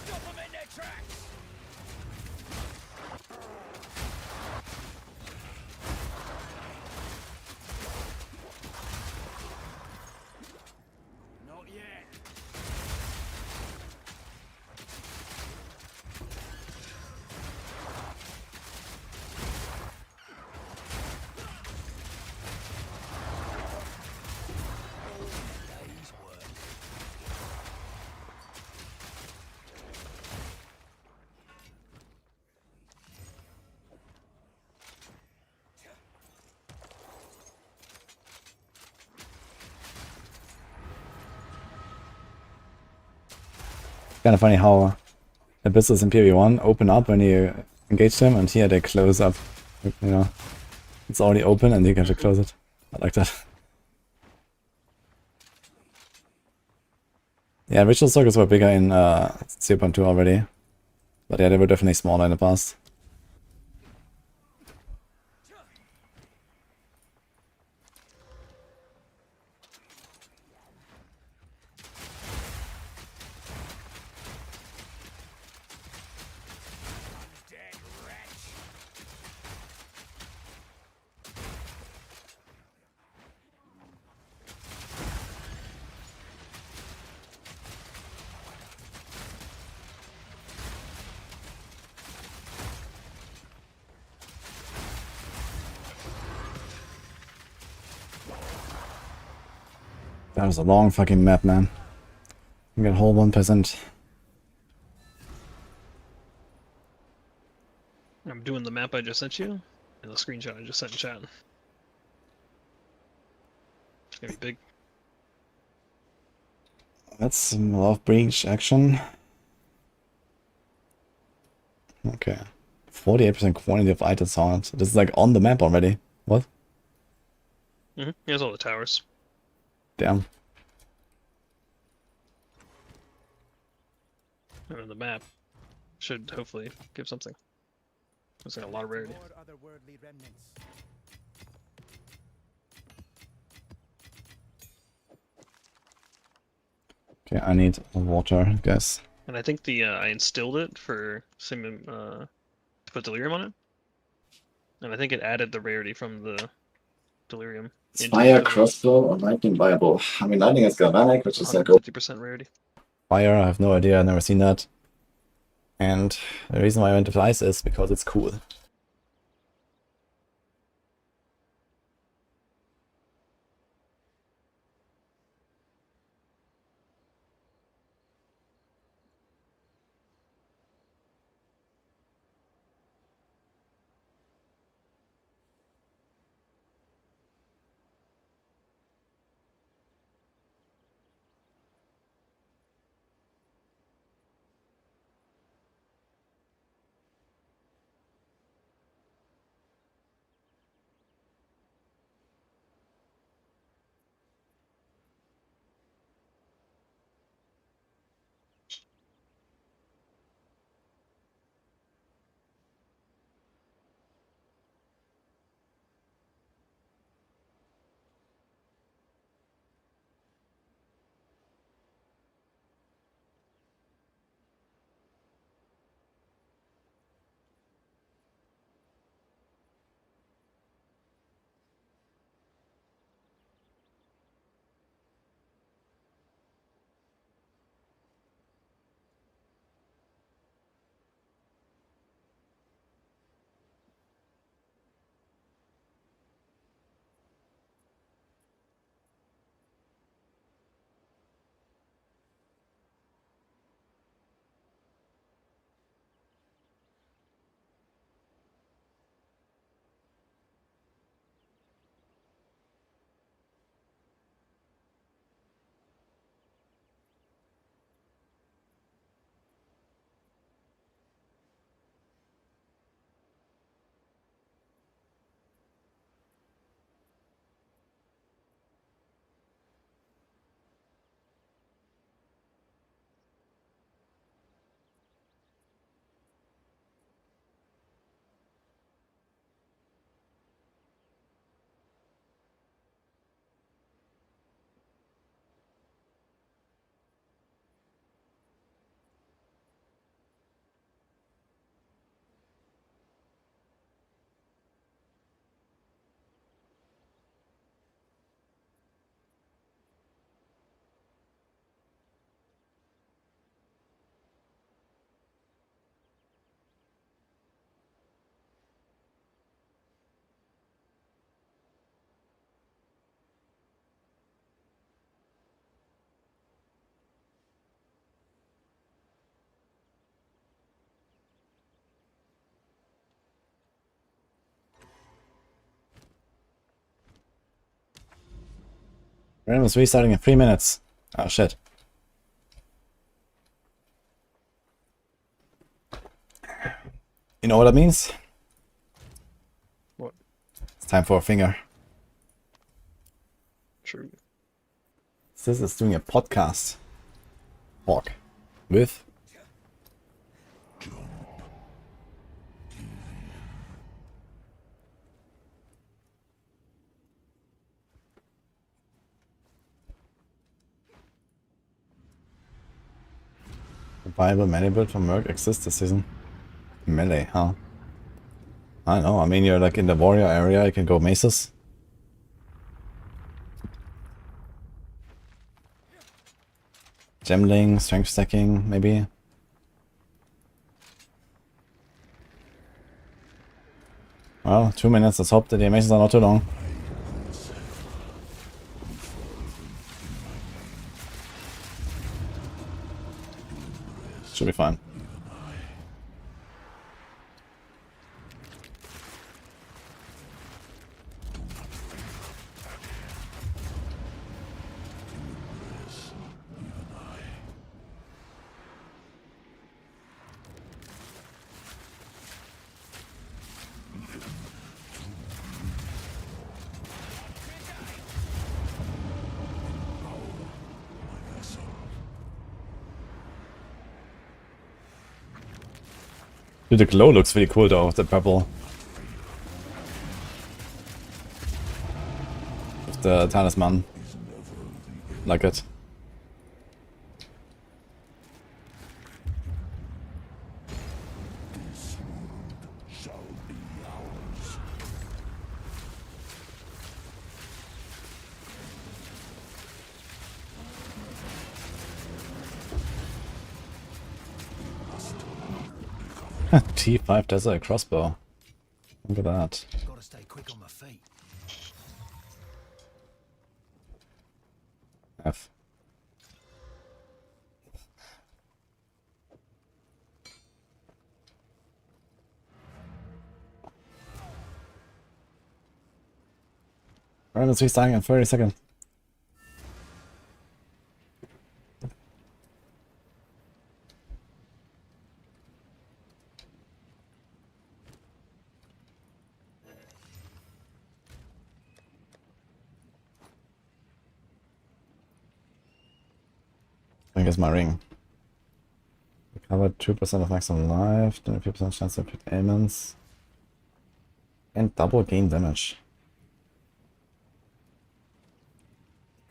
Stop them in their tracks. kind of funny how abysses in PoE1 open up when you engage them, and here they close up. You know, it's already open and you have to close it. I like that. Yeah, ritual circles were bigger in 0.2 already. But yeah, they were definitely smaller in the past. Dead wretch. That was a long fucking map, man. You got a whole 1%. I'm doing the map I just sent you, and the screenshot I just sent in chat. It's gonna be big. That's some love breach action. Okay. 48% quantity of items on it. This is like on the map already. What? Here's all the towers. Damn. And then the map should hopefully give something. There's like a lot of rarity. More otherworldly remnants. Okay, I need water, guys. And I think the I instilled it for to put delirium on it, and I think it added the rarity from the delirium. Fire, crossbow, or lightning viable. I mean, lightning is galvanic, which is like 50% rarity. Fire, I have no idea, I've never seen that. And the reason why I went with ice is because it's cool. Random is restarting in 3 minutes. Oh shit. know what that means? What? It's time for a finger. True. This is doing a podcast. Talk. With... Viable melee build for Merc exists this season. Melee, huh? I don't know, I mean, you're like in the warrior area, you can go maces. Gemling, strength stacking, maybe. Well, 2 minutes, let's hope that the animations are not too long. Should be fine. Dude, the glow looks really cool though, the purple. With the talisman. Like it. T5 desert crossbow. Look at that. Gotta stay quick on my feet. F. Alright, let's restart in 30 seconds. I guess my ring. Recovered 2% of maximum life, 25% chance to hit ailments, and double gain damage.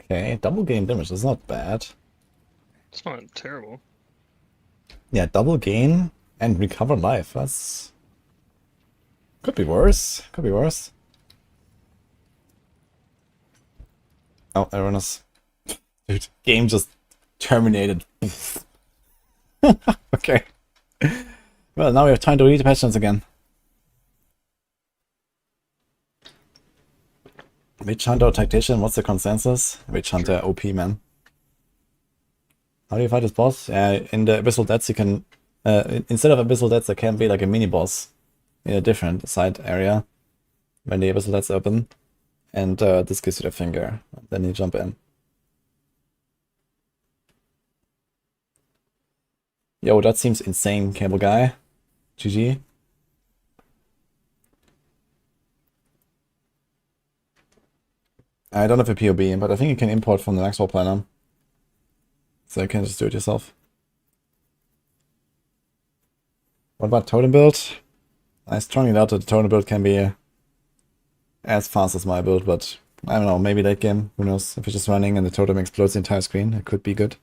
Okay, double gain damage is not bad. It's not terrible. Yeah, double gain and recover life. That's could be worse. Could be worse. Oh, everyone is. Dude, game just terminated. Okay. Well, now we have time to read the patterns again. Witchhunter or Tactician, what's the consensus? Witchhunter OP, man. How do you fight this boss? In the Abyssal Depths you can... instead of Abyssal Depths there can be like a mini-boss in a different side area when the Abyssal Depths open. And this gives you the finger. Then you jump in. Yo, that seems insane, cable guy. GG. I don't have a PoB, but I think you can import from the Maxroll planner. So you can just do it yourself. What about totem build? I strongly doubt that the totem build can be as fast as my build, but I don't know, maybe late game, who knows. If it's just running and the totem explodes the entire screen, it could be good.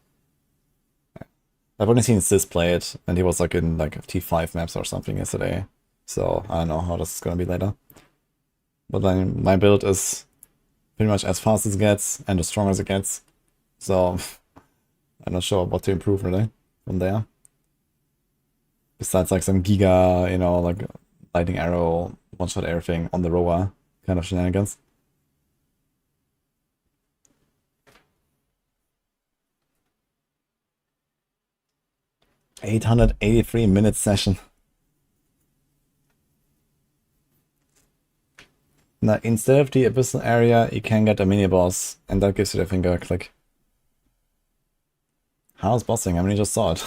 I've only seen Sis play it, and he was like in like T5 maps or something yesterday. So I don't know how this is gonna be later. But then my build is pretty much as fast as it gets and as strong as it gets. So I'm not sure what to improve really from there. Besides like some giga, you know, like lightning arrow, one-shot everything on the rower kind of shenanigans. $883-minute session. Now, instead of the abyssal area, you can get a mini boss, and that gives you the finger click. How's bossing? I mean, you just saw it.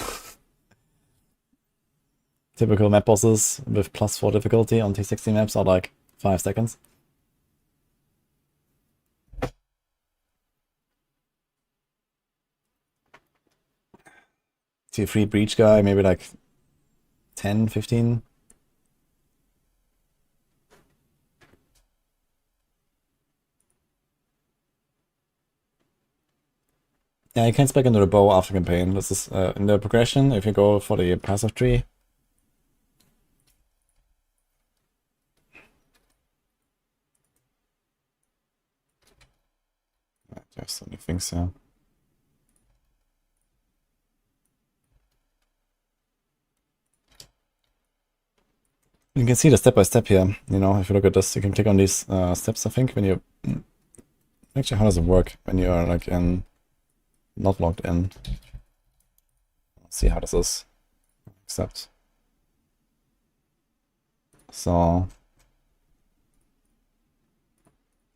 typical map bosses with +4 difficulty on T60 maps are like 5 seconds. T3 breach guy, maybe like 10, 15. Yeah, you can spec into the bow after campaign. This is in the progression, if you go for the passive tree. There's so many things here. You can see the step-by-step here, you know, if you look at this, you can click on these steps, I think, when you... Actually, how does it work when you are, like, not logged in? Let's see how this is. Accept. So...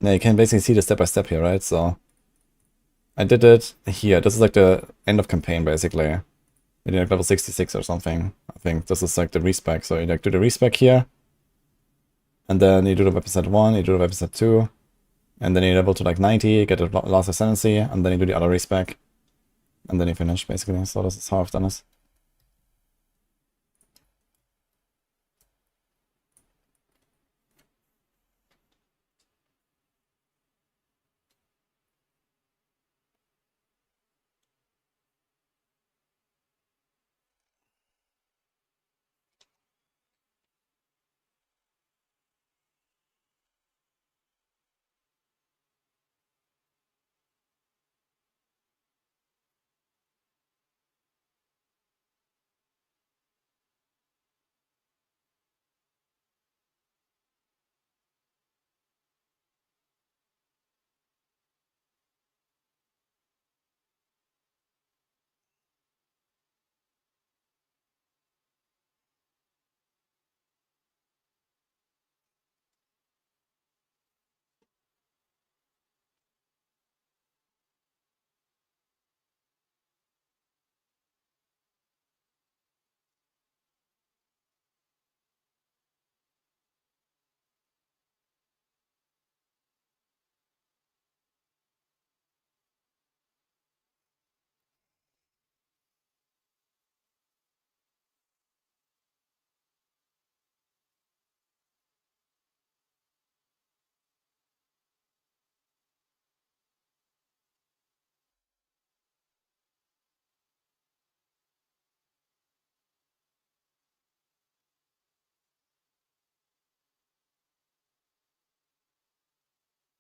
Yeah, you can basically see the step-by-step here, right? So... I did it here. This is like the end of campaign, basically. You did like level 66 or something. I think this is like the respec. So you like do the respec here. And then you do the weapon set 1, you do the weapon set 2. And then you level to like 90, get the last ascendancy, and then you do the other respec. And then you finish, basically. So this is how I've done this.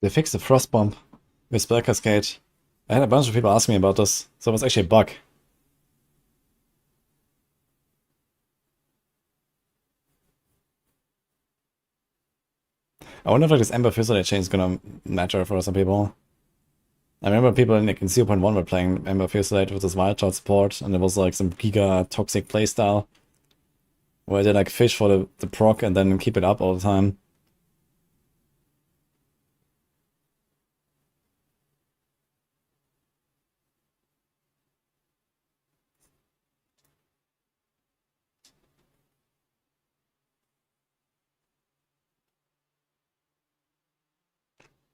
They fixed the frost bomb with Spell Cascade. I had a bunch of people ask me about this, so it was actually a bug. I wonder if like this Ember Fusillade chain is gonna matter for some people. I remember people in 0.1 were playing Ember Fusillade with this wild shot support, and it was like some giga toxic playstyle where they like fish for the proc and then keep it up all the time.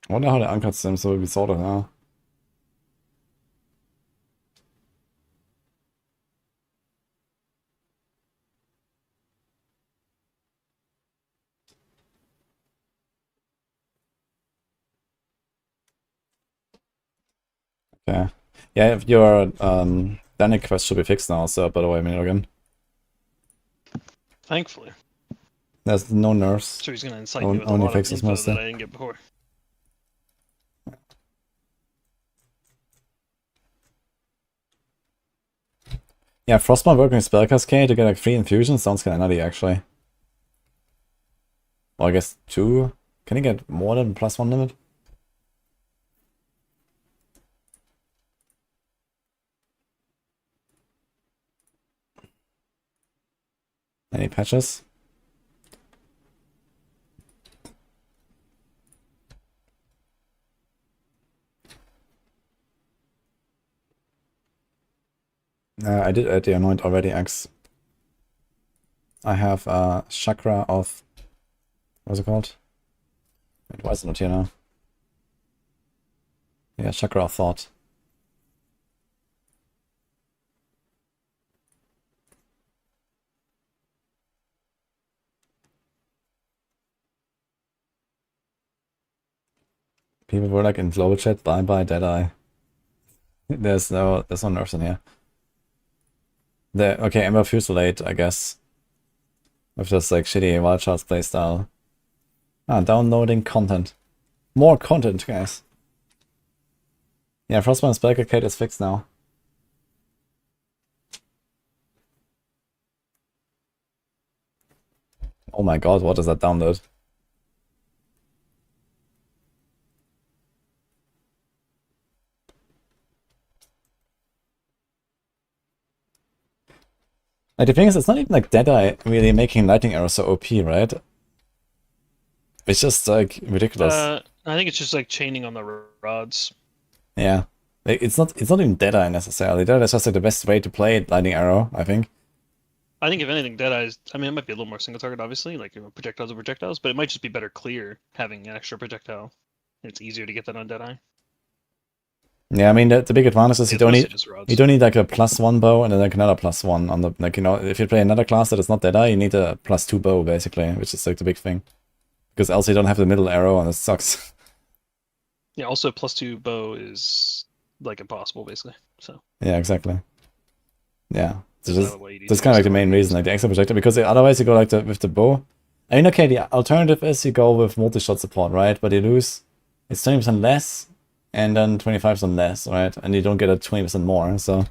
I wonder how they uncut them so we saw that now. Okay. Yeah, if your Danik quest should be fixed now, so by the way, Minigan. Thankfully. There's no nerfs. So he's going to incite me with a Only lot of fixes info mostly. that I didn't get before. Yeah, Frostborn working with Spell Cascade to get like 3 infusions sounds kinda nutty actually. Well, I guess 2? Can you get more than +1 limit? Any patches? I did add the Anoint already, X. I have Chakra of... What's it called? Wait, why is it not here now? Yeah, Chakra of Thought. People were like in global chat, bye bye Deadeye. There's no nerfs in here. Okay, Ember Fusilade, I guess. With this like shitty Wild Charts playstyle. Downloading content. More content, guys. Yeah, Frostbite Spellcade is fixed now. Oh my god, what is that download? Like, the thing is, it's not even like Deadeye really making Lightning Arrows so OP, right? It's just like ridiculous. I think it's just like chaining on the rods. Yeah. Like, it's not even Deadeye necessarily. Deadeye is just like the best way to play Lightning Arrow, I think. I think if anything, Deadeye is... I mean, it might be a little more single target, obviously, like projectiles are projectiles, but it might just be better clear having an extra projectile. It's easier to get that on Deadeye. Yeah, I mean, the big advantage is Yeah, you don't mostly need just rods. you don't need like a +1 bow and then like another +1 on the, like, you know, if you play another class that is not Deadeye, you need a +2 bow basically, which is like the big thing. Because else you don't have the middle arrow and it sucks. Yeah, also +2 bow is like impossible, basically. So Yeah, exactly. Yeah. So there's another way you that's do kind of like the it. main reason, like the extra projector, because otherwise you go like with the bow. I mean, okay, the alternative is you go with multi-shot support, right? But you lose, it's 20% less, and then 25% less, right? And you don't get a 20% more, so...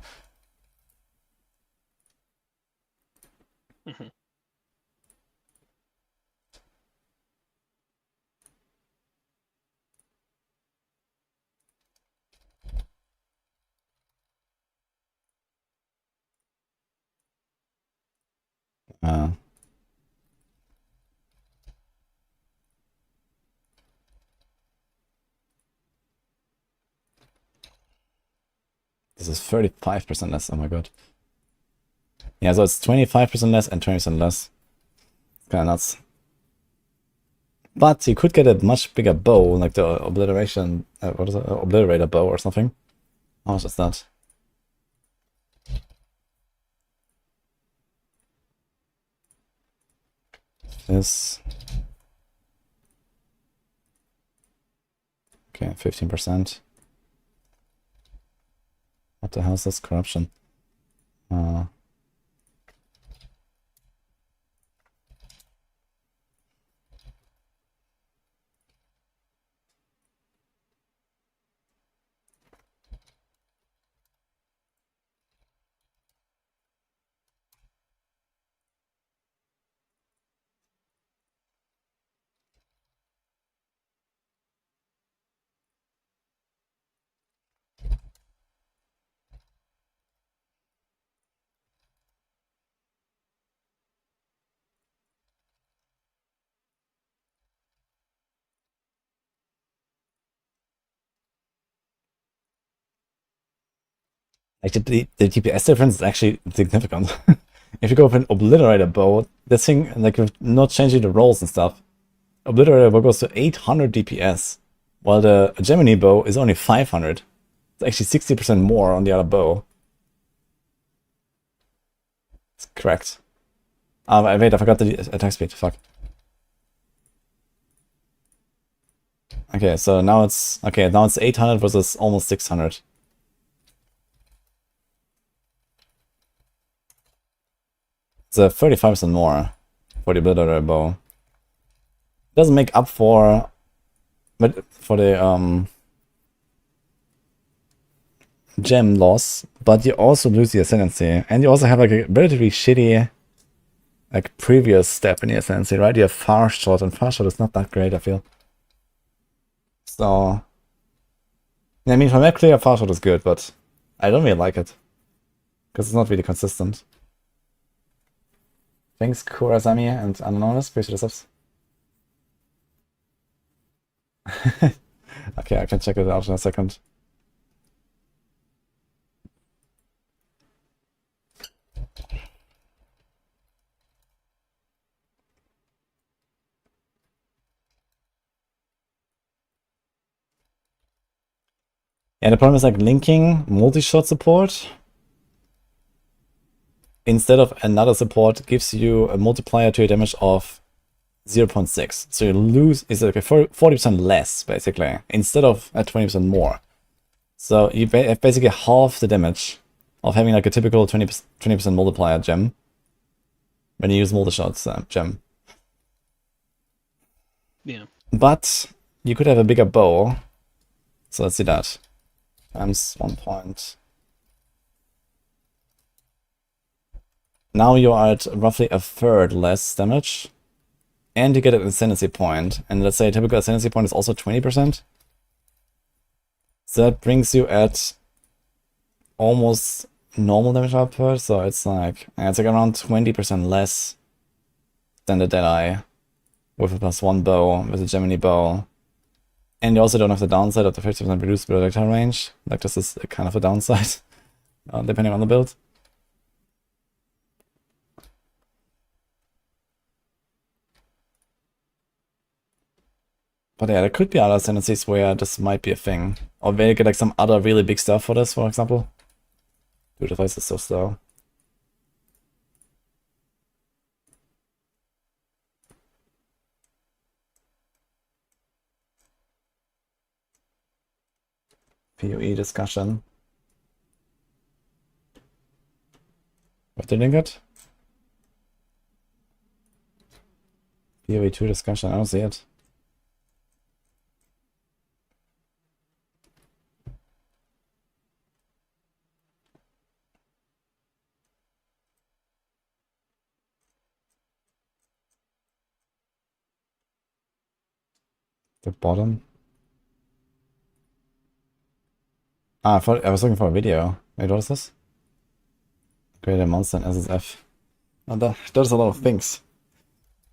Mhm. This is 35% less, oh my god. Yeah, so it's 25% less and 20% less. It's kinda nuts. But you could get a much bigger bow, like the obliteration, what is it? Obliterator bow or something. How much is that? This. Okay, 15%. What the hell is this? Corruption. Like the DPS difference is actually significant. If you go with an Obliterator bow, this thing, like, with not changing the rolls and stuff, Obliterator bow goes to 800 DPS, while the Gemini bow is only 500. It's actually 60% more on the other bow. It's correct. Wait, I forgot the attack speed, fuck. Okay, so now it's 800 versus almost 600. It's 35% more for the Obliterator bow. Doesn't make up for, but for the gem loss, but you also lose the Ascendancy, and you also have like a relatively shitty like previous step in the Ascendancy, right? You have Far Shot, and Far Shot is not that great, I feel. So, I mean, for map clear, Far Shot is good, but I don't really like it because it's not really consistent. Thanks, Kurasami and Anonymous. Appreciate the subs. Okay, I can check it out in a second. Yeah, the problem is like linking multi-shot support instead of another support gives you a multiplier to your damage of 0.6. So you lose, is like a 40% less, basically, instead of a 20% more. So you have basically half the damage of having like a typical 20% multiplier gem when you use multi-shots gem. Yeah. But you could have a bigger bow. So let's see that. Times 1 point. Now you are at roughly a third less damage. And you get an ascendancy point. And let's say a typical ascendancy point is also 20%. So that brings you at almost normal damage output. So it's like around 20% less than the Deadeye with a +1 bow, with a Gemini bow. And you also don't have the downside of the 50% reduced projectile range. Like this is kind of a downside, depending on the build. But yeah, there could be other ascendancies where this might be a thing. Or where you get like some other really big stuff for this, for example. Dude, the device is so slow. PoE discussion. What did you get? PoE 2 discussion, I don't see it. The bottom. Ah, I was looking for a video. Wait, what is this? Create a monster in SSF. Oh, that does a lot of things.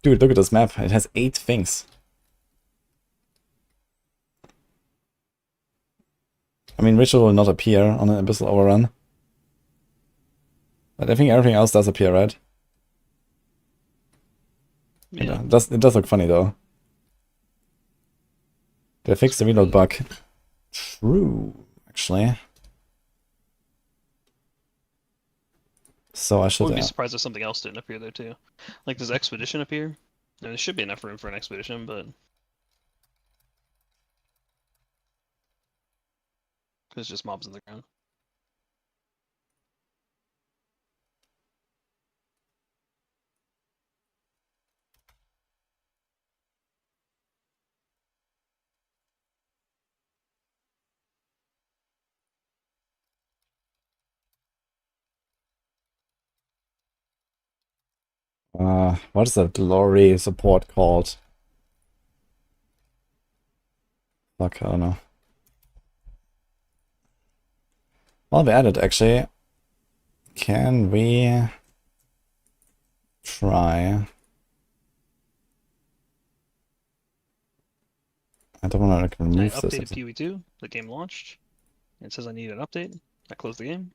Dude, look at this map. It has 8 things. I mean, Ritual will not appear on an Abyssal Overrun. But I think everything else does appear, right? Yeah. It does look funny, though. They fixed the reload bug. True, actually. So I I should... wouldn't be surprised if something else didn't appear there too. Like, does Expedition appear? I mean, there should be enough room for an Expedition, but... It's just mobs in the ground. what is that glory support called? Fuck, I don't know. While we at it, actually, can we try... I don't want to remove I this. updated PoE 2, the game launched. It says I need an update. I closed the game.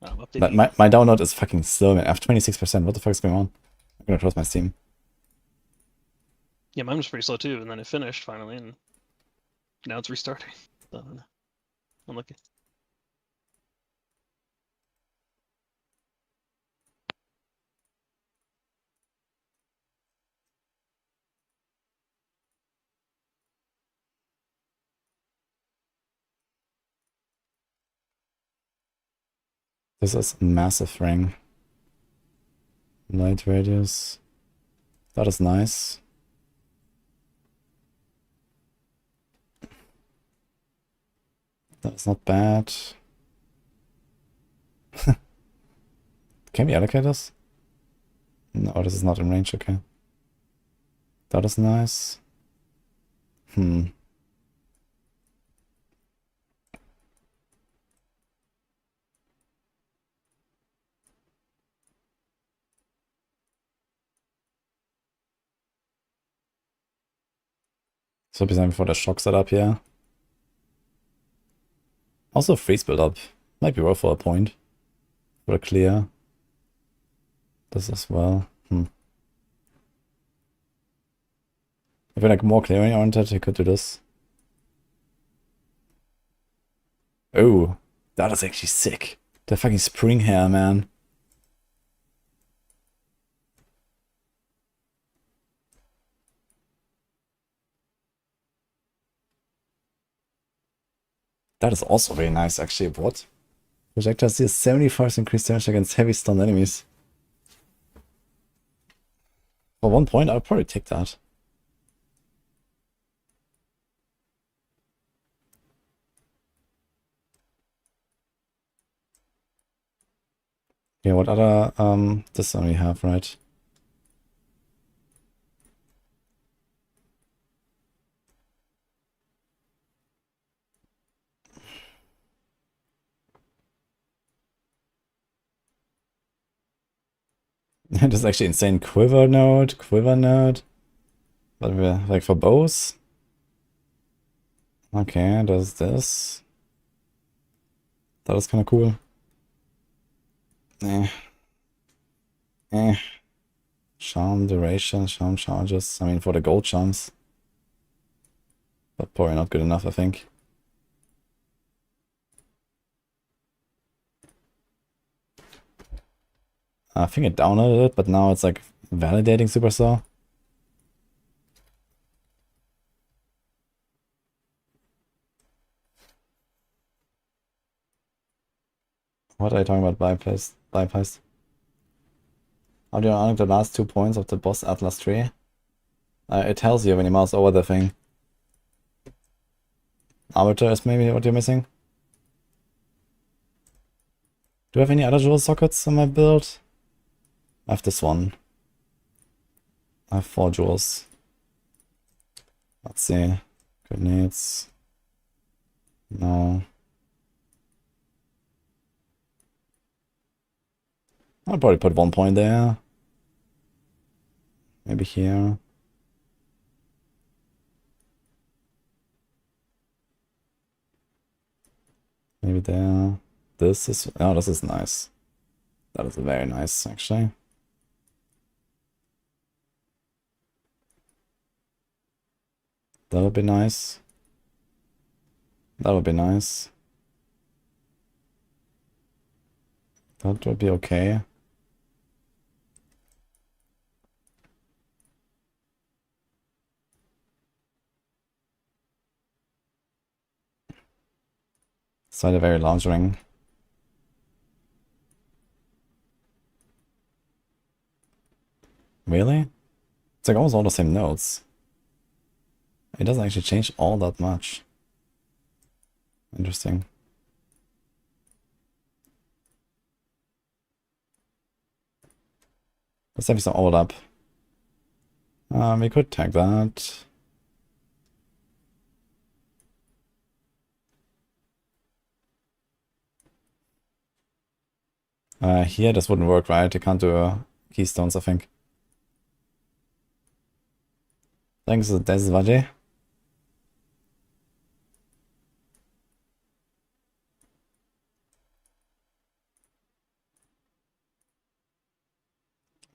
But my download is fucking slow, man. I have 26%. What the fuck is going on? I'm gonna close my Steam. Yeah, mine was pretty slow too, and then it finished finally, and now it's restarting. So, I'm looking. This is massive ring. Light radius. That is nice. That's not bad. Can we allocate this? No, this is not in range, okay. That is nice. So beside for the shock setup here. Also freeze build up. Might be worth for a point. For a clear. This as well. If you're like more clearing oriented, you could do this. Oh, that is actually sick. The fucking spring hair, man. That is also very nice, actually. What? Projectile deals 75% increased damage against heavy stunned enemies. For 1 point, I'll probably take that. Yeah, what other, this one we have, right? This is actually insane. Quiver node. But we're like for bows. Okay, there's this. That is kind of cool. Charm duration, charm charges. I mean, for the gold charms. But probably not good enough, I think. I think it downloaded it, but now it's like validating Supercell. What are you talking about? Bypass. How do you unlock the last 2 points of the boss Atlas tree? It tells you when you mouse over the thing. Arbiter is maybe what you're missing. Do I have any other jewel sockets in my build? I have this one. I have 4 jewels. Let's see. Grenades. No. I'll probably put 1 point there. Maybe here. Maybe there. This is... Oh, this is nice. That is very nice, actually. That would be nice. That would be nice. That would be okay. Side a very large ring. Really? It's like almost all the same nodes. It doesn't actually change all that much. Interesting. Let's have some overlap. We could tag that. Here this wouldn't work, right? You can't do keystones, I think. Thanks, Des Vajay.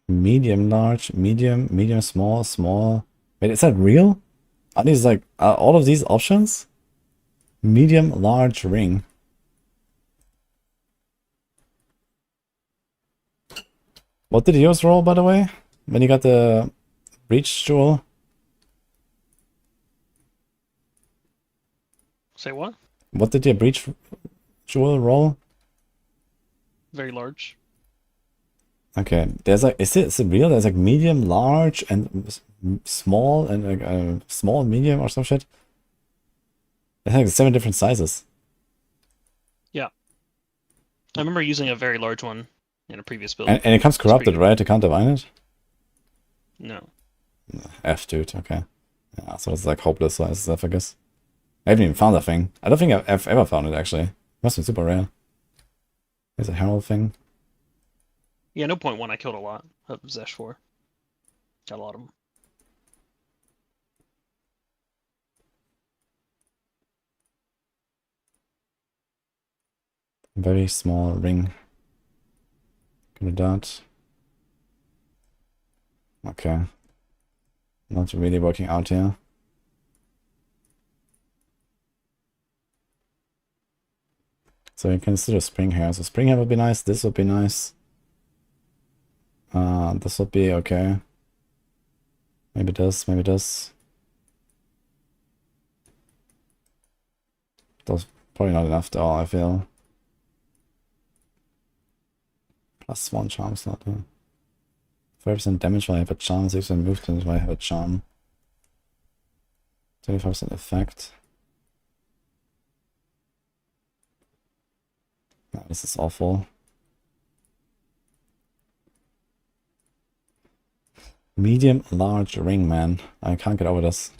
Medium, large, medium, small. Wait, is that real? Are these like, are all of these options? Medium, large, ring. What did yours roll, by the way? When you got the breach jewel? Say what? What did your breach jewel roll? Very large. Okay, there's like, is it real? There's like medium, large, and small, and like small, medium, or some shit. I think 7 different sizes. Yeah. I remember using a very large one in a previous build. And it comes corrupted, pretty right? You can't divine it? No. F, dude, okay. Yeah, so it's like hopeless size stuff, I guess. I haven't even found that thing. I don't think I've ever found it, actually. Must be super rare. There's a herald thing. Yeah, no point 1. I killed a lot of Zesh 4. Got a lot of them. Very small ring. Gonna dot. Okay. Not really working out here. So you can still do Spring Hair. So Spring Hair would be nice. This would be nice. This would be okay. Maybe this, maybe this. That's probably not enough though, I feel. +1 charm slot. 5% damage while I have a charm, 6% movement while I have a charm. 25% effect. No, this is awful. Medium large ring, man. I can't get over this.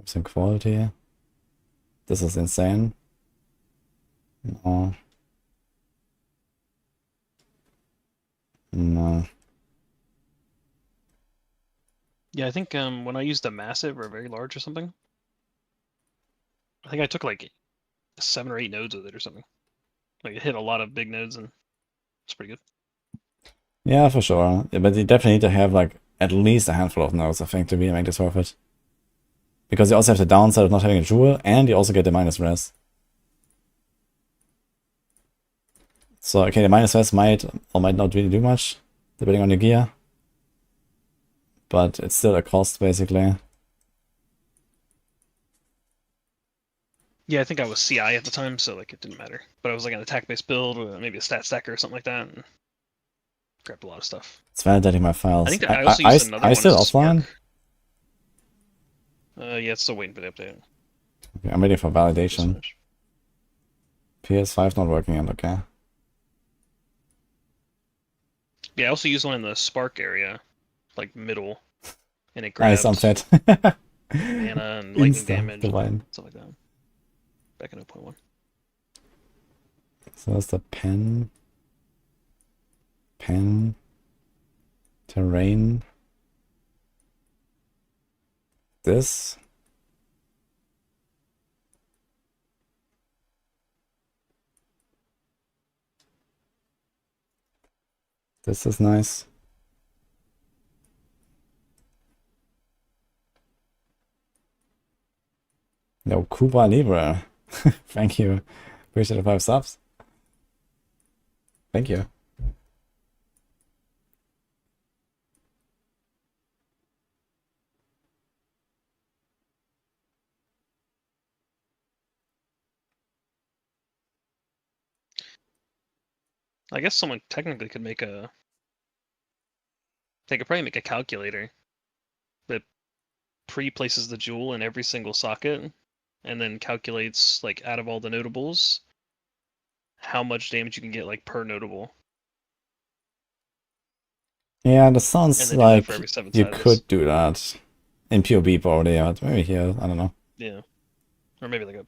Some quality. This is insane. No. No. Yeah, I think when I used a massive or very large or something, I think I took like 7 or 8 nodes with it or something. Like it hit a lot of big nodes and it's pretty good. Yeah, for sure. Yeah, but you definitely need to have like at least a handful of nodes, I think, to really make this worth it. Because you also have the downside of not having a jewel, and you also get the minus res. So, okay, the minus res might or might not really do much, depending on your gear. But it's still a cost, basically. Yeah, I think I was CI at the time, so like it didn't matter. But I was like an attack-based build, or maybe a stat stacker or something like that, and grabbed a lot of stuff. It's validating my files. I think that I also used another I one still as a offline? Spark. Yeah, it's still waiting for the update. Okay, I'm waiting for Just validation. finished. PS5 not working yet, okay. Yeah, I also used one in the Spark area, like middle, and it Nice, grabbed I'm fed. mana and lightning damage, and divine. stuff like that. Back in 0.1. So that's the pen. Pen. Terrain. This. This is nice. No, Cuba Libre. Thank you. Appreciate the 5 subs. Thank you. I guess someone technically could make a. They could probably make a calculator that pre-places the jewel in every single socket, and then calculates like out of all the notables how much damage you can get like per notable. Yeah, that And sounds then do that like for every 7 you siders. could do that in PoE probably, but maybe here, I don't know. Yeah. Or maybe like a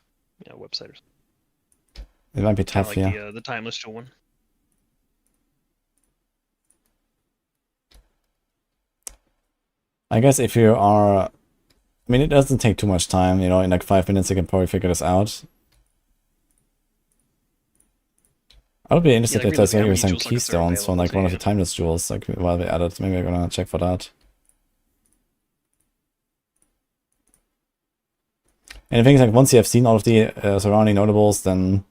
website or something. It might be Kinda tough like here. the timeless jewel one. I guess if you are... I mean, it doesn't take too much time, you know, in like 5 minutes you can probably figure this out. I would be interested if there's maybe some keystones from like one of the timeless jewels, like while we added. Maybe we're gonna check for that. And the thing is, like, once you have seen all of the surrounding notables, then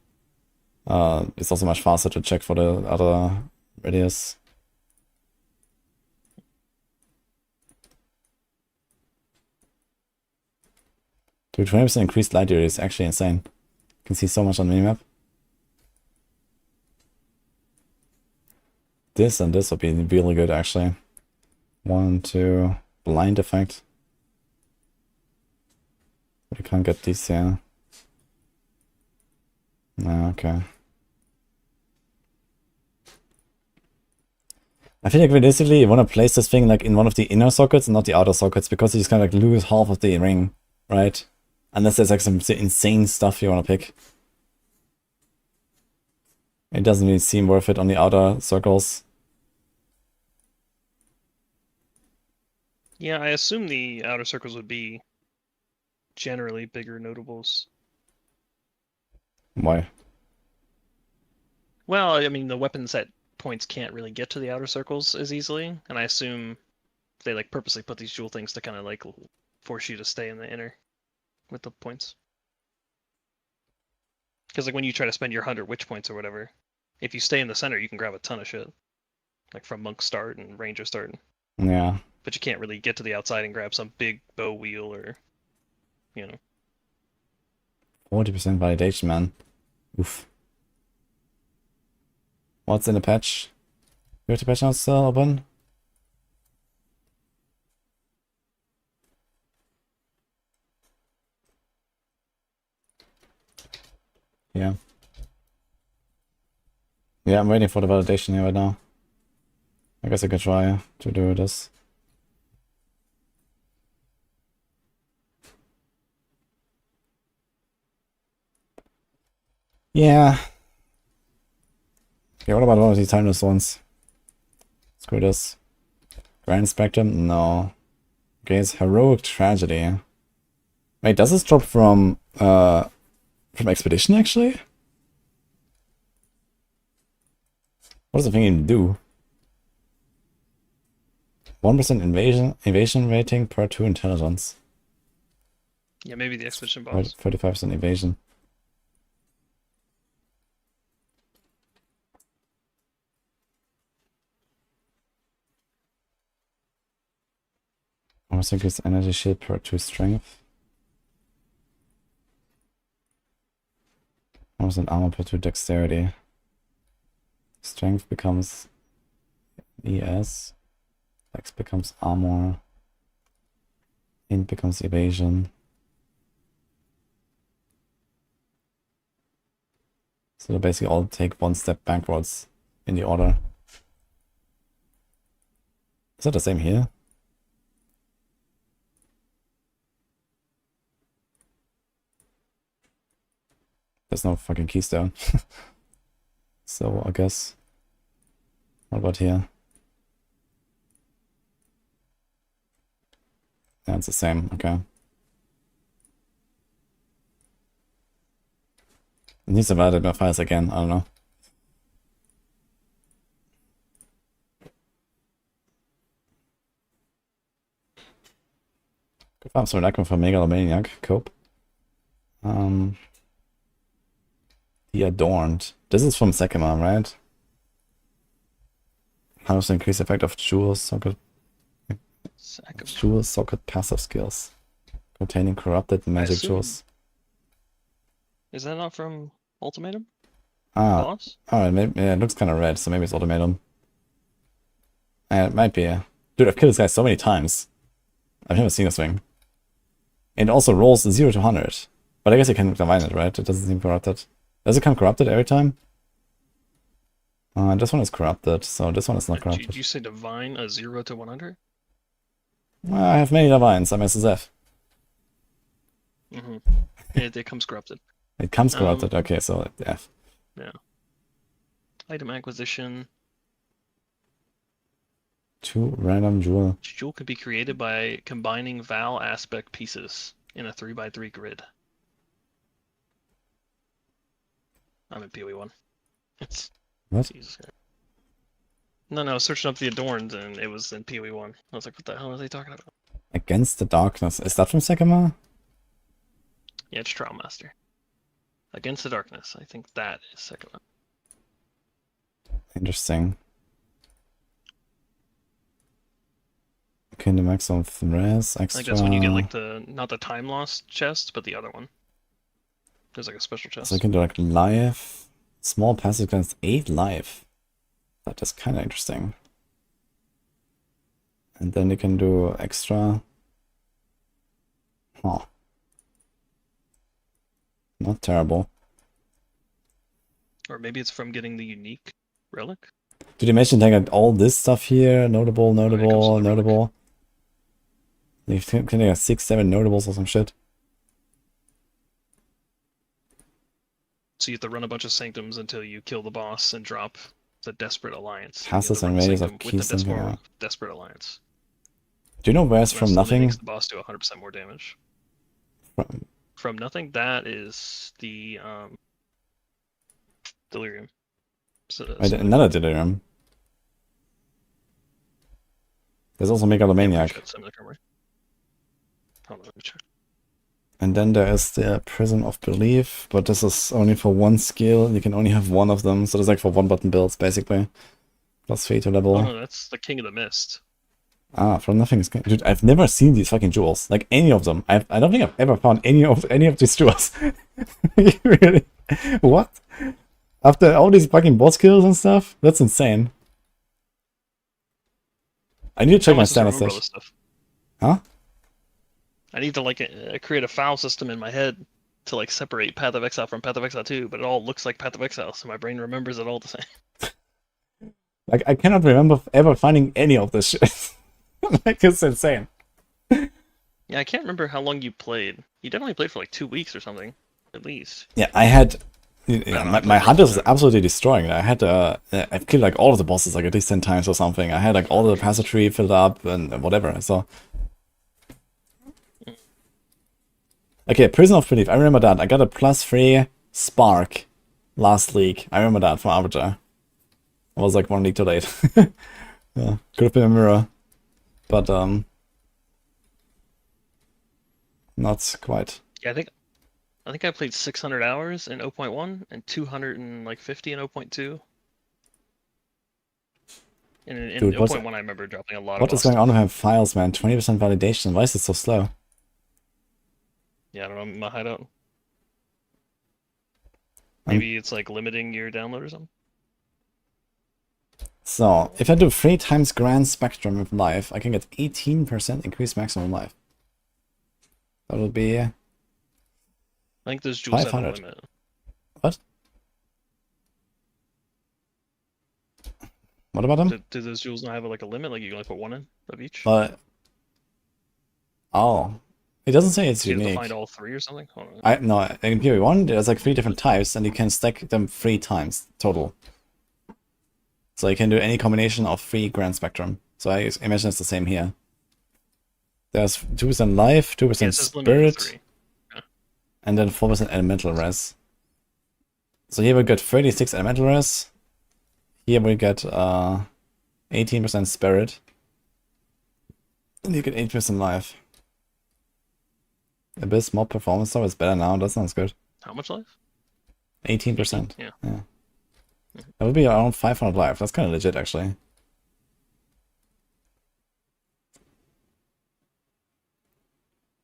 it's also much faster to check for the other radius. Dude, 20% increased light area is actually insane. You can see so much on the minimap. This and this would be really good, actually. 1, 2, blind effect. We can't get these here. No, okay. I feel like realistically you want to place this thing like in one of the inner sockets and not the outer sockets, because you just kind of like lose half of the ring, right? Unless there's like some insane stuff you want to pick. It doesn't really seem worth it on the outer circles. Yeah, I assume the outer circles would be generally bigger notables. Why? Well, I mean, the weapon set points can't really get to the outer circles as easily, and I assume they like purposely put these jewel things to kind of like force you to stay in the inner with the points. Because like when you try to spend your 100 witch points or whatever, if you stay in the center, you can grab a ton of shit, like from monk start and ranger start. Yeah. But you can't really get to the outside and grab some big bow wheel or, you know. 40% validation, man. Oof. What's in the patch? You have the patch now still open? Yeah. Yeah, I'm waiting for the validation here right now. I guess I could try to do this. Yeah. Okay, what about one of these timeless ones? Screw this. Grand Spectrum? No. Okay, it's Heroic Tragedy. Wait, does this drop from Expedition actually? What does the thing even do? 1% evasion rating per 2 intelligence. Yeah, maybe the expedition boss. 35% evasion. Also increase energy shield per 2 strength. 1% armor per 2 dexterity. Strength becomes ES. Dex becomes armor. Int becomes evasion. So they basically all take one step backwards in the order. Is that the same here? There's no fucking keystone. So I guess. What about here? Yeah, it's the same. Okay. It needs to validate my files again. I don't know. Good farm, so Necro for Megalomaniac. Cope. The Adorned. This is from Sekima, right? 100% increase effect of Jewel Socket. Jewel Socket passive skills. Containing corrupted magic jewels. Is that not from Ultimatum? Ah. Boss? Oh, maybe, yeah, it looks kind of red, so maybe it's Ultimatum. It might be. Dude, I've killed this guy so many times. I've never seen this thing. It also rolls 0 to 100. But I guess you can divine it, right? It doesn't seem corrupted. Does it come corrupted every time? This one is corrupted, so this one is not corrupted. Did you say divine a 0 to 100? I have many divines. I'm SSF. Mm-hmm. It comes corrupted. It comes corrupted. Okay, so F. Yeah. Item acquisition. 2 random jewel. Jewel can be created by combining Val aspect pieces in a 3x3 grid. I'm in PoE 1. It's What? Jesus Christ. No, I was searching up the Adorned and it was in PoE 1. I was like, what the hell are they talking about? Against the Darkness. Is that from Sekima? Yeah, it's Trial Master. Against the Darkness. I think that is second one. Interesting. Okay, the maximum res, extra. I think that's when you get like the, not the Time Lost chest, but the other one. There's like a special chest. So you can do like life. Small passive against 8 life. That is kind of interesting. And then you can do extra. Huh. Not terrible. Or maybe it's from getting the unique relic? Did you mention they got all this stuff here? Notable, notable, notable. You can get 6, 7 notables or some shit. So you have to run a bunch of sanctums until you kill the boss and drop the Desperate Alliance. Passes and radius of keys with the in here. Desperate Alliance. Do you know where's from nothing? Makes the boss do 100% more damage. From nothing, that is the Delirium. So, another Delirium. There's also Megalomaniac. Hold on, let me check. And then there is the Prism of Belief, but this is only for one skill. You can only have one of them, so it's like for one button builds, basically. Plus 3 to level. Oh no, that's the King of the Mist. Ah, from nothing is... Dude, I've never seen these fucking jewels. Like, any of them. I don't think I've ever found any of these jewels. Really? What? After all these fucking boss kills and stuff? That's insane. I need to check my standard stash. Huh? I need to like create a file system in my head to like separate Path of Exile from Path of Exile 2, but it all looks like Path of Exile, so my brain remembers it all the same. Like, I cannot remember ever finding any of this shit. Like, it's insane. Yeah, I can't remember how long you played. You definitely played for like 2 weeks or something, at least. Yeah, I had... my hunters was absolutely destroying it. I had I've killed like all of the bosses like at least 10 times or something. I had like all the passage filled up and whatever, so... Okay, Prison of Belief, I remember that. I got a +3 Spark last league. I remember that from Arbiter. I was like 1 league too late. Yeah, could have been a mirror. But, not quite. Yeah, I think I played 600 hours in 0.1 and 250 in 0.2. And in Dude, 0.1 I remember dropping a lot What of is going on with my files, man? 20% validation. Why is it so slow? Yeah, I don't know, my hideout. Maybe it's like limiting your download or something. So, if I do 3 times Grand Spectrum with life, I can get 18% increased maximum life. That would be... I think those jewels have a 500. limit. What? What about them? Do those jewels not have like a limit? Like you can only put 1 in of each? Oh. It doesn't say it's You have to unique. find all 3 or something? Hold on. No, in PoE1 there's like 3 different types and you can stack them 3 times total. So you can do any combination of 3 Grand Spectrum. So I imagine it's the same here. There's 2% life, 2% Yeah, it says limited to spirit, 3. and then 4% elemental res. So here we get 36 elemental res. Here we get 18% spirit. And you get 8% life. Abyss mob performance though is better now, that sounds good. How much life? 18%. Yeah. That would be around 500 life, that's kind of legit actually.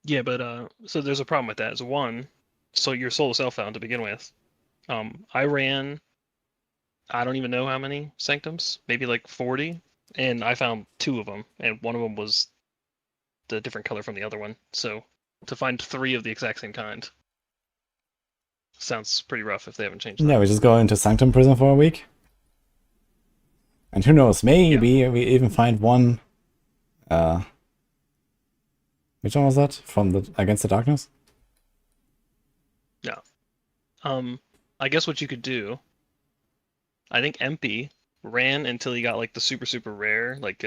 Yeah, but so there's a problem with that. Is one, so your soul is self-found to begin with. I ran, I don't even know how many sanctums, maybe like 40, and I found 2 of them, and one of them was the different color from the other one. So to find 3 of the exact same kind sounds pretty rough if they haven't changed that. Yeah, we just go into Sanctum Prison for a week. And who knows, maybe we even find one... which one was that? From the Against the Darkness? Yeah. I guess what you could do, I think MP ran until he got like the super rare, like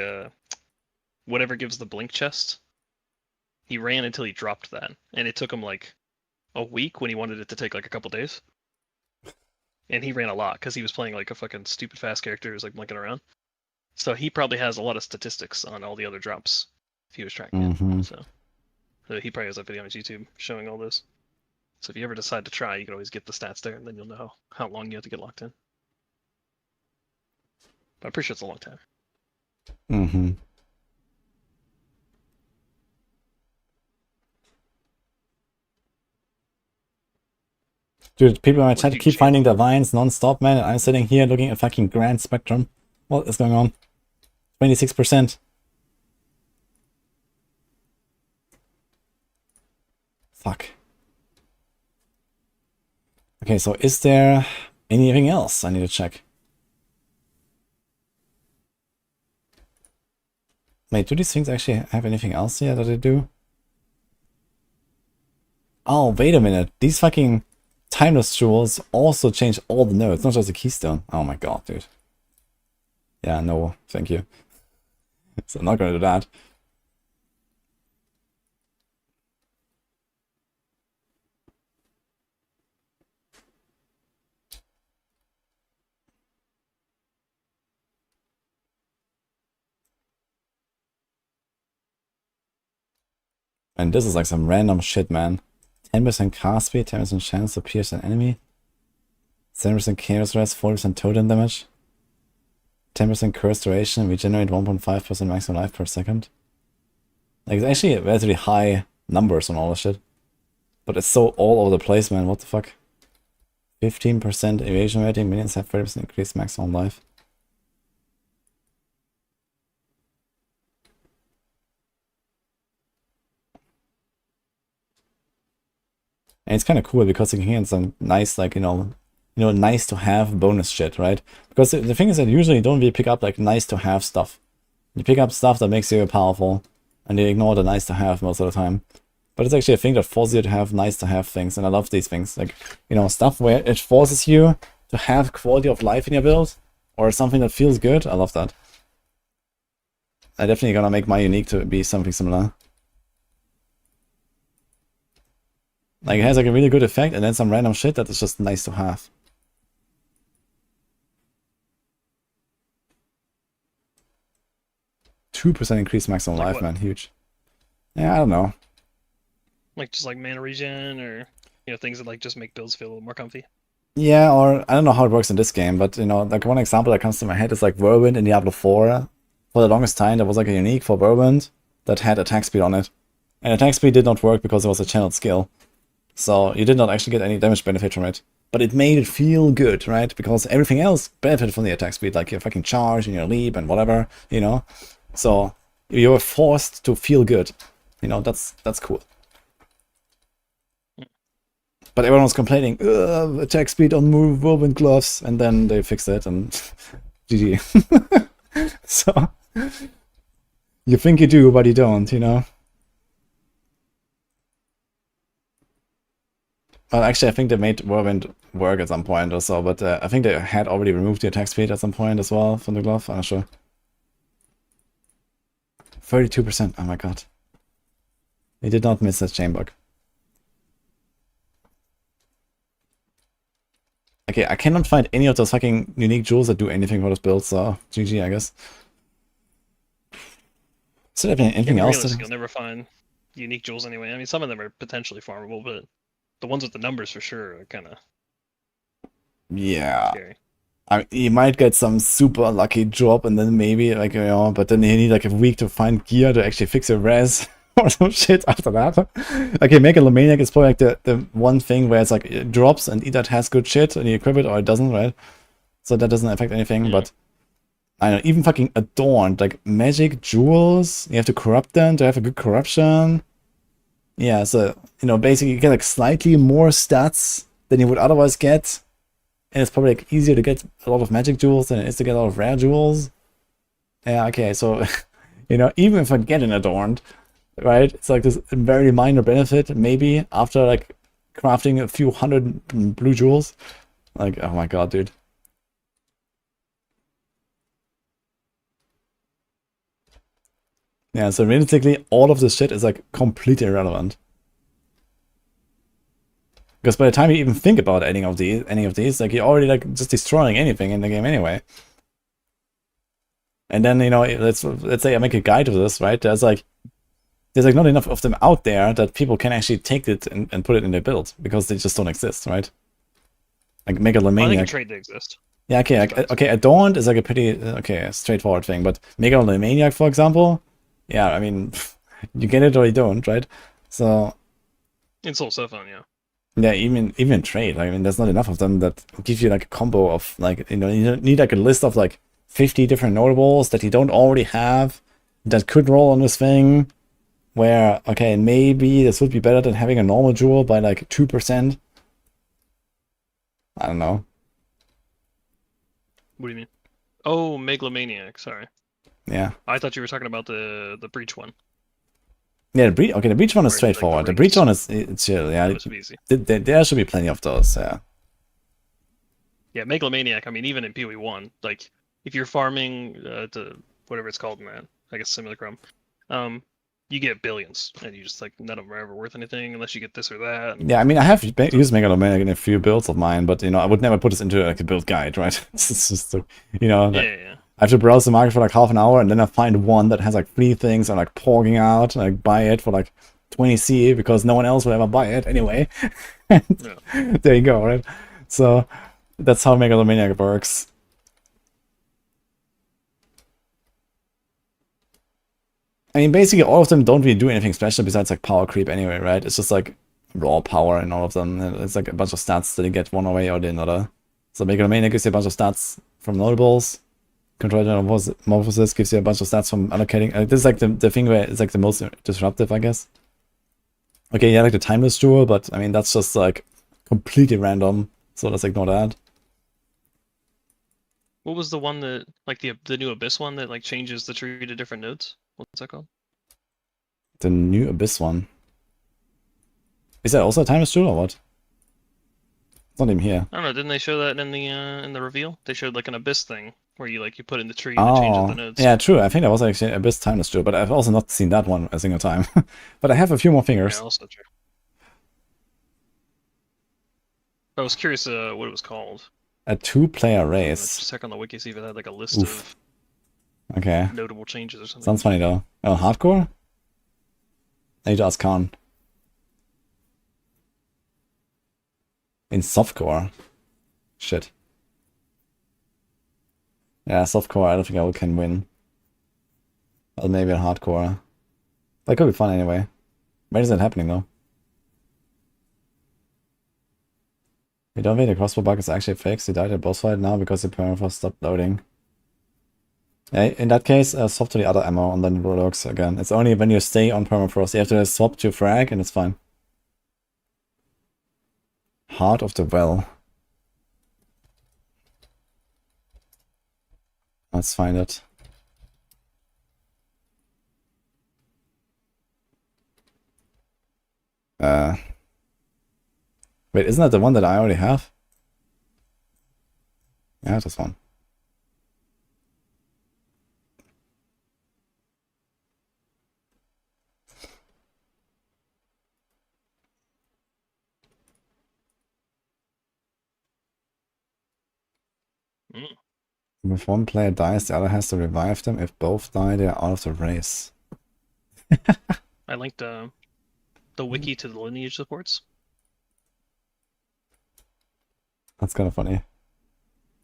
whatever gives the blink chest. He ran until he dropped that, and it took him like a week when he wanted it to take like a couple days. And he ran a lot because he was playing like a fucking stupid fast character who's like blinking around. So he probably has a lot of statistics on all the other drops if he was tracking it. So he probably has a video on his YouTube showing all this. So if you ever decide to try, you can always get the stats there, and then you'll know how long you have to get locked in. But I'm pretty sure it's a long time. Dude, people in my chat keep finding the vines non-stop, man, and I'm sitting here looking at fucking Grand Spectrum. What is going on? 26%. Fuck. Okay, so is there anything else I need to check? Wait, do these things actually have anything else here that they do? Oh, wait a minute. These fucking timeless jewels also change all the nodes, not just the keystone. Oh my god, dude. Yeah, no, thank you. So I'm not gonna do that. And this is like some random shit, man. 10% cast speed, 10% chance to pierce an enemy, 7% chaos rest, 40% totem damage, 10% curse duration, regenerate 1.5% maximum life per second. Like, it's actually relatively high numbers on all this shit. But it's so all over the place, man. What the fuck? 15% evasion rating, minions have 30% increased maximum life. And it's kind of cool because you can get some nice, like, nice to have bonus shit, right? Because the thing is that usually you don't really pick up like nice to have stuff. You pick up stuff that makes you powerful, and you ignore the nice to have most of the time. But it's actually a thing that forces you to have nice to have things, and I love these things. Like, stuff where it forces you to have quality of life in your build, or something that feels good. I love that. I'm definitely gonna make my unique to be something similar. Like, it has like a really good effect, and then some random shit that is just nice to have. %2 increase maximum life, what? man, huge. Yeah, I don't know. Like just like mana regen, or things that like just make builds feel a little more comfy. Yeah, or I don't know how it works in this game, but like one example that comes to my head is like Whirlwind in Diablo 4. For the longest time, there was like a unique for Whirlwind that had attack speed on it. And attack speed did not work because it was a channeled skill. So you did not actually get any damage benefit from it. But it made it feel good, right? Because everything else benefited from the attack speed, like your fucking charge and your leap and whatever, So you were forced to feel good. That's cool. But everyone was complaining, attack speed on move, whirlwind gloves, and then they fixed it, and GG. So, you think you do, but you don't, Well, actually, I think they made whirlwind work at some point or so, but I think they had already removed the attack speed at some point as well from the glove, I'm not sure. 32%, oh my god. They did not miss that chain bug. Okay, I cannot find any of those fucking unique jewels that do anything for this build, so GG, I guess. Is there anything else? You'll never find unique jewels anyway. I mean, some of them are potentially farmable, but the ones with the numbers for sure are kind of scary. You might get some super lucky drop, and then maybe, like, but then you need like a week to find gear to actually fix your res. Or some shit after that. Okay, Megalomaniac is probably like the one thing where it's like it drops and either it has good shit and you equip it or it doesn't, right? So that doesn't affect anything, but I don't know, even fucking Adorned, like magic jewels, you have to corrupt them to have a good corruption. Yeah, so, basically you get like slightly more stats than you would otherwise get. And it's probably like easier to get a lot of magic jewels than it is to get a lot of rare jewels. Yeah, okay, so, even if I get an Adorned, right, it's like this very minor benefit, maybe, after like crafting a few hundred blue jewels. Like, oh my god, dude. Yeah, so realistically, all of this shit is like completely irrelevant. Because by the time you even think about any of these, like, you're already like just destroying anything in the game anyway. And then, let's say I make a guide of this, right? There's like not enough of them out there that people can actually take it and put it in their build, because they just don't exist, right? Like Megalomaniac. I think a trait they exist. Yeah, okay, Adorned is like a pretty straightforward thing, but Megalomaniac, for example, yeah, I mean, you get it or you don't, right? So It's also fun, yeah. Yeah, even trade. I mean, there's not enough of them that give you like a combo of like, you need like a list of like 50 different notables that you don't already have that could roll on this thing. Where, okay, maybe this would be better than having a normal jewel by like 2%. I don't know. What do you mean? Oh, Megalomaniac, sorry. Yeah. I thought you were talking about the Breach one. Yeah, the Breach one is straightforward. The Breach one is chill, yeah. That should be easy. There should be plenty of those, yeah. Yeah, Megalomaniac, I mean, even in PoE 1, like, if you're farming to whatever it's called in that, I guess Simulacrum, you get billions, and you just, like, none of them are ever worth anything unless you get this or that. Yeah, I mean, I have used Megalomaniac in a few builds of mine, but, I would never put this into, like, a build guide, right? It's just, Yeah. I have to browse the market for, like, half an hour, and then I find one that has, like, 3 things, and, like, porging out, and, like, buy it for, like, 20 CE because no one else will ever buy it anyway. And Yeah. there you go, right? So that's how Megalomaniac works. I mean, basically all of them don't really do anything special besides like power creep anyway, right? It's just like raw power in all of them. It's like a bunch of stats that you get one way or the another. So Megalomaniac gives you a bunch of stats from notables. Control Metamorphosis gives you a bunch of stats from allocating. This is like the thing where it's like the most disruptive, I guess. Okay, yeah, like the Timeless Jewel, but I mean, that's just like completely random. So let's ignore that. What was the one that, like the new Abyss one that like changes the tree to different nodes? What's that called? The new Abyss one. Is that also a Timeless Jewel or what? It's not even here. I don't know. Didn't they show that in the reveal? They showed like an Abyss thing where you put in the tree and it changes the nodes. Yeah, true. I think that was actually Abyss Timeless Jewel, but I've also not seen that one a single time. But I have a few more fingers. Yeah, also true. I was curious what it was called. A 2-player Let's race. just check on the wiki, see if it had like a list Oof. Okay. of notable changes or something. Sounds funny though. Oh, hardcore? I need to ask Khan. In softcore? Shit. Yeah, softcore, I don't think I can win. But maybe in hardcore. That could be fun anyway. When is that happening though? You don't think the crossbow bug is actually fixed? You died at boss fight now because the permafrost stopped loading. Yeah, in that case, swap to the other ammo and then it works again. It's only when you stay on permafrost. You have to swap to frag and it's fine. Heart of the Well. Let's find it. Wait, isn't that the one that I already have? Yeah, this one. Mm. If one player dies, the other has to revive them. If both die, they are out of the race. I linked the wiki to the lineage supports. That's kind of funny.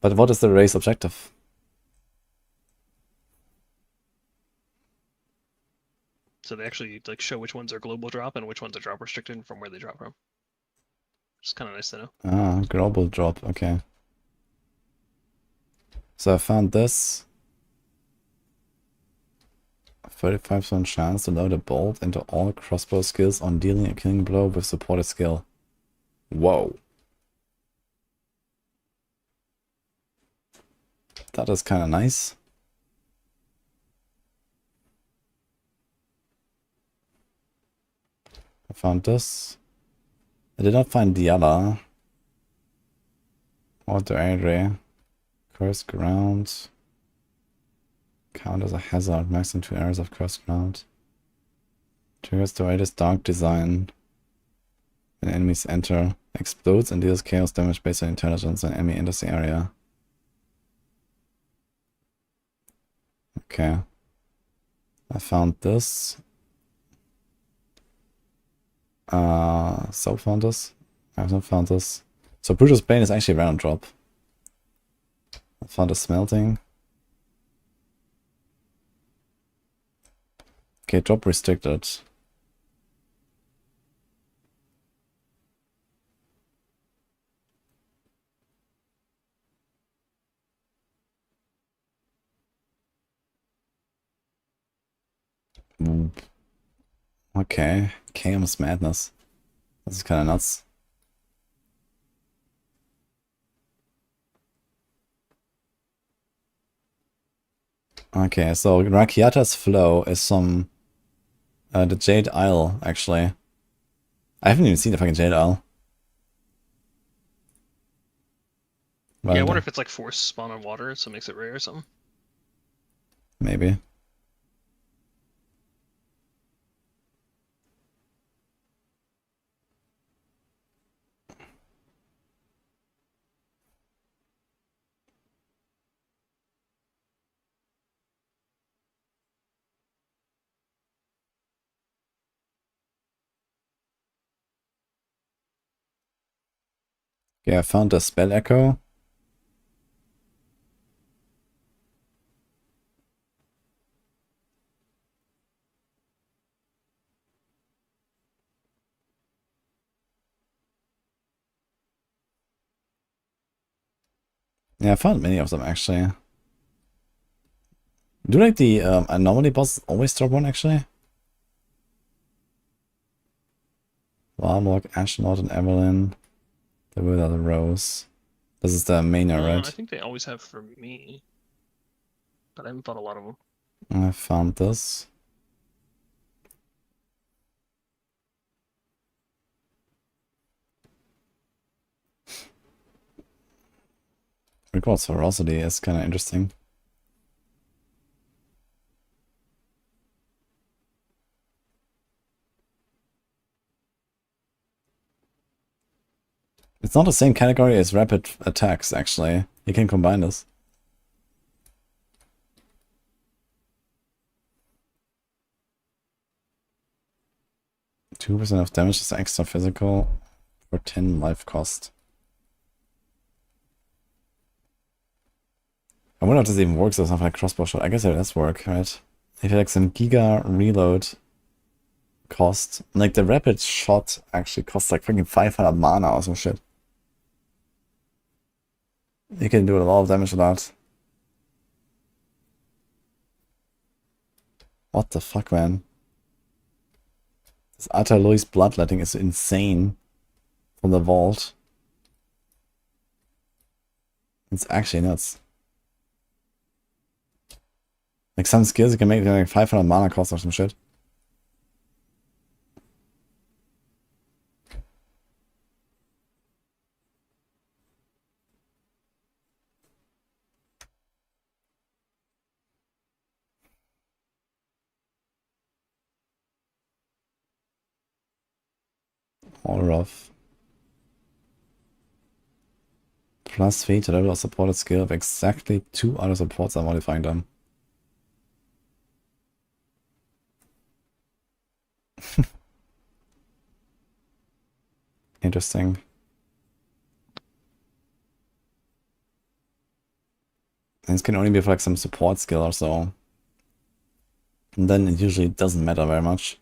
But what is the race objective? So they actually like show which ones are global drop and which ones are drop restricted from where they drop from. It's kind of nice to know. Ah, global drop, okay. So I found this. 35% chance to load a bolt into all crossbow skills on dealing a killing blow with supported skill. Whoa. That is kind of nice. I found this. I did not find the other. Auto area. Cursed ground. Count as a hazard. Maximum 2 areas of cursed ground. Triggers the latest dark design. When enemies enter. Explodes and deals chaos damage based on intelligence when enemy enters the area. Okay. I found this. So found this. I have not found this. So Brutus Bane is actually random drop. I found a smelting. Okay, drop restricted. Okay, Chaos Madness. This is kind of nuts. Okay, so Rakiata's Flow is some... the Jade Isle, actually. I haven't even seen the fucking Jade Isle. Yeah, I wonder if it's like force spawn on water, so it makes it rare or something. Maybe. Okay, I found the spell echo. Yeah, I found many of them actually. Do like the anomaly boss always drop one actually? Warlock, Ashnod, and Evelyn. The Wither, the Rose. This is the mainer, I right? think they always have for me, but I haven't fought a lot of them. I found this. Records Ferocity is kind of interesting. It's not the same category as rapid attacks, actually. You can combine this. %2 of damage is extra physical for 10 life cost. I wonder if this even works or something like crossbow shot. I guess it does work, right? If you like some giga reload cost, like the rapid shot actually costs like freaking 500 mana or some shit. You can do a lot of damage with that. What the fuck, man? This Ataloy's bloodletting is insane from the vault. It's actually nuts. Like some skills you can make like 500 mana cost or some shit. All rough. Plus 3 to level of supported skill of exactly 2 other supports are modifying them. Interesting. And this can only be for like some support skill or so. And then it usually doesn't matter very much.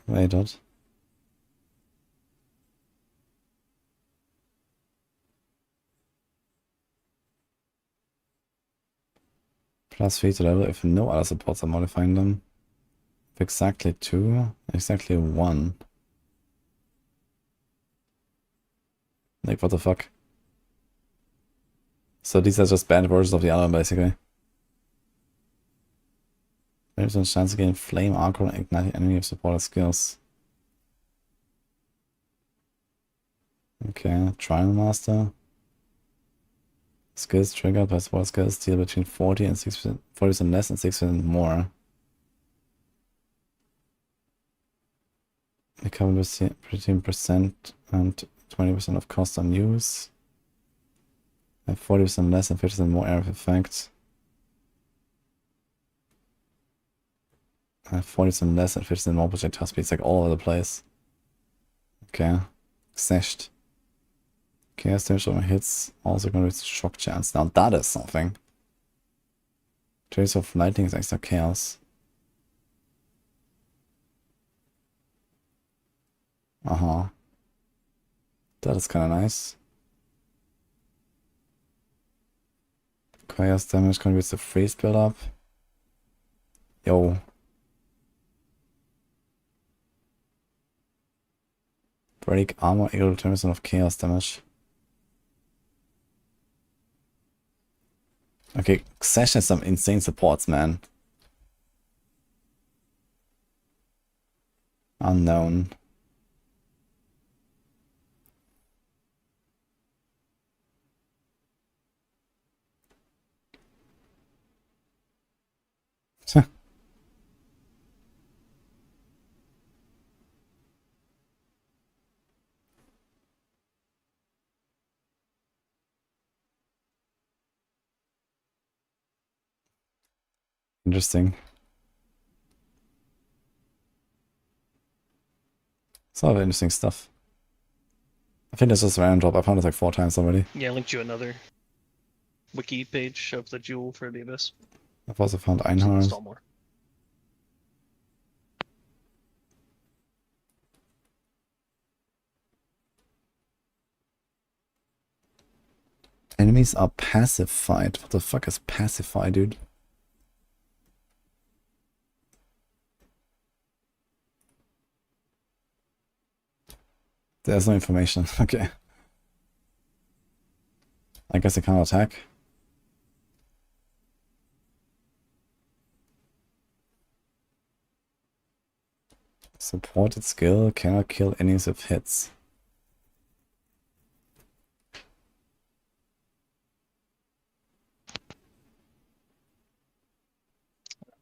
Wait, what? Plus 3 to level if no other supports are modifying them. If exactly 2, exactly 1. Like, what the fuck? So these are just bad versions of the other, basically. There's a chance to gain flame, archer, and igniting enemy of supported skills. Okay, Trial Master. Skills triggered by support skills deal between 40 and 6%, 40% less and 6% more. Recover with 15% and 20% of cost on use. And 40% less and 50% more area of effect. And 40% less and 50% more projectile speed. It's like all over the place. Okay. Seshed. Chaos damage on hits. Also going to shock chance. Now that is something. Trace of lightning is extra chaos. Uh-huh. That is kind of nice. Chaos damage contributes to freeze build-up. Yo. Break armor equal to 10% of chaos damage. Okay, Xesh has some insane supports, man. Unknown. Interesting. It's a lot of interesting stuff. I think this is random drop. I found it like 4 times already. Yeah, I linked you another wiki page of the jewel for the Abyss. I've also found So Einhorn. install more. Enemies are pacified. What the fuck is pacified, dude? There's no information. Okay. I guess I can't attack. Supported skill cannot kill enemies with hits.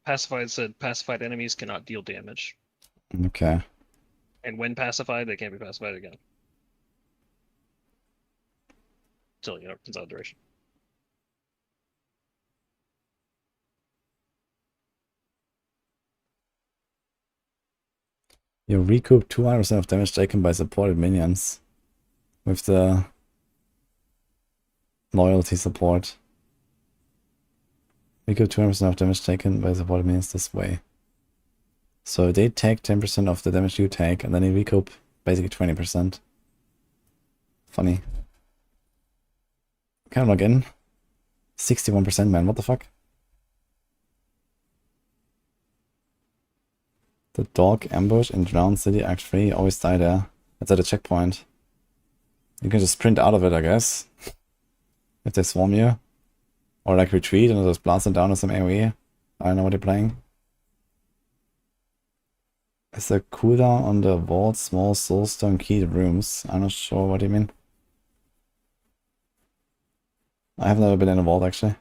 Pacified said pacified enemies cannot deal damage. Okay. And when pacified, they can't be pacified again. Till, consult duration. You recoup 200% of damage taken by supported minions with the loyalty support. Recoup 200% of damage taken by supported minions this way. So they take 10% of the damage you take, and then you recoup basically 20%. Funny. Can I log in? 61%, man, what the fuck? The dog ambush in Drowned City Act 3, always die there. That's at a checkpoint. You can just sprint out of it, I guess. If they swarm you. Or like retreat and just blast them down with some AoE. I don't know what they're playing. Is there cooldown on the vault small soulstone keyed rooms? I'm not sure what you mean. I have never been in a vault actually.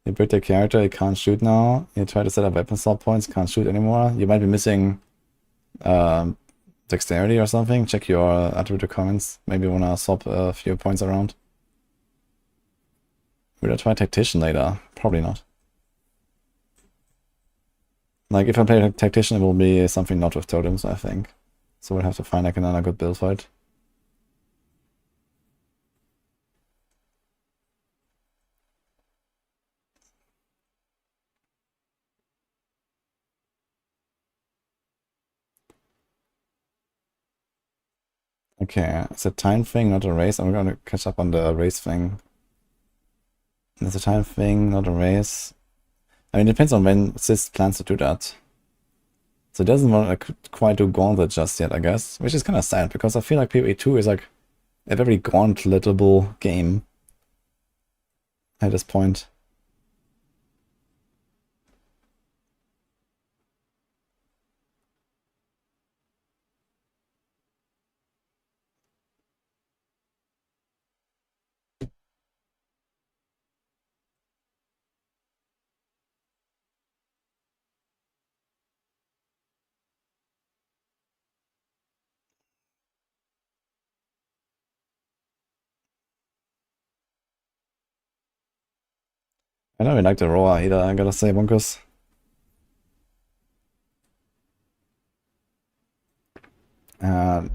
You break the character, you can't shoot now. You try to set up weapon slot points, can't shoot anymore. You might be missing dexterity or something. Check your attribute comments. Maybe you wanna swap a few points around. Will I try Tactician later? Probably not. Like, if I play Tactician, it will be something not with totems, I think. So we'll have to find like another good build for it. Okay, it's a time thing, not a race. I'm gonna catch up on the race thing. It's a time thing, not a race. I mean, it depends on when Sis plans to do that. So it doesn't want to quite do Gauntlet just yet, I guess. Which is kind of sad, because I feel like PoE 2 is like a very gauntletable game at this point. I don't really like the Roar either, I gotta say, Bunkers. There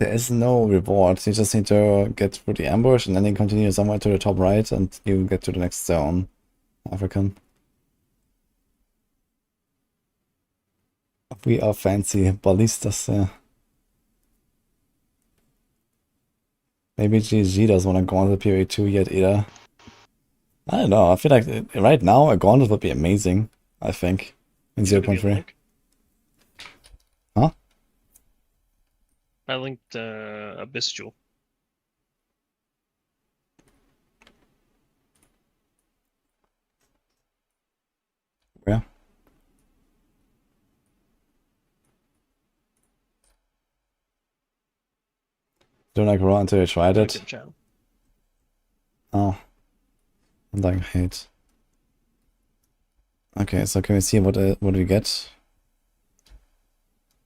is no reward, you just need to get through the ambush and then you continue somewhere to the top right and you get to the next zone. African. We are fancy ballistas, yeah. Maybe GG doesn't want to go on the PoE 2 yet either. I don't know, I feel like right now a gauntlet would be amazing, I think, in 0.3. Huh? I linked Abyss Jewel. Where? Don't like Raw until you tried Linked it. in chat. Oh. Like hate. Okay, so can we see what we get?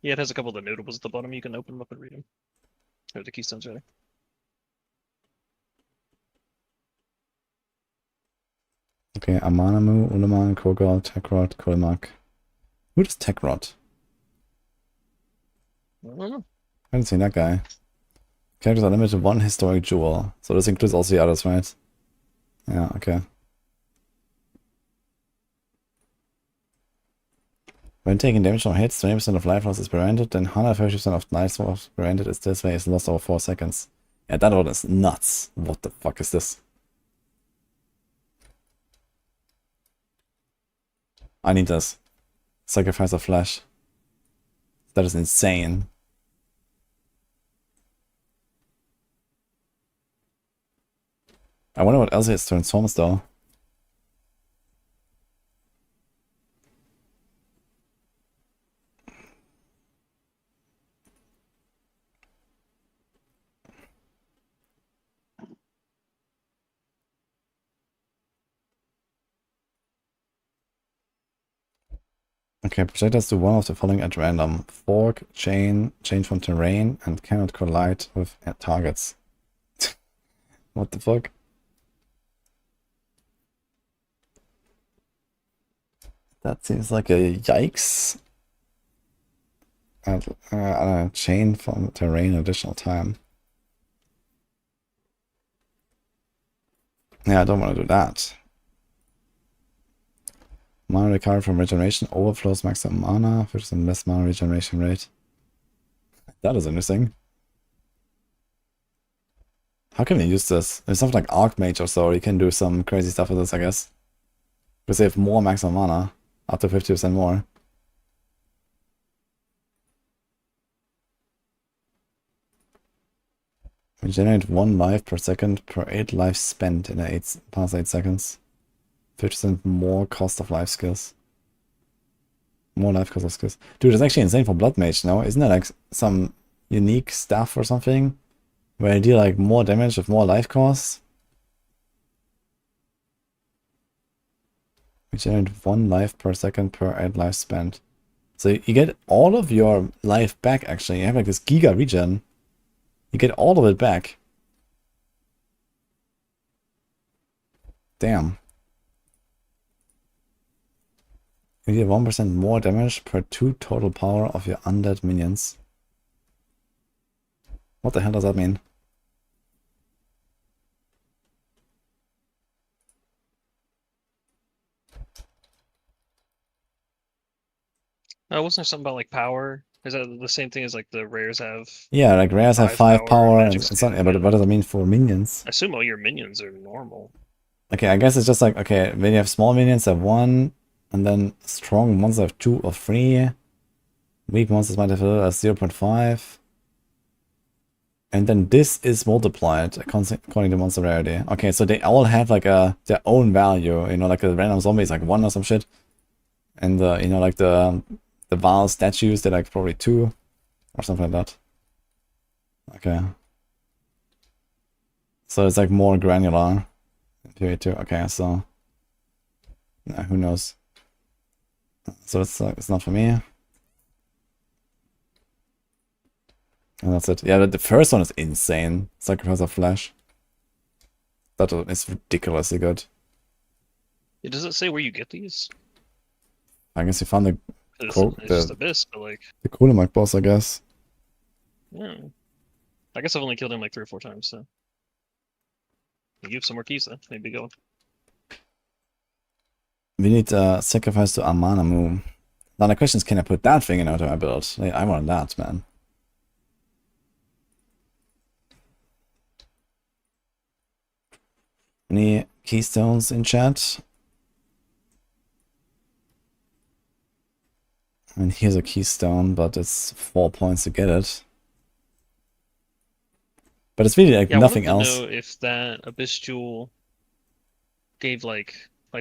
Yeah, it has a couple of the notables at the bottom. You can open them up and read them. Or the keystones, rather. Okay, Amanamu, Ulaman, Kogol, Techrod, Kolmak. Who does Techrod? I don't know. I haven't seen that guy. Characters are limited to one historic jewel. So this includes also the others, right? Yeah, okay. When taking damage from hits, 20% of life loss is prevented, then 150% of life loss prevented is this way is lost over 4 seconds. Yeah, that one is nuts. What the fuck is this? I need this. Sacrifice of flesh. That is insane. I wonder what else is transforms though. Okay, projectiles do one of the following at random. Fork, chain, change from terrain, and cannot collide with targets. What the fuck? That seems like a yikes. And chain from terrain additional time. Yeah, I don't want to do that. Mana recovery from regeneration overflows maximum mana, 50% less mana regeneration rate. That is interesting. How can we use this? There's something like Archmage or so, you can do some crazy stuff with this, I guess. Because they have more maximum mana, up to 50% more. We generate 1 life per second per 8 life spent in the past 8 seconds. 50% more cost of life skills. More life cost of skills. Dude, that's actually insane for Blood Mage, no? Isn't that like some unique stuff or something? Where you deal like more damage with more life costs? We generate 1 life per second per 8 life spent. So you get all of your life back actually. You have like this giga regen. You get all of it back. Damn. You deal 1% more damage per 2 total power of your undead minions. What the hell does that mean? Wasn't there something about like power? Is that the same thing as like the rares have? Yeah, like rares have 5 power and something, but what does it mean for minions? I assume all your minions are normal. Okay, I guess it's just like, okay, when you have small minions have 1, and then strong monsters have 2 or 3. Weak monsters might have a 0.5. And then this is multiplied according to monster rarity. Okay, so they all have like their own value, you know, like the random zombie is like 1 or some shit. And you know, like the Val statues, they're like probably 2 or something like that. Okay. So it's like more granular. PoE 2. Okay, so who knows? So it's not for me. And that's it. Yeah, the first one is insane. Sacrifice of Flesh. That is ridiculously good. Yeah, does it say where you get these? I guess you found It's just Abyss, but like... the Kulimak boss, I guess. Yeah. I guess I've only killed him like 3 or 4 times, so... You have some more keys then. Maybe go. We need sacrifice to Amanamu. Now the question is, can I put that thing into my build? I want that, man. Any keystones in chat? I mean, here's a keystone, but it's 4 points to get it. But it's really like nothing else. I wanted to know if that Abyss Jewel gave like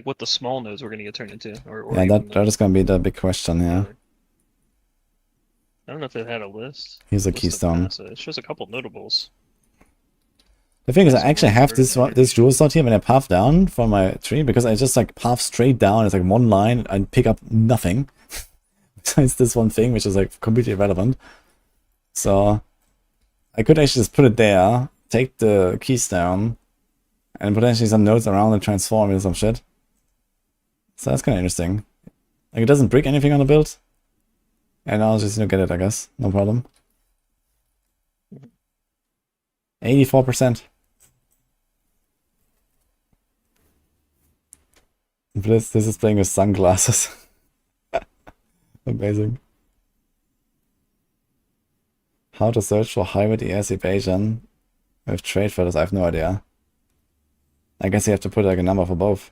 what the small nodes were going to get turned into. Or Yeah, that is going to be the big question, yeah. I don't know if it had a list. Here's a keystone. It shows a couple notables. The thing is, I actually have this jewel slot here when I path down from my tree, because I just like path straight down. It's like one line and pick up nothing besides this one thing, which is like completely irrelevant. So I could actually just put it there, take the keys down, and potentially some nodes around and transform into some shit. So that's kind of interesting. Like, it doesn't break anything on the build. And I'll just, get it, I guess. No problem. 84%. This is playing with sunglasses. Amazing. How to search for hybrid ES evasion with trade filters? I have no idea. I guess you have to put like a number for both.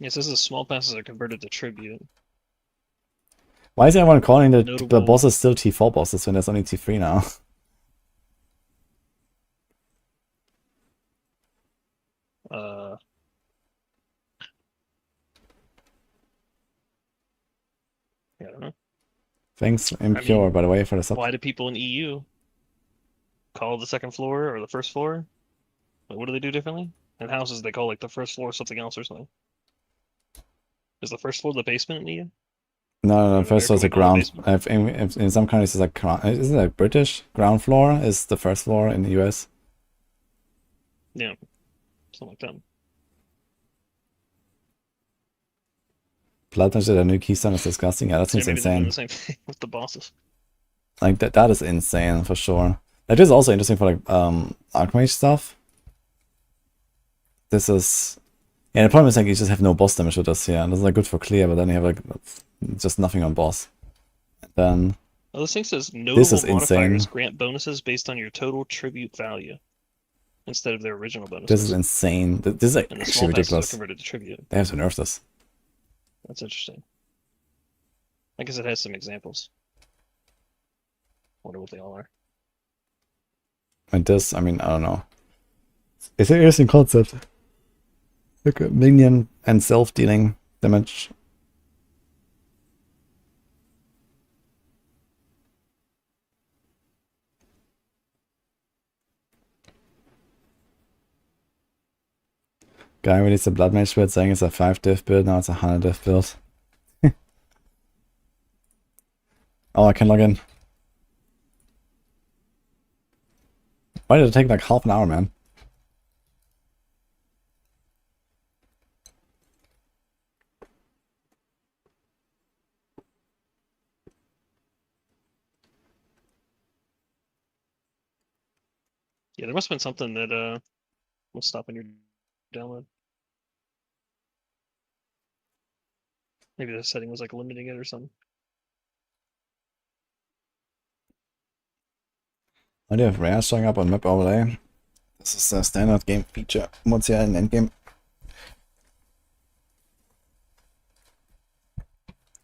Yes, this is small passes are converted to tribute. Why is everyone calling the Notable- bosses still T4 bosses when there's only T3 now? Yeah, I don't know. Thanks, Impure, by the way, for the sub. Why do people in EU call the second floor or the first floor? Like, what do they do differently? In houses, they call like the first floor something else or something. Is the first floor the basement in EU? No, In first floor is America, a we call it ground. basement. In some countries, it's like isn't it like British? Ground floor is the first floor in the US. Yeah, something like that. Blood Magic, a new keystone is disgusting. Yeah, that So seems maybe they're doing insane. the same thing with the bosses. Like that is insane for sure. That is also interesting for like Archmage stuff. This is the problem is like you just have no boss damage with this, yeah. This is like good for clear, but then you have like just nothing on boss. And then Well, this thing says This notable is modifiers insane. grant bonuses based on your total tribute value instead of their original bonuses. this is insane. This is like and the actually small passes are ridiculous. converted to tribute. They have to nerf this. That's interesting. I guess it has some examples. Wonder what they all are. And this, I mean, I don't know. It's an interesting concept. Like a minion and self-dealing damage. Guy released a Blood Mage build saying it's a 5 diff build, now it's a 100 diff build. Oh, I can log in. Why did it take like half an hour, man? Yeah, there must have been something that was stopping your download. Maybe the setting was like limiting it or something. Why do you have rare showing up on map overlay? This is a standard game feature. What's here in Endgame?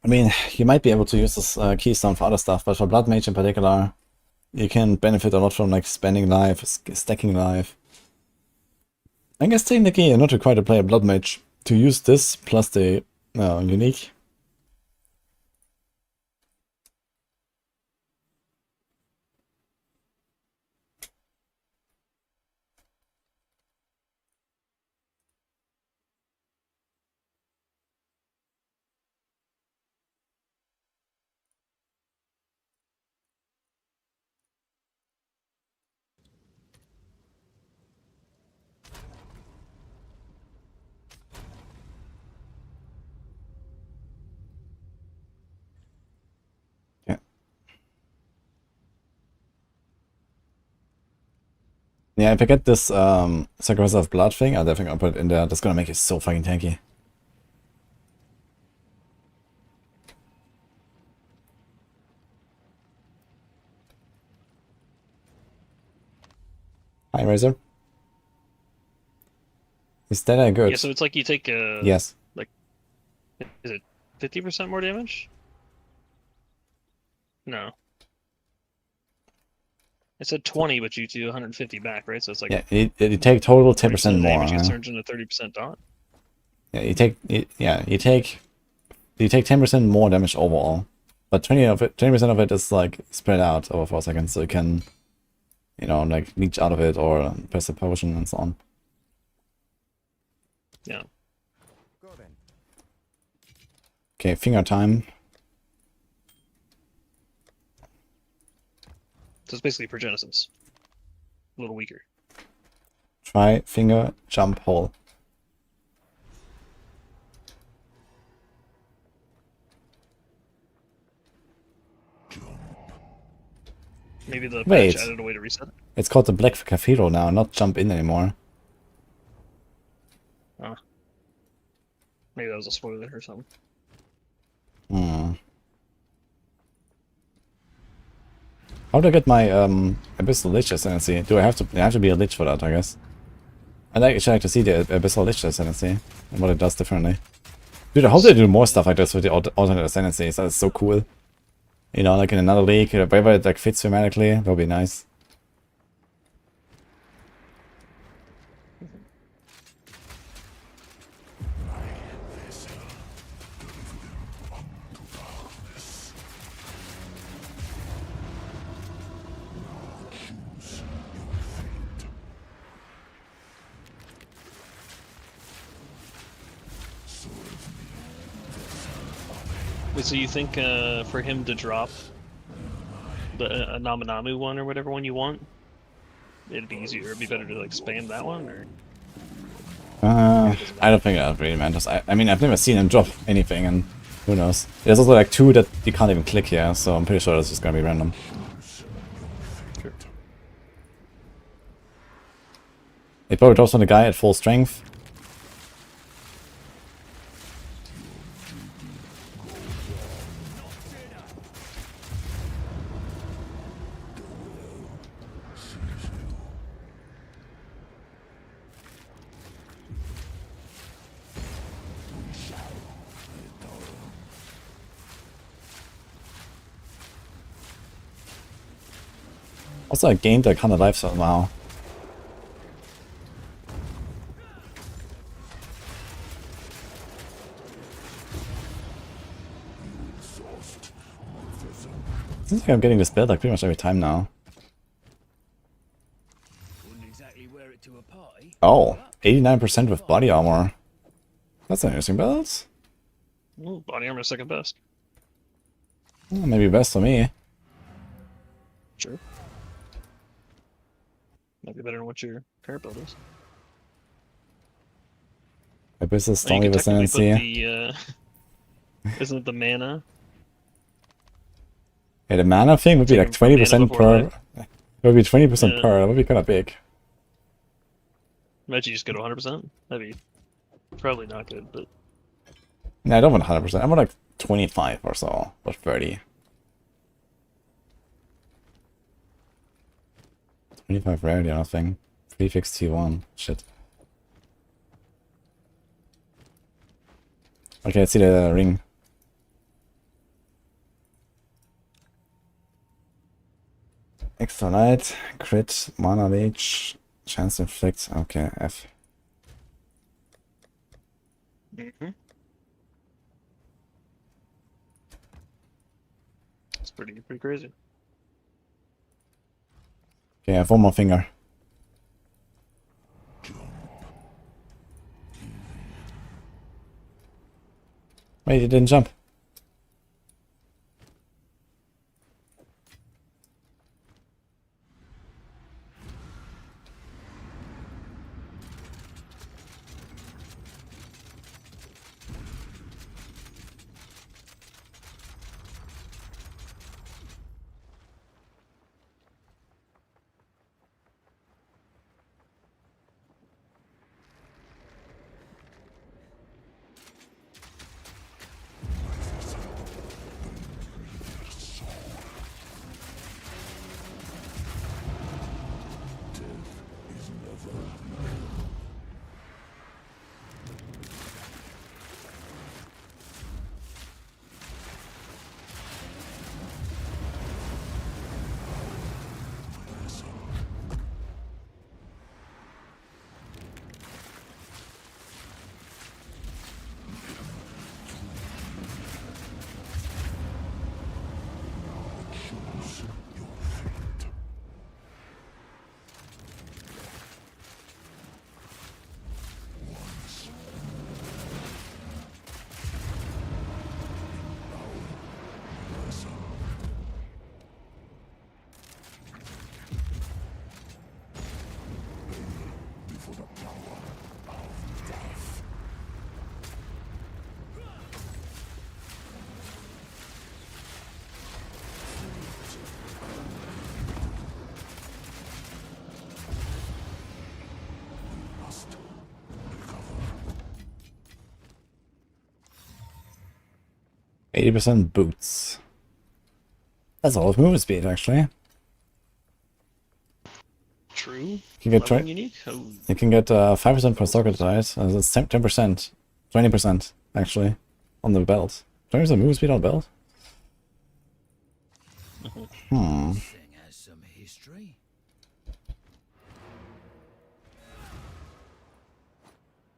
I mean, you might be able to use this keystone for other stuff, but for Blood Mage in particular, you can benefit a lot from like spending life, stacking life. I guess technically you're not required to play a Blood Mage to use this plus the unique. Yeah, if I get this Sacrifice of Blood thing, I'll definitely put it in there. That's gonna make it so fucking tanky. Hi, Razor. Is that a good? Yeah, so it's like you take Yes. is it 50% more damage? No. It said 20, but you do 150 back, right? So it's like Yeah, you take total 10% 30% more. damage gets turned into 30% dot. Yeah, you take 10% more damage overall, but 20% of it is like spread out over 4 seconds, so you can, like leech out of it or press a potion and so on. Yeah. Go then. Okay, finger time. So it's basically Progenesis. A little weaker. Try finger jump hole. Maybe the Wait. patch added a way to reset it. It's called the Black Cathedral now, not jump in anymore. Maybe that was a spoiler or something. Hmm. How do I get my Abyssal Lich Ascendancy? Do I have to be a Lich for that, I guess? I'd actually like to see the Abyssal Lich Ascendancy and what it does differently. Dude, I hope they do more stuff like this with the alternate ascendancies. That is so cool. You know, like in another league, wherever it like fits thematically, that would be nice. Wait, so you think for him to drop the Naminamu one or whatever one you want, it'd be easier, it'd be better to like spam that one, or? I don't think that really matters. I mean, I've never seen him drop anything, and who knows. There's also like 2 that you can't even click here, so I'm pretty sure that's just gonna be random. Sure. It probably drops on the guy at full strength. Also, I gained like 100 life somehow. Seems like I'm getting this build like pretty much every time now. Wouldn't exactly wear it to a party. Oh, 89% with body armor. That's an interesting build. Ooh, body armor second best. Well, maybe best for me. Sure. Might be better than what your current build is. Abyssal Oh, you Stormy can technically Ascendancy. put the, isn't it the mana? Yeah, the mana thing would be like Taking from 20% mana per. before It would be 20% Yeah. per. That would be kind of big. Imagine you just go to 100%. That'd be probably not good, but No, I don't want 100%. I want like 25 or so, or 30. 25 rarity or nothing. Prefix T1. Shit. Okay, let's see the ring. Extra light, crit, mana leech, chance to inflict. Okay, F. it's pretty crazy. Okay, I have one more finger. Wait, you didn't jump. %80 boots. That's all of movement speed, actually. True. You can get Leveling unique. Oh, you can get 5% per socket dice. That's 10%, 20% actually on the belt. 20% movement speed on the belt. Hmm. Thing has some history.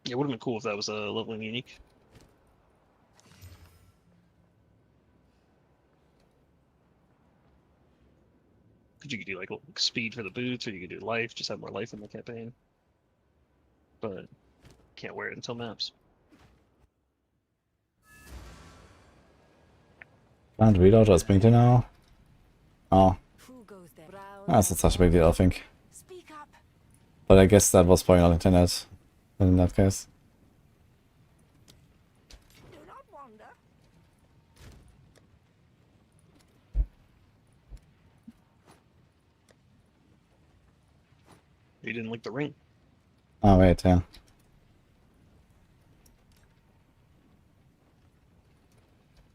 yeah, would have been cool if that was a leveling unique. Because you could do like speed for the boots, or you could do life, just have more life in the campaign. But can't wear it until maps. Can't reload or sprint now. Oh, Who goes there? that's not such a big deal, I think. Speak up. But I guess that was probably not intended in that case. Do not wander. You didn't like the ring. Oh wait, yeah.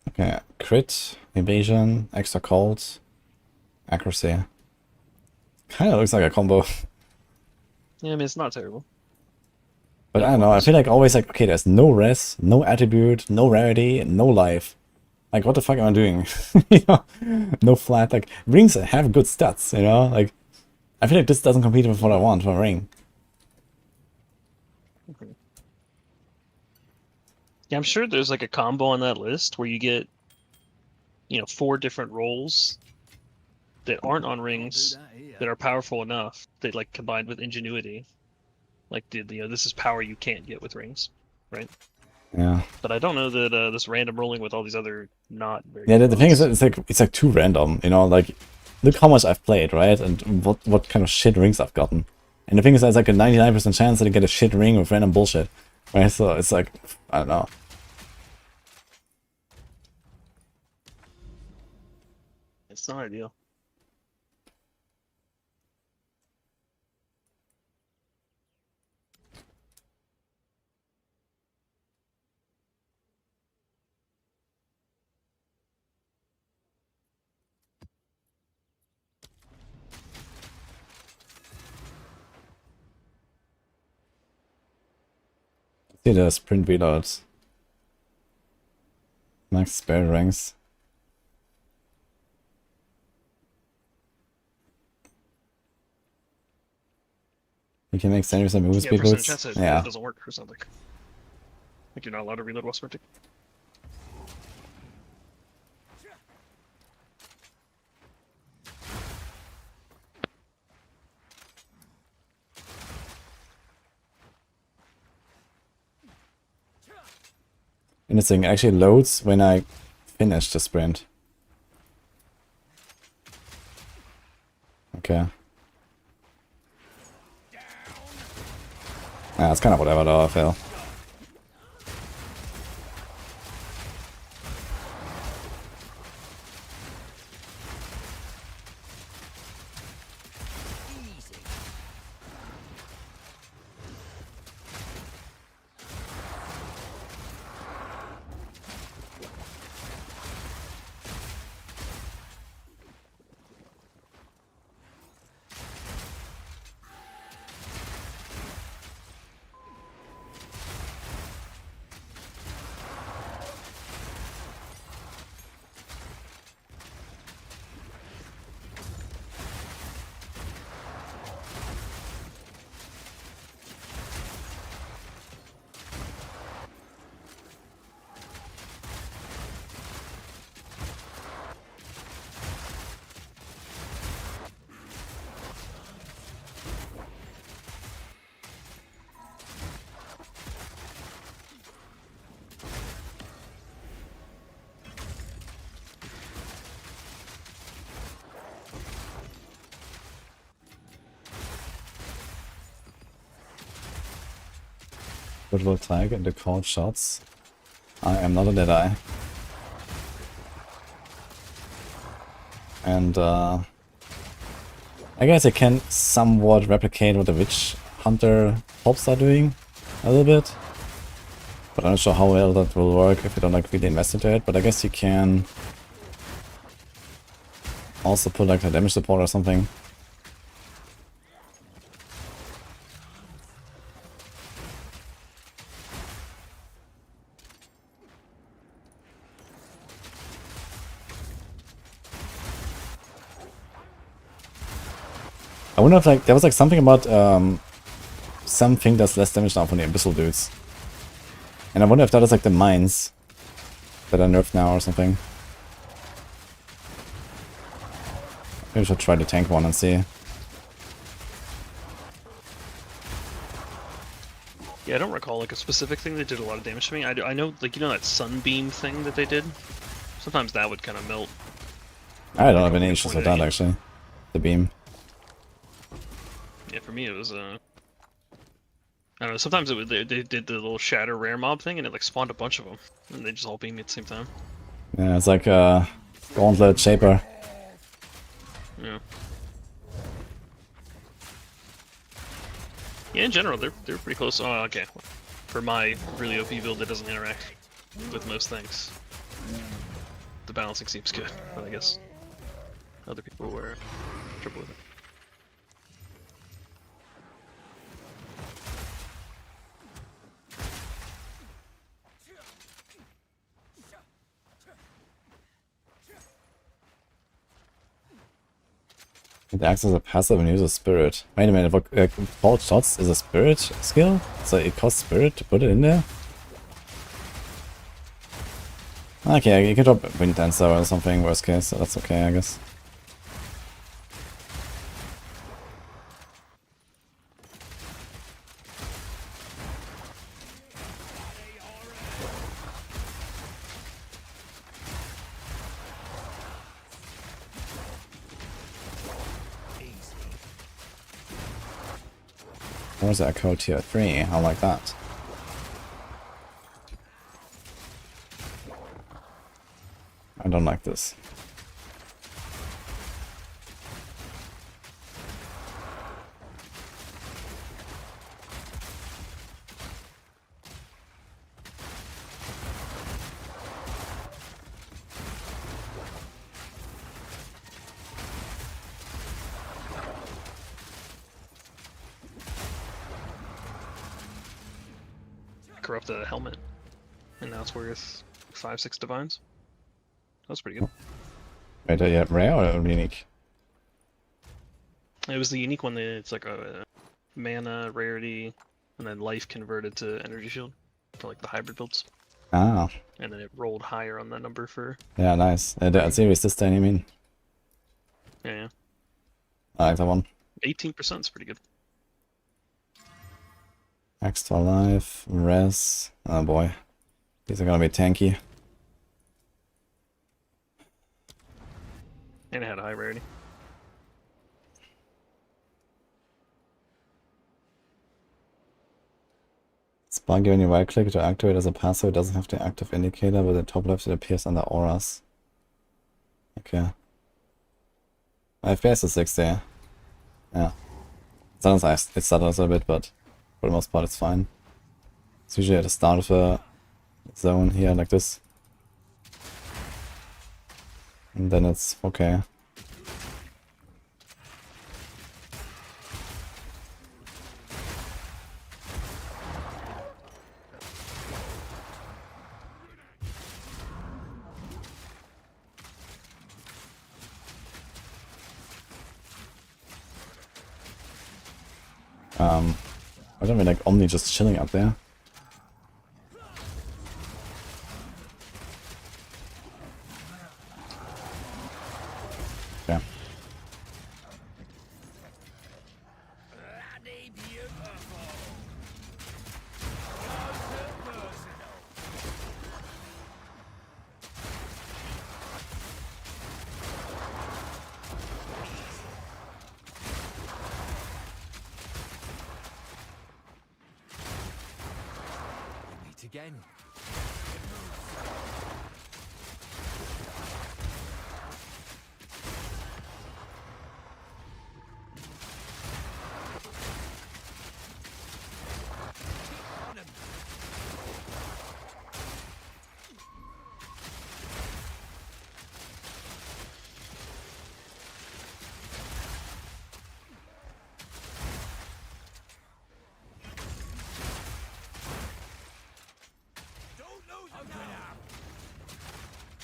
Okay, crit, evasion, extra cold, accuracy. Kinda looks like a combo. Yeah, I mean it's not terrible. But I don't know, I feel like always like, okay, there's no res, no attribute, no rarity, no life. Like, what the fuck am I doing? You know? No flat, like, rings have good stats, you know? Like, I feel like this doesn't compete with what I want for a ring. Okay. Yeah, I'm sure there's like a combo on that list where you get, 4 different rolls that aren't on rings that are powerful enough that like combined with ingenuity, like this is power you can't get with rings, right? Yeah. But I don't know that this random rolling with all these other not very. Yeah, good the thing is, rolls- it's like too random, you know? Like, look how much I've played, right? And what kind of shit rings I've gotten. And the thing is, there's like a 99% chance that I get a shit ring with random bullshit, right? So it's like, I don't know. It's not ideal. See the sprint reloads. Max spare ranks. You can make 70% movement Yeah, speed percent boots. chance that Yeah. it doesn't work or something. Like you're not allowed to reload while sprinting. And this thing actually loads when I finish the sprint. Okay. Yeah, it's kind of whatever though, I feel. Photovoltaic and the cold shots. I am not a Deadeye. And I guess I can somewhat replicate what the Witchhunter pops are doing a little bit. But I'm not sure how well that will work if you don't like really invest into it. But I guess you can also put like a damage support or something. I wonder if like there was like something about something does less damage now from the abyssal dudes. And I wonder if that is like the mines that are nerfed now or something. Maybe I should try the tank one and see. Yeah, I don't recall like a specific thing that did a lot of damage to me. I know, like, you know that sunbeam thing that they did? Sometimes that would kind of melt. I don't have any issues with that actually. The beam. Yeah, for me it was I don't know, sometimes they did the little shatter rare mob thing and it like spawned a bunch of them. And they just all beam me at the same time. Yeah, it's like a gauntlet shaper. Yeah. Yeah, in general, they're pretty close. Oh, okay. For my really OP build that doesn't interact with most things, the balancing seems good, but I guess other people were trouble with it. It acts as a passive and uses spirit. Wait a minute, what, cold shots is a spirit skill? So it costs spirit to put it in there? Okay, you can drop Wind Dancer or something, worst case, so that's okay, I guess. Where's that code tier 3? I like that. I don't like this. Corrupt the helmet, and now it's worth 5-6 divines. That's pretty good. Wait, yeah, rare or unique? It was the unique one that it's like a mana rarity, and then life converted to energy shield for like the hybrid builds. Ah. And then it rolled higher on that number for. Yeah, nice. The series this time, you mean? Yeah. I like that one. 18% is pretty good. Extra life, res. Oh boy. These are gonna be tanky. And it had a high rarity. Sparky when you right click to activate as a passive, it doesn't have the active indicator, but the top left it appears under auras. Okay. FPS is 60. Yeah. Sometimes it stutters a bit, but for the most part it's fine. It's usually at the start of a zone here like this. And then it's okay. I don't mean like Omni just chilling up there. Yeah. again. On him.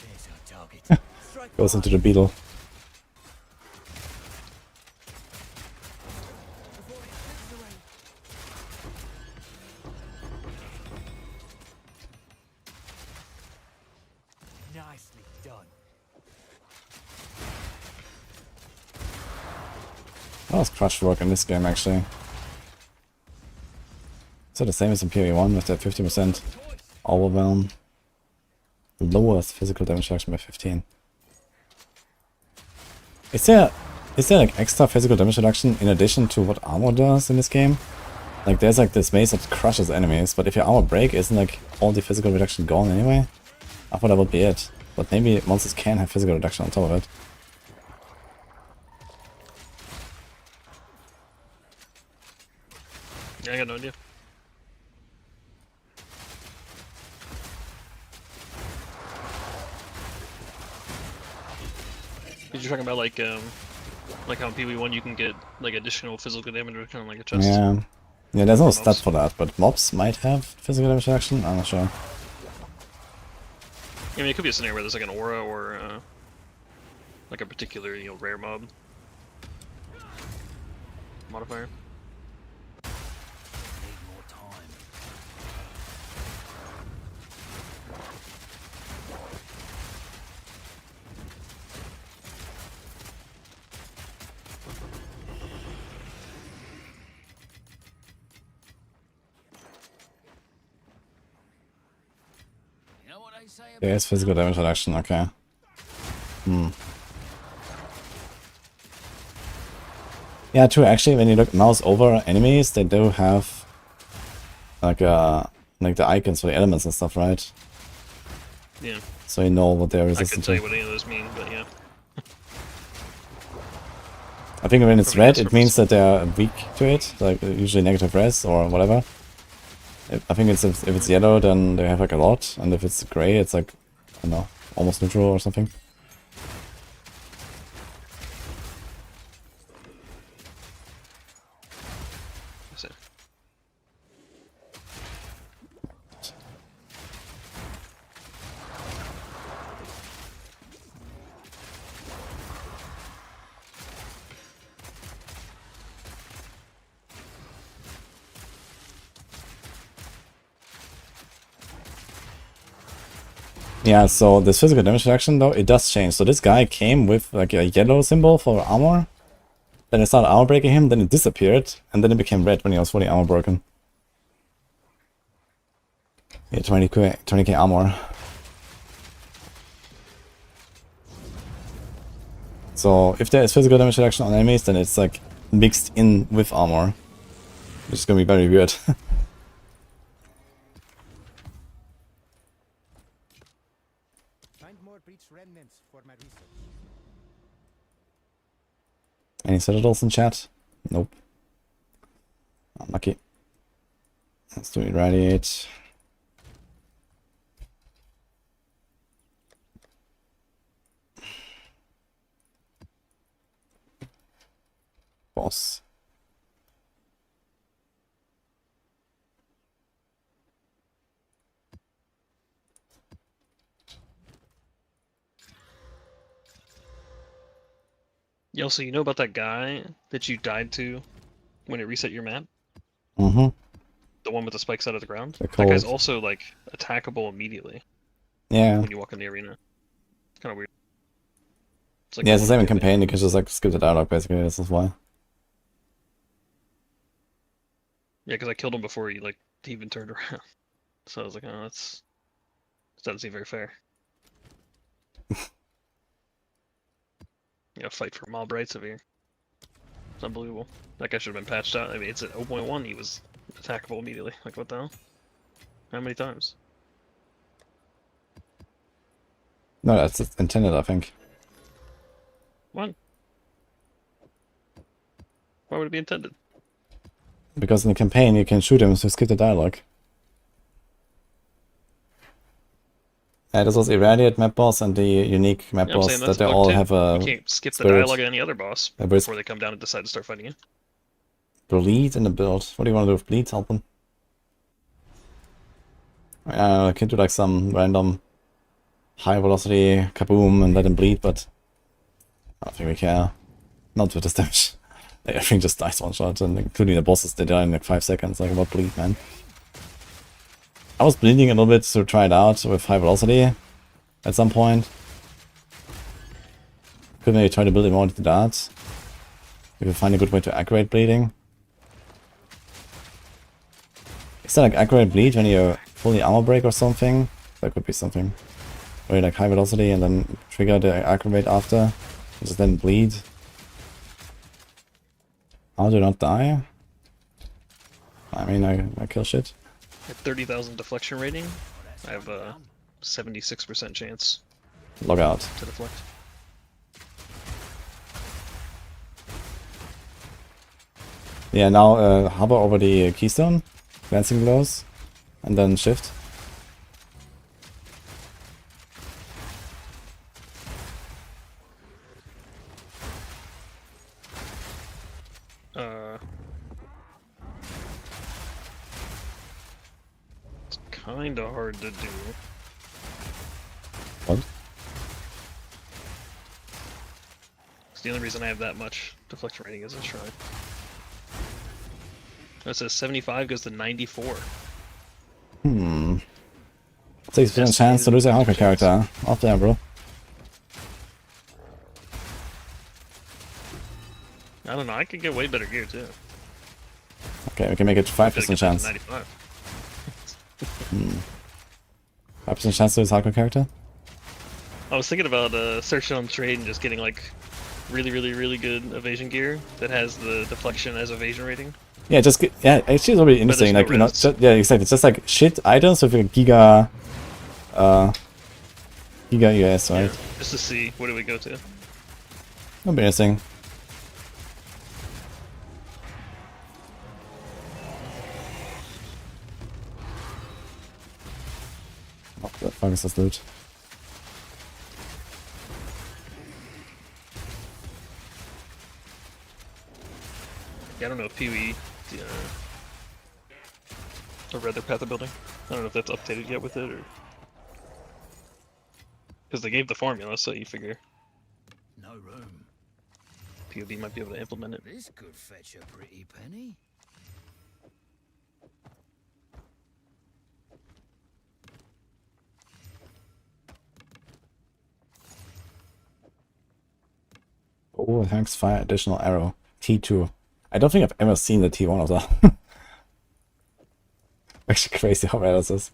There's our target. Strike Goes into the beetle. before it slips away. Nicely done. That was crush work in this game actually. So the same as in PoE1 with that 50% overwhelm. Lowers physical damage reduction by 15. Is there like extra physical damage reduction in addition to what armor does in this game? Like there's like this mace that crushes enemies, but if your armor break, isn't like all the physical reduction gone anyway? I thought that would be it. But maybe monsters can have physical reduction on top of it. Yeah, I got no idea. You're talking about like how in PoE1 you can get like additional physical damage reduction on like a chest. Yeah. Yeah, there's no Mobs. stat for that, but mobs might have physical damage reduction, I'm not sure. I mean, it could be a scenario where there's like an aura or like a particular, you know, rare mob modifier. Need more time. You know what they say about There is physical damage reduction, okay. Yeah, true, actually, when you look mouse over enemies, they do have like the icons for the elements and stuff, right? Yeah, So you know what they're I resistant couldn't tell to. you what any of those mean, but yeah. I think when it's Probably red, that's it means that they're weak to it, like usually negative res or whatever. I think it's if it's yellow, then they have like a lot, and if it's gray, it's like, I don't know, almost neutral or something. That's it. Yeah, so this physical damage reduction though, it does change. So this guy came with like a yellow symbol for armor. Then I started armor breaking him, then it disappeared, and then it became red when he was fully armor broken. Yeah, 20k armor. So if there is physical damage reduction on enemies, then it's like mixed in with armor. Which is gonna be very weird. Find more breach remnants for my research. Any citadels in chat? Nope. Unlucky. Let's do irradiate. Boss. Yo, so you know about that guy that you died to when it reset your map? Mm-hmm. The one with the spikes out of the ground? They're That guy's cold. also like attackable immediately Yeah. when you walk in the arena. It's kind of weird. It's like Yeah, it's the same in really- campaign, you can just like skip the dialogue basically, this is why. Yeah, because I killed him before he like even turned around. So I was like, oh, that doesn't seem very fair. Yeah, fight for mob rights over here. It's unbelievable. That guy should have been patched out. I mean, it's at 0.1, he was attackable immediately. Like, what the hell? How many times? No, that's intended, I think. What? Why would it be intended? Because in the campaign you can shoot him to skip the dialogue. This was Irradiate map boss and the unique map Yeah, I'm boss saying that that's they a bug all too. have a You can't skip the spirit. dialogue of any other boss Yeah, but it's before they come down and decide to start fighting you. bleed in the build. What do you want to do with bleed, Helpin? I can do like some random high velocity kaboom and let him bleed, but I don't think we care. Not with this damage. Everything just dies one shot, and including the bosses, they die in like 5 seconds. Like, what bleed, man? I was bleeding a little bit to try it out with high velocity at some point. Could maybe try to build it more into that. If you find a good way to accurate bleeding. Is that like accurate bleed when you fully armor break or something? That could be something. Where you like high velocity and then trigger the accurate after. And just then bleed. How do you not die? I mean, I kill shit. At 30,000 deflection rating, I have a 76% chance Log out. to deflect. Yeah, now hover over the keystone, glancing blows, and then shift. It's kinda hard to do. What? It's the only reason I have that much deflection rating is a shrine. It says 75 goes to 94. 6% chance to lose a hardcore character. Off there, bro. I don't know, I could get way better gear too. Okay, we can make it 5% Gotta get chance. that to 95. 5% chance to lose a hardcore character? I was thinking about searching on trade and just getting like really good evasion gear that has the deflection as evasion rating. Yeah, just get, yeah, actually it's really interesting. there's Like, no you know, risks. yeah, exactly. It's just like shit items with a giga US, right? Yeah, just to see what do we go to. That'll be interesting. What the fuck is this loot? Yeah, I don't know if PoE read their path of building. I don't know if that's updated yet with it or because they gave the formula, so you figure No room. PoB might be able to implement it. This could fetch a pretty penny. Oh, thanks, fire additional arrow. T2. I don't think I've ever seen the T1 of that. Actually crazy how rare this is.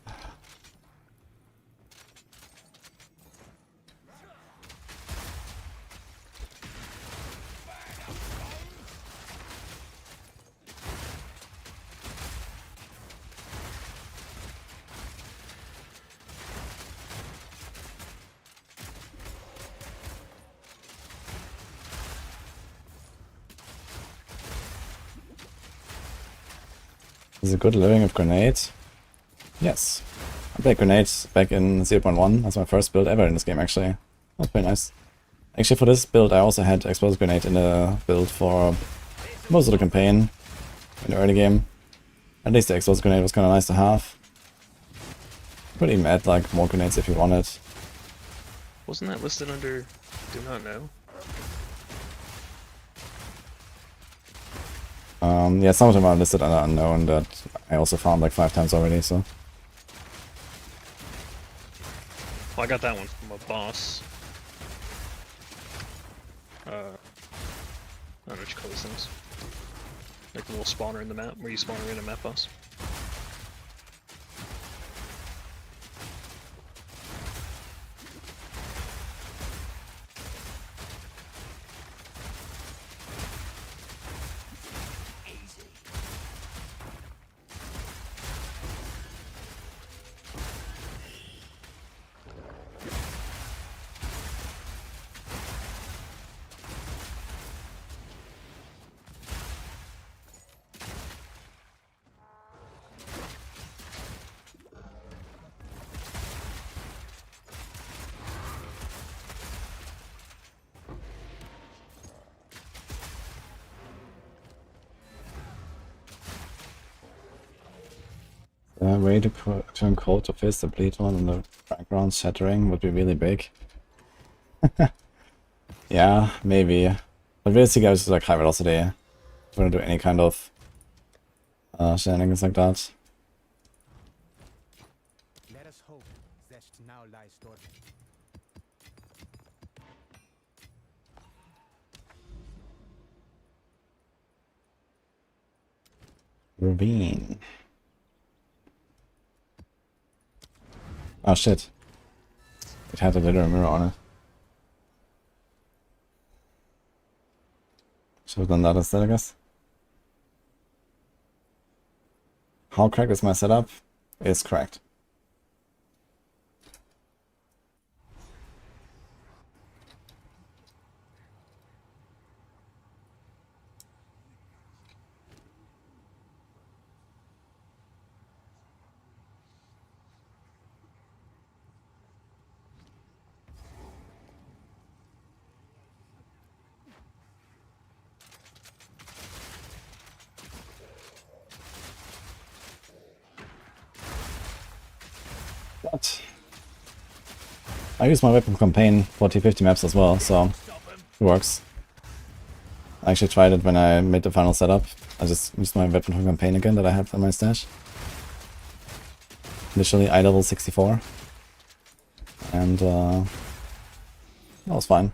Is it good living with grenades? Yes. I played grenades back in 0.1. That's my first build ever in this game, actually. That's pretty nice. Actually, for this build, I also had explosive grenade in the build for most of the campaign in the early game. At least the explosive grenade was kind of nice to have. Could even add like more grenades if you wanted. Wasn't that listed under Do Not Know? Yeah, some of them are listed under unknown that I also found like 5 times already, so. Well, I got that one from a boss. I don't know what you call these things. Like a little spawner in the map, where you spawn in a map boss. The way to turn cold to fist, the bleed one in the background shattering would be really big. Yeah, maybe. But realistically, I was just like high velocity. If we're gonna do any kind of shenanigans like that. Let us hope Zest now lies dormant. Ravine. Oh shit. It had a literal mirror on it. Should have done that instead, I guess. How cracked is my setup? It's cracked. But I use my weapon campaign for T50 maps as well, so it works. I actually tried it when I made the final setup. I just used my weapon from campaign again that I had on my stash. Initially eye level 64. And that was fine.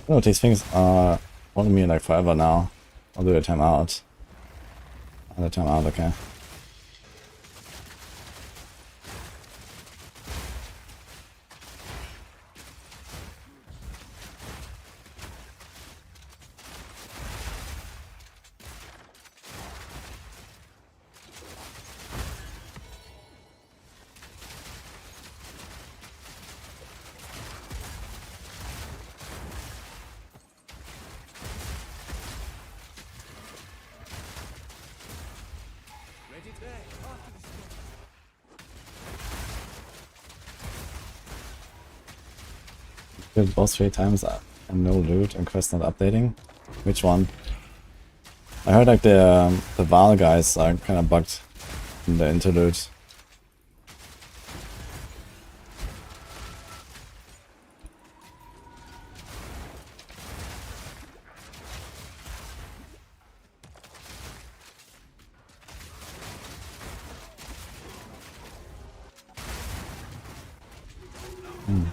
Oh, these things are wanting me like forever now. I'll do a time out. Another time out, okay. Killed boss 3 times and no loot and quest not updating. Which one? I heard like the Val guys are kind of bugged in the interlude.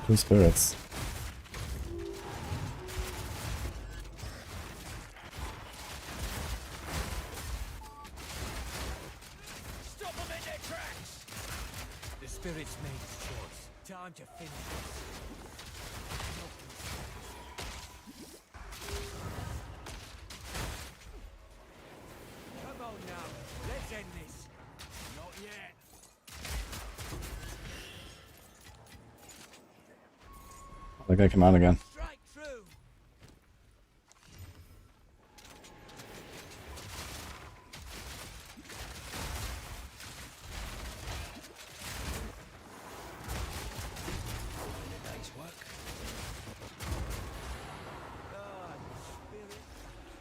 Two spirits. Stop them in their tracks! The spirits made its choice. Time to finish this. Come on now, let's end this. Not yet. The guy came out again. Strike through.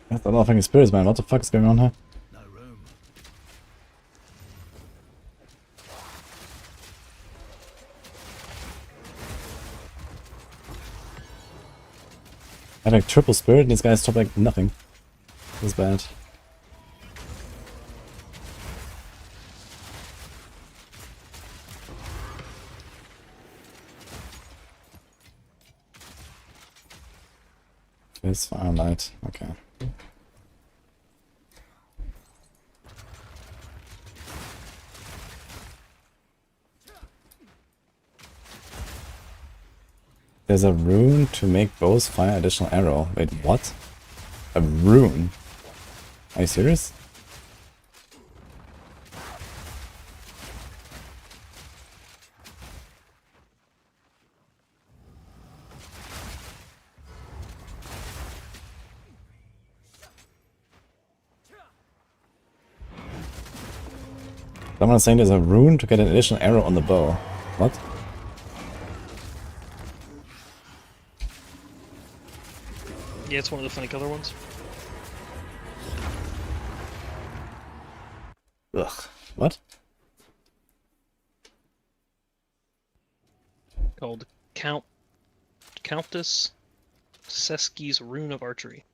That's a lot of fucking spirits, man. What the fuck is going on here? No room. I have like triple spirit and these guys top like nothing. This is bad. His firelight. Okay. There's a rune to make bows fire additional arrow. Wait, what? A rune? Are you serious? Someone's saying there's a rune to get an additional arrow on the bow. What? Yeah, it's one of the funny color ones. Ugh. What? Called Countess Seski's Rune of Archery.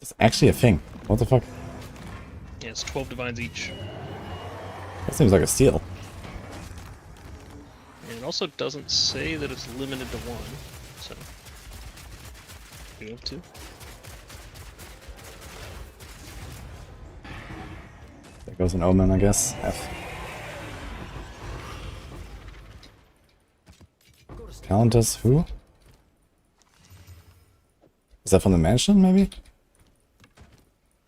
It's actually a thing. What the fuck? Yeah, it's 12 divines each. That seems like a steal. And it also doesn't say that it's limited to one, so you have two. There goes an omen, I guess. F. Countess who? Is that from the mansion, maybe?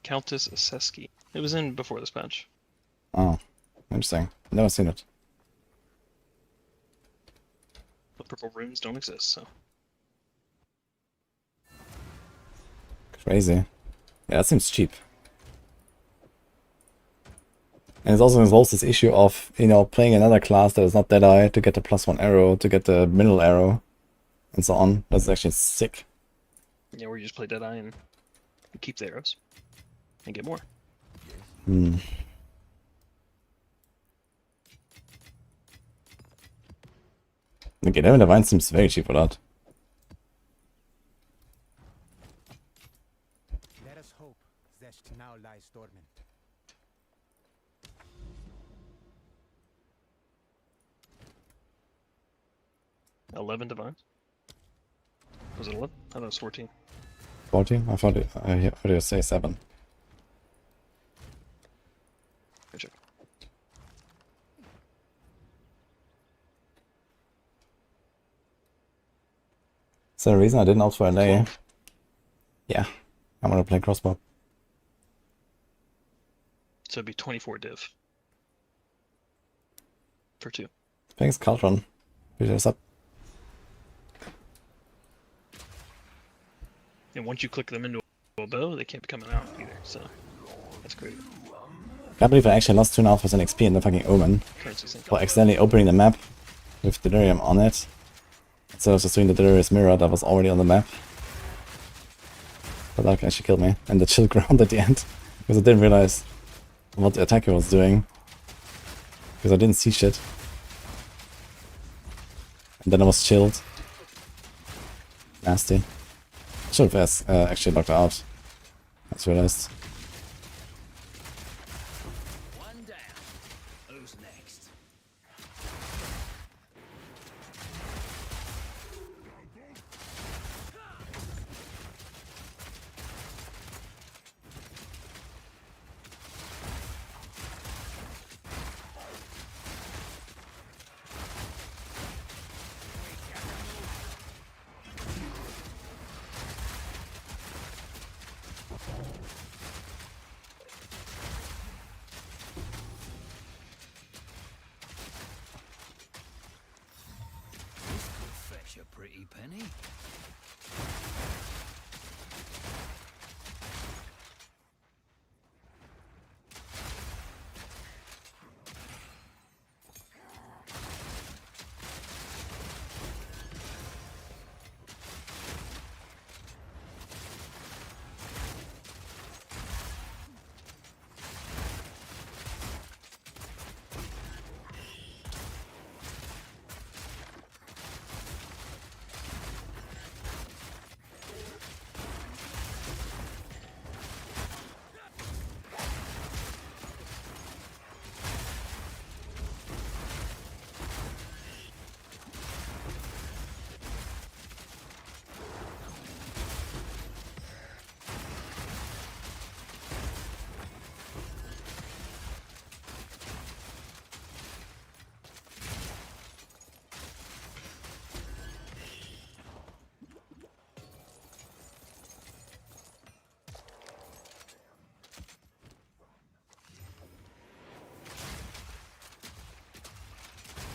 Countess Seski. It was in before this patch. Oh, interesting. Never seen it. The purple runes don't exist, so. Crazy. Yeah, that seems cheap. And it also involves this issue of, you know, playing another class that is not Deadeye to get the +1 arrow, to get the middle arrow, and so on. That's actually sick. Yeah, where you just play Deadeye and you keep the arrows. And get more. Hmm. Okay, 11 Divine seems very cheap for that. Let us hope Zesh now lies dormant. 11 divines? Was it 11? I thought it was 14. 14? I thought I heard you say 7. Go check. Is there a reason I didn't opt for a lay? 12. Yeah, I'm gonna play crossbow. So it'd be 24 div. For 2. Thanks, Caltron. Appreciate us up. And once you click them into a bow, they can't be coming out either, so that's great. Can't believe I actually lost 2.5% XP in the fucking Omen Currency sync. for accidentally opening the map with Delirium on it. Instead of just doing the Delirious Mirror that was already on the map. But that actually killed me. And the chill ground at the end. Because I didn't realize what the attacker was doing. Because I didn't see shit. And then I was chilled. Nasty. I should have actually locked out. I just realized. One down. Who's next? Fetch a pretty penny.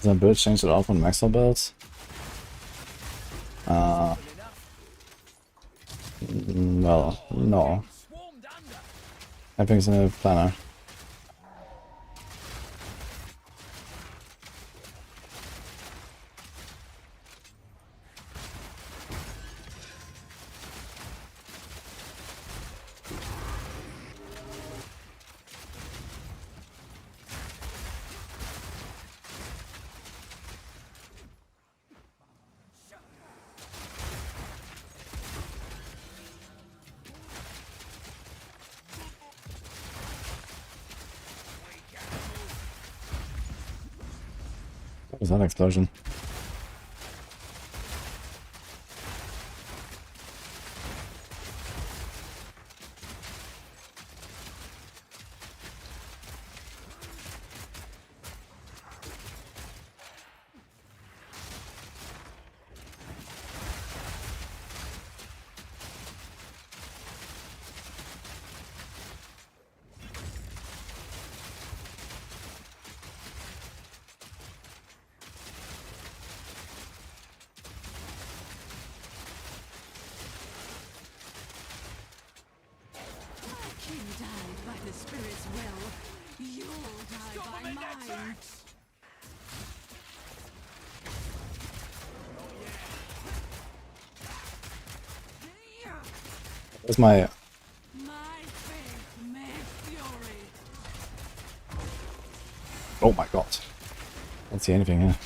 Does my build change at all from Maxroll builds? Well, no. Swarmed under. Everything's in a planner. What was that explosion? King died by the spirit's will. You'll die Stop by them in their mine. tracks. Where's my... My faith made fury. Oh my god. Don't see anything here.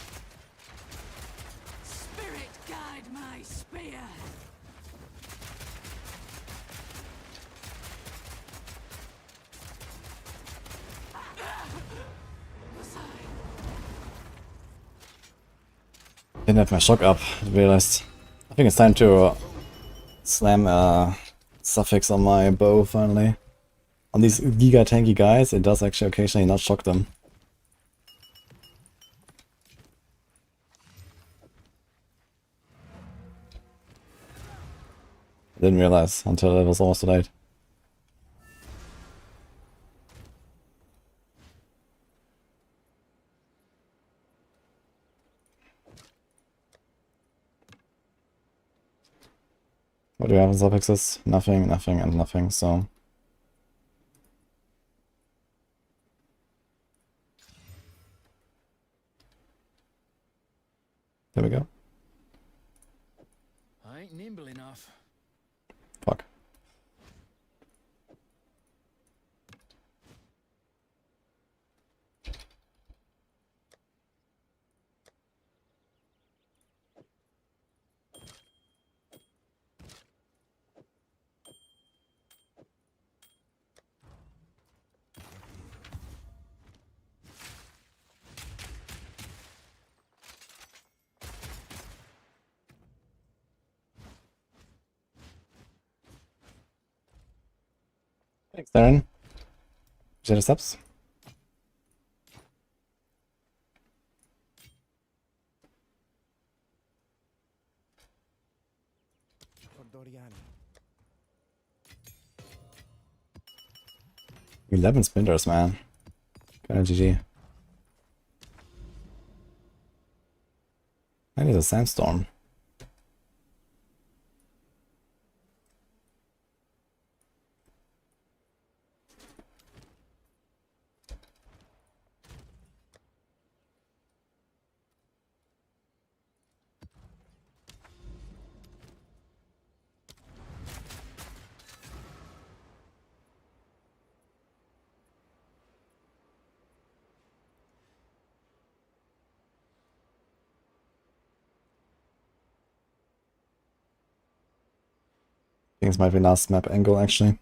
Spirit guide my spear. Didn't have my shock up, I realized. I think it's time to slam a suffix on my bow finally. On these giga tanky guys, it does actually occasionally not shock them. I didn't realize until it was almost too late. What do we have in suffixes? Nothing, nothing, and nothing, so... There we go. I ain't nimble enough. Fuck. Thanks, Darren. Appreciate the subs. Doriani. 11 splinters, man. Kinda GG. I need a sandstorm. I think this might be last map angle actually.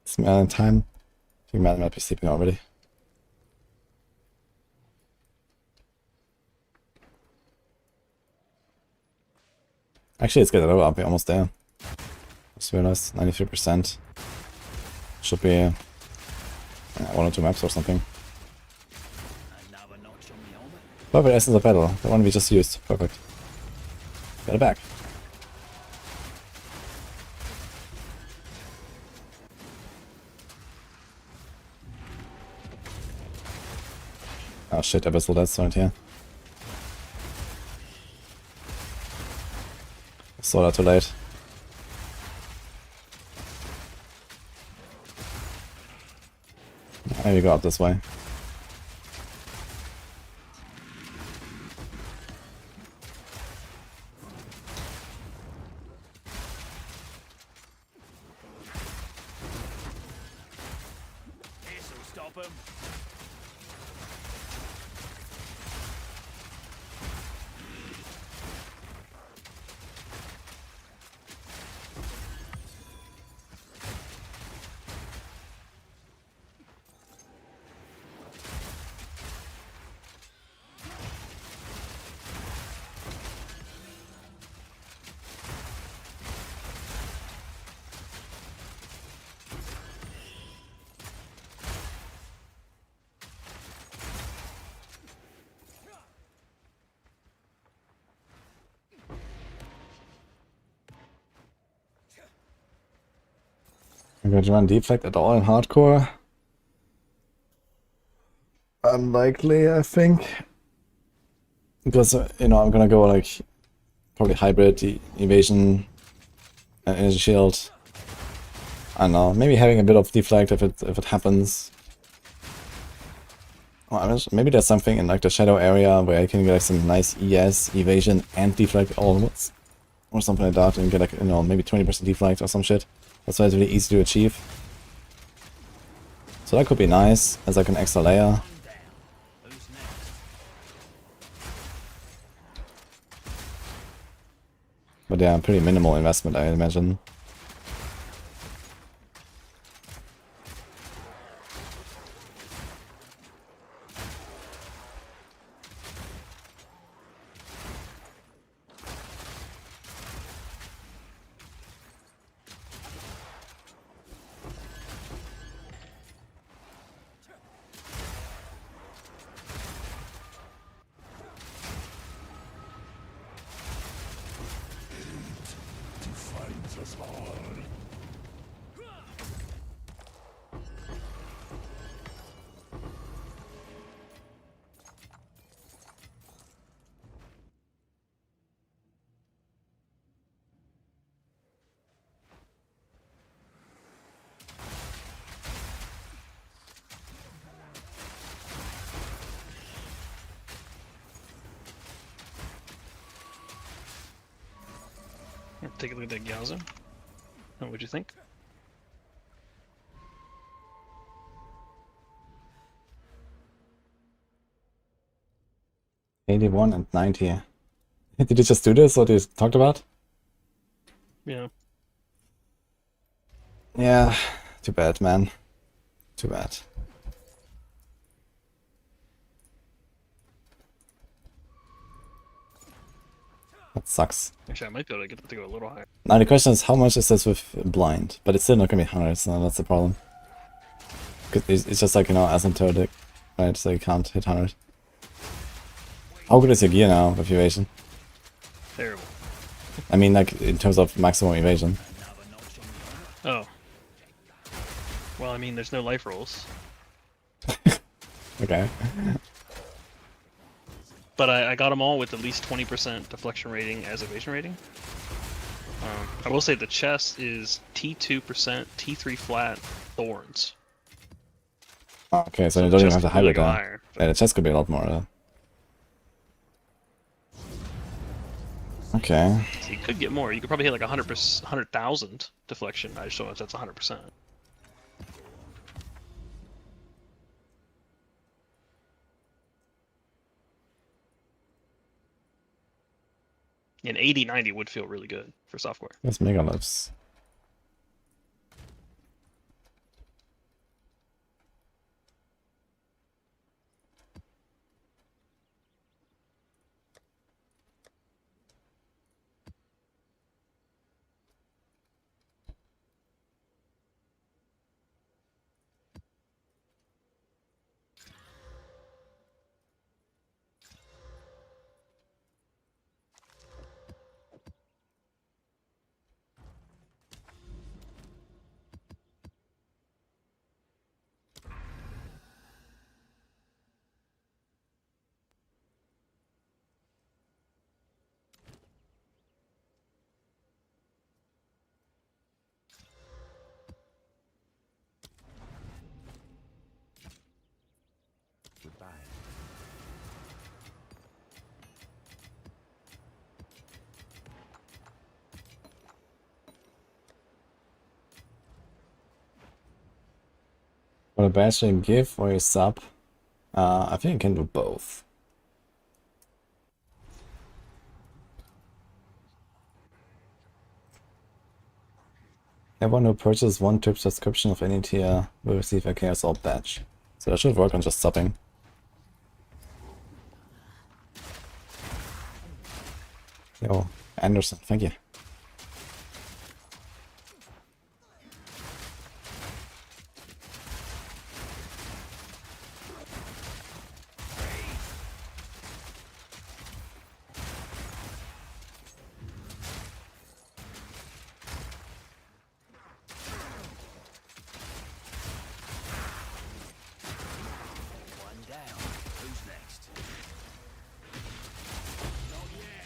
It's in time. I think man might be sleeping already. Actually, it's good. I'll be almost there. Just realized 93%. Should be 1 or 2 maps or something. Another notch on the helmet. Perfect Essence of Battle. The one we just used. Perfect. Get it back. Oh shit, Abyssal Death right here. Saw that too late. Maybe go up this way. This'll stop him. I'm going to run deflect at all in hardcore. Unlikely, I think. Because, you know, I'm gonna go like probably hybrid, evasion, and energy shield. I don't know, maybe having a bit of deflect if it happens. Well, maybe there's something in like the shadow area where I can get like some nice ES, evasion, and deflect all at once. Or something like that, and get like, you know, maybe 20% deflect or some shit. That's why it's really easy to achieve. So that could be nice, as like an extra layer. Who's next? But yeah, pretty minimal investment, I imagine. Take a look at that Galzo. What'd you think? $81 and $90. Did you just do this, what you talked about? Yeah. Yeah, too bad, man. Too bad. That sucks. Actually, I might be able to get it to go a little higher. Now the question is, how much is this with blind? But it's still not gonna be 100, so that's the problem. 'Cause it's just like, you know, asymptotic, right? So you can't hit 100. How good is your gear now with evasion? Terrible. I mean, like, in terms of maximum evasion. Oh. Well, I mean, there's no life rolls. Okay. But I got them all with at least 20% deflection rating as evasion rating. I will say the chest is T2%, T3 flat, thorns. Okay, so So you don't even chest have to could really hybrid go there. higher, Yeah, the chest could be a lot more. Okay. So you could get more. You could probably hit like 100,000 deflection. I just don't know if that's 100%. And 80-90 would feel really good for software. There's megaliths. For a badge you give or you sub, I think you can do both. Everyone who purchases one trip subscription of any tier will receive a Chaos Orb badge. So that should work on just subbing. Yo, Anderson, thank you. One down. Who's next? Not yet.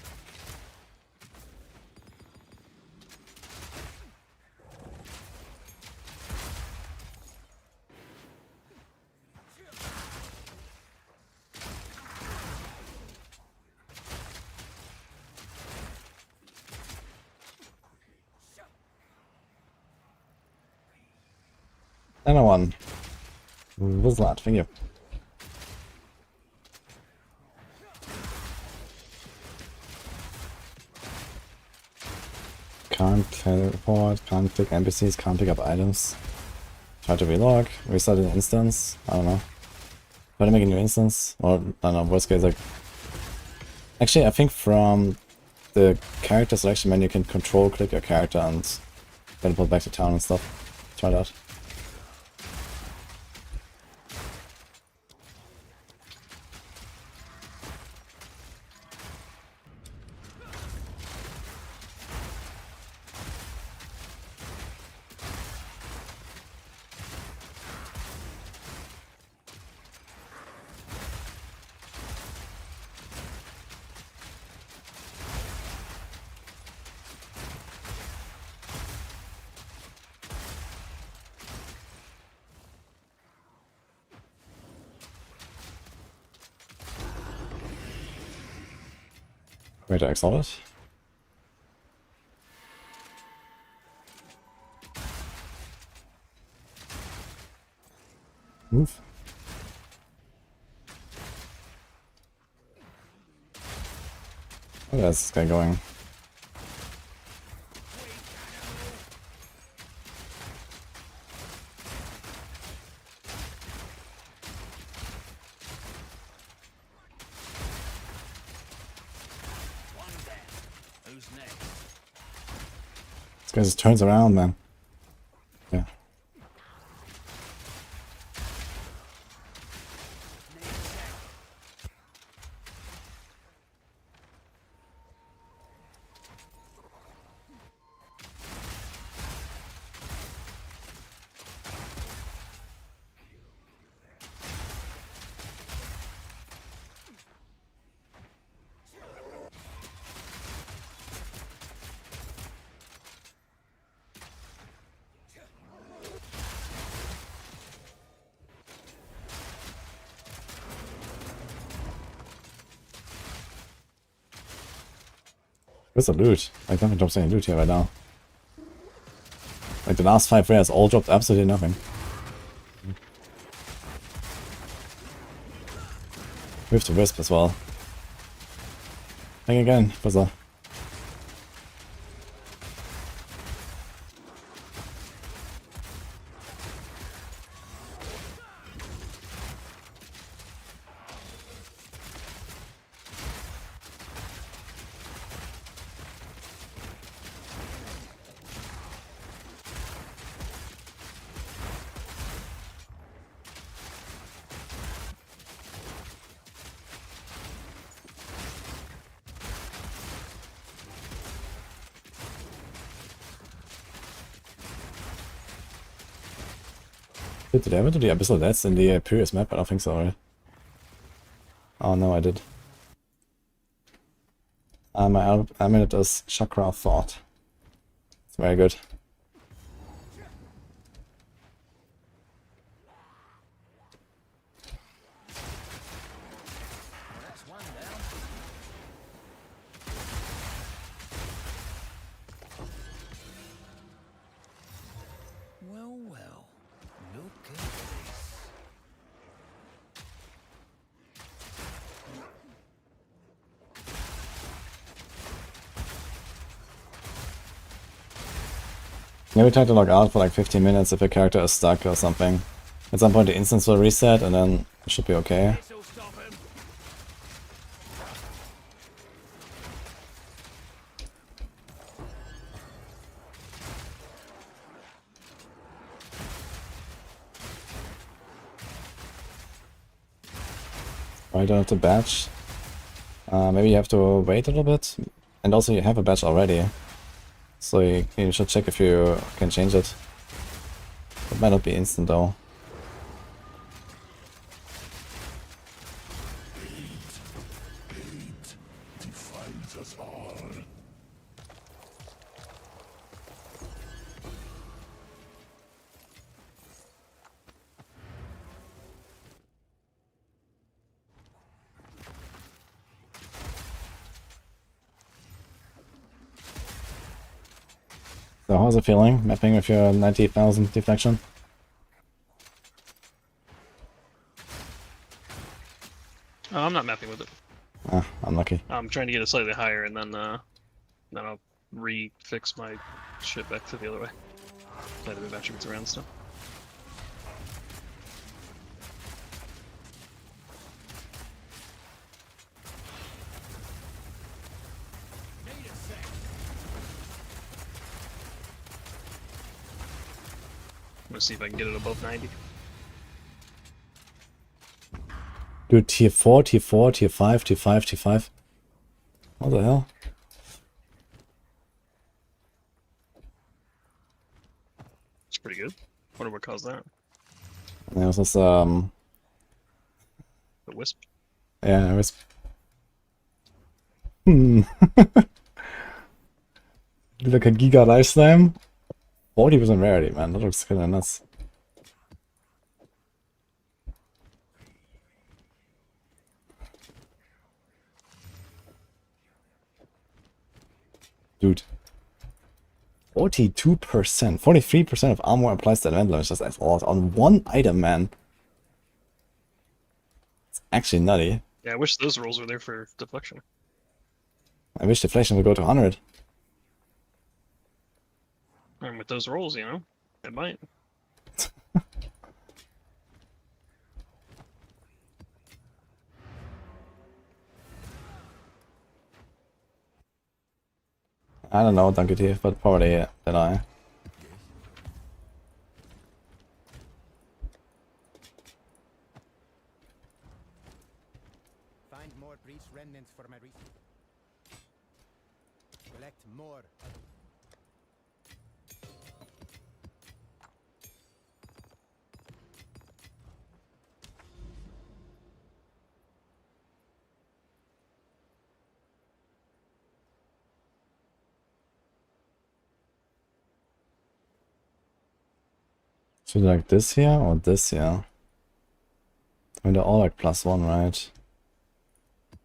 Another one. Wizard, thank you. Can't teleport, can't pick NPCs, can't pick up items. Try to relog, restart an instance, I don't know. Try to make a new instance, or I don't know, worst case like... Actually, I think from the character selection menu you can control click your character and teleport back to town and stuff. Try that. Way to exile it. Move. Where's this guy going? Who's next? This guy just turns around, man. Yeah. Where's the loot? Like nothing drops any loot here right now. Like the last 5 rares all dropped absolutely nothing. With the Wisp as well. Hang again, Buzzer. Did I ever do the Abyssal Deaths in the previous map? I don't think so, right? Oh no, I did. My amulet is Chakra of Thought. It's very good. That's one down. Well, well. Look at this. Maybe try to log out for like 15 minutes if your character is stuck or something. At some point the instance will reset and then it should be okay. This'll stop him. Right out the badge. Maybe you have to wait a little bit. And also you have a badge already. So you should check if you can change it. It might not be instant though. So how's it feeling, mapping with your 90,000 deflection? Oh, I'm not mapping with it. Ah, unlucky. I'm trying to get it slightly higher, and then I'll re-fix my shit back to the other way. Play the move attributes around stuff. Need a sec. I'm gonna see if I can get it above 90. Dude, tier 4, tier 4, tier 5, tier 5, tier 5. What the hell? It's pretty good. Wonder what caused that. Yeah, this is, The wisp. yeah, it was... Like a Giga Life Slam? 40% rarity, man. That looks kinda nuts. Dude. 42%. 43% of armor applies to event damage. That's a lot on one item, man. It's actually nutty. Yeah, I wish those rolls were there for deflection. I wish deflection would go to 100. And with those rolls, you know, it might. I don't know, Dunketeeth, but probably that I. Find more priest remnants for my research. Collect more. Should I like this here or this here? I mean, they're all like +1, right? I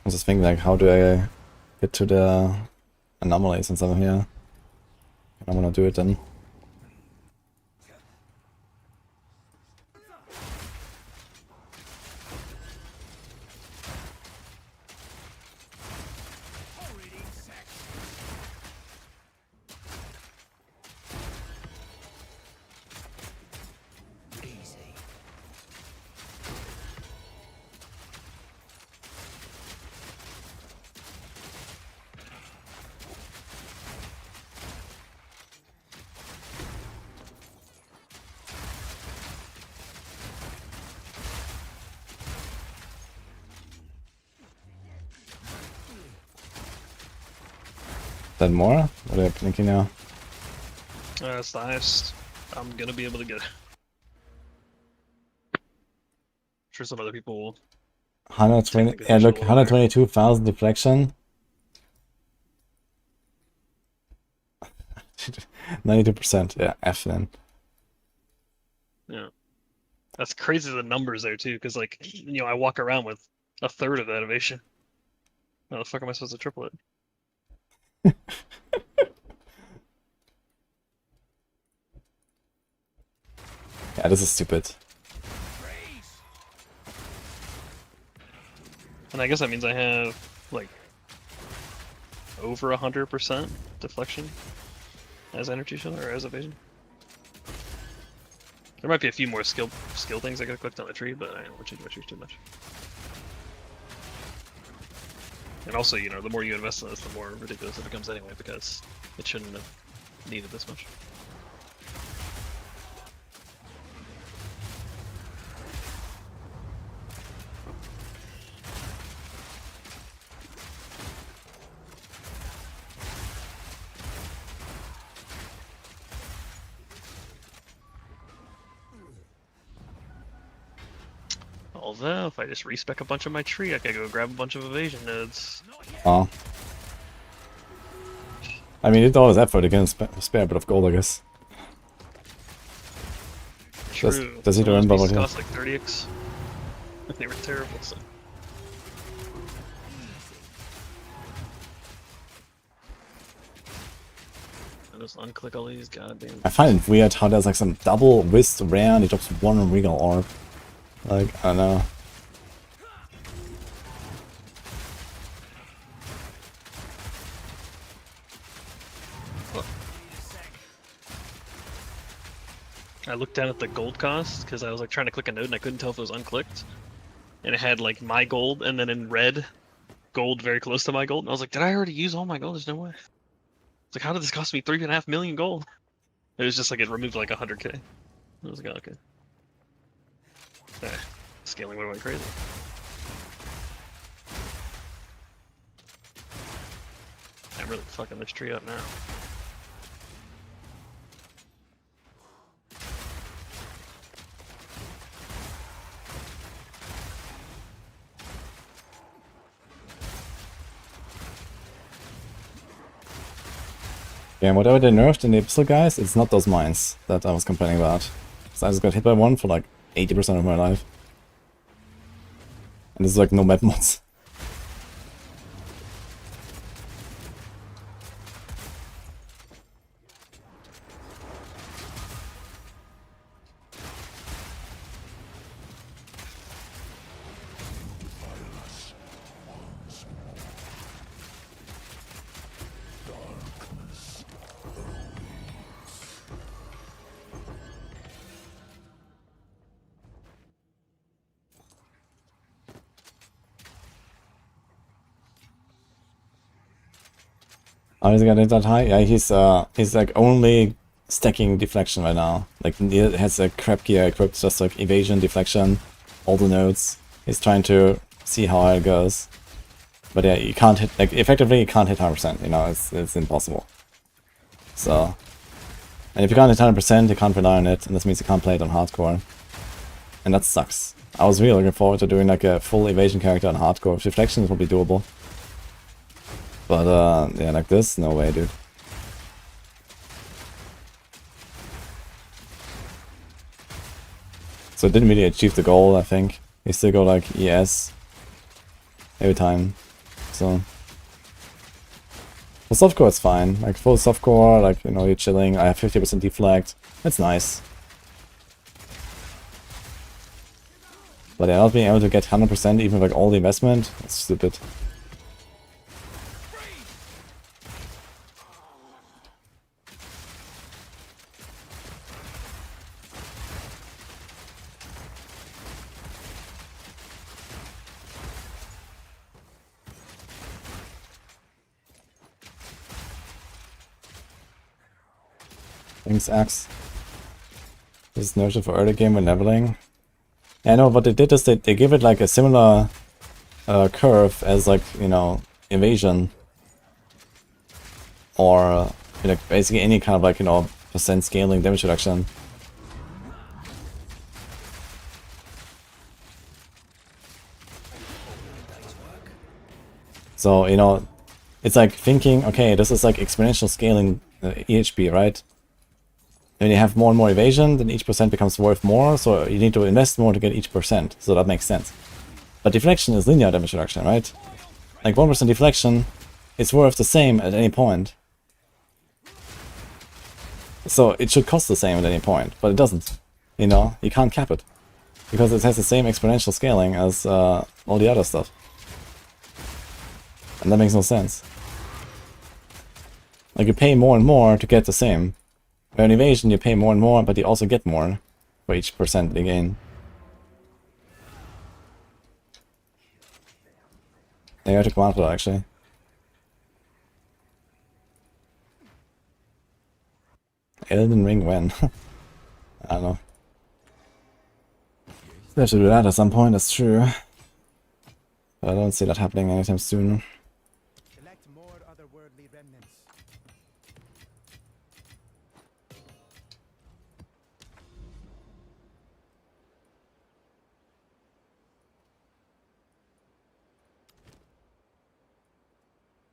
was just thinking, like, how do I get to the anomalies and stuff here? I wanna do it then. Horrid insects. Easy. Is that more? What are you thinking now? That's the highest I'm gonna be able to get. I'm sure some other people will. 120, Technically, yeah, there's look, a little higher. 122,000 deflection. 92%, yeah, F then. Yeah. That's crazy the numbers there too, because like, you know, I walk around with a third of that ovation. How the fuck am I supposed to triple it? Yeah, this is stupid. Freeze. And I guess that means I have like over 100% deflection as energy shield or as evasion. There might be a few more skill things I could have clicked on the tree, but I don't want to change my trees too much. And also, you know, the more you invest in this, the more ridiculous it becomes anyway, because it shouldn't have needed this much. Although, if I just respec a bunch of my tree, I could go grab a bunch of evasion nodes. Oh. I mean, it's always effort to get spare a bit of gold, I guess. True. Does he Those remember what pieces he... cost like 30x. They were terrible, so... I just unclick all these goddamn... I find it weird how there's like some double whist rare and he drops one regal orb. Like, I don't know. I looked down at the gold cost because I was like trying to click a node and I couldn't tell if it was unclicked. And it had like my gold and then in red, gold very close to my gold. And I was like, did I already use all my gold? There's no way. It's like, how did this cost me 3.5 million gold? It was just like it removed like 100k. I was like, oh, okay. Scaling went crazy. I'm really fucking this tree up now. Yeah, and whatever they nerfed in the Abyssal guys, it's not those mines that I was complaining about. So I just got hit by one for like 80% of my life. And this is like no map mods. How is he gonna hit that high? Yeah, he's like only stacking deflection right now. Like he has a crap gear equipped, just like evasion, deflection, all the nodes. He's trying to see how high it goes. But yeah, you can't hit, like effectively you can't hit 100%, you know, it's impossible. So, and if you can't hit 100%, you can't rely on it, and this means you can't play it on hardcore. And that sucks. I was really looking forward to doing like a full evasion character on hardcore. With deflection is probably doable. But yeah, like this, no way, dude. So it didn't really achieve the goal, I think. He still got like ES every time. So for softcore it's fine. Like full softcore, like, you know, you're chilling. I have 50% deflect. It's nice. But yeah, not being able to get 100% even with like all the investment, that's stupid. Thanks, Axe. This is notion for early game when leveling. Yeah, I know what they did is they give it like a similar curve as like, you know, evasion. Or like basically any kind of like, you know, percent scaling damage reduction. So, you know, it's like thinking, okay, this is like exponential scaling EHP, right? When you have more and more evasion, then each percent becomes worth more, so you need to invest more to get each percent, so that makes sense. But deflection is linear damage reduction, right? Like 1% deflection is worth the same at any point. So it should cost the same at any point, but it doesn't. You know, you can't cap it. Because it has the same exponential scaling as all the other stuff. And that makes no sense. Like, you pay more and more to get the same. Where in evasion, you pay more and more, but you also get more for each percent they gain. They got to command for that, actually. Elden Ring when? I don't know. They should do that at some point, that's true. But I don't see that happening anytime soon. Select more otherworldly remnants.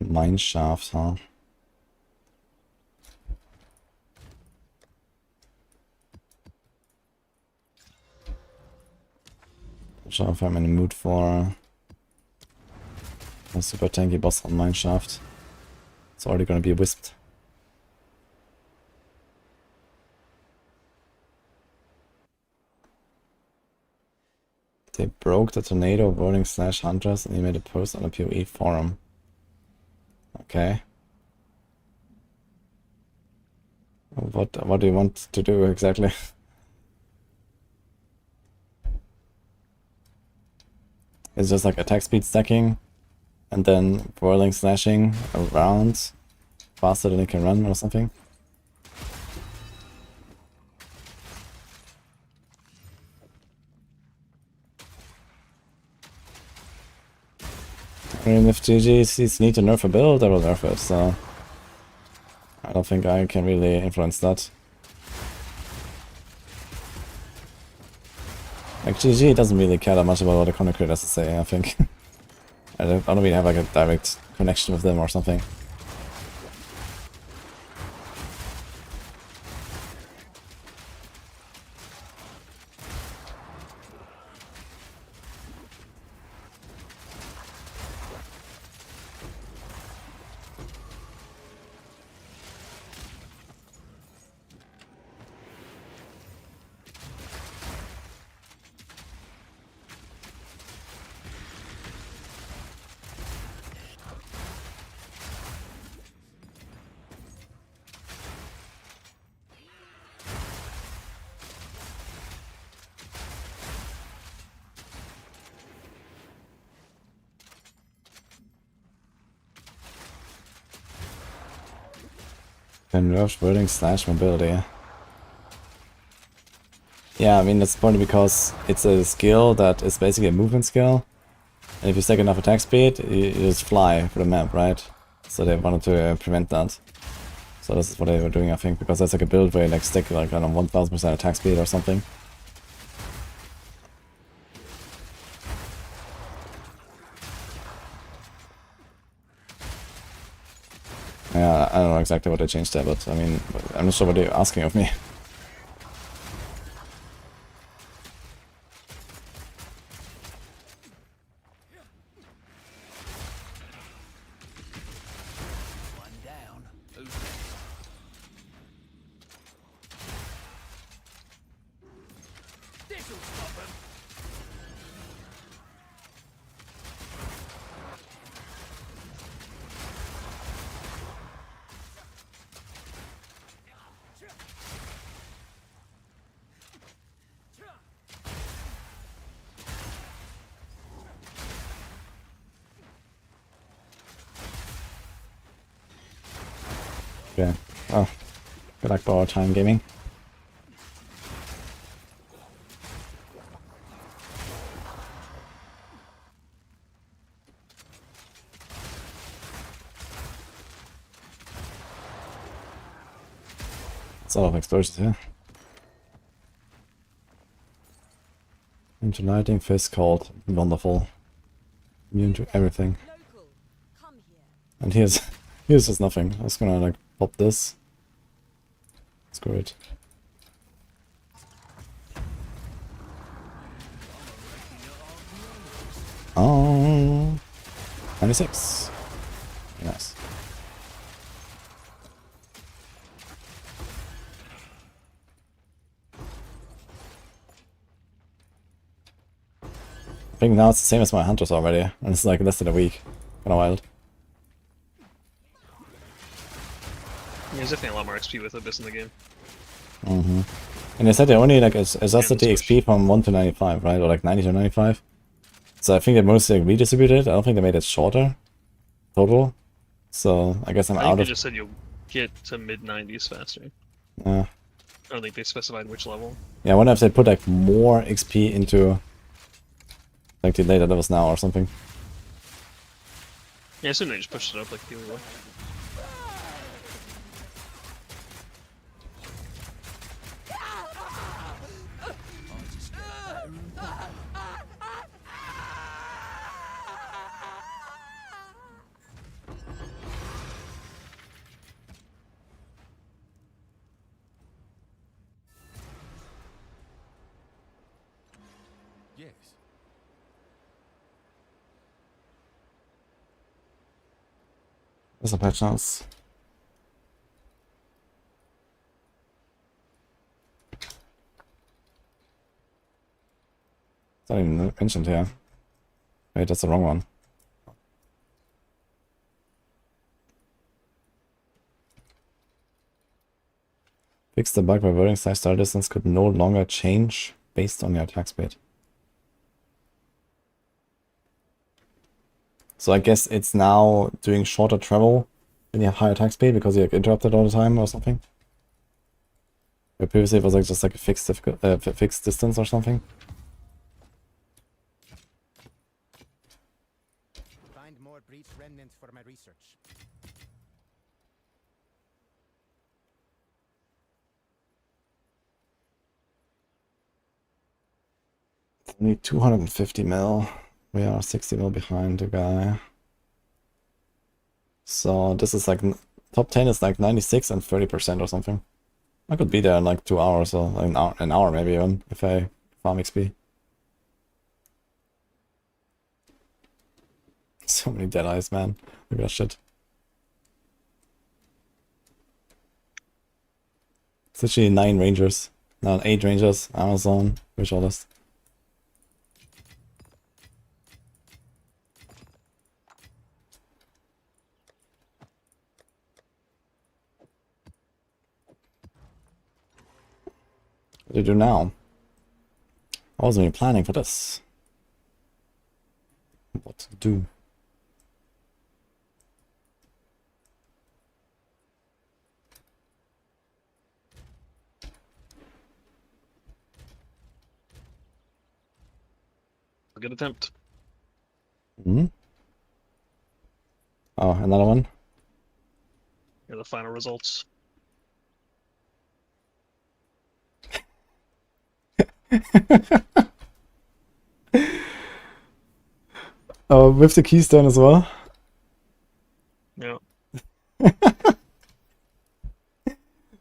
Mine shaft, huh? Not sure if I'm in the mood for a super tanky boss on mine shaft. It's already gonna be wisped. They broke the tornado voting / hunters and they made a post on a PoE forum. Okay. What do you want to do exactly? It's just like attack speed stacking and then whirling slashing around faster than it can run or something. I mean, if GGs need to nerf a build, I will nerf it, so I don't think I can really influence that. Like, GG doesn't really care that much about what the content creators say, I think. I don't really have like a direct connection with them or something. Then nerfed wording / mobility. Yeah, I mean that's probably because it's a skill that is basically a movement skill. And if you stack enough attack speed, you just fly for the map, right? So they wanted to prevent that. So this is what they were doing, I think, because that's like a build where you like stick like, I don't know, 1000% attack speed or something. Yeah, I don't know exactly what they changed there, but I mean, I'm not sure what they're asking of me. One down. Who's next? This'll stop him. Okay. Oh, good luck for our time gaming. It's a lot of explosions here. Into lighting, fist cold, wonderful. Immune to everything. Local, come here. And here's just nothing. I was gonna like pop this. Screw it. Oh, 96. Nice. I think now it's the same as my hunters already, and it's like less than a week. Kinda wild. There's definitely a lot more XP with Abyss in the game. Mm-hmm. And they said they only like adjusted the Yeah, XP from 1 to 95, right? Or like 90 to 95. So I think they mostly like, redistributed. I don't think they made it shorter total. So I guess I'm I out think they of. just said you'll get to mid-90s faster. I don't think they specified which level. Yeah, I wonder if they put like more XP into like the later levels now or something. Yeah, I assume they just pushed it up like the other way. Yes. There's a patch notes. It's not even mentioned here. Wait, that's the wrong one. Fix the bug by wording size star distance could no longer change based on your attack speed. So I guess it's now doing shorter travel when you have higher attack speed because you're interrupted all the time or something. But previously it was like just like a fixed distance or something. Find more breach remnants for my research. Only 250 mil. We are 60 mil behind the guy. So this is like top 10 is like 96 and 30% or something. I could be there in like 2 hours or an hour maybe even if I farm XP. So many dead eyes, man. Look at that shit. It's actually 9 rangers. No, 8 rangers. Amazon. Visual list. What do you do now? I wasn't even planning for this. What to do? A good attempt. Hmm? Oh, another one? Here are the final results. Oh, with the keystone as well? Yeah.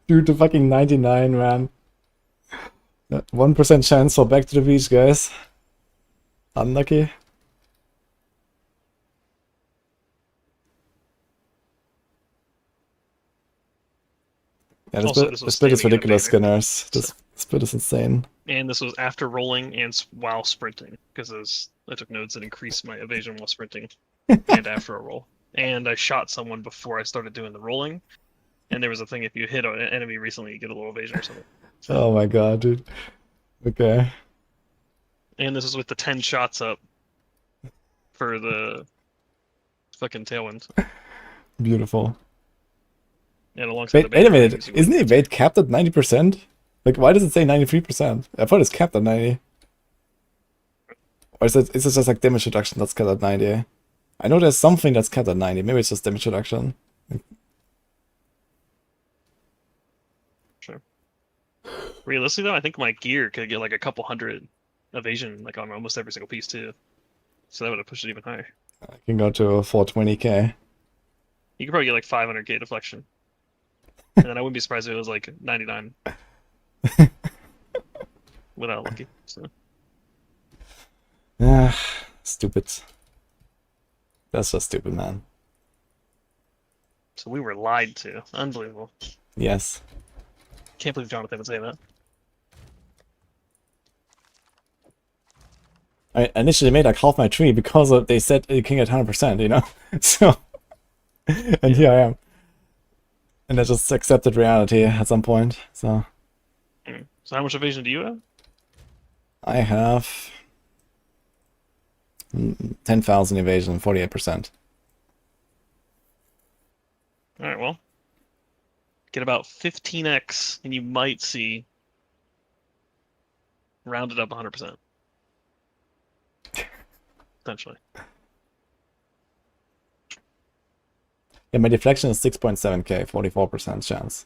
Dude, the fucking 99, man. That 1% chance for back to the beach, guys. Unlucky. Yeah, Also, this this was split is standing in a ridiculous, banner. Skinners. This split is insane. And this was after rolling and while sprinting, because I took nodes that increased my evasion while sprinting, and after a roll. And I shot someone before I started doing the rolling, and there was a thing, if you hit an enemy recently, you get a little evasion or something. So, Oh my god, dude. Okay. and this was with the 10 shots up for the fucking Tailwind. Beautiful. And alongside Wait a minute. Isn't the evade capped at 90%? Like, why does it say 93%? I thought it's capped at 90. Or is it just like damage reduction that's capped at 90? I know there's something that's capped at 90. Maybe it's just damage reduction. Sure. Realistically, though, I think my gear could get like a couple hundred evasion like on almost every single piece, too. So that would have pushed it even higher. I can go to 420k. You could probably get like 500k deflection. And then I wouldn't be surprised if it was like 99. Without lucky. So. Ah, stupid. That's just stupid, man. So we were lied to. Unbelievable. Yes. Can't believe Jonathan would say that. I initially made like half my tree because they said you can get 100%, you know? So, and here I am. And I just accepted reality at some point, so... So how much evasion do you have? I have... 10,000 evasion, 48%. Alright, well. Get about 15x, and you might see... rounded up 100%. Potentially. Yeah, my deflection is 6.7k, 44% chance.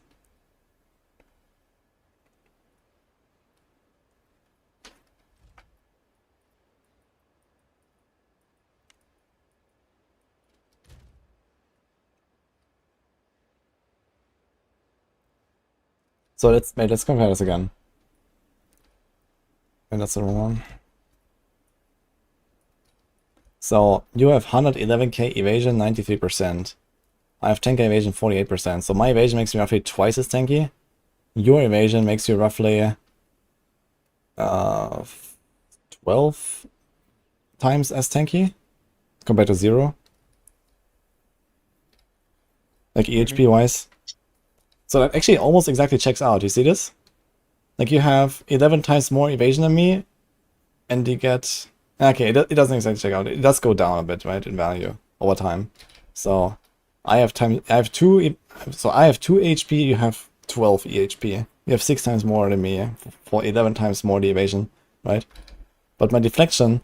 So let's compare this again. And that's the wrong one. So you have 111k evasion, 93%. I have 10k evasion, 48%. So my evasion makes me roughly twice as tanky. Your evasion makes you roughly 12 times as tanky compared to 0. Like EHP wise. So that actually almost exactly checks out. You see this? Like you have 11 times more evasion than me, and you get... Okay, it doesn't exactly check out. It does go down a bit, right, in value over time. So I have 2 HP, you have 12 EHP. You have 6 times more than me for 11 times more the evasion, right? But my deflection,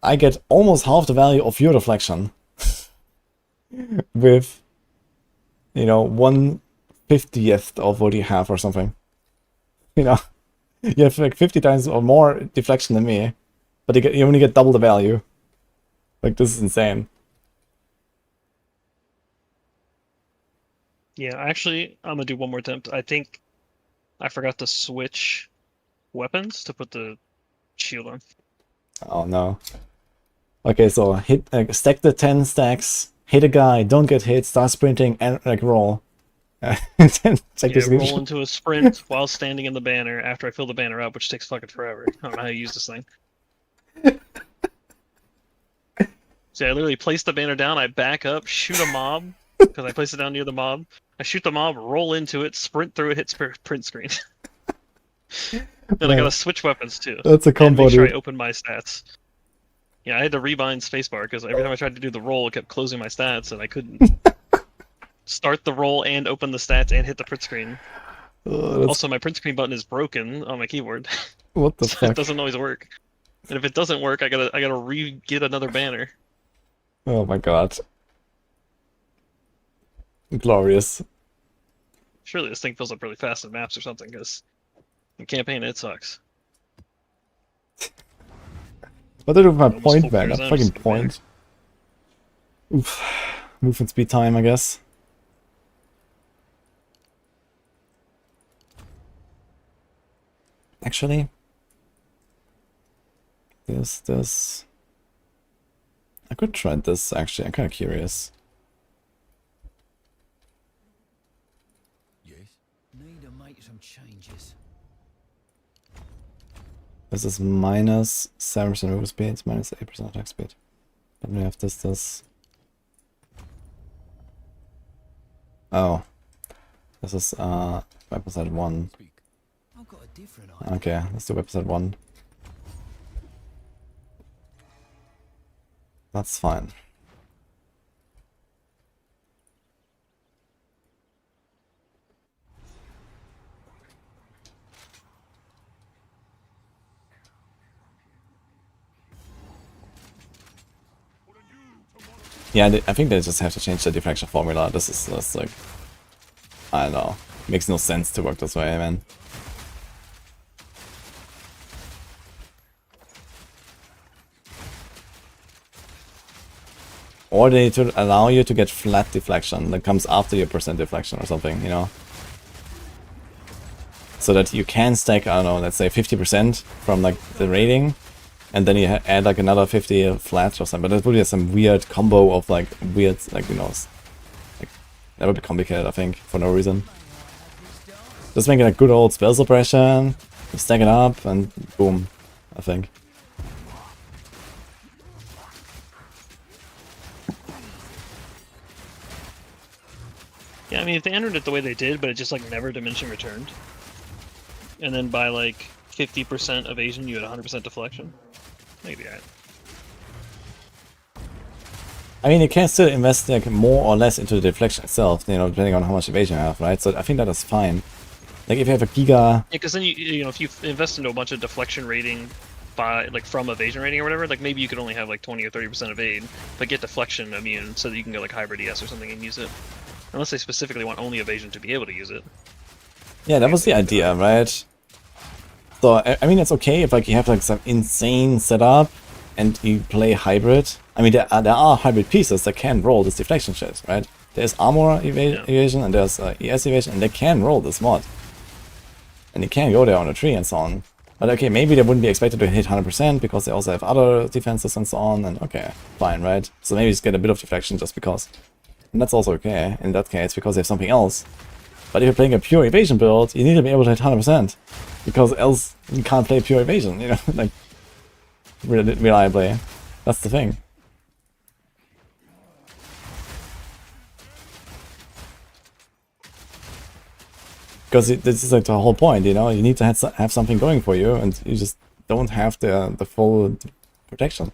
I get almost half the value of your deflection with, you know, 1/50th of what you have or something. You know, you have like 50 times or more deflection than me, but you only get double the value. Like, this is insane. Yeah, actually, I'm gonna do one more attempt. I think I forgot to switch weapons to put the shield on. Oh no. Okay, so hit stack the 10 stacks, hit a guy, don't get hit, start sprinting, and like roll. Check this roll into a sprint while standing in the banner after I fill the banner up, which takes fucking forever. I don't know how you use this thing. So I literally place the banner down, I back up, shoot a mob, because I place it down near the mob. I shoot the mob, roll into it, sprint through it, hit print screen. Then I gotta switch weapons too. That's a combo, make sure dude. I open my stats. Yeah, I had to rebind spacebar because every time I tried to do the roll, it kept closing my stats, and I couldn't start the roll and open the stats and hit the print screen. Also, my print screen button is broken on my keyboard. What the So fuck? it doesn't always work. And if it doesn't work, I gotta get another banner. Oh my god. Glorious. Surely this thing fills up really fast in maps or something, because in campaign it sucks. What did I do with my Almost point full back? That clears, fucking just a banner. point. Oof. Movement speed time, I guess. Actually, this. I could try this actually. I'm kind of curious. Yes. Need to make some changes. This is minus 7% move speed, minus 8% attack speed. Then we have this. Oh. This is weapon set 1. Speak. I've got a different idea. Okay, let's do weapon set 1. That's fine. Yeah, I think they just have to change the deflection formula. This is just like, I don't know. Makes no sense to work this way, man. Or they need to allow you to get flat deflection that comes after your percent deflection or something, you know? So that you can stack, I don't know, let's say 50% from like the rating, and then you add like another 50 flat or something. But that would be some weird combo of like weird, like, you know, like, that would be complicated, I think, for no reason. Just make it a good old spell suppression, stack it up, and boom, I think. Yeah, I mean, if they entered it the way they did, but it just like never diminishing returned, and then by like 50% evasion, you had 100% deflection. Maybe alright. I mean, you can still invest like more or less into the deflection itself, you know, depending on how much evasion you have, right? So I think that is fine. Like if you have a giga... Yeah, because then you know, if you invest into a bunch of deflection rating by like from evasion rating or whatever, like maybe you could only have like 20 or 30% evade, but get deflection immune so that you can get like hybrid ES or something and use it. Unless they specifically want only evasion to be able to use it. Yeah, that was the idea, right? So I mean, it's okay if like you have like some insane setup and you play hybrid. I mean, there are hybrid pieces that can roll this deflection shit, right? There's armor evasion and there's ES evasion, and they can roll this mod. And they can go there on a tree and so on. But okay, maybe they wouldn't be expected to hit 100% because they also have other defenses and so on, and okay, fine, right? So maybe just get a bit of deflection just because. And that's also okay in that case, because they have something else. But if you're playing a pure evasion build, you need to be able to hit 100%. Because else you can't play pure evasion, you know, like, reliably. That's the thing. Because this is like the whole point, you know, you need to have something going for you, and you just don't have the full protection.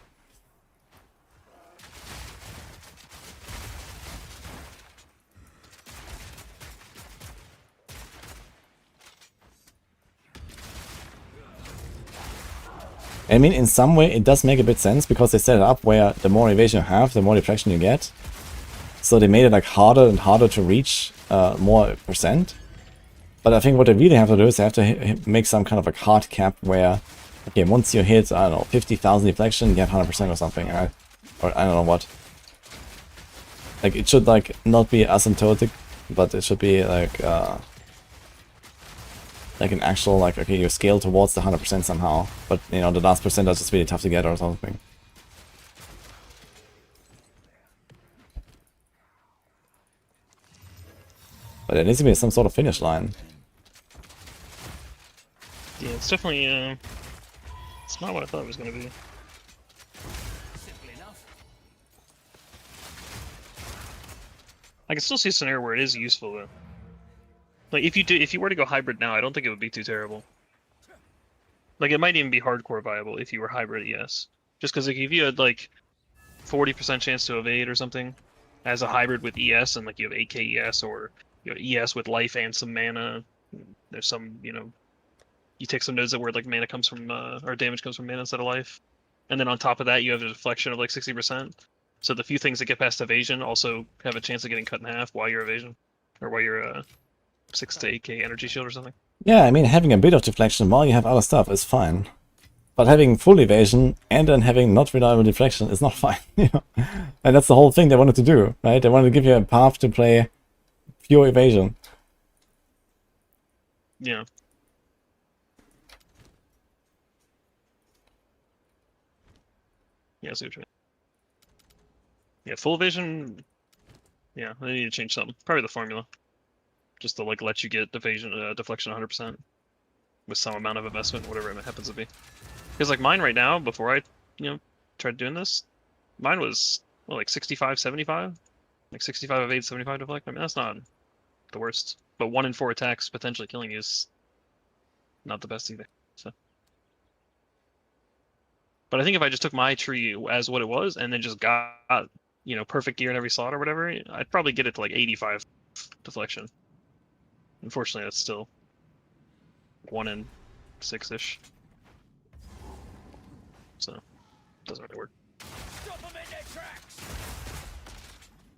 I mean, in some way, it does make a bit sense, because they set it up where the more evasion you have, the more deflection you get. So they made it like harder and harder to reach more percent. But I think what they really have to do is they have to make some kind of like hard cap where, okay, once you hit, I don't know, 50,000 deflection, you get 100% or something, right? Or I don't know what. Like, it should like not be asymptotic, but it should be like an actual, like, okay, you scale towards the 100% somehow, but, you know, the last percent is just really tough to get or something. But there needs to be some sort of finish line. Yeah, it's definitely, it's not what I thought it was going to be. Simple enough. I can still see a scenario where it is useful, though. Like, if you were to go hybrid now, I don't think it would be too terrible. Like, it might even be hardcore viable if you were hybrid ES. Just because, like, if you had, like, 40% chance to evade or something, as a hybrid with ES, and, like, you have 8k ES, or you have ES with life and some mana, there's some, you know, you take some nodes that where, like, mana comes from, or damage comes from mana instead of life. And then on top of that, you have a deflection of, like, 60%. So the few things that get past evasion also have a chance of getting cut in half while you're evasion. Or while you're, 6 to 8k energy shield or something. Yeah, I mean, having a bit of deflection while you have other stuff is fine. But having full evasion and then having not reliable deflection is not fine, you know? And that's the whole thing they wanted to do, right? They wanted to give you a path to play pure evasion. Yeah. Yeah, I see what you mean. Yeah, full evasion. Yeah, they need to change something. Probably the formula. Just to like let you get evasion, deflection 100% with some amount of investment, whatever it happens to be. Because like mine right now, before I, you know, tried doing this, mine was well, like 65, 75, like 65 evade, 75 deflect. I mean, that's not the worst. But 1 in 4 attacks potentially killing you is not the best either. So. But I think if I just took my tree as what it was and then just got, you know, perfect gear in every slot or whatever, I'd probably get it to like 85 deflection. Unfortunately, that's still 1 in 6-ish. So, it doesn't really work. Stop them in their tracks.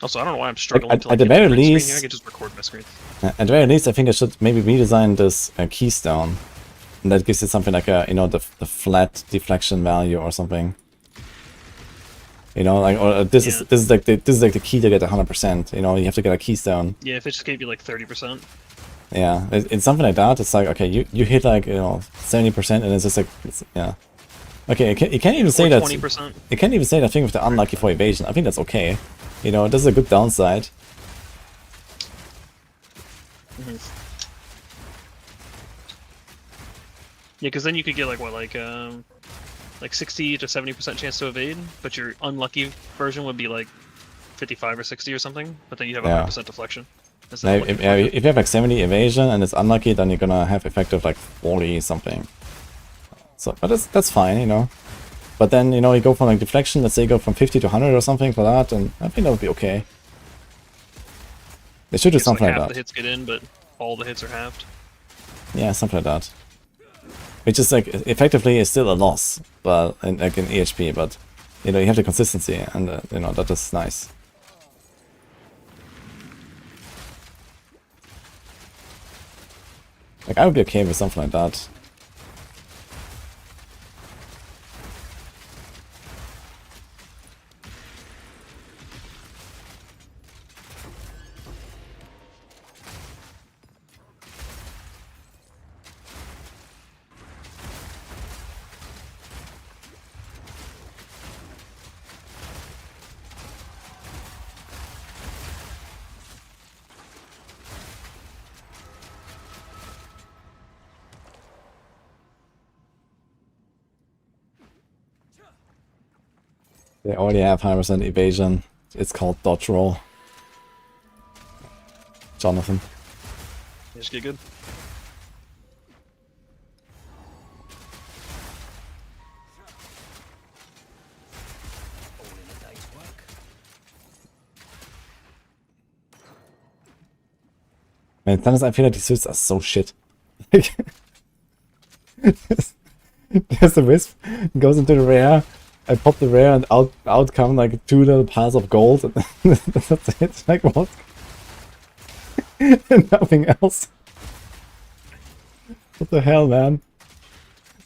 Also, I don't know why I'm struggling At to like, the get very the green screen least- here. I could just record my screen. At the very least, I think I should maybe redesign this keystone. And that gives it something like a, you know, the flat deflection value or something. You know, like, or this is like the key to get 100%. You know, you have to get a keystone. Yeah, if it just gave you like 30%. Yeah, it's something like that. It's like, okay, you hit like, you know, 70% and it's just like, yeah. Okay, you can't even say Or that. 20%. You can't even say that thing with the unlucky for evasion. I think that's okay. You know, this is a good downside. Mm-hmm. Yeah, because then you could get like what, like 60 to 70% chance to evade, but your unlucky version would be like 55 or 60 or something. But then you have 100% deflection. Is Now, that lucky? if you have like 70 evasion and it's unlucky, then you're gonna have effective like 40 something. So, but that's fine, you know. But then, you know, you go from like deflection, let's say you go from 50 to 100 or something for that, and I think that would be okay. They should do It's something like like half that. the hits get in, but all the hits are halved. Yeah, something like that. Which is like, effectively is still a loss, but like in EHP, but you know, you have the consistency, and you know, that is nice. Like, I would be okay with something like that. They already have 100% evasion. It's called dodge roll. Jonathan. Just get good. All in a day's work. Man, sometimes I feel like these suits are so shit. There's a wisp, goes into the rare, I pop the rare and out come like 2 little piles of gold. And that's it. Like what? And nothing else. What the hell, man?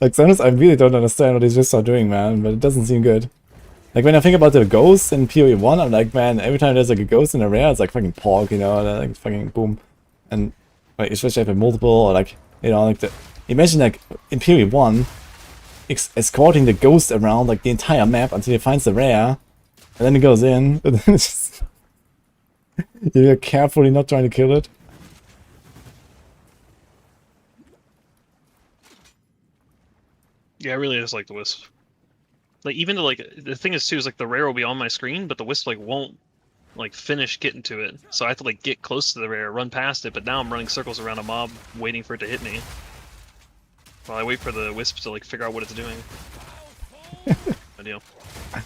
Like sometimes I really don't understand what these wisps are doing, man, but it doesn't seem good. Like when I think about the ghosts in PoE 1, I'm like, man, every time there's like a ghost in a rare, it's like fucking pork, you know, like fucking boom. And like especially if I have multiple or like, you know, like the imagine like in PoE 1 escorting the ghost around like the entire map until he finds the rare, and then he goes in, and then it's just you're carefully not trying to kill it. Yeah, I really just like the wisp. Like even though like the thing is too is like the rare will be on my screen, but the wisp like won't like finish getting to it. So I have to like get close to the rare, run past it, but now I'm running circles around a mob waiting for it to hit me. While I wait for the wisp to like figure out what it's doing. No deal.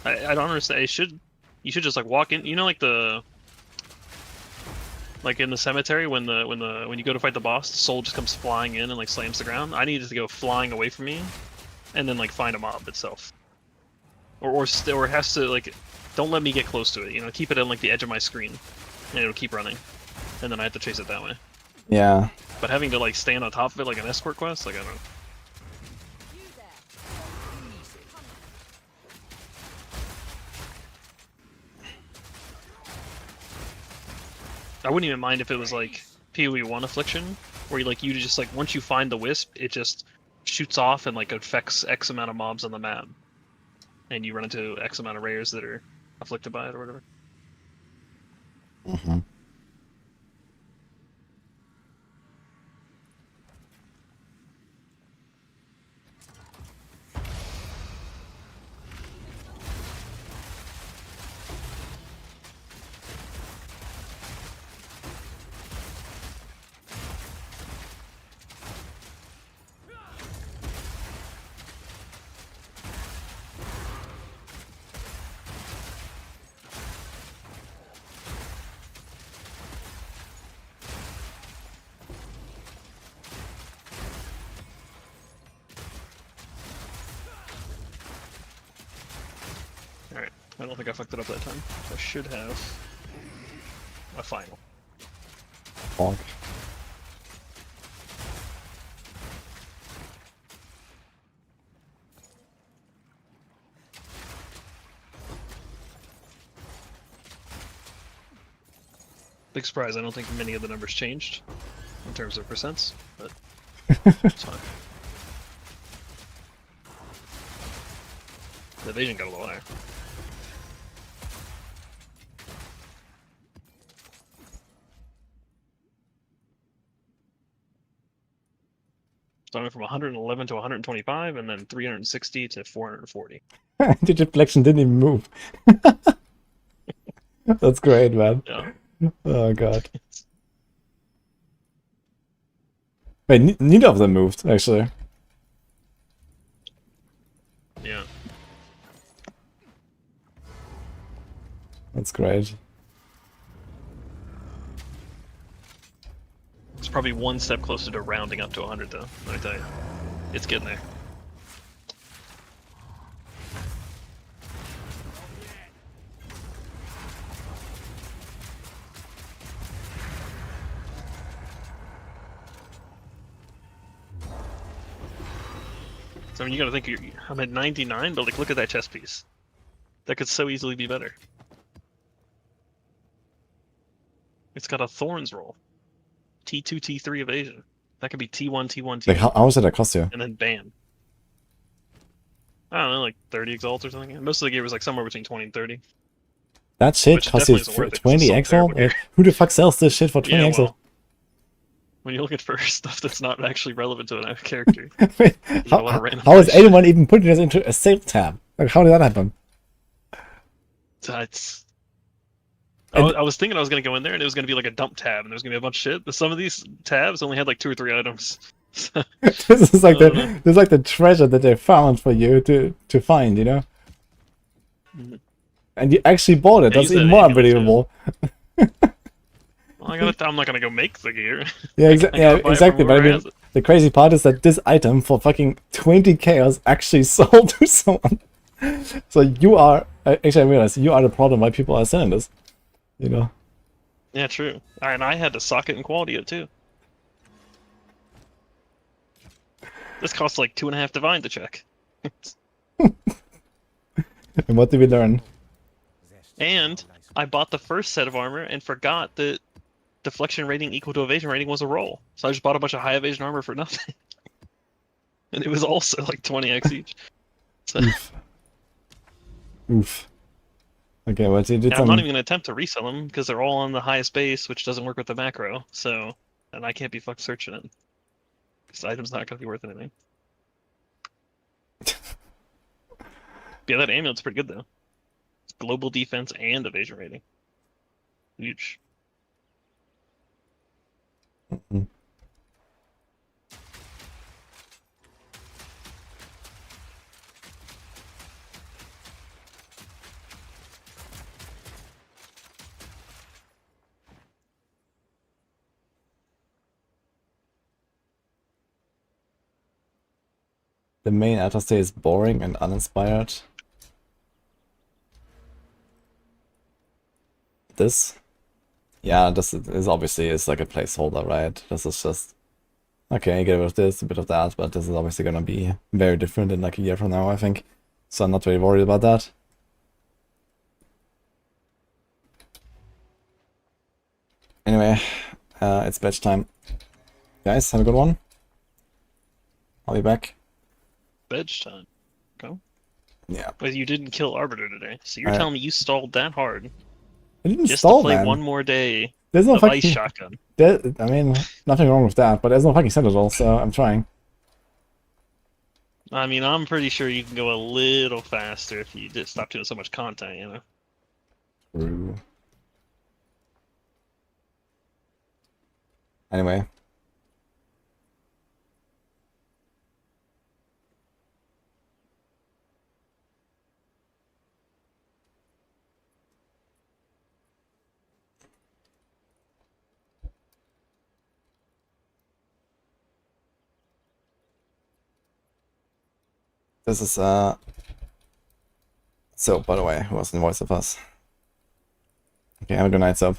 I don't understand. You should just like walk in. You know, like the like in the cemetery when you go to fight the boss, the soul just comes flying in and like slams the ground. I need it to go flying away from me, and then like find a mob itself. Or it has to like, don't let me get close to it. You know, keep it on like the edge of my screen, and it'll keep running, and then I have to chase it that way. Yeah. But having to like stand on top of it like an escort quest, like I don't know. I wouldn't even mind if it was like PoE 1 Affliction, where you just like once you find the wisp, it just shoots off and like affects X amount of mobs on the map, and you run into X amount of rares that are afflicted by it or whatever. Mm-hmm. Alright, I don't think I fucked it up that time. I should have a final. Bonk. Big surprise, I don't think many of the numbers changed in terms of percents, but it's fine. The evasion got a little higher. Starting from 111 to 125, and then 360 to 440. The deflection didn't even move. That's great, man. Yeah. Oh god. Wait, neither of them moved, actually. Yeah. That's great. It's probably one step closer to rounding up to 100, though. Let me tell you, it's getting there. So I mean, you gotta think I'm at 99, but like, look at that chess piece. That could so easily be better. It's got a Thorns roll. T2, T3 evasion. That could be T1, T1, T1. Like, how much did that cost you? And then bam. I don't know, like 30 exalts or something. Most of the gear was like somewhere between 20 and 30. That shit Which cost you definitely isn't worth it, 'cause it's 20 so exile? terrible gear. Who the fuck sells this shit for 20 Yeah, exile? well, when you're looking for stuff that's not actually relevant to a character, Wait, get a lot of random how is shit. anyone even putting this into a save tab? Like, how did that happen? It's... And- I was thinking I was gonna go in there and it was gonna be like a dump tab and there was gonna be a bunch of shit. But some of these tabs only had like 2 or 3 items. This is like I don't know. this is like the treasure that they found for you to find, you know? Mhm. And you actually bought it. Yeah, That's use even that more amulet, too. unbelievable. Well, I'm not gonna go make the gear. Yeah, I gotta buy it from exactly. But I whoever mean, has it. the crazy part is that this item for fucking 20 chaos actually sold to someone. So you are actually, I realize you are the problem why people are selling this. You know. Yeah, true. And I had to socket and quality it too. This costs like 2.5 divine to check. And what did we learn? And I bought the first set of armor and forgot that deflection rating equal to evasion rating was a roll. So I just bought a bunch of high evasion armor for nothing. And it was also like 20x each. So Oof. Okay, well, you did yeah, I'm some. not even going to attempt to resell them because they're all on the highest base, which doesn't work with the macro. So, and I can't be fucked searching it. Because the item's not going to be worth anything. Yeah, that amulet's pretty good though. It's global defense and evasion rating. Huge. Mhm. The main Atlastate is boring and uninspired. This? Yeah, this is obviously is like a placeholder, right? This is just... Okay, get rid of this, a bit of that, but this is obviously gonna be very different in like a year from now, I think. So I'm not very worried about that. Anyway, it's badge time. Guys, have a good one. I'll be back. Bedge time. Go. Yeah. But you didn't kill Arbiter today, so you're I- telling me you stalled that hard I didn't just stall, to play man. one more day There's no of ice fucking... shotgun. I mean, nothing wrong with that, but there's no fucking Citadel, so I'm trying. I mean, I'm pretty sure you can go a little faster if you just stop doing so much content, you know? True. Anyway. This is, So, by the way, who was in Voice of Us? Okay, have a good night, Soap.